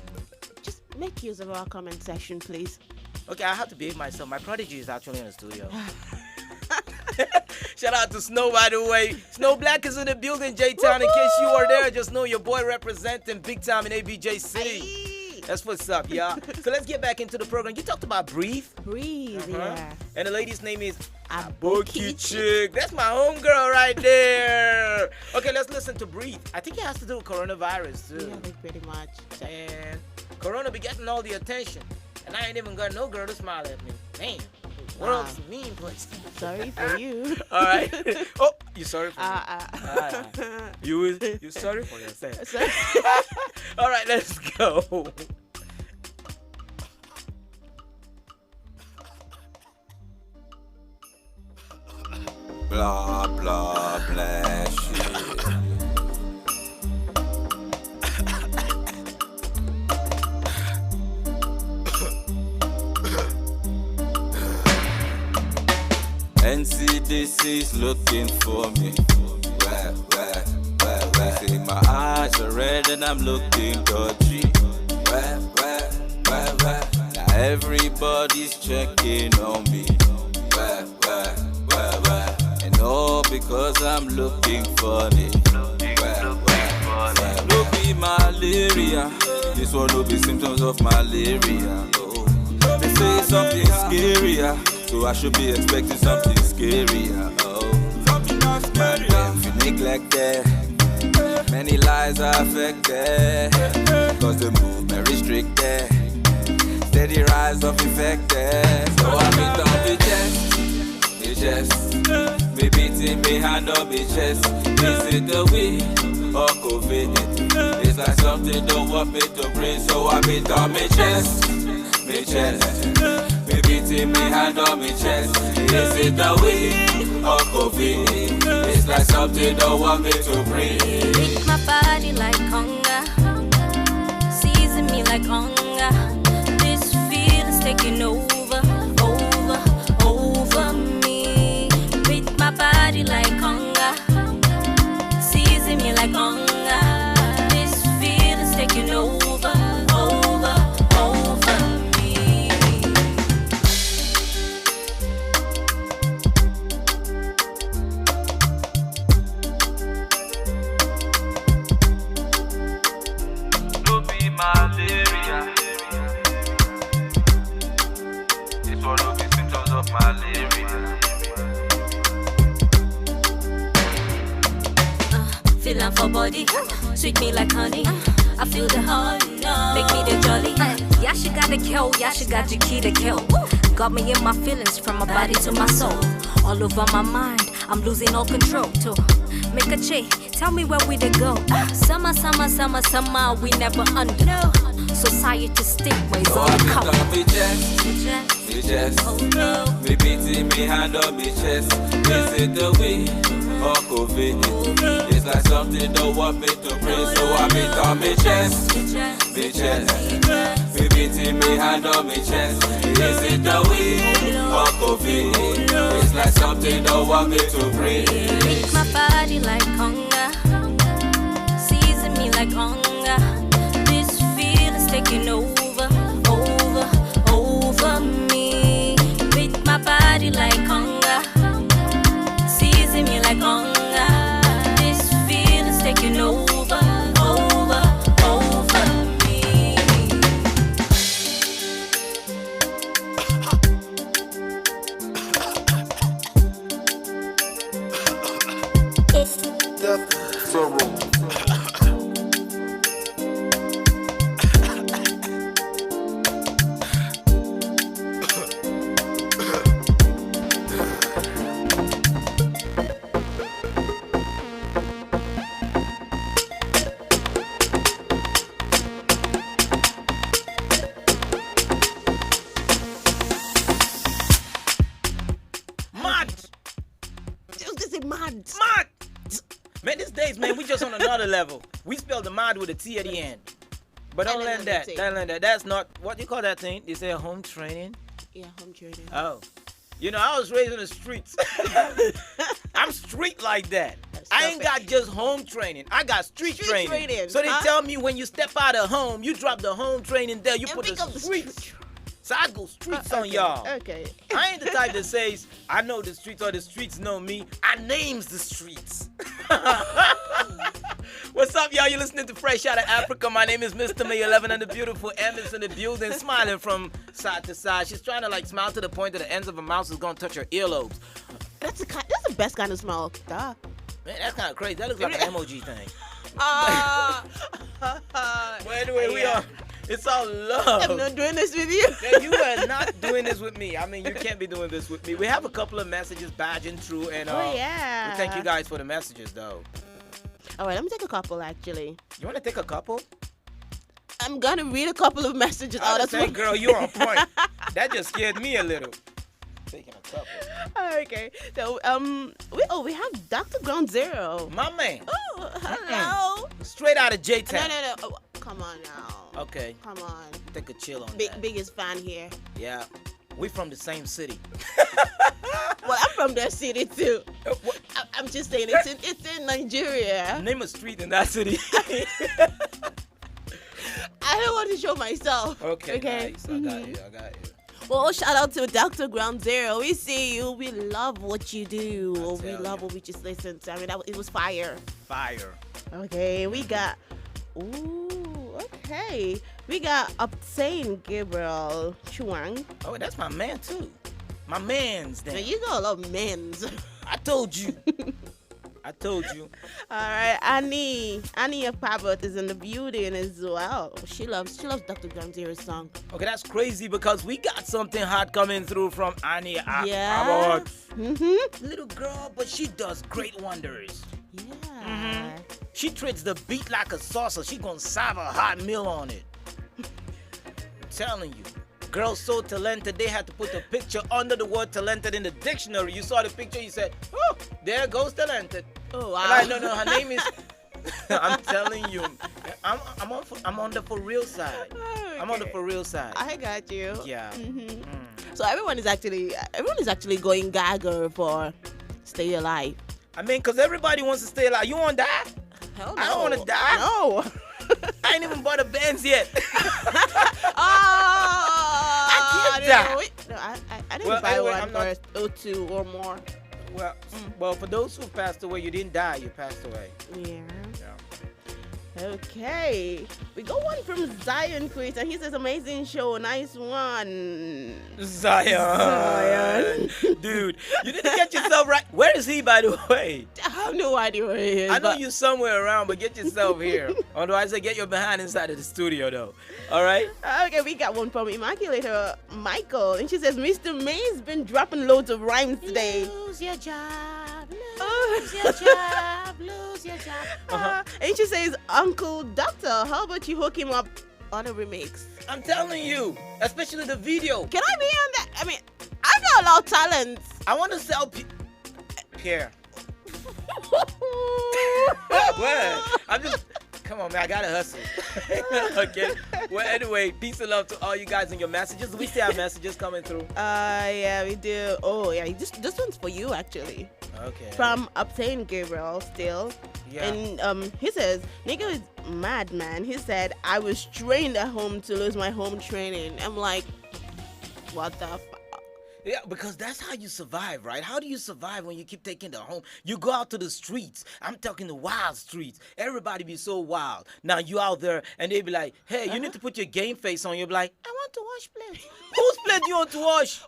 Just make use of our comment section, please. Okay, I have to behave myself. My prodigy is actually in the studio. Shout out to Snow, by the way. Snow Black is in the building, J-Town. In case you are there, just know your boy representing big time in ABJ City. That's what's up, y'all. So let's get back into the program. You talked about Breathe. Breathe, yeah. And the lady's name is Aboki Chick. That's my homegirl right there. Okay, let's listen to Breathe. I think it has to do with coronavirus, too. Yeah, I think pretty much. And Corona be getting all the attention. And I ain't even got no girl to smile at me. Man, world's a mean place. Sorry for you. All right. Oh, you sorry for me? You sorry for yourself. All right, let's go. Blah, blah, blah, shit. NCDC is looking for me. Where? See, my eyes are red and I'm looking dodgy. Where? Now everybody's checking on me. Where? And all because I'm looking funny. Where? No be malaria. This one no be symptoms of malaria. Oh. They say something scarier. So I should be expecting something scarier. Oh, if you neglected, many lives are affected. Cause the movement restricted, steady rise of infected. So I beat on the chest, me beating me hand on me chest. Is it the weed or COVID? It's like something don't want me to breathe. So I beat on me chest. Me beating me hand on me chest. Is it the weed or COVID? It's like something don't want me to breathe. Beat my body like hunger, season me like hunger. This feeling's taking over me. Beat my body like hunger, season me like hunger. This feeling's taking over. Malaria. It's one of the symptoms of malaria. Feeling for body, sweet me like honey. I feel the heart, make me the jolly. Yeah, she got the kill, yeah, she got the key to kill. Got me in my feelings from my body to my soul. All over my mind, I'm losing all control. To make a change, tell me where we to go. Summer, we never under. No. Society stigmas on the cover. Me chest. Oh no. Me beating me hand on me chest. Is it the weed or COVID? It's like something don't want me to breathe. So I beat on me chest. Me beating me hand on me chest. Is it the weed or COVID? It's like something don't want me to breathe. Beat my body like hunger, season me like hunger. This feeling's taking over me. Beat my body like hunger, season me like hunger. This feeling's taking over me. streets, man, we just on another level. We spell the mod with a T at the end. But don't learn that. Don't learn that. That's not, what do you call that thing? They say home training? Yeah, home training. Oh. You know, I was raised in the streets. I'm street like that. I ain't got just home training. I got street training. So they tell me when you step out of home, you drop the home training there. You put the streets. So I go streets on y'all. Okay. I ain't the type that says, I know the streets or the streets know me. I names the streets. What's up, y'all? You're listening to Fresh Out of Africa. My name is Mr. May 11 and the beautiful Emma's in the building, smiling from side to side. She's trying to like smile to the point that the ends of her mouth is going to touch her earlobes. That's the best kind of smile. Duh. Man, that's kind of crazy. That looks like an emoji thing. Well, anyway, we are. It's all love. I'm not doing this with you. Yeah, you are not doing this with me. I mean, you can't be doing this with me. We have a couple of messages badging through, and we thank you guys for the messages, though. All right, let me take a couple, actually. You want to take a couple? I'm going to read a couple of messages. That's girl, you're on point. That just scared me a little. Taking a couple. Okay, so we have Dr. Ground Zero. My man. Oh, hello. Straight out of J-Town. No. Oh, come on now. Okay. Come on. Take a chill on that. Biggest fan here. Yeah. We from the same city. Well, I'm from that city too. I'm just saying it's in Nigeria. Name a street in that city. I don't want to show myself. Okay. Nice. I got you. Well, shout out to Dr. Ground Zero. We see you. We love what you do. We love what we just listened to. I mean, it was fire. Fire. Okay, we got. Ooh, okay. We got Obtain Gabriel Chuang. Oh, that's my man too. My man's there. Now, you got a lot of men's. I told you. All right, Annie of Pabot is in the building as well. She loves Dr. Ground Zero's song. Okay, that's crazy because we got something hot coming through from Annie Yeah. Pabot. Little girl, but she does great wonders. Yeah. She treats the beat like a saucer. She gonna serve a hot meal on it. I'm telling you. Girl so talented, they had to put a picture under the word talented in the dictionary. You saw the picture, you said, oh, there goes talented. Oh, wow. No, her name is... I'm telling you. I'm on the for real side. Okay. I'm on the for real side. I got you. Yeah. So everyone is actually going gaga for Stay Alive. I mean, because everybody wants to stay alive. You want to die? Hell no. I don't want to die. No. I ain't even bought a Benz yet. I didn't buy one or two or more. Well, for those who passed away, you didn't die. You passed away. Yeah. Okay. We got one from Zion Chris, and he says, amazing show, nice one. Zion. Dude, you didn't get yourself right. Where is he, by the way? I have no idea where he is. I know you're somewhere around, but get yourself here. Otherwise, I get your behind inside of the studio, though. All right? Okay, we got one from Immaculator Michael, and she says, Mr. May's been dropping loads of rhymes today. Lose your job, lose your job, lose your job. And she says, Uncle Doctor, how about you hook him up on a remix? I'm telling you, especially the video. Can I be on that? I mean, I got a lot of talent. I want to sell Pierre. What? I'm just... Come on, man. I gotta hustle. Okay. Well, anyway, peace and love to all you guys and your messages. We still have messages coming through. Yeah, we do. Oh, yeah. This one's for you, actually. Okay. From Obtain Gabriel, still. Yeah. And he says, nigga is mad, man. He said, I was trained at home to lose my home training. I'm like, what the fuck? Yeah, because that's how you survive, right? How do you survive when you keep taking the home? You go out to the streets. I'm talking the wild streets. Everybody be so wild. Now you out there and they be like, hey, you need to put your game face on. You'll be like, I want to wash plates. Whose plate do you want to wash?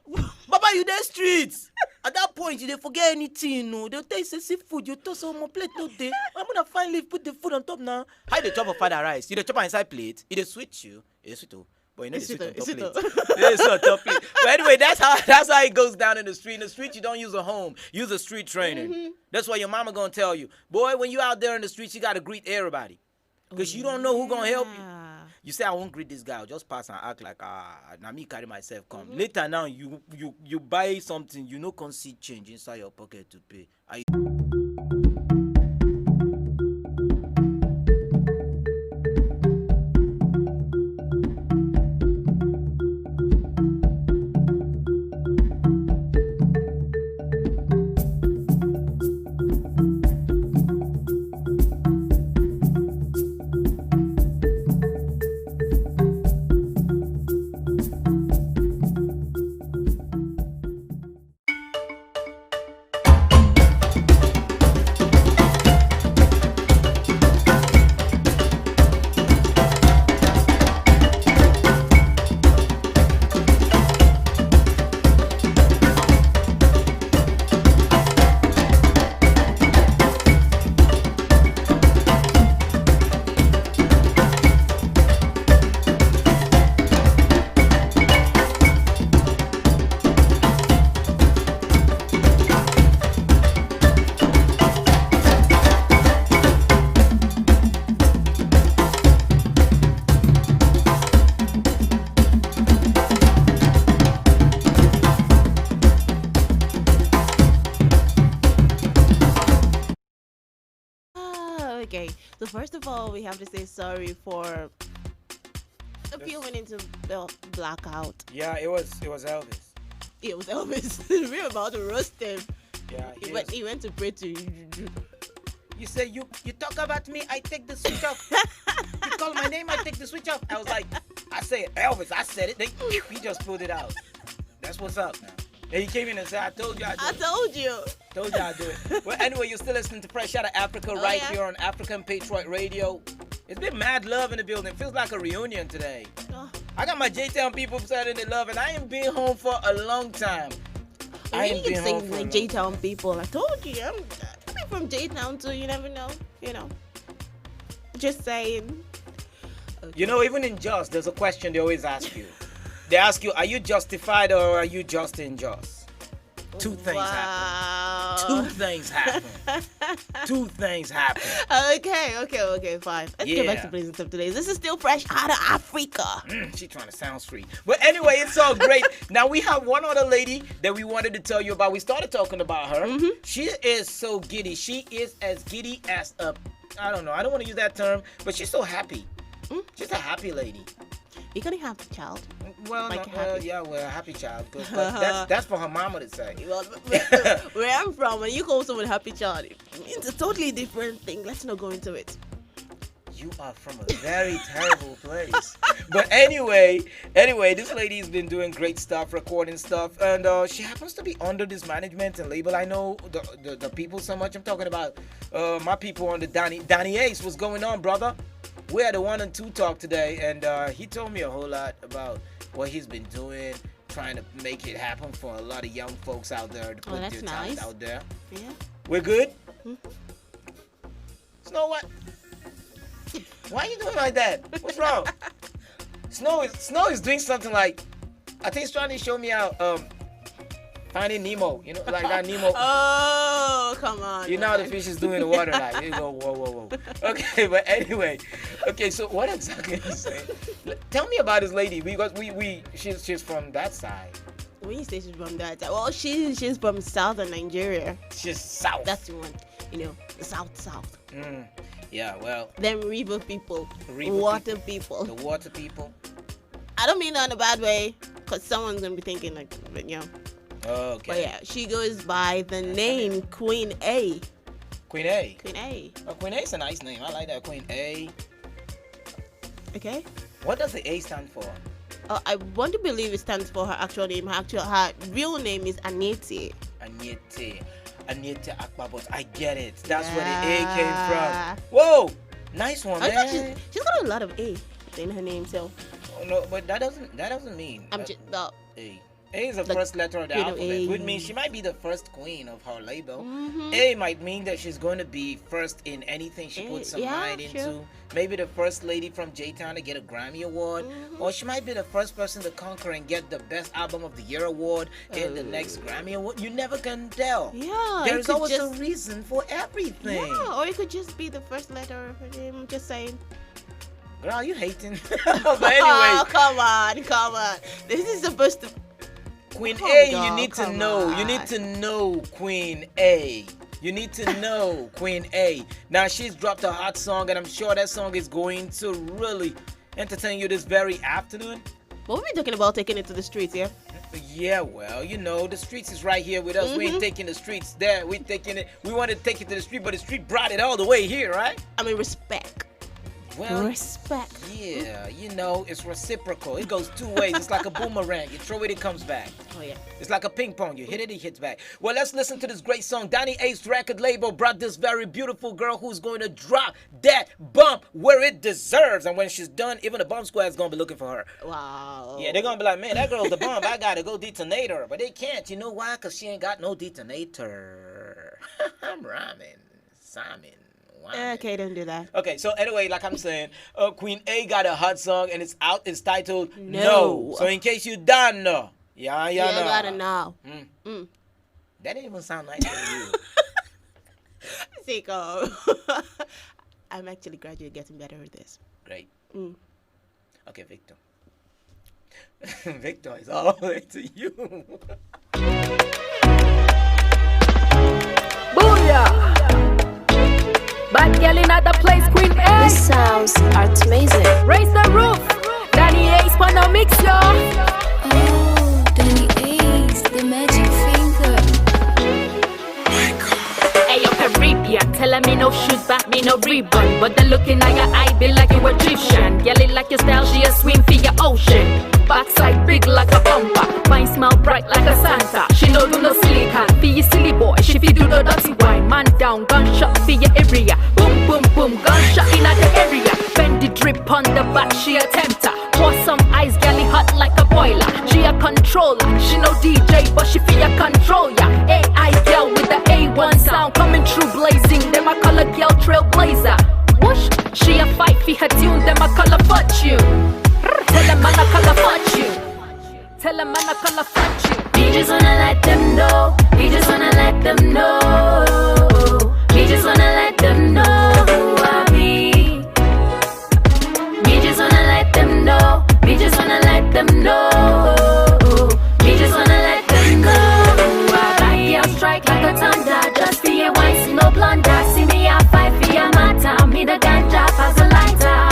Baba, you there streets. At that point, you don't forget anything, no. They'll tell you, say, food. You toss on my plate today. I'm going to finally put the food on top now. How you chop a father rice? You don't chop inside plate. You don't switch you. You switch you. But you know it's a top plate. But anyway, that's how it goes down in the street. In the street, you don't use a home. Use a street training. That's why your mama gonna tell you, boy, when you out there in the streets, you gotta greet everybody. Because you don't know who gonna help you. You say, I won't greet this guy. I'll just pass and act like, now me carry myself come. Later now, you buy something, you know, can see change inside your pocket to pay. we have to say sorry for a few minutes of blackout. Yeah, it was Elvis. It was Elvis. We were about to roast him. Yeah, he went to pray to you. You say you talk about me, I take the switch off. You call my name, I take the switch off. I was like, I said Elvis, I said it. He just pulled it out. That's what's up now. And he came in and said, I told you I'd do it. Told you. Told you I'd do it. Well, anyway, you're still listening to Fresh Out of Africa here on African Patriot Radio. It's been mad love in the building. Feels like a reunion today. I got my J-Town people sending the love, and I ain't been home for a long time. I ain't been home for like J-Town people. I told you, I'm from J-Town too. You never know. Just saying. Okay. You know, even in Just, there's a question they always ask you. They ask you, are you justified or are you just unjust? Two things happen. Two things happen. Okay, fine. Let's get back to Blazing Stuff today. This is still Fresh Out of Africa. She's trying to sound sweet. But anyway, it's all great. Now, we have one other lady that we wanted to tell you about. We started talking about her. Mm-hmm. She is so giddy. She is as giddy as I don't know. I don't want to use that term, but she's so happy. She's a happy lady. You're gonna have a child. Well, like a happy child. But that's for her mama to say. Well, where I'm from, when you call someone a happy child, it means a totally different thing. Let's not go into it. You are from a very terrible place. But anyway, this lady's been doing great stuff, recording stuff, and she happens to be under this management and label. I know the people so much. I'm talking about my people under Danny Ace. What's going on, brother? We had a 1 and 2 talk today, and he told me a whole lot about what he's been doing, trying to make it happen for a lot of young folks out there to put their talent out there. Yeah. We're good? Snow, what? Why are you doing like that? What's wrong? Snow is doing something like, I think he's trying to show me how Finding Nemo, like that Nemo. Oh, come on. You know how the fish is doing in the water, like you go, whoa. Okay, but anyway, so what exactly are you saying? Tell me about this lady, because she's from that side. When you say she's from that side, well, she's from southern Nigeria. She's south. That's the one, the south. Yeah, well. Them river people, water people. The water people. I don't mean that in a bad way, because someone's gonna be thinking like, Okay. But yeah, she goes by the name Queen A. Queen A? Queen A. Oh, Queen A is a nice name. I like that. Queen A. Okay. What does the A stand for? I want to believe it stands for her actual name. Her real name is Anete. Anete Akpabot. I get it. That's where the A came from. Whoa! Nice one, man. She's got a lot of A in her name, so. Oh, no, but that doesn't mean. A. A is the first letter of the alphabet, which means she might be the first queen of her label. Mm-hmm. A might mean that she's going to be first in anything she puts her mind into. Sure. Maybe the first lady from J-Town to get a Grammy Award. Mm-hmm. Or she might be the first person to conquer and get the Best Album of the Year award in the next Grammy Award. You never can tell. Yeah. There's always a reason for everything. Yeah, or it could just be the first letter of her name. Just saying. Girl, you hating. But anyway. Oh, come on. This is supposed to... Queen A, you need to know. You need to know Queen A. You need to know Queen A. Now, she's dropped a hot song, and I'm sure that song is going to really entertain you this very afternoon. What were we talking about taking it to the streets, yeah? Yeah, well, the streets is right here with us. Mm-hmm. We ain't taking the streets there. We taking it. We wanted to take it to the street, but the street brought it all the way here, right? I mean, respect. Well, respect. Yeah, it's reciprocal. It goes two ways. It's like a boomerang. You throw it, it comes back. Oh, yeah. It's like a ping pong. You hit it, it hits back. Well, let's listen to this great song. Danny Ace record label brought this very beautiful girl who's going to drop that bump where it deserves. And when she's done, even the bump squad is going to be looking for her. Wow. Yeah, they're going to be like, man, that girl's the bump. I got to go detonate her. But they can't. You know why? Because she ain't got no detonator. I'm rhyming. Simon. Okay, don't do that. Okay, so anyway, like I'm saying, Queen A got a hot song and it's out. It's titled No. So in case you don't know, you gotta know. That didn't even sound nice to you. Sicko. I'm actually gradually getting better at this. Great. Okay, Victor. Victor is all the way to you. Booyah! Bad girl in other place, Queen A. This sounds art amazing. Raise the roof. Danny Ace, Pano Mix, yo. Oh, Danny Ace, the magic finger. Hey, yo, Caribbean, tell me no shoot back, me no rebound. But the looking at your eye be like you Egyptian. Girl, it like your style, she a swim for your ocean. Backside big like a bumper, fine smell bright like a Santa. She no do no silicon, for your silly boy. She fi do the dirty wine, man down, gunshot for your area. Boom, boom, boom, gunshot in the area. Bend the drip on the back, she a tempter. Pour some ice, galley hot like a boiler. She a controller, she no DJ, but she fi a control ya. AI girl with the A1 sound coming through blazing. Them a color girl trailblazer. Whoosh, she a fight for her tune, them a color fortune. Tell them man I color fuck you. Tell them man I color fuck you. We just wanna let them know. We just wanna let them know. We just wanna let them know who I be. We just wanna let them know. We just wanna let them know. We just wanna let them know who I be. I'll strike like a thunder. Just for your wine, see no blunder. See me I fight for your matter. Me the ganja as a lighter.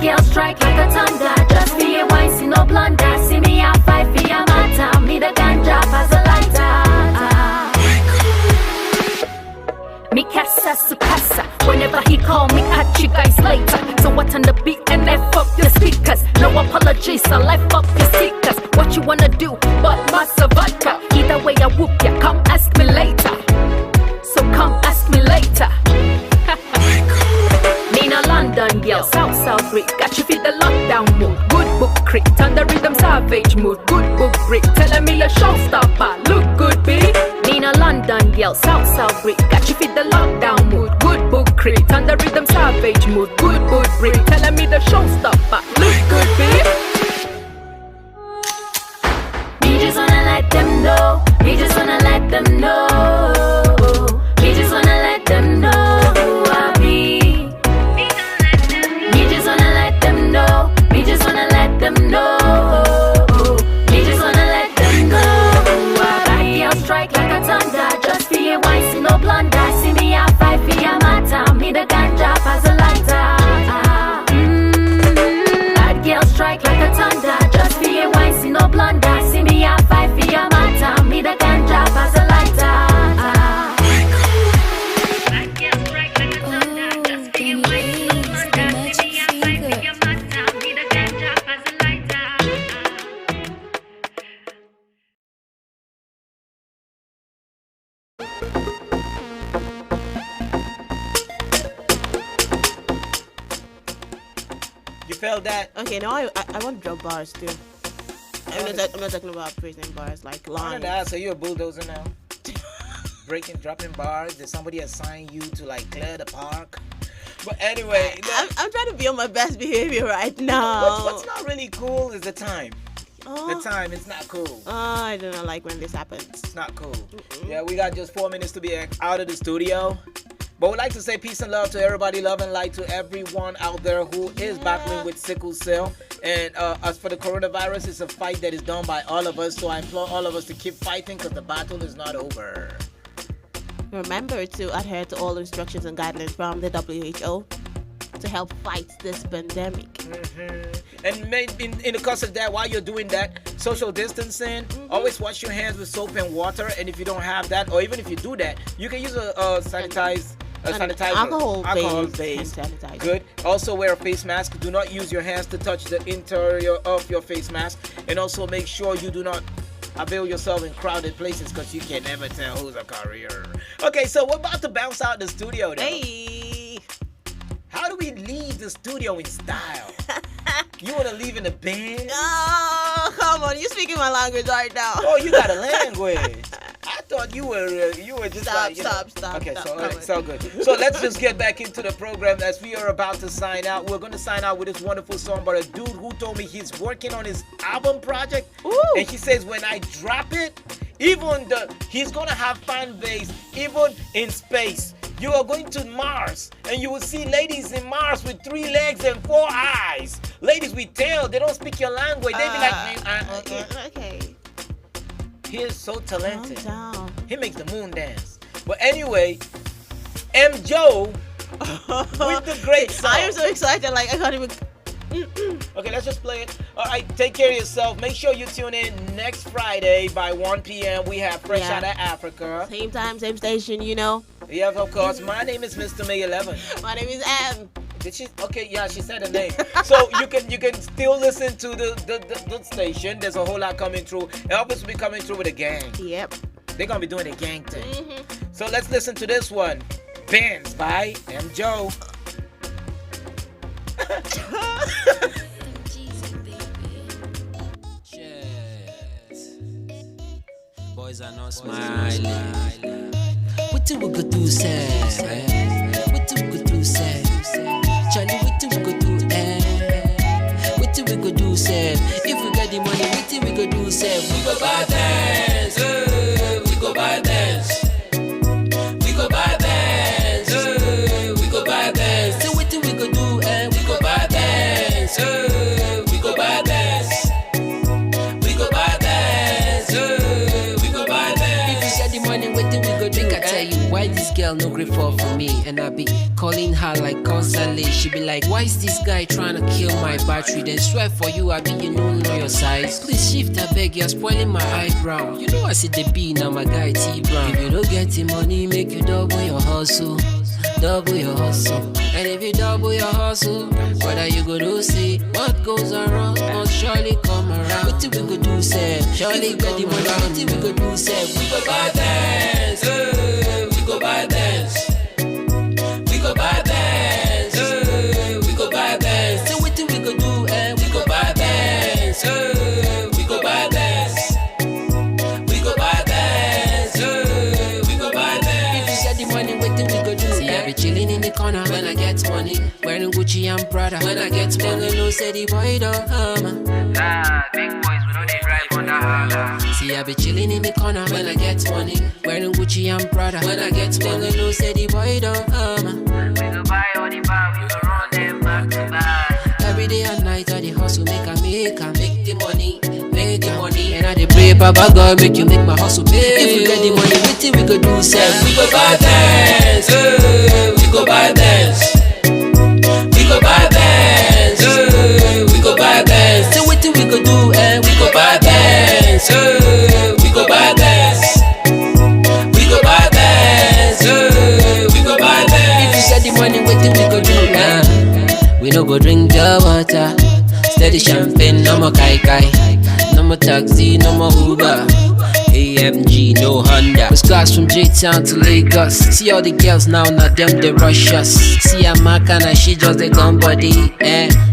Girl strike like a thunder. Just for your wine, see no blunder. See me I fight for your matter. Me the ganja as a lighter. Me casa su casa. Whenever he call me, catch you guys later. So what on the beat and F up your speakers. No apologies, so life up your seekers. What you wanna do, but massa vodka. Either way I whoop ya, come ask me later. So come ask me later. Nina London girl, South Rick. Got you fit the lockdown mood. Good book crit, on the rhythm savage mood. Good book brick, telling me a showstopper. Look good, B. Nina London girl, South Rick. Got you fit the lockdown mood. Good book crit, on the rhythm savage mood. Good book brick, telling me the showstopper. Look good, B. We just wanna let them know. We just wanna let them know. We just wanna let them know who I be. We just wanna let them know. We just wanna let them know. We just wanna let them know who I be. I'll strike like a thunder. Just for your wine, see no blunder. See me I fight for your matter. Me the ganja as a lighter. Bad girl strike like a thunder. Just for your wine, see no blunder. See me I fight for your matter. Me the ganja as a lighter. You felt that? Okay, now I want to drop bars too. I'm not talking about praising bars like lines. So you're a bulldozer now? Dropping bars? Did somebody assign you to like clear the park? But anyway, I'm trying to be on my best behavior right now. What's not really cool is the time. The time, it's not cool. I do not like when this happens. It's not cool. Yeah, we got just 4 minutes to be out of the studio. But we'd like to say peace and love to everybody, love and light to everyone out there who is battling with sickle cell. And as for the coronavirus, it's a fight that is done by all of us. So I implore all of us to keep fighting because the battle is not over. Remember to adhere to all instructions and guidelines from the WHO to help fight this pandemic. And in the course of that, while you're doing that, social distancing, always wash your hands with soap and water. And if you don't have that, or even if you do that, you can use a sanitizer. Alcohol-based sanitizer. Good. Also wear a face mask. Do not use your hands to touch the interior of your face mask. And also make sure you do not avail yourself in crowded places because you can never tell who's a courier. Okay, so we're about to bounce out the studio now. Hey! How do we leave the studio in style? You want to leave in the band? Oh, come on. You're speaking my language right now. Oh, you got a language. I thought you were just stop. Okay, so good. So let's just get back into the program as we are about to sign out. We're going to sign out with this wonderful song by a dude who told me he's working on his album project. Ooh. And he says when I drop it, he's going to have fan base even in space. You are going to Mars and you will see ladies in Mars with 3 legs and 4 eyes. Ladies with tail, they don't speak your language. They be like, okay. He is so talented. Calm down. He makes the moon dance. But anyway, M. Joe with the great song. I am so excited, like I can't even. Okay, let's just play it. All right, take care of yourself. Make sure you tune in next Friday by 1 p.m. We have Fresh Out of Africa. Same time, same station, you know. Yes, of course. My name is Mr. May 11. My name is M. Did she? Okay, yeah, she said her name. So you can still listen to the station. There's a whole lot coming through. Elvis will be coming through with a gang. Yep. They're gonna be doing a gang thing. So let's listen to this one. Benz by M. Joe. Boys are not smiling. What do we go do, say? What do we go do, say? Charlie, what do we go do, What do we go do, say? If we got the money, what do we go do, say? We go buy dance, we go buy dance. We go buy dance, we go buy dance. So what do we go do, we go buy dance, we go buy dance. We go buy dance, we go buy dance. If we got the money, what do we go do? I tell you why this girl no great fall for me, and I be calling her like constantly. She be like, why is this guy trying to kill my battery? Then swear for you, I be you know your size. Please shift, I beg, you're spoiling my eyebrow. You know I see the B now, my guy T Brown. If you don't get the money, make you double your hustle. Double your hustle. And if you double your hustle, what are you gonna see? What goes around must surely come around. What do we go do, say? Surely get the money. What do we go do, say? We go buy dance, we go buy dance. We go buy dance, we go buy dance. So what do we go do, we go buy dance, we go buy dance. We go buy dance, we go buy dance. If you get the money, what do we go do? See, I be chilling in the corner when I get money, wearing Gucci and Prada when I get money. They no say the boy don't Nah, big boys we know they drive on the holla. See, I be chilling in the corner when I get money, wearing Gucci and Prada when I get money. They no say the boy don't We go buy all the bar, we go run them back to back. Every day and night I the hustle, make the money, make the money. And I dey pray, Baba God, make you make my hustle pay. If we get the money, what thing we go do, say? We go buy dance, we go buy dance. We go buy dance, we go buy dance. So what do we go do, we go buy dance, we go buy dance. We go buy dance, we go buy dance. If you get the money, what do we go do, We no go drink the water, steady champagne, no more kai kai. No more taxi, no more Uber. AMG, no Honda. First class from J-Town to Lagos. See all the girls now, not them, they rush us. See her mark and she just a gun body.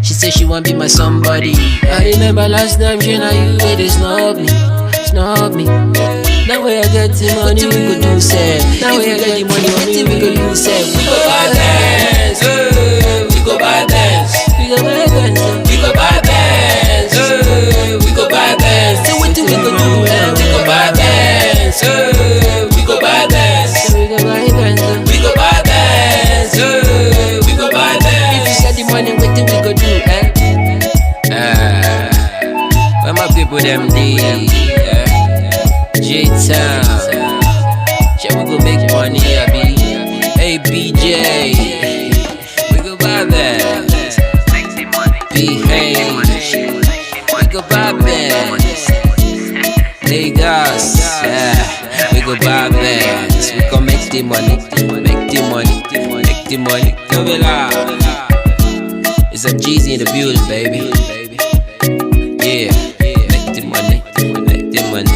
She say she want be my somebody. I remember last time she na you where they snub me. Now where I get the money, we go do say. Now where I get the money, what we go do say? We go buy dance, we go buy dance. We go buy dance, we go buy dance, we go buy dance. So what do we go do? We go buy dance, we go buy dance. We go buy dance, we go buy dance, we go buy dance. If you got the money, what do we go do? Where my people them dey? J-Town. Shall we go make money, Abby? Hey BJ, we go buy that. Behave, we go buy that. Lagos, we go buy that. We go make the money, make the money, make the money. Go be loud. It's a Jeezy in the building, baby. Yeah, make the money, make the money.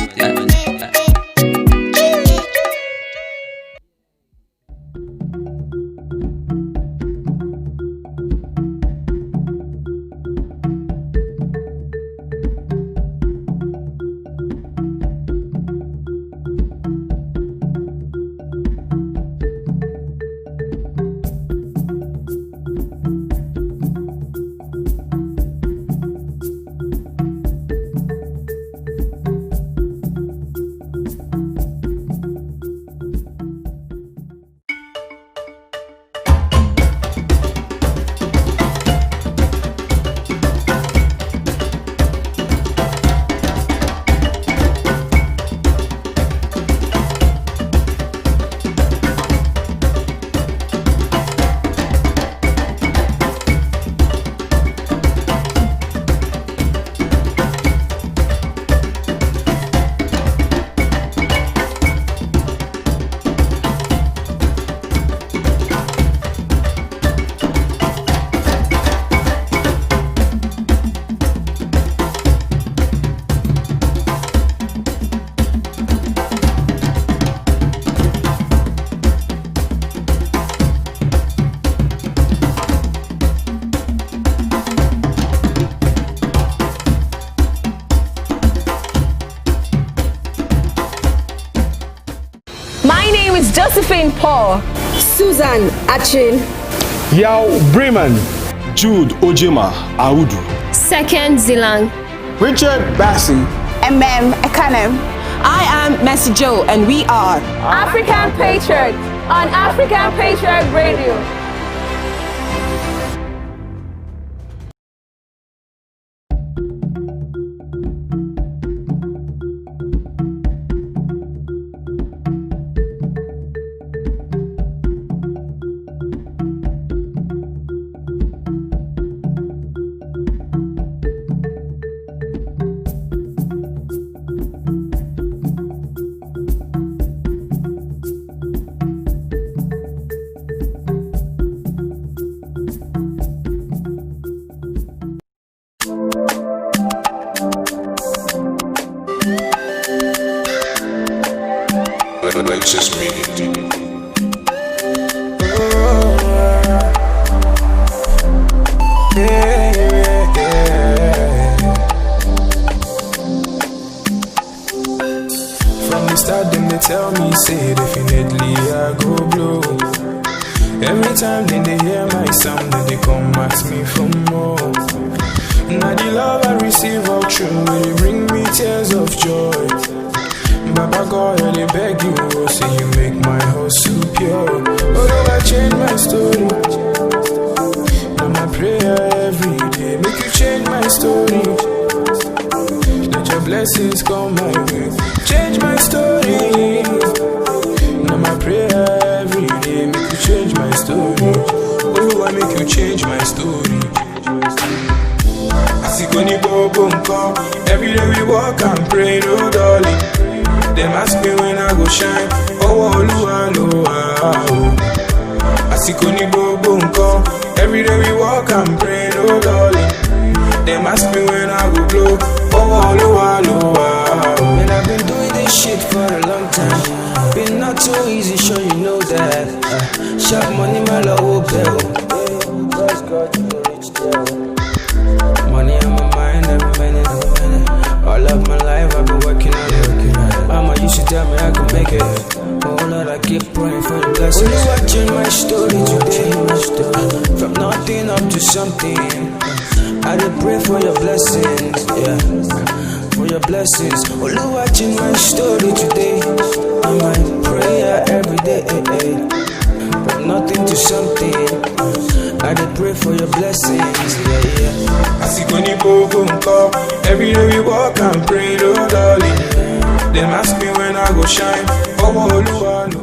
Josephine Paul, Susan Achin, Yao Bremen, Jude Ojima Audu, Second Zilang, Richard Bassi, Ekanem. I am Messi Joe, and we are African Patriot on African Patriot Radio. From the start, them they tell me, say definitely I go blow. Every time then they hear my sound, then they come ask me for more. Now the love I receive all true, they bring me tears of joy. Baba God, I dey beg you, oh, say you make my heart so pure. Although I change my story, now my prayer every day, make you change my story. Let your blessings come my way, change my story. Now my prayer every day, make you change my story. Oh, I make you change my story. I see Connie Bobo come, every day we walk and pray, no darling. Them ask me when I go shine. Oh, I see Connie Bobo come. Every day we walk and pray, no darling. Them ask me when I go blow. Oh, man, I've been doing this shit for a long time. Been not too easy, sure you know that. Sharp money, my love will bill. God's got you rich there. Money on my mind, every minute. All of my life, I've been working on it. Mama used to tell me I could make it. Oh Lord, I keep praying for your blessings. Only watching my story today. From nothing up to something. I did pray for your blessings, yeah. For your blessings. Only watching my story today. And my prayer every day. From nothing to something. I did pray for your blessings, yeah. I see Connie Bobo come. Every day we walk and pray, oh darling. Them ask me when I go shine. Oh, Oluwa,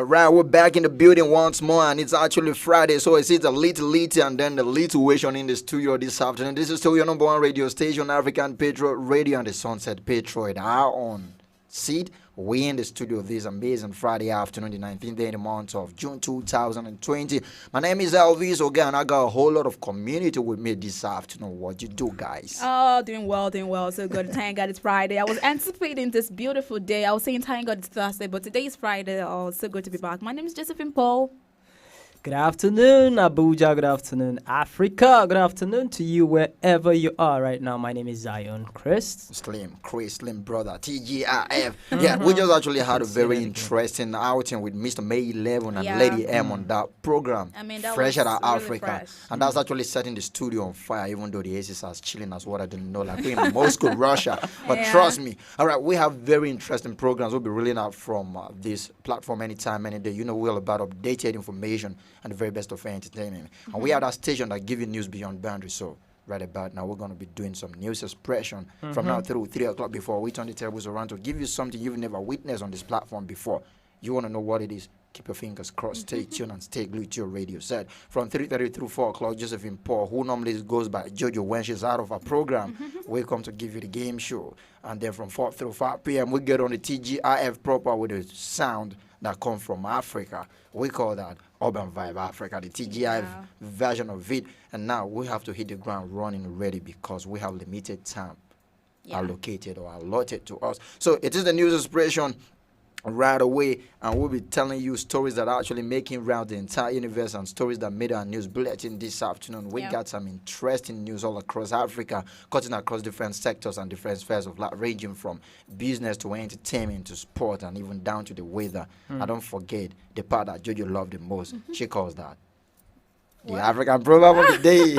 Alright, we're back in the building once more, and it's actually Friday, so it's a little and then the lituation in the studio this afternoon. This is still your number one radio station, African Patriot Radio, and the Sunset Patriot. Our own seat. We in the studio this amazing Friday afternoon, the 19th day in the month of June 2020. My name is Elvis Oga, and I got a whole lot of community with me this afternoon. What you do, guys? Oh, doing well. So good. Thank God it's Friday. I was anticipating this beautiful day. I was saying thank God it's Thursday, but today is Friday. Oh, so good to be back. My name is Josephine Paul. Good afternoon, Abuja. Good afternoon, Africa. Good afternoon to you wherever you are right now. My name is Zion Chris. Slim brother, TGIF. Yeah, we just actually had a very interesting outing with Mr. May 11 and Lady M on that program. I mean, that Fresh was out of really Africa. fresh. And that's actually setting the studio on fire, even though the ACs are chilling as what I didn't know, like we're in Moscow, Russia. But trust me, all right, we have very interesting programs. We'll be rolling out from this platform anytime, any day. You know, we're all about updated information and the very best of entertainment. And we are that station that give you news beyond boundaries. So right about now, we're going to be doing some news expression from now through 3 o'clock before we turn the tables around to give you something you've never witnessed on this platform before. You want to know what it is? Keep your fingers crossed, stay tuned, and stay glued to your radio set. From 3:30 through 4 o'clock, Josephine Paul, who normally goes by Jojo when she's out of her program, we come to give you the game show. And then from 4 through 5 p.m., we get on the TGIF proper with the sound that comes from Africa. We call that Urban Vibe Africa, the TGIF version of it. And now we have to hit the ground running ready because we have limited time allocated or allotted to us. So it is the news inspiration right away, and we'll be telling you stories that are actually making round the entire universe and stories that made our news bulletin this afternoon. We got some interesting news all across Africa, cutting across different sectors and different spheres of life, ranging from business to entertainment to sport and even down to the weather. And don't forget the part that Jojo loved the most. She calls that the African proverb of the day.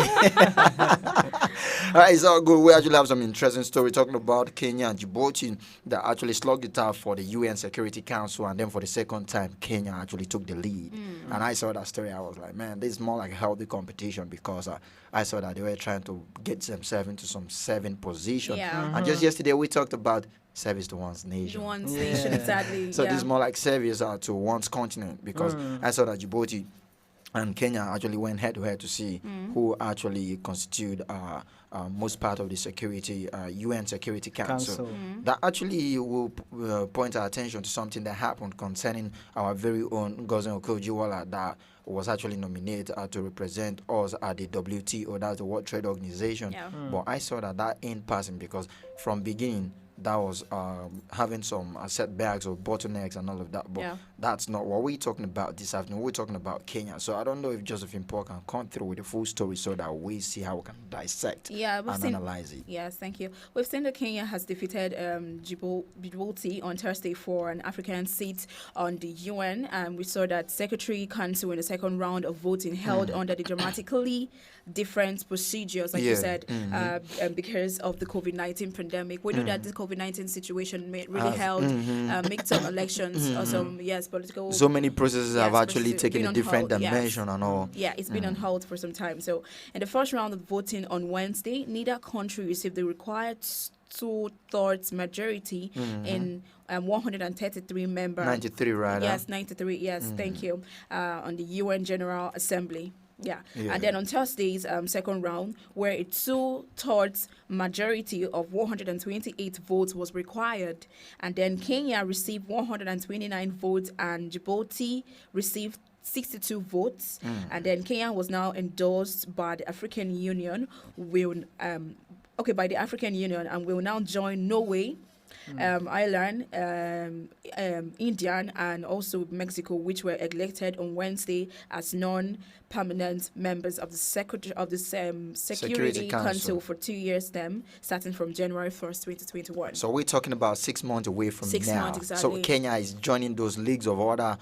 All right, it's all good. We actually have some interesting story talking about Kenya and Djibouti that actually slugged it out for the UN Security Council, and then for the second time, Kenya actually took the lead. And I saw that story. I was like, man, this is more like a healthy competition because I saw that they were trying to get themselves into some 7th position. And just yesterday, we talked about service to one's nation. One's nation, exactly. So this is more like service to one's continent because I saw that Djibouti and Kenya actually went head-to-head to see who actually constitute most part of the security UN Security Council. That actually will point our attention to something that happened concerning our very own Ngozi Okonjo-Iweala that was actually nominated to represent us at the WTO, that's the World Trade Organization. But I saw that ain't passing because from beginning, that was having some setbacks or bottlenecks and all of that. But that's not what we're talking about this afternoon. We're talking about Kenya. So I don't know if Josephine Paul can come through with the full story so that we see how we can dissect and analyze it. Yes, thank you. We've seen that Kenya has defeated Djibouti on Thursday for an African seat on the UN. And we saw that Secretary Council in the second round of voting held under the dramatically different procedures, like you said, because of the COVID-19 pandemic. We know that this COVID-19 situation really held midterm elections or some political. So many processes have actually taken a different dimension and all. Yeah, it's been on hold for some time. So in the first round of voting on Wednesday, neither country received the required 2/3 majority in 133 members. 93, right? Yes, 93. Yes, thank you. On the UN General Assembly. Yeah. And then on Thursday's second round, where a 2/3 majority of 128 votes was required, and then Kenya received 129 votes and Djibouti received 62 votes, and then Kenya was now endorsed by the African Union. By the African Union, and will now join Norway, Ireland, India, and also Mexico, which were elected on Wednesday as non-permanent members of the Security Council for 2 years term, starting from January 1st, 2021. So we're talking about 6 months away from 6 now. months, exactly. So Kenya is joining those leagues of other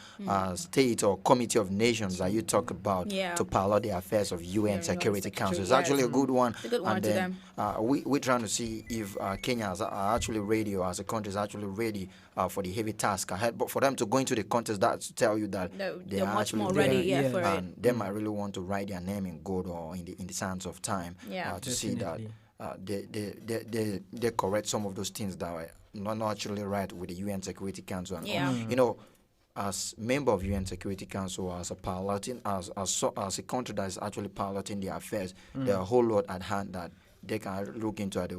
state or committee of nations that you talk about to pilot the affairs of UN Security Council. It's actually a good one. It's a good one and to then, them. We're trying to see if Kenya is actually ready, or as a country is actually ready for the heavy task ahead. But for them to go into the contest, that's to tell you that they're are much actually more ready for and it. they might really want to write their name in gold or in the sands of time to see that they correct some of those things that were not actually right with the UN Security Council. And you know, as member of UN Security Council, as a piloting, as a country that is actually piloting their affairs, there are a whole lot at hand that they can look into at the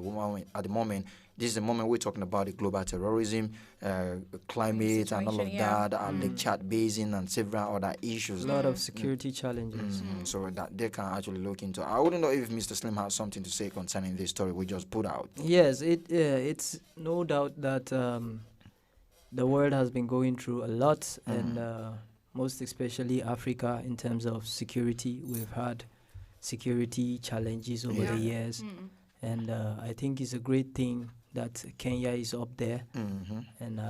moment. This is the moment we're talking about the global terrorism, climate, and all of that, Lake Chad Basin, and several other issues. A lot of security challenges. So that they can actually look into. I wouldn't know if Mr. Slim has something to say concerning this story we just put out. Yes, it's no doubt that the world has been going through a lot, and most especially Africa in terms of security. We've had security challenges over the years, and I think it's a great thing that Kenya is up there, and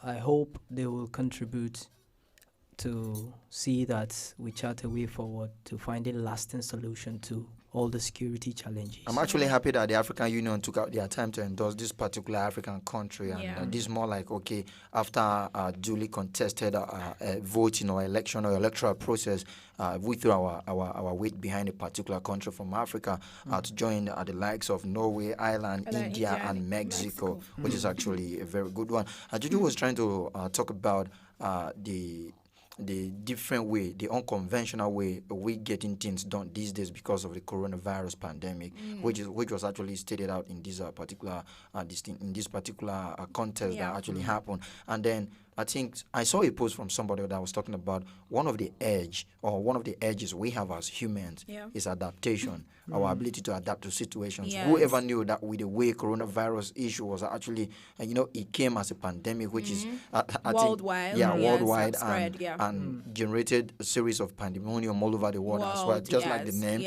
I hope they will contribute to see that we chart a way forward to finding lasting solution to all the security challenges. I'm actually happy that the African Union took out their time to endorse this particular African country. And this is more like, okay, after duly contested voting or election or electoral process, we threw our weight behind a particular country from Africa to join the likes of Norway, Ireland, India, and Mexico, which is actually a very good one. Juju was trying to talk about the different way, the unconventional way we getting things done these days because of the coronavirus pandemic, which was actually stated out in this particular contest that actually happened. And then I think I saw a post from somebody that was talking about one of the edges we have as humans is adaptation, our ability to adapt to situations. Whoever knew that with the way coronavirus issue was actually, it came as a pandemic, which is worldwide, worldwide, spread, and generated a series of pandemonium all over the world as well, just like the name.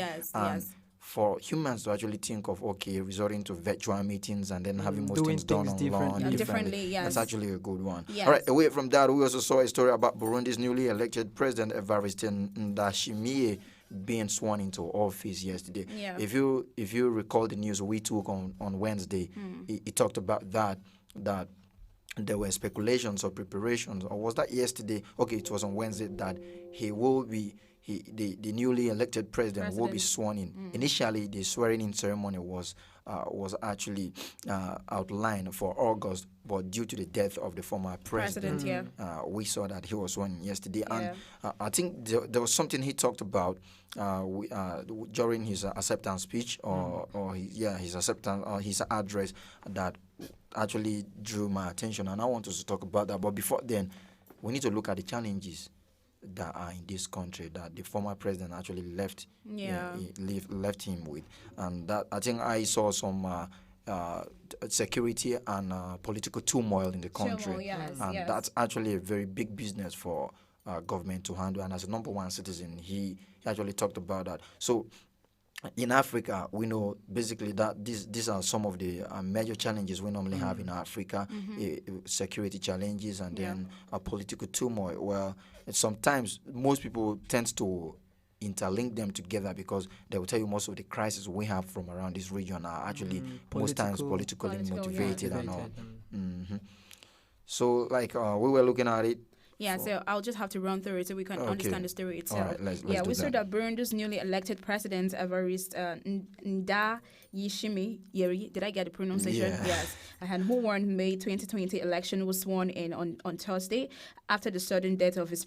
For humans to actually think of, resorting to virtual meetings and then having most things done online differently. That's actually a good one. All right, away from that, we also saw a story about Burundi's newly elected president, Evariste Ndayishimiye, being sworn into office yesterday. If you recall the news we took on Wednesday, it talked about that there were speculations or preparations, or was that yesterday? Okay, it was on Wednesday that the newly elected president will be sworn in. Initially, the swearing-in ceremony was actually outlined for August, but due to the death of the former president, we saw that he was sworn in yesterday. And I think there was something he talked about during his acceptance speech, his address that actually drew my attention, and I want us to talk about that. But before then, we need to look at the challenges that are in this country that the former president actually left him with, and that I think I saw some security and political turmoil in the country, that's actually a very big business for government to handle. And as a number one citizen, he actually talked about that. So in Africa, we know basically that these are some of the major challenges we normally have in Africa, security challenges and then political turmoil. Well, sometimes most people tend to interlink them together because they will tell you most of the crises we have from around this region are actually most times politically motivated and all. So like we were looking at it. So I'll just have to run through it so we can understand the story itself. All right, let's we saw that Burundi's newly elected president, Evariste Ndayishimiye, did I get the pronunciation? Yes. And who won May 2020 election, was sworn in on Thursday after the sudden death of his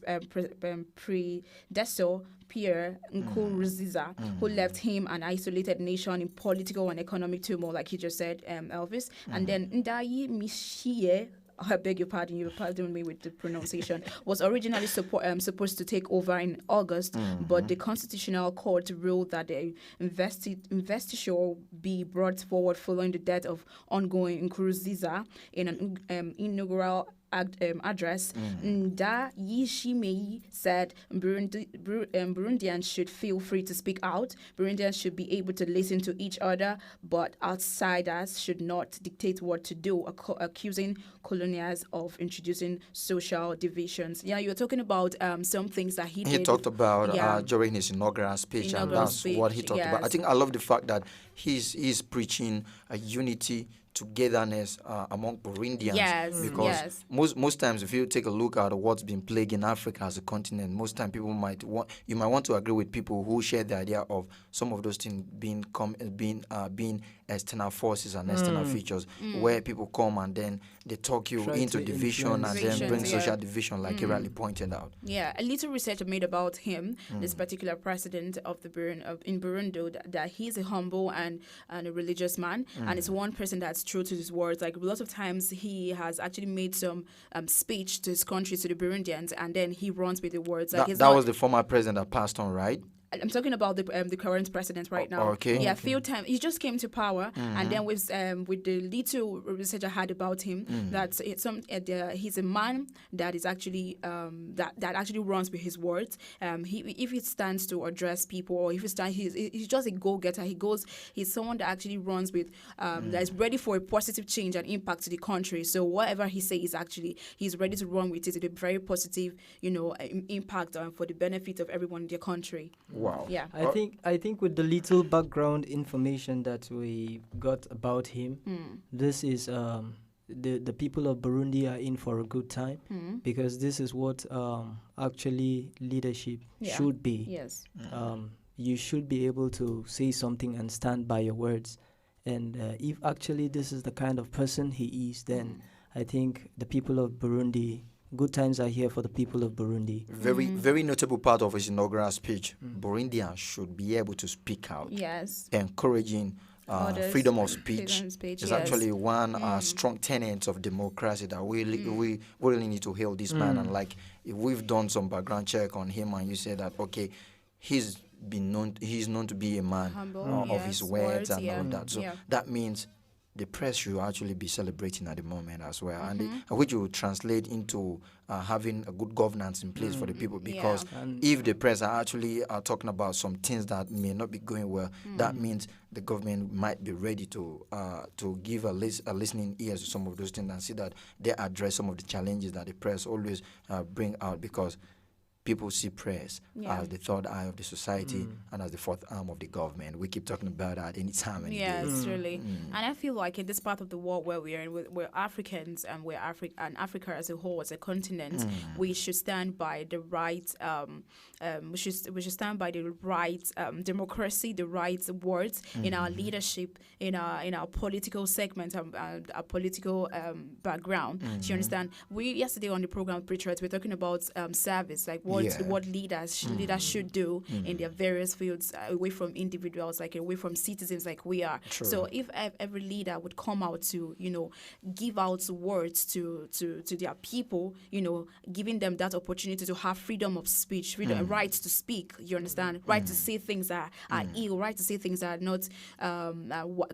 predecessor, Pierre Nkurunziza, who left him an isolated nation in political and economic turmoil, like you just said, Elvis. And then Ndayishimiye, I beg your pardon, you pardon me with the pronunciation, was originally supposed to take over in August, but the Constitutional Court ruled that the investiture be brought forward following the death of ongoing Nkurunziza in an inaugural address. Ndayishimiye said Burundians should feel free to speak out. Burundians should be able to listen to each other, but outsiders should not dictate what to do, accusing colonials of introducing social divisions. You're talking about some things that he did. He talked about during his inaugural speech, and that's what he talked about. I think I love the fact that he's preaching a unity, togetherness among Burundians, because most times if you take a look at what's been plaguing Africa as a continent, most time you might want to agree with people who share the idea of some of those things being external forces and external features, where people come and then they talk you into division and then bring social division, like you rightly pointed out. A little research I made about him, this particular president of in Burundi, that he's a humble and a religious man, and it's one person that's true to his words. Like a lot of times he has actually made some speech to his country, to the Burundians, and then he runs with the words. Like that was the former president that passed on, right? I'm talking about the current president right now. Okay. Few times he just came to power, and then with the little research I had about him, that he's a man that is actually that actually runs with his words. If he stands to address people, or if he's just a go-getter. He's someone that actually runs with that is ready for a positive change and impact to the country. So whatever he says, he's ready to run with it. It's a very positive, impact for the benefit of everyone in the country. Wow. Yeah. I think with the little background information that we got about him, this is the people of Burundi are in for a good time because this is what actually leadership should be. Yes. You should be able to say something and stand by your words. And if actually this is the kind of person he is, then I think the people of Burundi, good times are here for the people of Burundi. Very notable part of his inaugural speech. Burundians should be able to speak out. Yes. Encouraging freedom of speech is actually one strong tenet of democracy that we really need to hail this man. And like, if we've done some background check on him and you say that, okay, he's known to be a man of his words and all of that. So that means the press should actually be celebrating at the moment as well, and which will translate into having a good governance in place for the people. Because if the press are actually talking about some things that may not be going well, that means the government might be ready to give a listening ear to some of those things and see that they address some of the challenges that the press always bring out, because people see press as the third eye of the society and as the fourth arm of the government. We keep talking about that anytime. Yes, really. And I feel like in this part of the world where we are in, we're Africans and Africa as a whole, as a continent, we should stand by the right. We should stand by the right democracy, the right words in our leadership, in our political segment, our political background. Do you understand? We yesterday on the program Patriots, we're talking about service, like what leaders should do in their various fields, away from individuals, like away from citizens, like we are. True. So if every leader would come out to give out words to their people, giving them that opportunity to have freedom of speech, right to speak, you understand, right to say things that are ill, right to say things that are not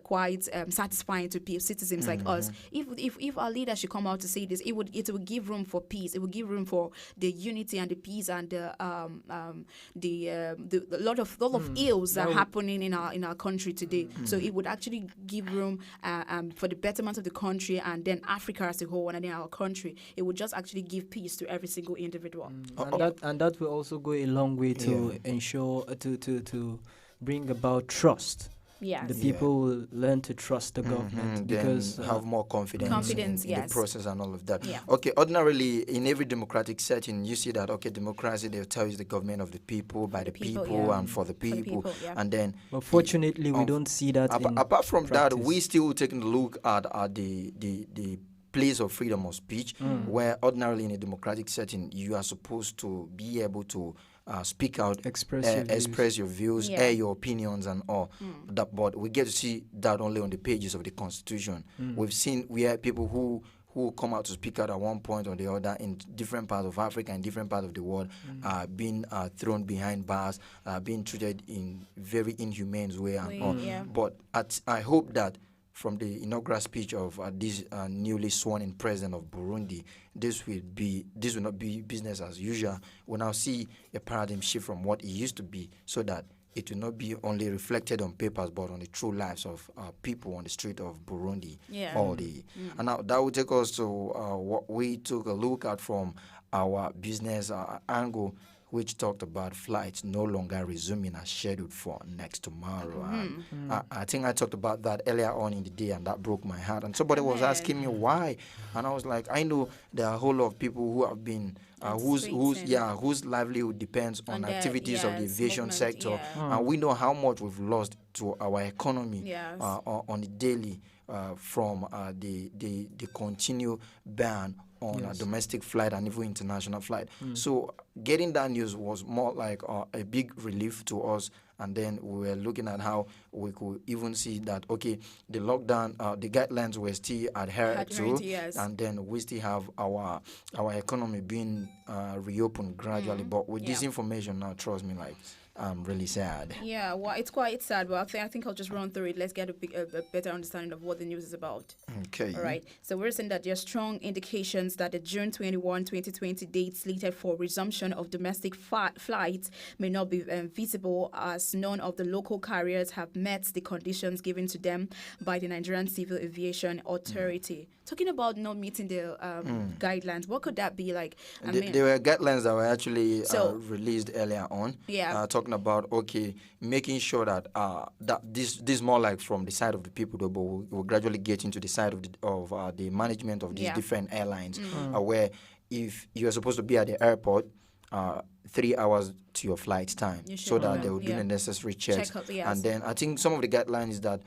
quite satisfying to citizens like us. If our leader should come out to say this, it would give room for peace. It would give room for the unity and the peace and the lot of ills that are happening in our country today. So it would actually give room for the betterment of the country, and then Africa as a whole, and then our country. It would just actually give peace to every single individual. And that will also go a long way to ensure to bring about trust. Yes. The people will learn to trust the government because have more confidence in the process and all of that. Yeah. Okay, ordinarily in every democratic setting, you see that democracy, they'll tell you the government of the people, by the people, and for the people. And then, but fortunately, we don't see that. Apart from that, we still taking a look at the place of freedom of speech, where ordinarily in a democratic setting, you are supposed to be able to speak out, express your views, air your opinions and all. But we get to see that only on the pages of the Constitution. We've seen people who come out to speak out at one point or the other in different parts of Africa and different parts of the world, being thrown behind bars, being treated in very inhumane way and all. But I hope that from the inaugural speech of this newly sworn-in president of Burundi, this will not be business as usual. We'll now see a paradigm shift from what it used to be, so that it will not be only reflected on papers, but on the true lives of people on the street of Burundi. And now that will take us to what we took a look at from our business angle, which talked about flights no longer resuming as scheduled for next tomorrow. I think I talked about that earlier on in the day, and that broke my heart. And somebody was asking me why, and I was like, I know there are a whole lot of people who have been whose livelihood depends on activities of the aviation sector, and we know how much we've lost to our economy on the daily from the continued ban on a domestic flight and even international flight. So getting that news was more like a big relief to us. And then we were looking at how we could even see that, okay, the lockdown, the guidelines were still adhered to, and then we still have our economy being reopened gradually. But with this information now, trust me, like, I'm really sad. Yeah, well, it's quite sad, but I think I'll just run through it. Let's get a better understanding of what the news is about. Okay. All right. So we're saying that there are strong indications that the June 21, 2020 date slated for resumption of domestic flights may not be visible, as none of the local carriers have met the conditions given to them by the Nigerian Civil Aviation Authority. Talking about not meeting the guidelines, what could that be like? There were guidelines that were actually released earlier on. Yeah. Talking talking about making sure that that this more like from the side of the people, though, but we'll gradually get into the side of the management of these different airlines, where if you are supposed to be at the airport 3 hours to your flight time, so that they will do the necessary checks. And then I think some of the guidelines is that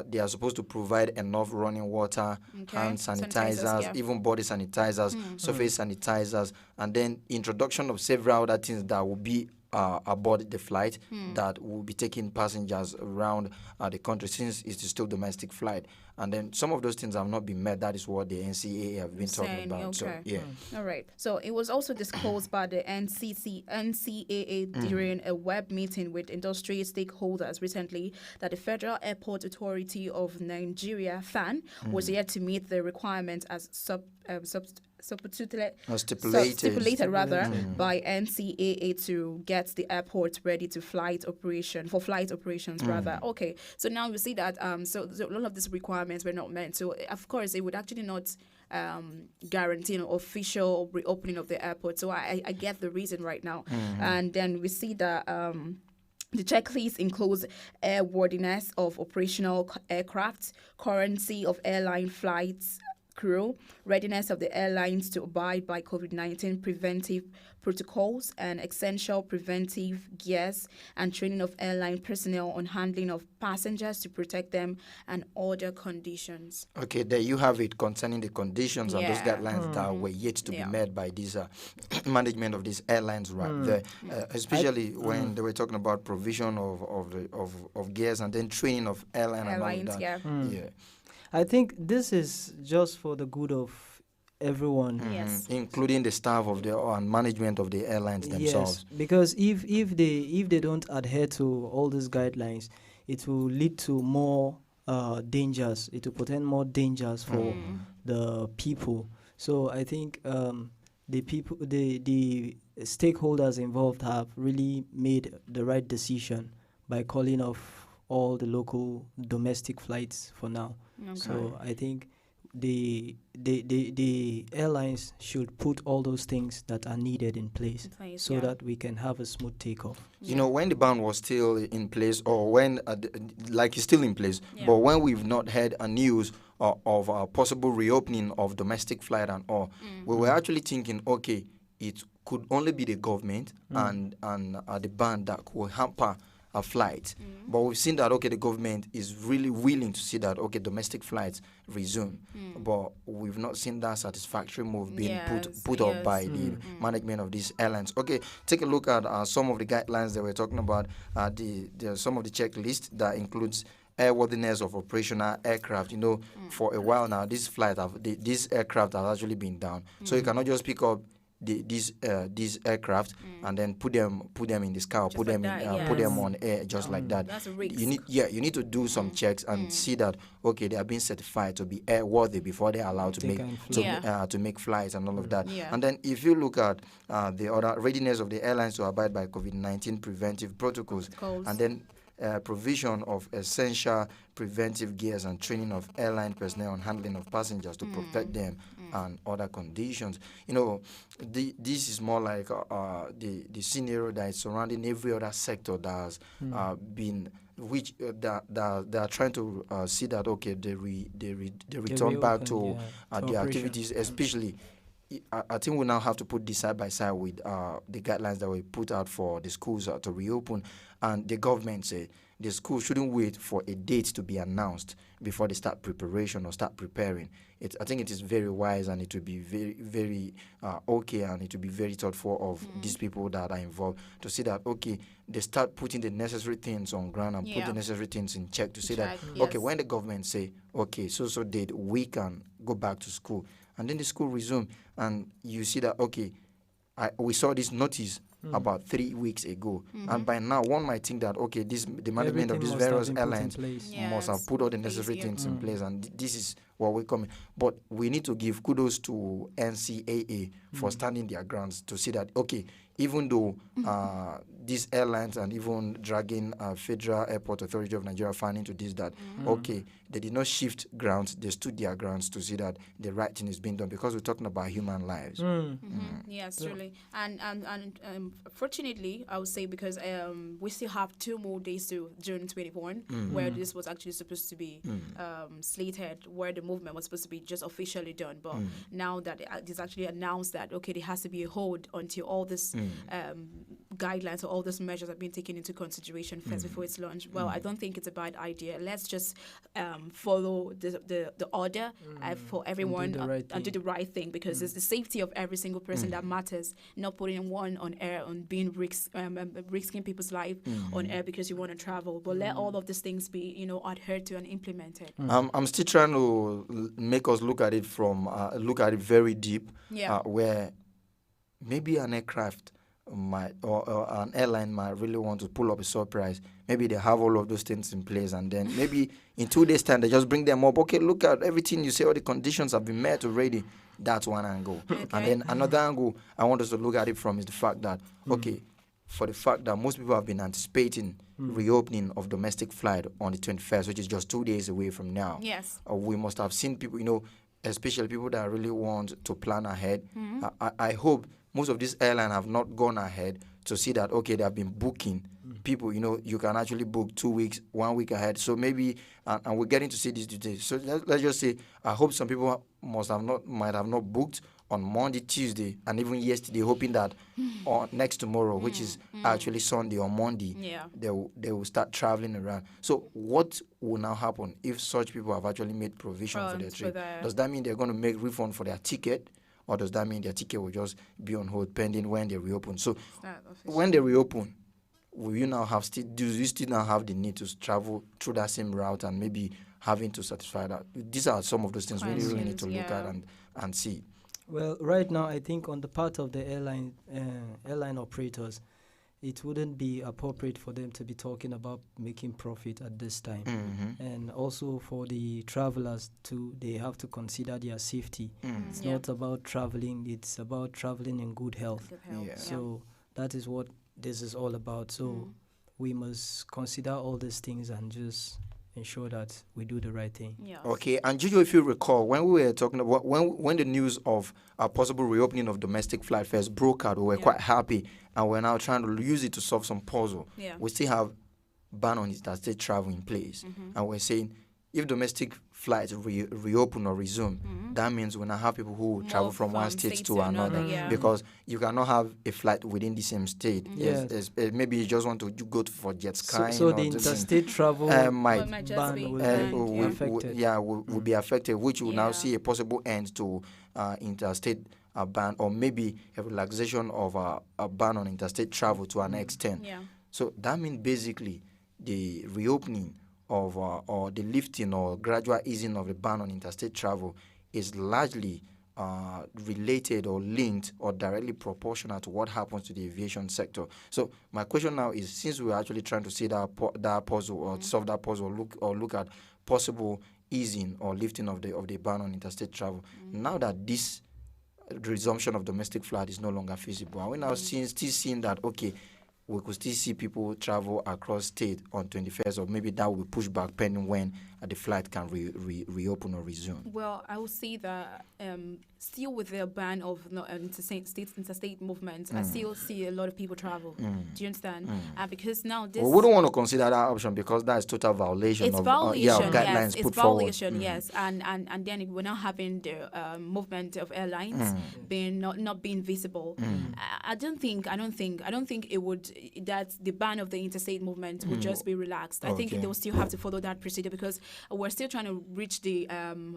they are supposed to provide enough running water, hand sanitizers, even body sanitizers, surface sanitizers, and then introduction of several other things that will be aboard the flight that will be taking passengers around the country, since it's still domestic flight. And then some of those things have not been met. That is what the NCAA have been talking about. So, All right. So it was also disclosed by the NCAA during a web meeting with industry stakeholders recently that the Federal Airport Authority of Nigeria, FAN, was yet to meet the requirements as stipulated by NCAA to get the airport ready to flight operations rather. Okay, so now you see that so all of these requirements were not met. So of course it would actually not guarantee an official reopening of the airport. So I get the reason right now. And then we see that the checklist includes airworthiness of operational aircraft, currency of airline flights crew, readiness of the airlines to abide by COVID-19 preventive protocols and essential preventive gears, and training of airline personnel on handling of passengers to protect them, and other conditions. Okay, there you have it concerning the conditions and those guidelines that were yet to be met by this management of these airlines right there, especially when they were talking about provision of gears and then training of airlines and all that. I think this is just for the good of everyone, including the staff of and management of the airlines themselves. Yes, because if they don't adhere to all these guidelines, it will lead to more dangers. It will portend more dangers for the people. So I think the stakeholders involved have really made the right decision by calling off all the local domestic flights for now. So I think the airlines should put all those things that are needed in place so that we can have a smooth takeoff. You know, when the ban was still in place, or when like it's still in place, but when we've not had a news of a possible reopening of domestic flight and all, we were actually thinking, okay, it could only be the government and the ban that could hamper a flight. But we've seen that, okay, the government is really willing to see that, okay, domestic flights resume. But we've not seen that satisfactory move being put up by the management of these airlines. Okay, take a look at some of the guidelines that we're talking about, some of the checklist that includes airworthiness of operational aircraft. You know, for a while now, these aircraft have actually been down. So you cannot just pick up these aircraft and then put them in the sky, or put them on air just like that. That's a risk. You need to do some checks and see that, okay, they are being certified to be airworthy before they are allowed to make flights and all of that. And then if you look at the other readiness of the airlines to abide by COVID-19 preventive protocols, and then provision of essential preventive gears and training of airline personnel on handling of passengers to protect them and other conditions. You know, this is more like the scenario that is surrounding every other sector that has been, which that they are trying to see that, okay, they return back to their activities, especially. I think we now have to put this side by side with the guidelines that were put out for the schools to reopen, and the government said the school shouldn't wait for a date to be announced before they start preparation or start preparing. I think it is very wise, and it would be very, very okay, and it would be very thoughtful of these people that are involved to see that, okay, they start putting the necessary things on ground and put the necessary things in check to say that, okay, when the government say, okay, so date, we can go back to school, and then the school resume, and you see that, okay, we saw this notice about 3 weeks ago, and by now one might think that, okay, the management of these various airlines must have put all the necessary things in place, and this is what we're coming. But we need to give kudos to NCAA for standing their grounds to see that, okay, even though these airlines and even dragging Federal Airport Authority of Nigeria fan into this, that okay, they did not shift grounds, they stood their grounds to see that the right thing is being done, because we're talking about human lives. Yes, truly. And fortunately, I would say, because we still have 2 more days to June 21, where this was actually supposed to be slated, where the movement was supposed to be just officially done. But now that it is actually announced that, okay, there has to be a hold until all this guidelines or all these measures have been taken into consideration first before it's launched. Well, I don't think it's a bad idea. Let's just follow the order for everyone and do the right thing, because it's the safety of every single person that matters, not putting one on air and being risking people's life on air because you want to travel. But let all of these things be, adhered to and implemented. I'm still trying to make us look at it very deep, where maybe an aircraft might or an airline might really want to pull up a surprise. Maybe they have all of those things in place, and then maybe in 2 days' time they just bring them up. Okay, look at everything you say, all the conditions have been met already. That's one angle. Okay. And then another angle I want us to look at it from is the fact that, for the fact that most people have been anticipating reopening of domestic flight on the 21st, which is just 2 days away from now. Yes. We must have seen people, especially people that really want to plan ahead. I hope most of these airlines have not gone ahead to see that, okay, they have been booking people. You can actually book 2 weeks, 1 week ahead. So maybe, and we're getting to see this today. So let's just say, I hope some people might have not booked on Monday, Tuesday, and even yesterday, hoping that on next tomorrow, which is actually Sunday or Monday, they will start traveling around. So what will now happen if such people have actually made provision for their trip? Does that mean they're going to make refund for their ticket? Or does that mean their ticket will just be on hold pending when they reopen? So when they reopen, do you still now have the need to travel through that same route and maybe having to satisfy that? These are some of those things we really need to look at and see. Well, right now, I think on the part of the airline operators, it wouldn't be appropriate for them to be talking about making profit at this time. And also for the travelers too, they have to consider their safety. It's not about traveling, it's about traveling in good health. So that is what this is all about. So we must consider all these things and just ensure that we do the right thing. Okay, and Juju, if you recall, when we were talking about when the news of a possible reopening of domestic flight first broke out, we were quite happy, and we're now trying to use it to solve some puzzle. We still have ban on interstate travel in place, and we're saying if domestic flights reopen or resume, that means we now have people who travel from one state to another, because you cannot have a flight within the same state. Maybe you just want to go for jet skiing. So the interstate travel might be affected. Will be affected, which will now see a possible end to interstate ban, or maybe a relaxation of a ban on interstate travel to an extent. So that means basically the reopening of or the lifting or gradual easing of the ban on interstate travel is largely related or linked or directly proportional to what happens to the aviation sector. So my question now is, since we're actually trying to see that puzzle or solve that puzzle, look at possible easing or lifting of the ban on interstate travel, now that this resumption of domestic flight is no longer feasible, are we now still seeing that, okay, we could still see people travel across state on 21st, or maybe that will be pushed back pending when the flight can reopen or resume? Well, I would say that still with the ban of interstate movements, I still see a lot of people travel. Do you understand? Because now this... We wouldn't want to consider that option, because that is total violation of guidelines put forward. It's violation, yes. And then we're now having the movement of airlines being not being visible. I don't think it would, that the ban of the interstate movement would just be relaxed. I think they will still have to follow that procedure, because we're still trying to reach the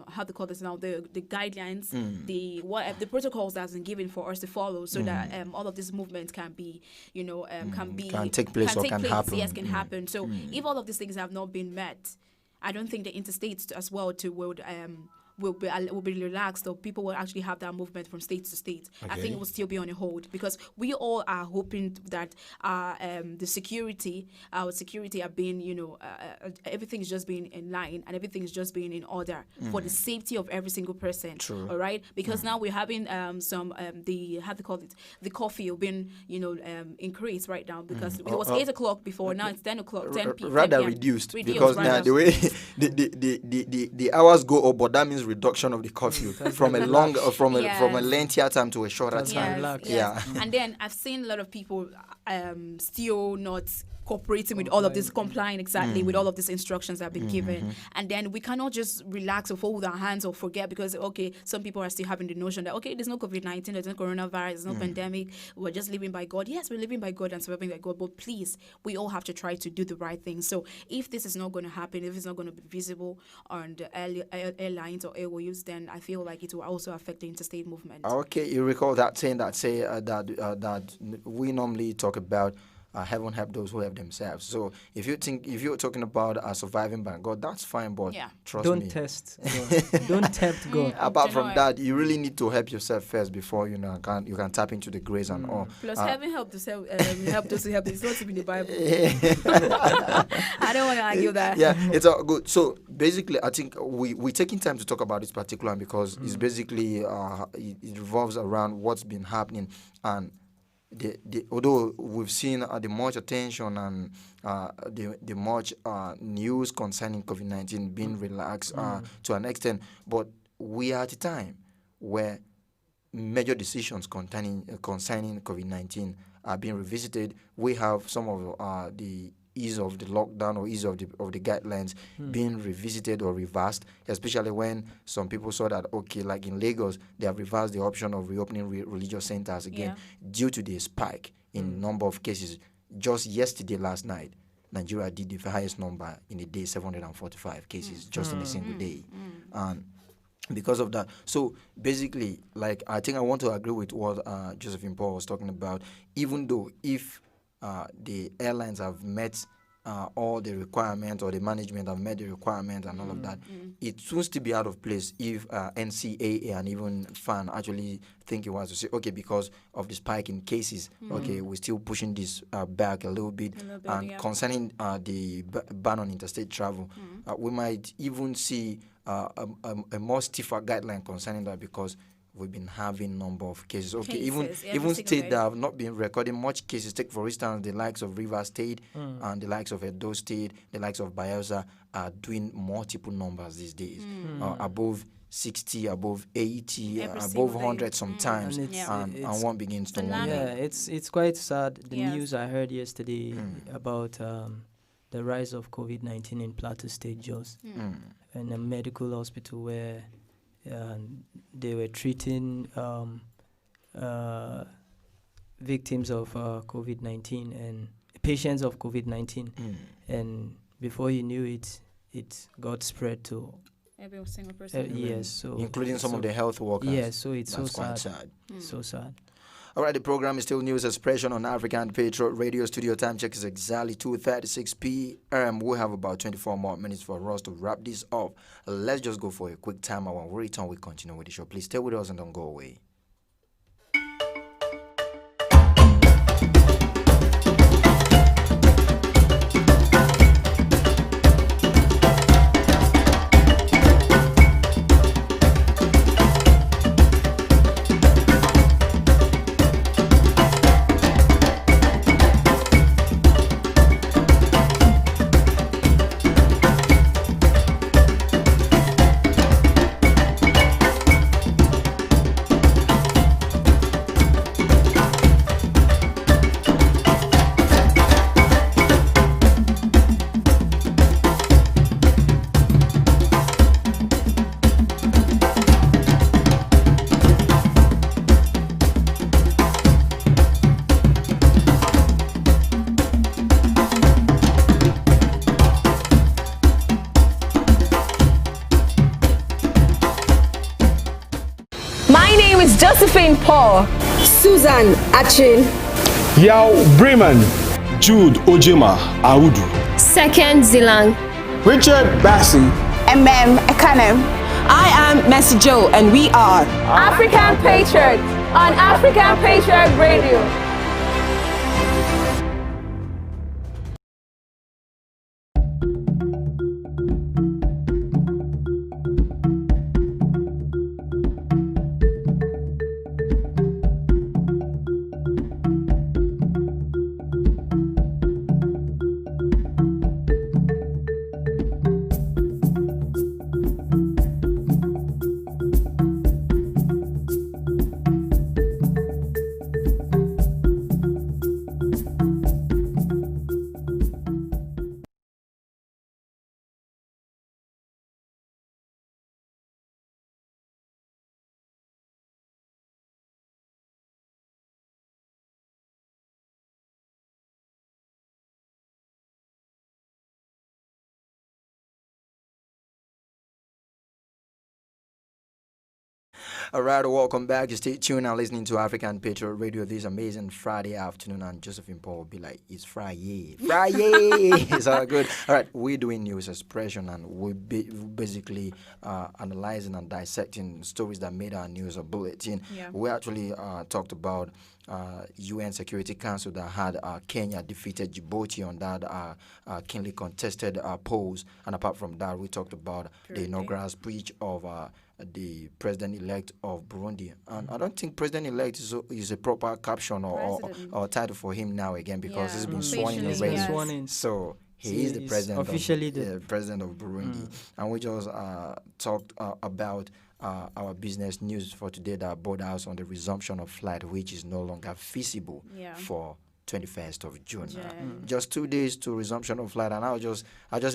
how to call this now, the guidelines, the protocols that's been given for us to follow, so that all of this movement can be, can take place or can happen. Yes, can happen. So if all of these things have not been met, I don't think the interstates as well would will be relaxed, or people will actually have that movement from state to state. I think it will still be on a hold, because we all are hoping that our security are being, everything is just being in line and everything is just being in order for the safety of every single person. True. All right, because now we're having the curfew being increased right now, because it was 8 o'clock before, now it's 10 o'clock, 10 p.m. Rather reduced, because now the way the hours go up, but that means reduction of the curfew from a lengthier time to a shorter time. Yes. And then I've seen a lot of people still not cooperating with all of this, complying exactly with all of these instructions that have been given. And then we cannot just relax or fold our hands or forget, because some people are still having the notion that there's no COVID-19, there's no coronavirus, there's no pandemic, we're just living by God. Yes, we're living by God and surviving by God, but please, we all have to try to do the right thing. So if this is not going to happen, if it's not going to be visible on the airlines or airwaves, then I feel like it will also affect the interstate movement. Okay, you recall that saying that we normally talk about heaven help those who help themselves. So if you're talking about surviving by God, that's fine, but trust me. Don't test God. Don't tempt God. Apart from that, you really need to help yourself first before you can tap into the grace and all. Plus, heaven help those who help. It's not even in the Bible. I don't want to argue that. Yeah, it's all good. So basically, I think we're taking time to talk about this particular one, because it's basically it revolves around what's been happening, and although we've seen the much attention and the much news concerning COVID-19 being relaxed to an extent, but we are at a time where major decisions concerning COVID-19 are being revisited. We have some of the ease of the lockdown or ease of the guidelines being revisited or reversed, especially when some people saw that, like in Lagos, they have reversed the option of reopening religious centers again due to the spike in number of cases. Just last night, Nigeria did the highest number in a day, 745 cases just in a single day. And because of that, so basically, I think I want to agree with what Josephine Paul was talking about. Even though if the airlines have met all the requirements, or the management have met the requirements and all of that, it seems to be out of place if NCAA and even FAN actually think it was to say, because of the spike in cases, we're still pushing this back a little bit. Concerning the ban on interstate travel, we might even see a more stiffer guideline concerning that, because we've been having number of cases. Even states that have not been recording much cases. Take, for instance, the likes of Rivers State and the likes of Edo State, the likes of Bayelsa are doing multiple numbers these days. Above 60, above 80, above 100 sometimes, and one begins to wonder. Yeah, it's quite sad. The news I heard yesterday about the rise of COVID-19 in Plateau State, Jos, in a medical hospital where they were treating victims of COVID-19 and patients of COVID-19, and before you knew it, it got spread to every single person. Yes, so including some of the health workers. Yes, so it's That's so quite sad. So sad. All right, the program is still News Expression on African Patriot Radio. Studio time check is exactly 2:36 p.m. We have about 24 more minutes for us to wrap this up. Let's just go for a quick time. When we return, we continue with the show. Please stay with us and don't go away. Josephine Paul, Susan Achin, Yao Bremen, Jude Ojema Audu, Second Zilang, Richard Bassi, MM Ekanem. I am Messi Joe, and we are African Patriot on African Patriot Radio. All right, welcome back. You stay tuned and listening to African Patriot Radio this amazing Friday afternoon. And Josephine Paul will be like, it's Friday. It's all good. All right, we're doing news expression and we're basically analyzing and dissecting stories that made our news a bulletin. Yeah. We actually talked about UN Security Council that had Kenya defeated Djibouti on that keenly contested polls. And apart from that, we talked about the inaugural speech of the president-elect of Burundi. And I don't think president-elect is a proper caption or title for him now again because he's been sworn in already. So he is the president officially the president of Burundi. And we just talked about our business news for today that brought us on the resumption of flight, which is no longer feasible for 21st of June. Just 2 days to resumption of flight, and I just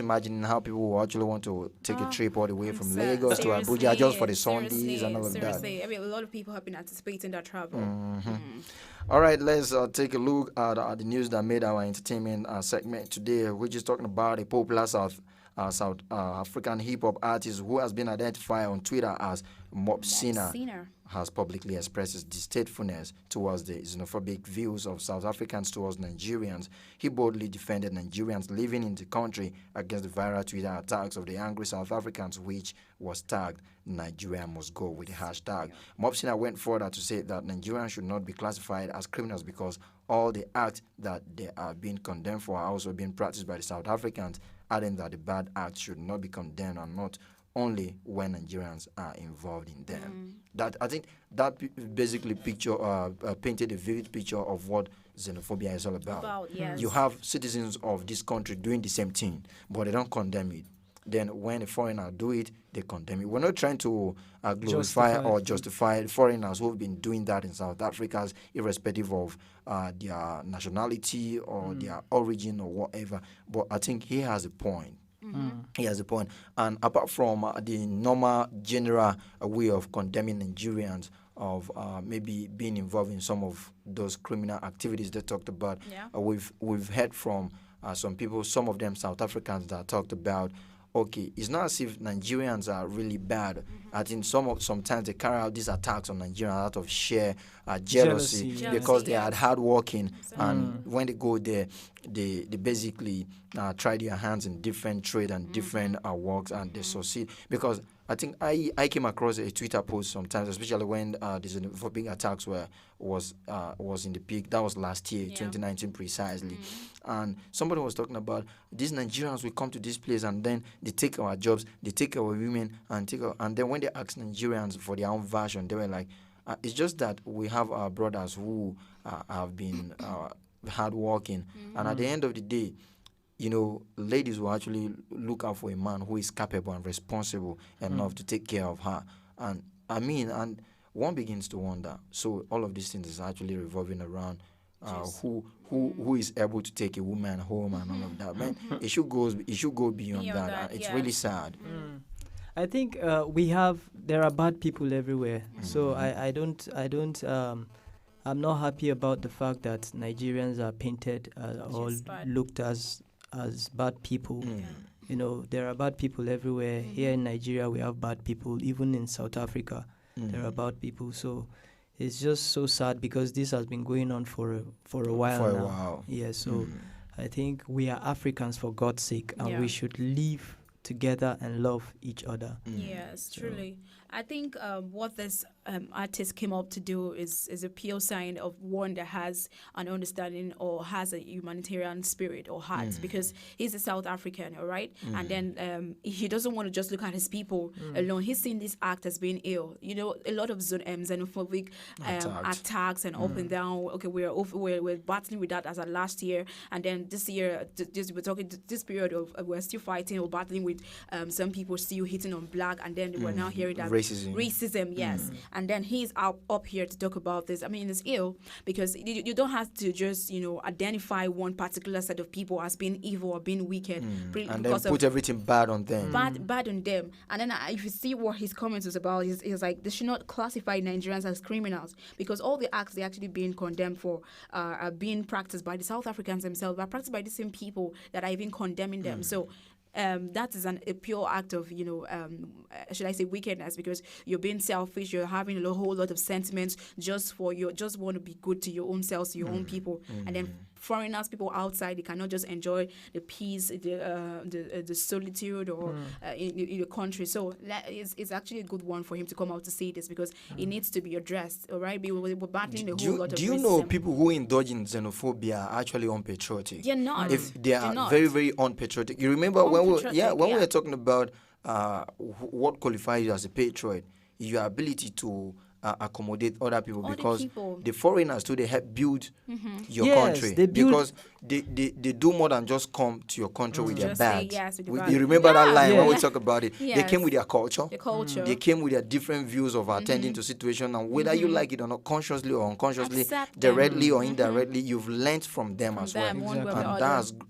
imagining how people will actually want to take a trip all the way from Lagos to Abuja just for the Sundays and all of that. I mean, a lot of people have been anticipating that travel. All right, let's take a look at the news that made our entertainment segment today. We're just talking about a popular South African hip-hop artist who has been identified on Twitter as Mopsina has publicly expressed his distastefulness towards the xenophobic views of South Africans towards Nigerians. He boldly defended Nigerians living in the country against the viral Twitter attacks of the angry South Africans, which was tagged Nigeria must go with the hashtag. Mopsina went further to say that Nigerians should not be classified as criminals because all the acts that they are being condemned for are also being practiced by the South Africans, adding that the bad acts should not be condemned and not only when Nigerians are involved in them. That I think that basically painted a vivid picture of what xenophobia is all about. You have citizens of this country doing the same thing, but they don't condemn it. Then when a foreigner do it, they condemn it. We're not trying to glorify or justify foreigners who have been doing that in South Africa, irrespective of their nationality or their origin or whatever. But I think he has a point. He has a point. And apart from the normal general way of condemning Nigerians of maybe being involved in some of those criminal activities they talked about, we've heard from some people, some of them South Africans, that talked about, okay, it's not as if Nigerians are really bad. I think sometimes they carry out these attacks on Nigerians out of sheer jealousy because they are hardworking, and when they go there, they basically try their hands in different trade and different works, and they succeed. Because I think I came across a Twitter post sometimes, especially when the xenophobic attacks was in the peak. That was last year, 2019 precisely. And somebody was talking about these Nigerians will come to this place and then they take our jobs, they take our women, and then when they asked Nigerians for their own version, they were like, it's just that we have our brothers who have been hardworking, and at the end of the day, you know, ladies will actually look out for a man who is capable and responsible enough to take care of her. And I mean, and one begins to wonder. So all of these things is actually revolving around who is able to take a woman home and all of that. Man, it should go beyond that. It's really sad. I think there are bad people everywhere. So I'm not happy about the fact that Nigerians are painted or looked as bad people. You know, there are bad people everywhere. Here in Nigeria, we have bad people. Even in South Africa, there are bad people. So it's just so sad because this has been going on for a while now. Yeah, so I think we are Africans for God's sake, and we should leave together and love each other. Yes, truly. I think what this artist came up to do is a pure sign of one that has an understanding or has a humanitarian spirit or heart, because he's a South African, all right? And then he doesn't want to just look at his people alone. He's seen this act as being ill. You know, a lot of xenophobic attacks and up and down. Okay, we're battling with that as of last year, and then this year, we're talking this period of we're still fighting or battling with some people still hitting on black, and then we're now hearing that racism, yes. And then he's up here to talk about this. I mean, it's ill because you don't have to just, identify one particular set of people as being evil or being wicked. And then put everything bad on them. Bad on them. And then if you see what his comments is about, he's like, they should not classify Nigerians as criminals, because all the acts they're actually being condemned for are being practiced by the South Africans themselves, but practiced by the same people that are even condemning them. So that is a pure act of, should I say, wickedness, because you're being selfish, you're having a whole lot of sentiments just want to be good to your own selves, to your own people, and then foreigners, people outside, they cannot just enjoy the peace, the solitude, or in the country. So it's actually a good one for him to come out to say this, because it needs to be addressed. All right, we're battling a whole lot of. Do you know people who indulge in xenophobia are actually unpatriotic? They're not. If they are very, very unpatriotic. You remember when we were talking about what qualifies you as a patriot, your ability to accommodate other people, because the foreigners too, they help build your country, because they do more than just come to your country with their bags. You remember that line when we talk about it? They came with their culture. They came with their different views of attending to situation, and whether you like it or not, consciously or unconsciously, directly or indirectly, you've learned from them as well. And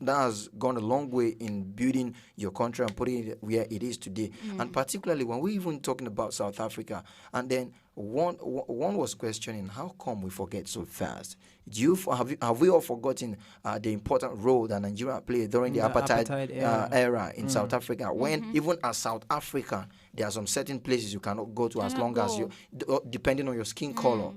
that has gone a long way in building your country and putting it where it is today. And particularly when we're even talking about South Africa, and then one was questioning, how come we forget so fast? Have we all forgotten the important role that Nigeria played during the apartheid era in South Africa? When even as South Africa, there are some certain places you cannot go to as long as you, depending on your skin color.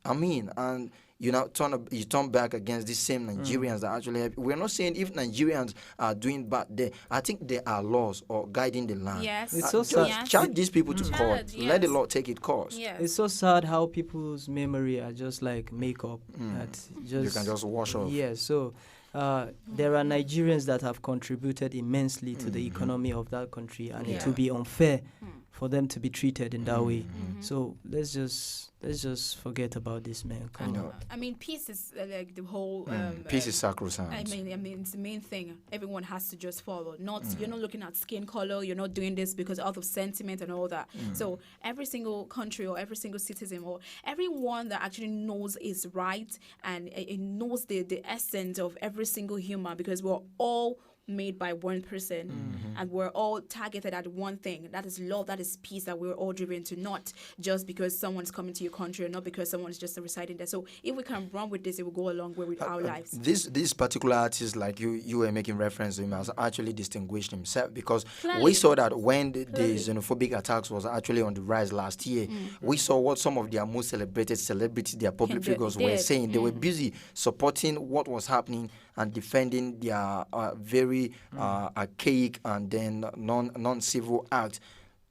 I mean, and you turn back against these same Nigerians that actually help. We're not saying if Nigerians are doing bad there. I think there are laws or guiding the land. Yes. It's so sad. Charge these people to court. Let the law take its course. Yes. It's so sad how people's memory are just like makeup. You can just wash off. Yes. So there are Nigerians that have contributed immensely to the economy of that country, and it will be unfair for them to be treated in that way. So let's just forget about this, man. Come on. I mean, peace is like the whole. Peace is sacrosanct. I mean, it's the main thing. Everyone has to just follow. You're not looking at skin color. You're not doing this because out of sentiment and all that. So every single country or every single citizen or everyone that actually knows is right and it knows the essence of every single human, because we're all made by one person and we're all targeted at one thing, that is love, that is peace, that we're all driven to, not just because someone's coming to your country or not because someone's just residing there. So if we can run with this, it will go a long way with our lives. This particular artist, like you were making reference to him, has actually distinguished himself, because we saw that when the xenophobic attacks was actually on the rise last year, we saw what some of their most celebrated celebrities, their public figures were saying. They were busy supporting what was happening and defending their very archaic and then non-civil acts.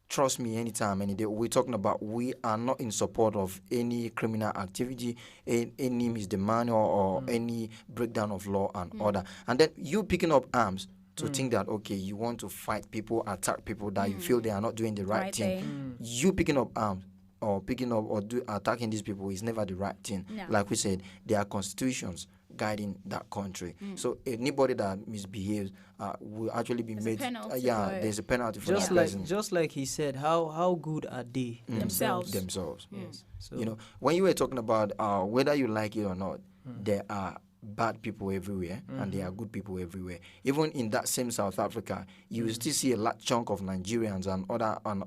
Trust me, anytime, any day, we're talking about, we are not in support of any criminal activity, any misdemeanor or any breakdown of law and order. And then you picking up arms to think that, okay, you want to fight people, attack people that you feel they are not doing the right thing. You picking up arms or attacking these people is never the right thing. No. Like we said, there are constitutions guiding that country. So anybody that misbehaves will actually be made. There's a penalty for that person. Just like he said, how good are they themselves? Yes. So, when you were talking about whether you like it or not, there are bad people everywhere and there are good people everywhere. Even in that same South Africa, you will still see a large chunk of Nigerians and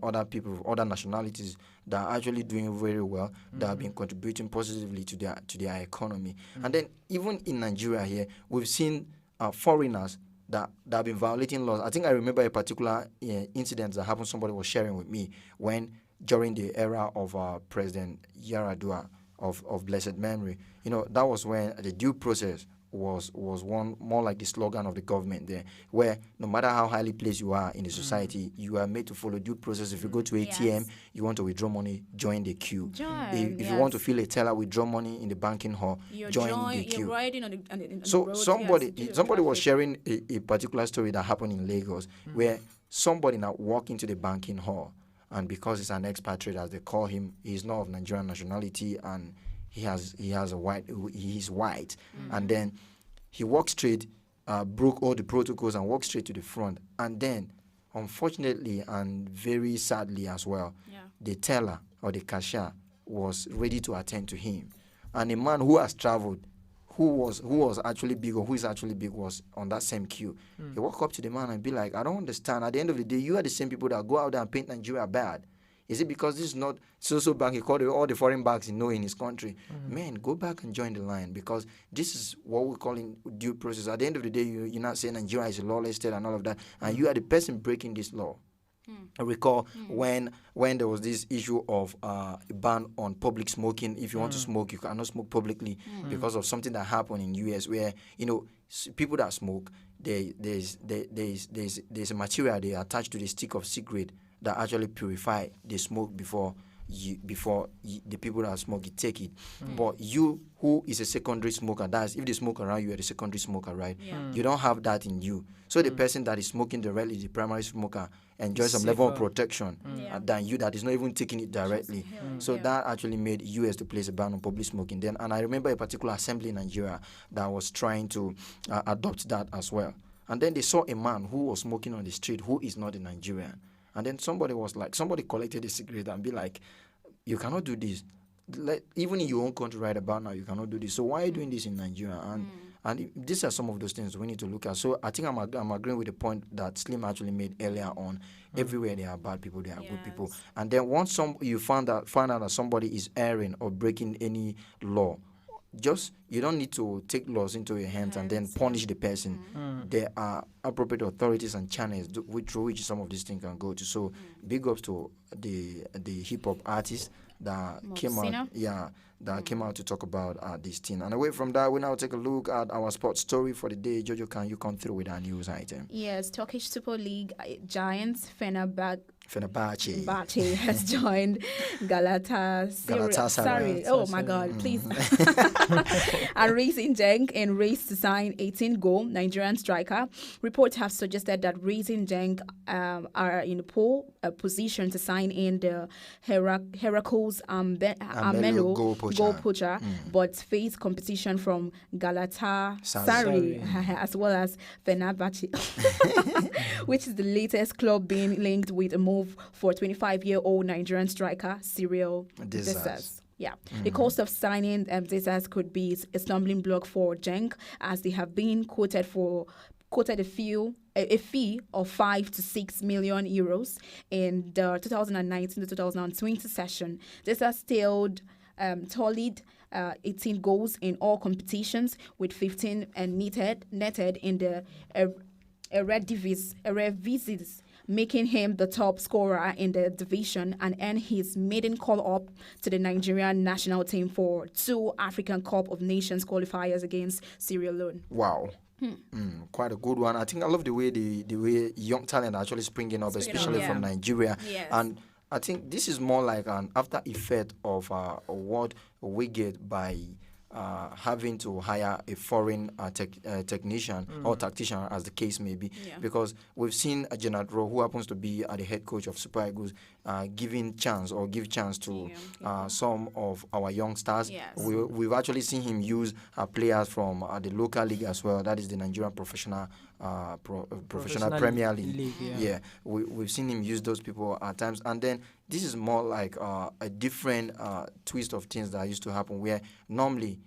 other people of other nationalities that are actually doing very well, that have been contributing positively to their economy. And then even in Nigeria here, we've seen foreigners that have been violating laws. I think I remember a particular incident that happened. Somebody was sharing with me when during the era of President Yaradua of blessed memory, that was when the due process was one more like the slogan of the government there, where no matter how highly placed you are in the society, you are made to follow due process. If you go to ATM, you want to withdraw money, join the queue. If you want to fill a teller, withdraw money in the banking hall, join the queue. You're riding on the So road, somebody was sharing a particular story that happened in Lagos, where somebody now walked into the banking hall, and because he's an expatriate, as they call him, he's not of Nigerian nationality, and he's white, and then he walked straight, broke all the protocols and walked straight to the front, and then unfortunately and very sadly as well, the teller or the cashier was ready to attend to him, and a man who has traveled, who was actually big, or who is actually big, was on that same queue. He walked up to the man and be like, I don't understand. At the end of the day, you are the same people that go out there and paint Nigeria bad. Is it because this is not so bank? He called all the foreign banks in his country. Man, go back and join the line, because this is what we're calling due process. At the end of the day, you're not saying Nigeria is a lawless state and all of that, and you are the person breaking this law. I recall when there was this issue of a ban on public smoking. If you want to smoke, you cannot smoke publicly because of something that happened in US, where people that smoke, there's a material they attach to the stick of cigarette that actually purify the smoke before the people that smoke it take it. But you, who is a secondary smoker, that's if they smoke around you, are the secondary smoker, right? You don't have that in you. So the person that is smoking directly, the primary smoker, enjoys some level of protection than you that is not even taking it directly. So that actually made US to place a ban on public smoking then. And I remember a particular assembly in Nigeria that was trying to adopt that as well. And then they saw a man who was smoking on the street who is not a Nigerian. And then somebody collected a cigarette and be like, you cannot do this. Even in your own country right about now, you cannot do this. So why are you doing this in Nigeria? And these are some of those things we need to look at. So I think I'm agreeing with the point that Slim actually made earlier on. Everywhere there are bad people, there are good people. And then once you find out that somebody is erring or breaking any law, you don't need to take laws into your hands and then punish the person. There are appropriate authorities and channels through which some of these things can go to. So big ups to the hip hop artists that came out to talk about this thing. And away from that, we now take a look at our sports story for the day. Jojo, can you come through with our news item? Yes, Turkish Super League giants Fenerbahce has joined Galatasaray. Oh my God, please. And Racing Genk in race to sign 18-goal Nigerian striker. Reports have suggested that Racing Genk are in a pole position to sign in the Heracles Amelo goal poacher, but face competition from Galatasaray as well as Fenerbahce, which is the latest club being linked with a move for 25-year-old Nigerian striker Cyril Dessers. The cost of signing Dessers could be a stumbling block for Genk, as they have been quoted a fee of 5 to 6 million euros in the 2019 to 2020 session. Dessers tallied 18 goals in all competitions, with 15 netted in the Eredivisie, making him the top scorer in the division, and earned his maiden call-up to the Nigerian national team for 2 African Cup of Nations qualifiers against Sierra Leone. Wow. Quite a good one. I think I love the way young talent are actually springing up, especially from Nigeria. Yes. And I think this is more like an after effect of what we get by having to hire a foreign technician or tactician, as the case may be, because we've seen Janet Rowe, who happens to be the head coach of Super Eagles, give chance to some of our young stars. We've actually seen him use players from the local league as well. That is the Nigerian Professional Premier League. We've seen him use those people at times, and then this is more like a different twist of things that used to happen, where normally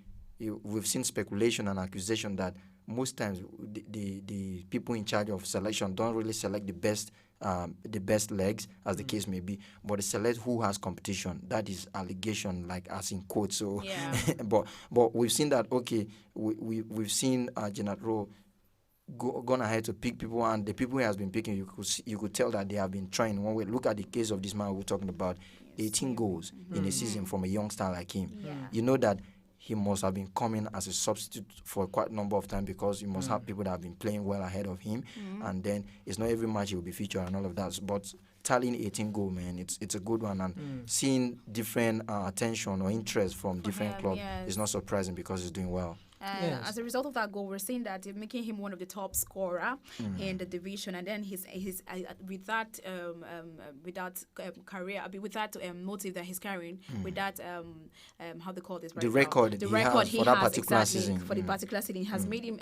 we've seen speculation and accusation that most times the people in charge of selection don't really select the best legs, as the case may be, but they select who has competition. That is allegation, like as in quotes. So, but we've seen that. Okay, we've seen Janet Rowe gone ahead to pick people, and the people he has been picking, you could tell that they have been trying one way. Look at the case of this man we're talking about, 18 goals in a season from a young star like him. You know that he must have been coming as a substitute for quite a number of times because you must have people that have been playing well ahead of him, and then it's not every match he will be featured and all of that. But tallying 18 goal, man, it's a good one, and seeing different attention or interest from different clubs is not surprising because he's doing well. As a result of that goal, we're seeing that making him one of the top scorer in the division, and then his with that career, with that motive that he's carrying, with that how they call this right the now? record the he record has he for that has particular exactly season. for the particular season has made him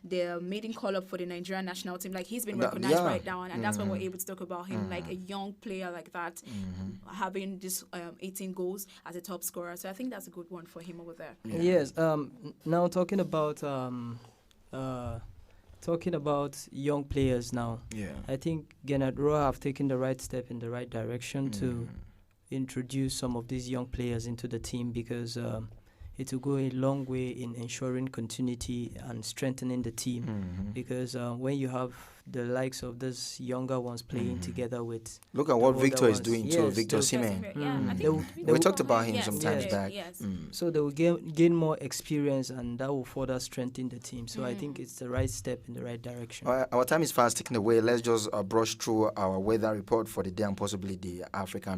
the maiden call-up for the Nigerian national team. Like he's been recognized right now, and that's why we're able to talk about him, like a young player like that, having this 18 goals as a top scorer. So I think that's a good one for him over there. Yes. Now talking about young players now. Yeah. I think Gennad Rohr have taken the right step in the right direction to introduce some of these young players into the team because it will go a long way in ensuring continuity and strengthening the team because when you have the likes of these younger ones playing together with look at what Victor is doing too, Victor Osimhen. We talked about him sometimes back. So they will gain more experience and that will further strengthen the team. So I think it's the right step in the right direction. Our time is fast taken away. Let's just brush through our weather report for the day and possibly the African